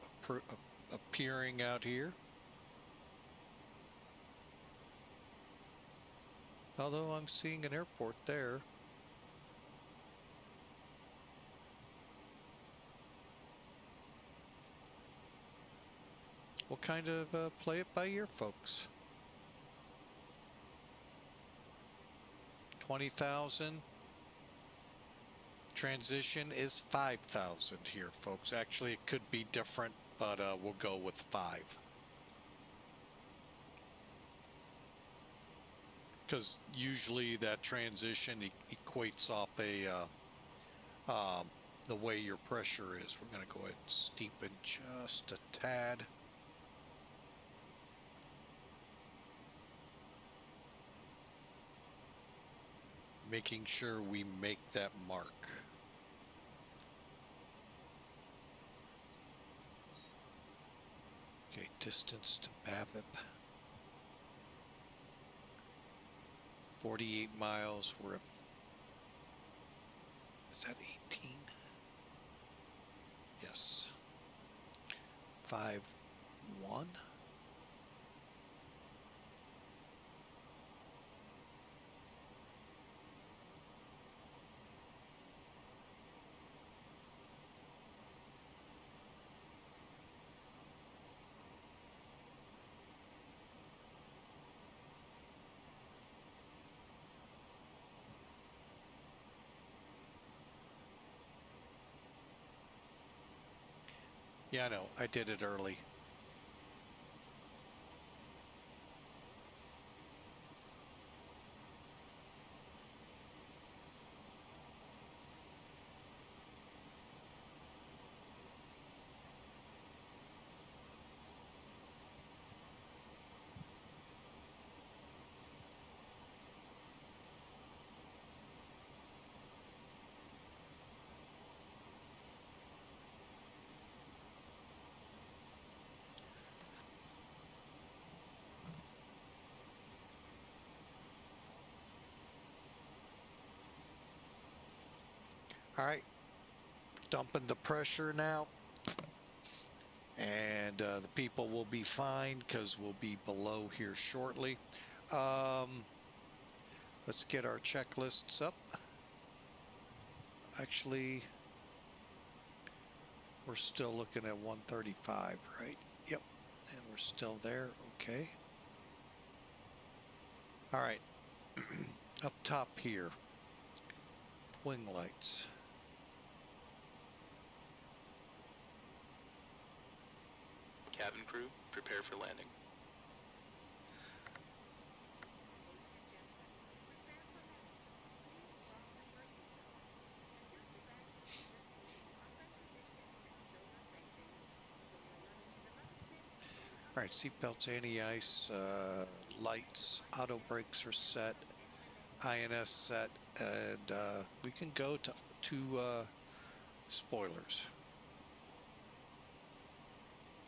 appearing out here. Although I'm seeing an airport there. We'll kind of play it by ear, folks. 20,000. Transition is 5,000 here, folks. Actually, it could be different, but we'll go with 5. Because usually that transition equates off the way your pressure is. We're going to go ahead and steepen just a tad. Making sure we make that mark. Okay, distance to BAVIP. 48 miles. We're at, is that 18? Yes. 5-1. Yeah, I know. I did it early. All right, dumping the pressure now, and the people will be fine because we'll be below here shortly. Let's get our checklists up. Actually, we're still looking at 135, right? Yep, and we're still there. Okay. All right, up top here, wing lights. Cabin crew, prepare for landing. All right, seatbelts, anti-ice, lights, auto brakes are set, INS set, and we can go to spoilers.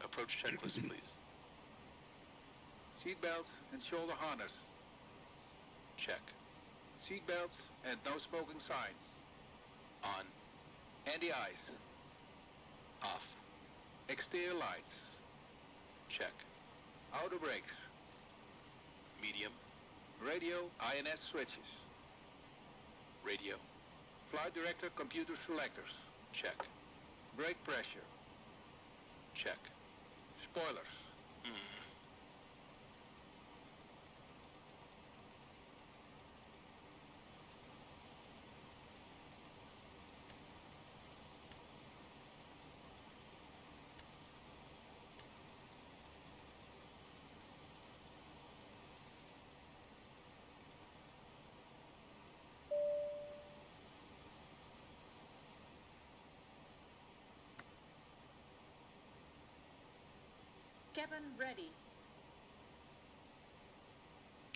Approach checklist, please. Seatbelts and shoulder harness. Check. Seatbelts and no smoking signs. On. Anti-ice. Off. Exterior lights. Check. Outer brakes. Medium. Radio INS switches. Radio. Flight director computer selectors. Check. Brake pressure. Check. Spoilers. Cabin ready.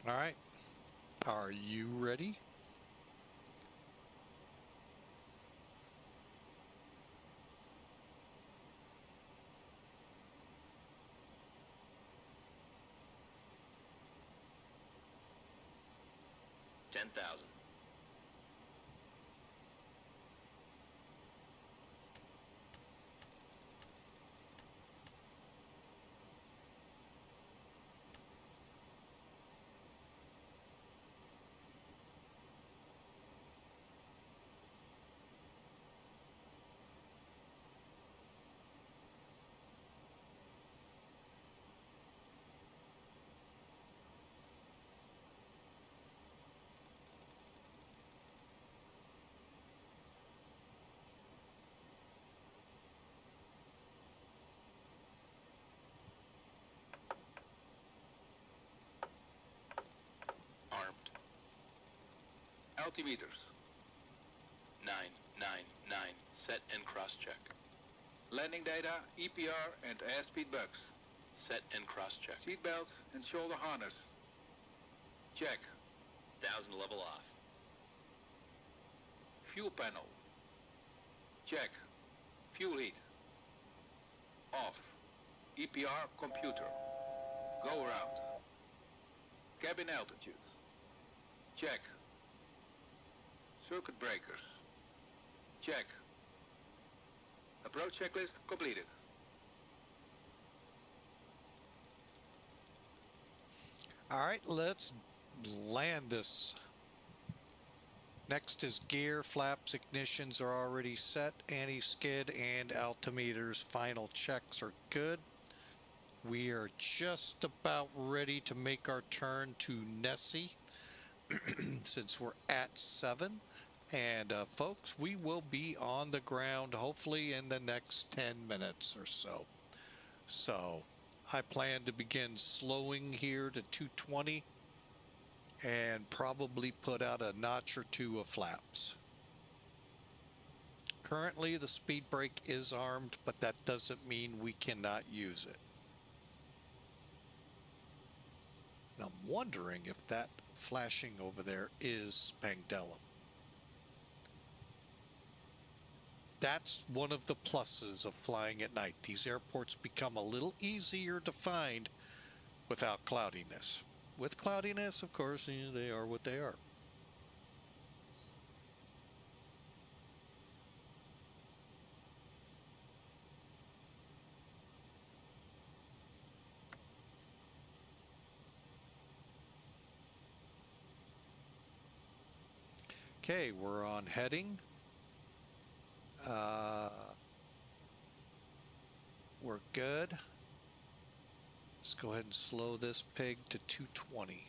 All right, are you ready? Altimeters. 999. Set and cross-check. Landing data, EPR and airspeed bugs. Set and cross-check. Seatbelt and shoulder harness. Check. 1000 level off. Fuel panel. Check. Fuel heat. Off. EPR computer. Go around. Cabin altitude. Check. Circuit breakers. Check. Approach checklist completed. All right, let's land this. Next is gear, flaps, ignitions are already set, anti-skid and altimeters. Final checks are good. We are just about ready to make our turn to Nessie since we're at 7. And folks, we will be on the ground hopefully in the next 10 minutes or so. So I plan to begin slowing here to 220 and probably put out a notch or two of flaps. Currently the speed brake is armed, but that doesn't mean we cannot use it. And I'm wondering if that flashing over there is Spangdahlem. That's one of the pluses of flying at night. These airports become a little easier to find without cloudiness. With cloudiness, of course, they are what they are. Okay, we're on heading. We're good. Let's go ahead and slow this pig to 220.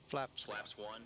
Flaps. Flaps 1.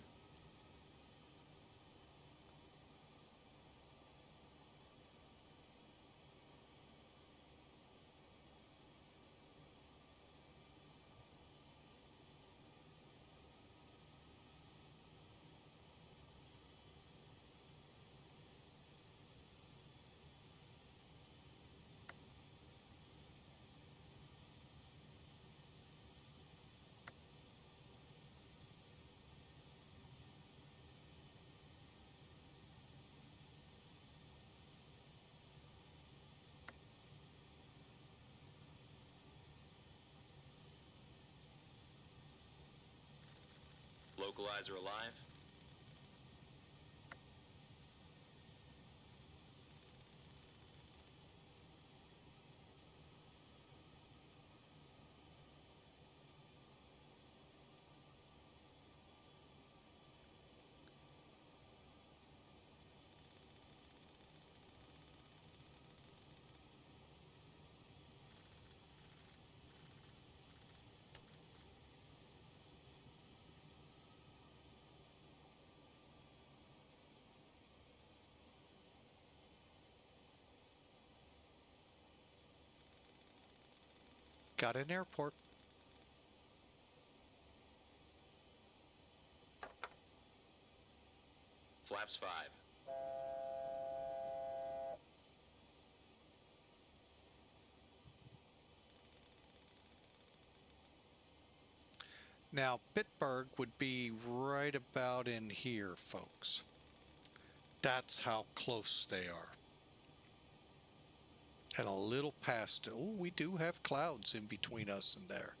Localizer alive. got an airport. Flaps 5. Now, Bitburg would be right about in here, folks. That's how close they are. And a little past. Oh, we do have clouds in between us and there.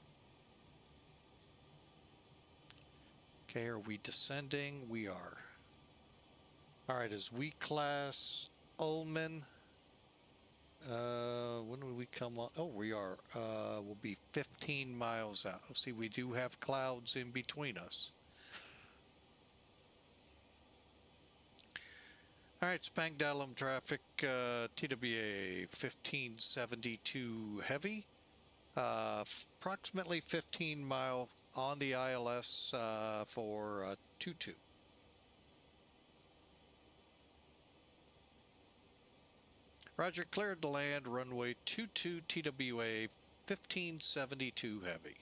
Okay, are we descending? We are. All right, as we class Ullman, when will we come on? Oh, we are. We'll be 15 miles out. See, we do have clouds in between us. All right, Spangdahlem traffic, TWA 1572 heavy, approximately 15 mile on the ILS for 22. Roger, cleared the land, runway 22 TWA 1572 heavy.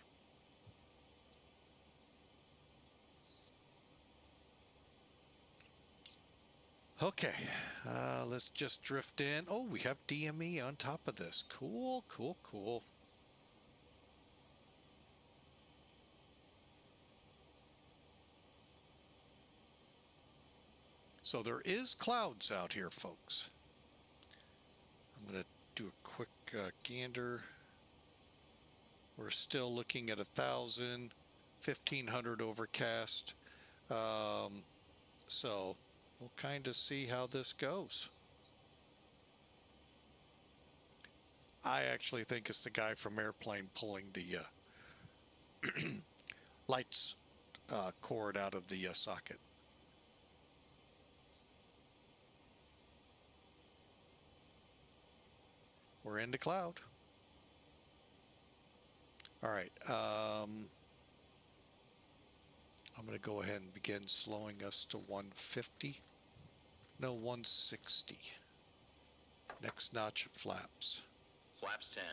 Okay, let's just drift in. Oh, we have DME on top of this. Cool, cool, cool. So there is clouds out here, folks. I'm going to do a quick gander. We're still looking at 1,000, 1,500 overcast. So we'll kind of see how this goes. I actually think it's the guy from Airplane pulling the lights cord out of the socket. We're in the cloud. All right. I'm going to go ahead and begin slowing us to 150. No, 160. Next notch of flaps. Flaps 10.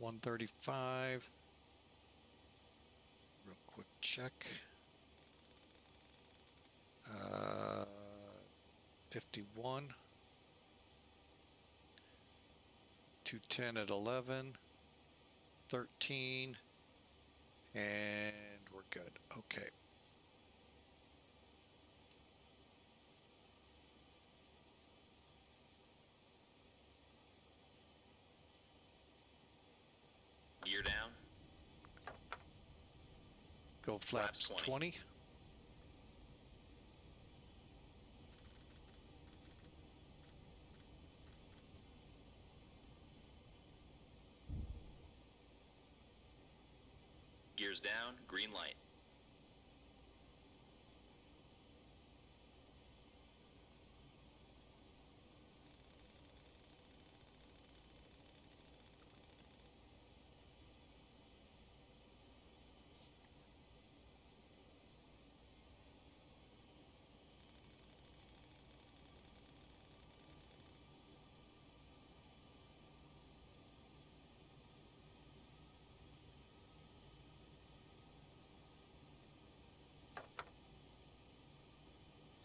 $135. Real quick check. 51. 210 at 11. 13. And we're good. Okay. Gear down. Go flaps 20. Gears down, green light.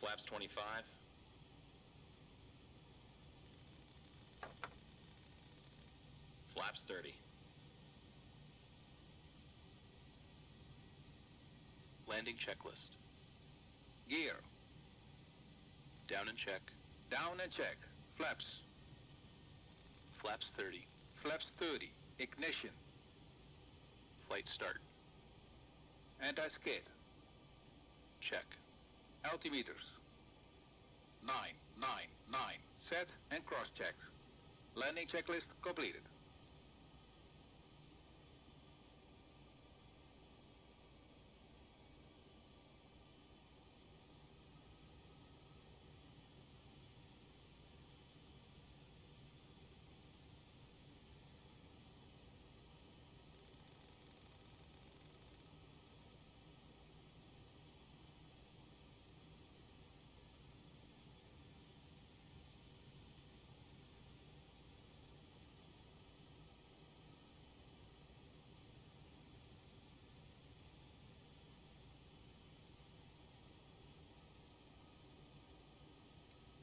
Flaps 25. Flaps 30. Landing checklist. Gear. Down and check. Down and check. Flaps. Flaps 30. Flaps 30. Ignition. Flight start. Anti-skid. Check. Altimeters. 9, 9, 9. Set and cross-check. Landing checklist completed.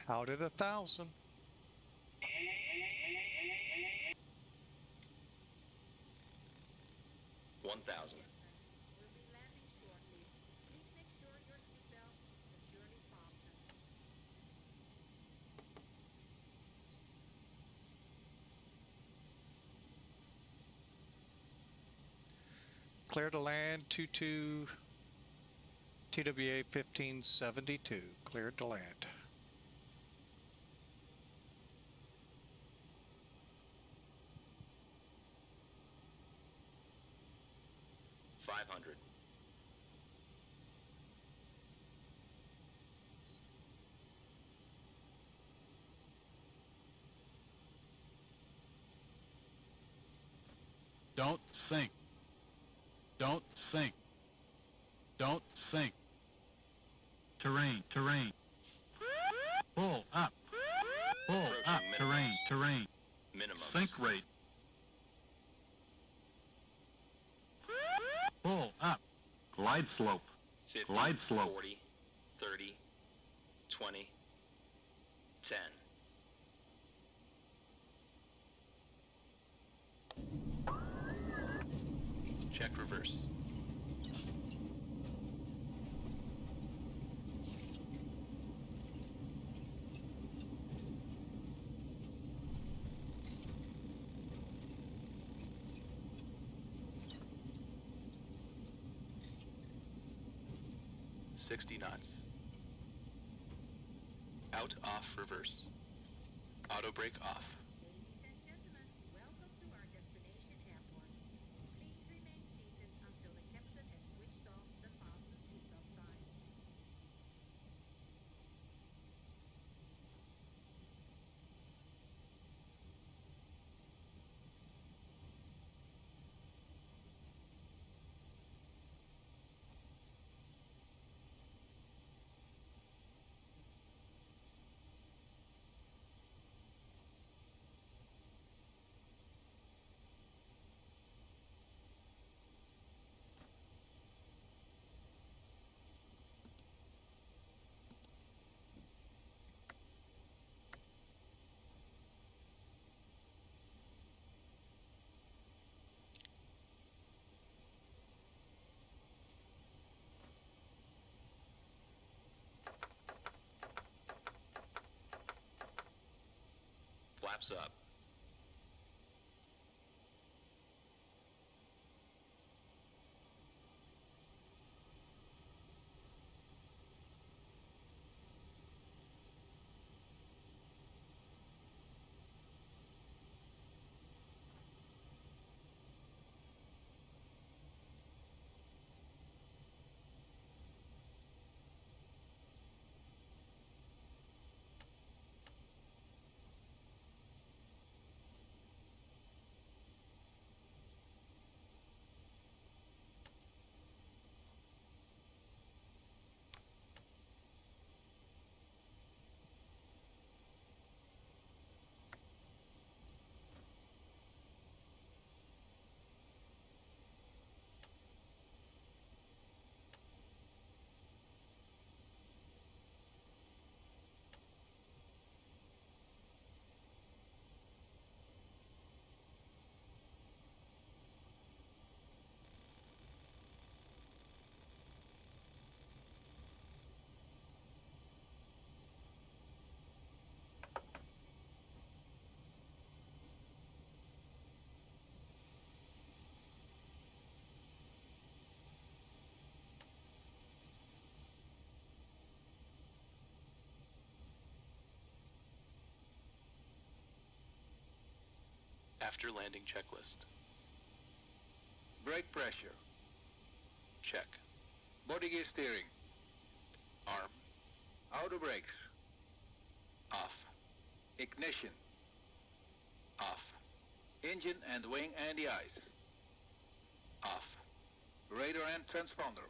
Out at 1,000. We'll be landing shortly. Please make sure your seatbelt is securely fastened. Clear to land, 22 TWA 1572. Cleared to land. $500. Don't sink. Don't sink. Don't sink. Terrain, terrain. Pull up. Pull Approaching up. Terrain, minimums. terrain. Minimum. Sink rate. Pull up. Glide slope. 50, Glide slope. 40, 30, 20, 10. Check reverse. $60 knots. Out, off, reverse. Auto brake off. Ladies and gentlemen, welcome to our destination airport. Please remain seated until the captain has switched off the fasten seatbelt sign. Flaps up. After landing checklist. Brake pressure. Check. Body gear steering. Arm. Auto brakes. Off. Ignition. Off. Engine and wing anti-ice. Off. Radar and transponder.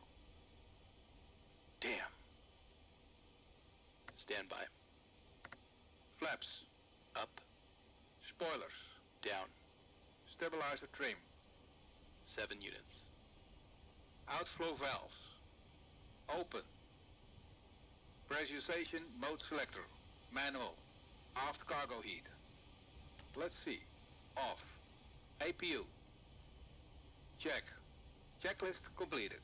Damn. Stand by. Flaps. Up. Spoilers. Down. Stabilizer trim. 7 units. Outflow valves. Open. Pressurization mode selector. Manual. Aft cargo heat. Let's see. Off. APU. Check. Checklist completed.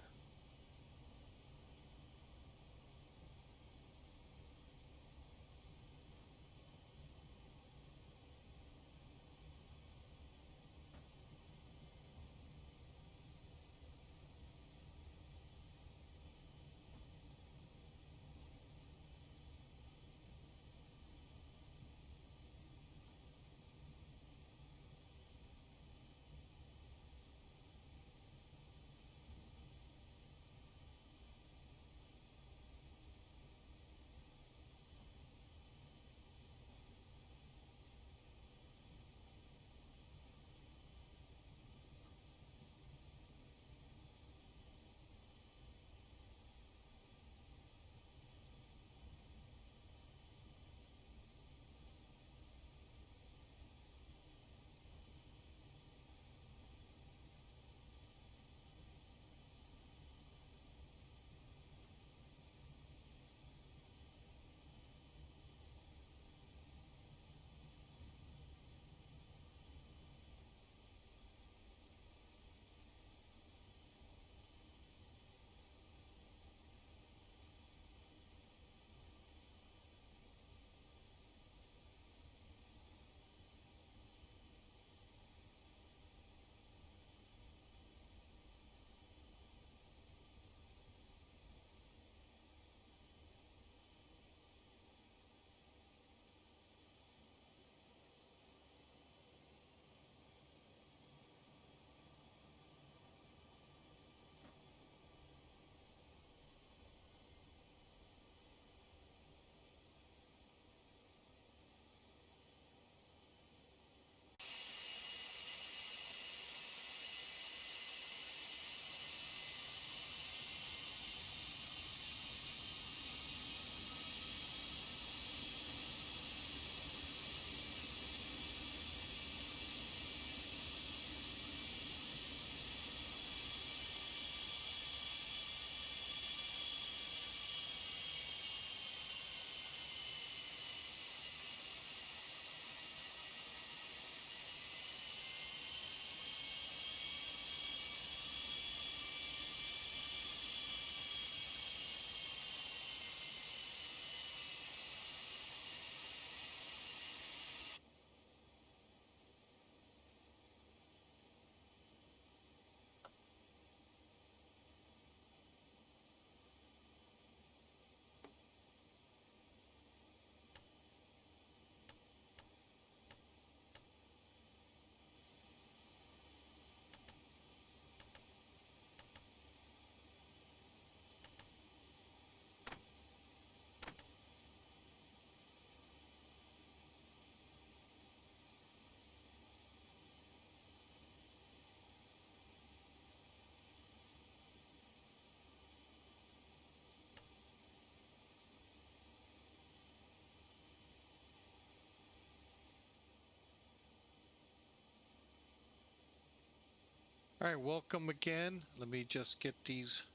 All right, welcome again. Let me just get these.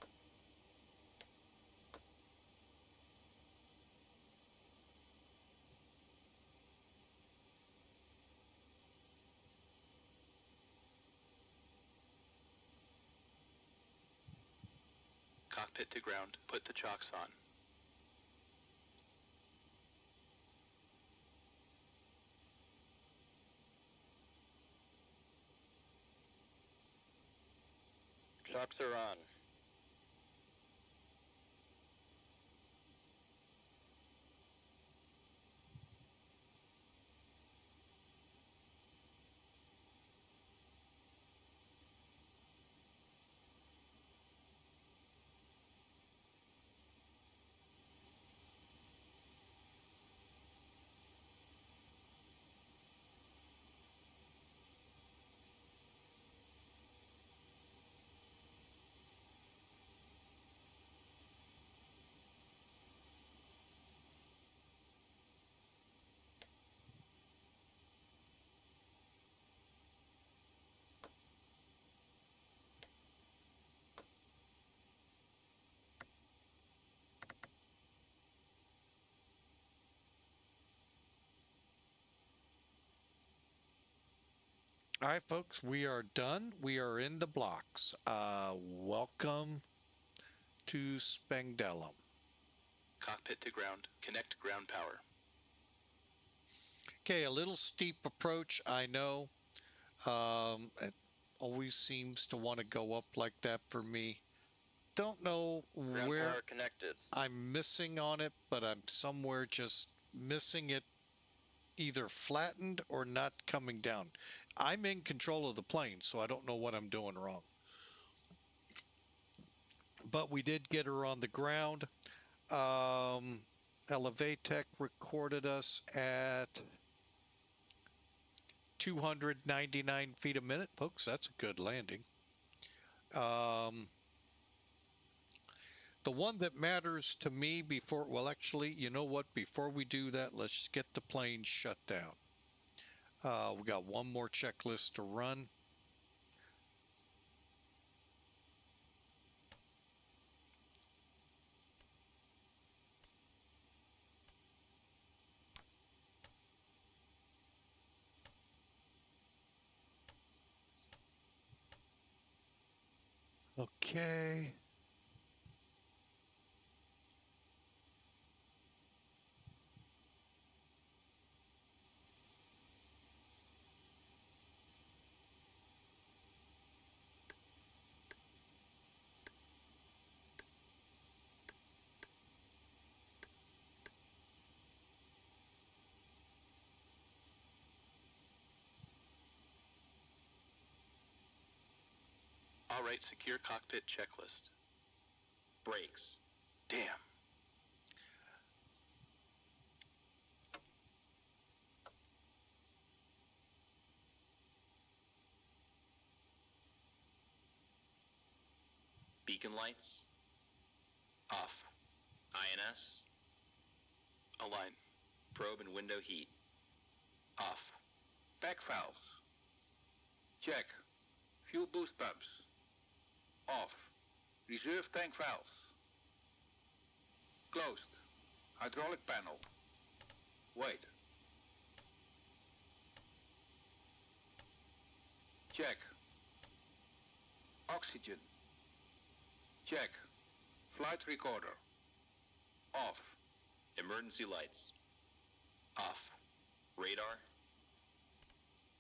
Cockpit to ground. Put the chocks on. Chocks are on. All right, folks, we are done. We are in the blocks. Welcome to Spangdahlem. Cockpit to ground. Connect ground power. Okay, a little steep approach, I know. It always seems to want to go up like that for me. Don't know Ground where power connected. I'm missing on it, but I'm somewhere just missing it, either flattened or not coming down. I'm in control of the plane, so I don't know what I'm doing wrong. But we did get her on the ground. Elevatech recorded us at 299 feet a minute. Folks, that's a good landing. The one that matters to me before, well, actually, you know what? Before we do that, let's just get the plane shut down. We got one more checklist to run. Okay. All right, secure cockpit checklist. Brakes. Damn. Beacon lights. Off. INS. Align. Probe and window heat. Off. Back valves. Check. Fuel boost pumps. Off. Reserve tank valves. Closed. Hydraulic panel. Wait. Check. Oxygen. Check. Flight recorder. Off. Emergency lights. Off. Radar.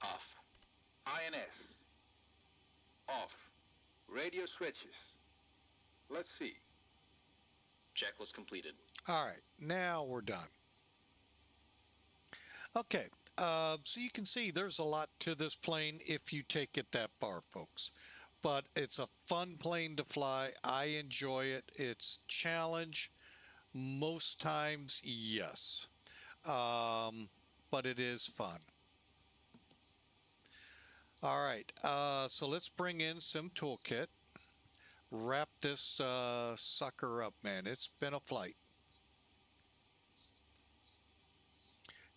Off. INS. Off. Radio switches. Let's see. Checklist completed. All right, now we're done. Okay, so you can see there's a lot to this plane if you take it that far, folks. But it's a fun plane to fly. I enjoy it. It's challenge. Most times, yes. But it is fun. All right, so let's bring in some toolkit. Wrap this sucker up, man. It's been a flight.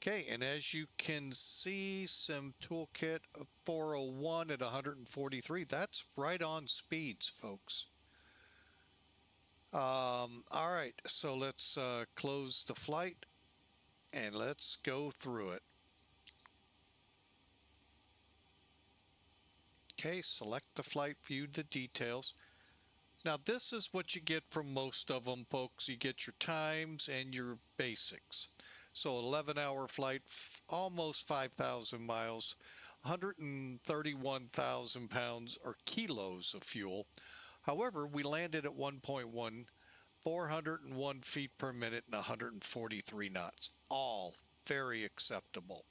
Okay, and as you can see, some toolkit 401 at 143. That's right on speeds, folks. All right, so let's close the flight and let's go through it. Okay, select the flight, view the details. Now this is what you get from most of them, folks. You get your times and your basics. So 11-hour flight, almost 5,000 miles, 131,000 pounds or kilos of fuel. However, we landed at 1.1, 401 feet per minute and 143 knots. All very acceptable.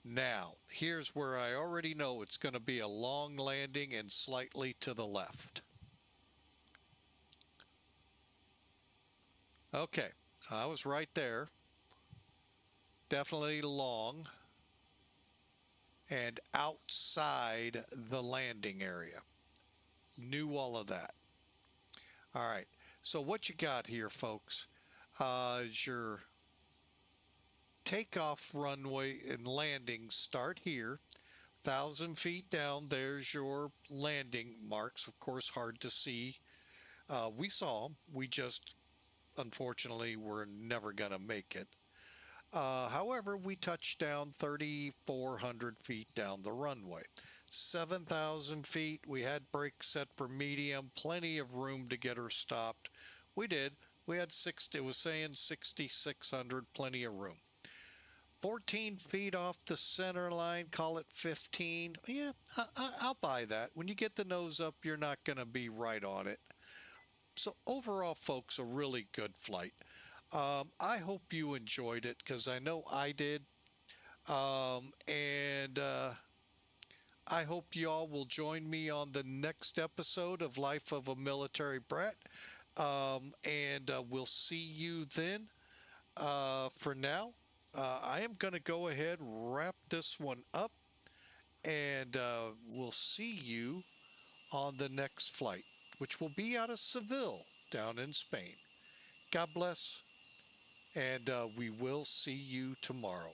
Now, here's where I already know it's going to be a long landing and slightly to the left. Okay, I was right there. Definitely long and outside the landing area. Knew all of that. All right, so what you got here, folks, is your takeoff runway and landing start here. 1,000 feet down, there's your landing marks. Of course, hard to see. We saw them. We just, unfortunately, were never going to make it. However, we touched down 3,400 feet down the runway. 7,000 feet, we had brakes set for medium, plenty of room to get her stopped. We did. We had 60, it was saying 6,600, plenty of room. 14 feet off the center line, call it 15. Yeah, I'll buy that. When you get the nose up, you're not going to be right on it. So overall, folks, a really good flight. I hope you enjoyed it because I know I did. And I hope y'all will join me on the next episode of Life of a Military Brat. And we'll see you then. For now, I am going to go ahead and wrap this one up. And we'll see you on the next flight, which will be out of Seville down in Spain. God bless. And we will see you tomorrow.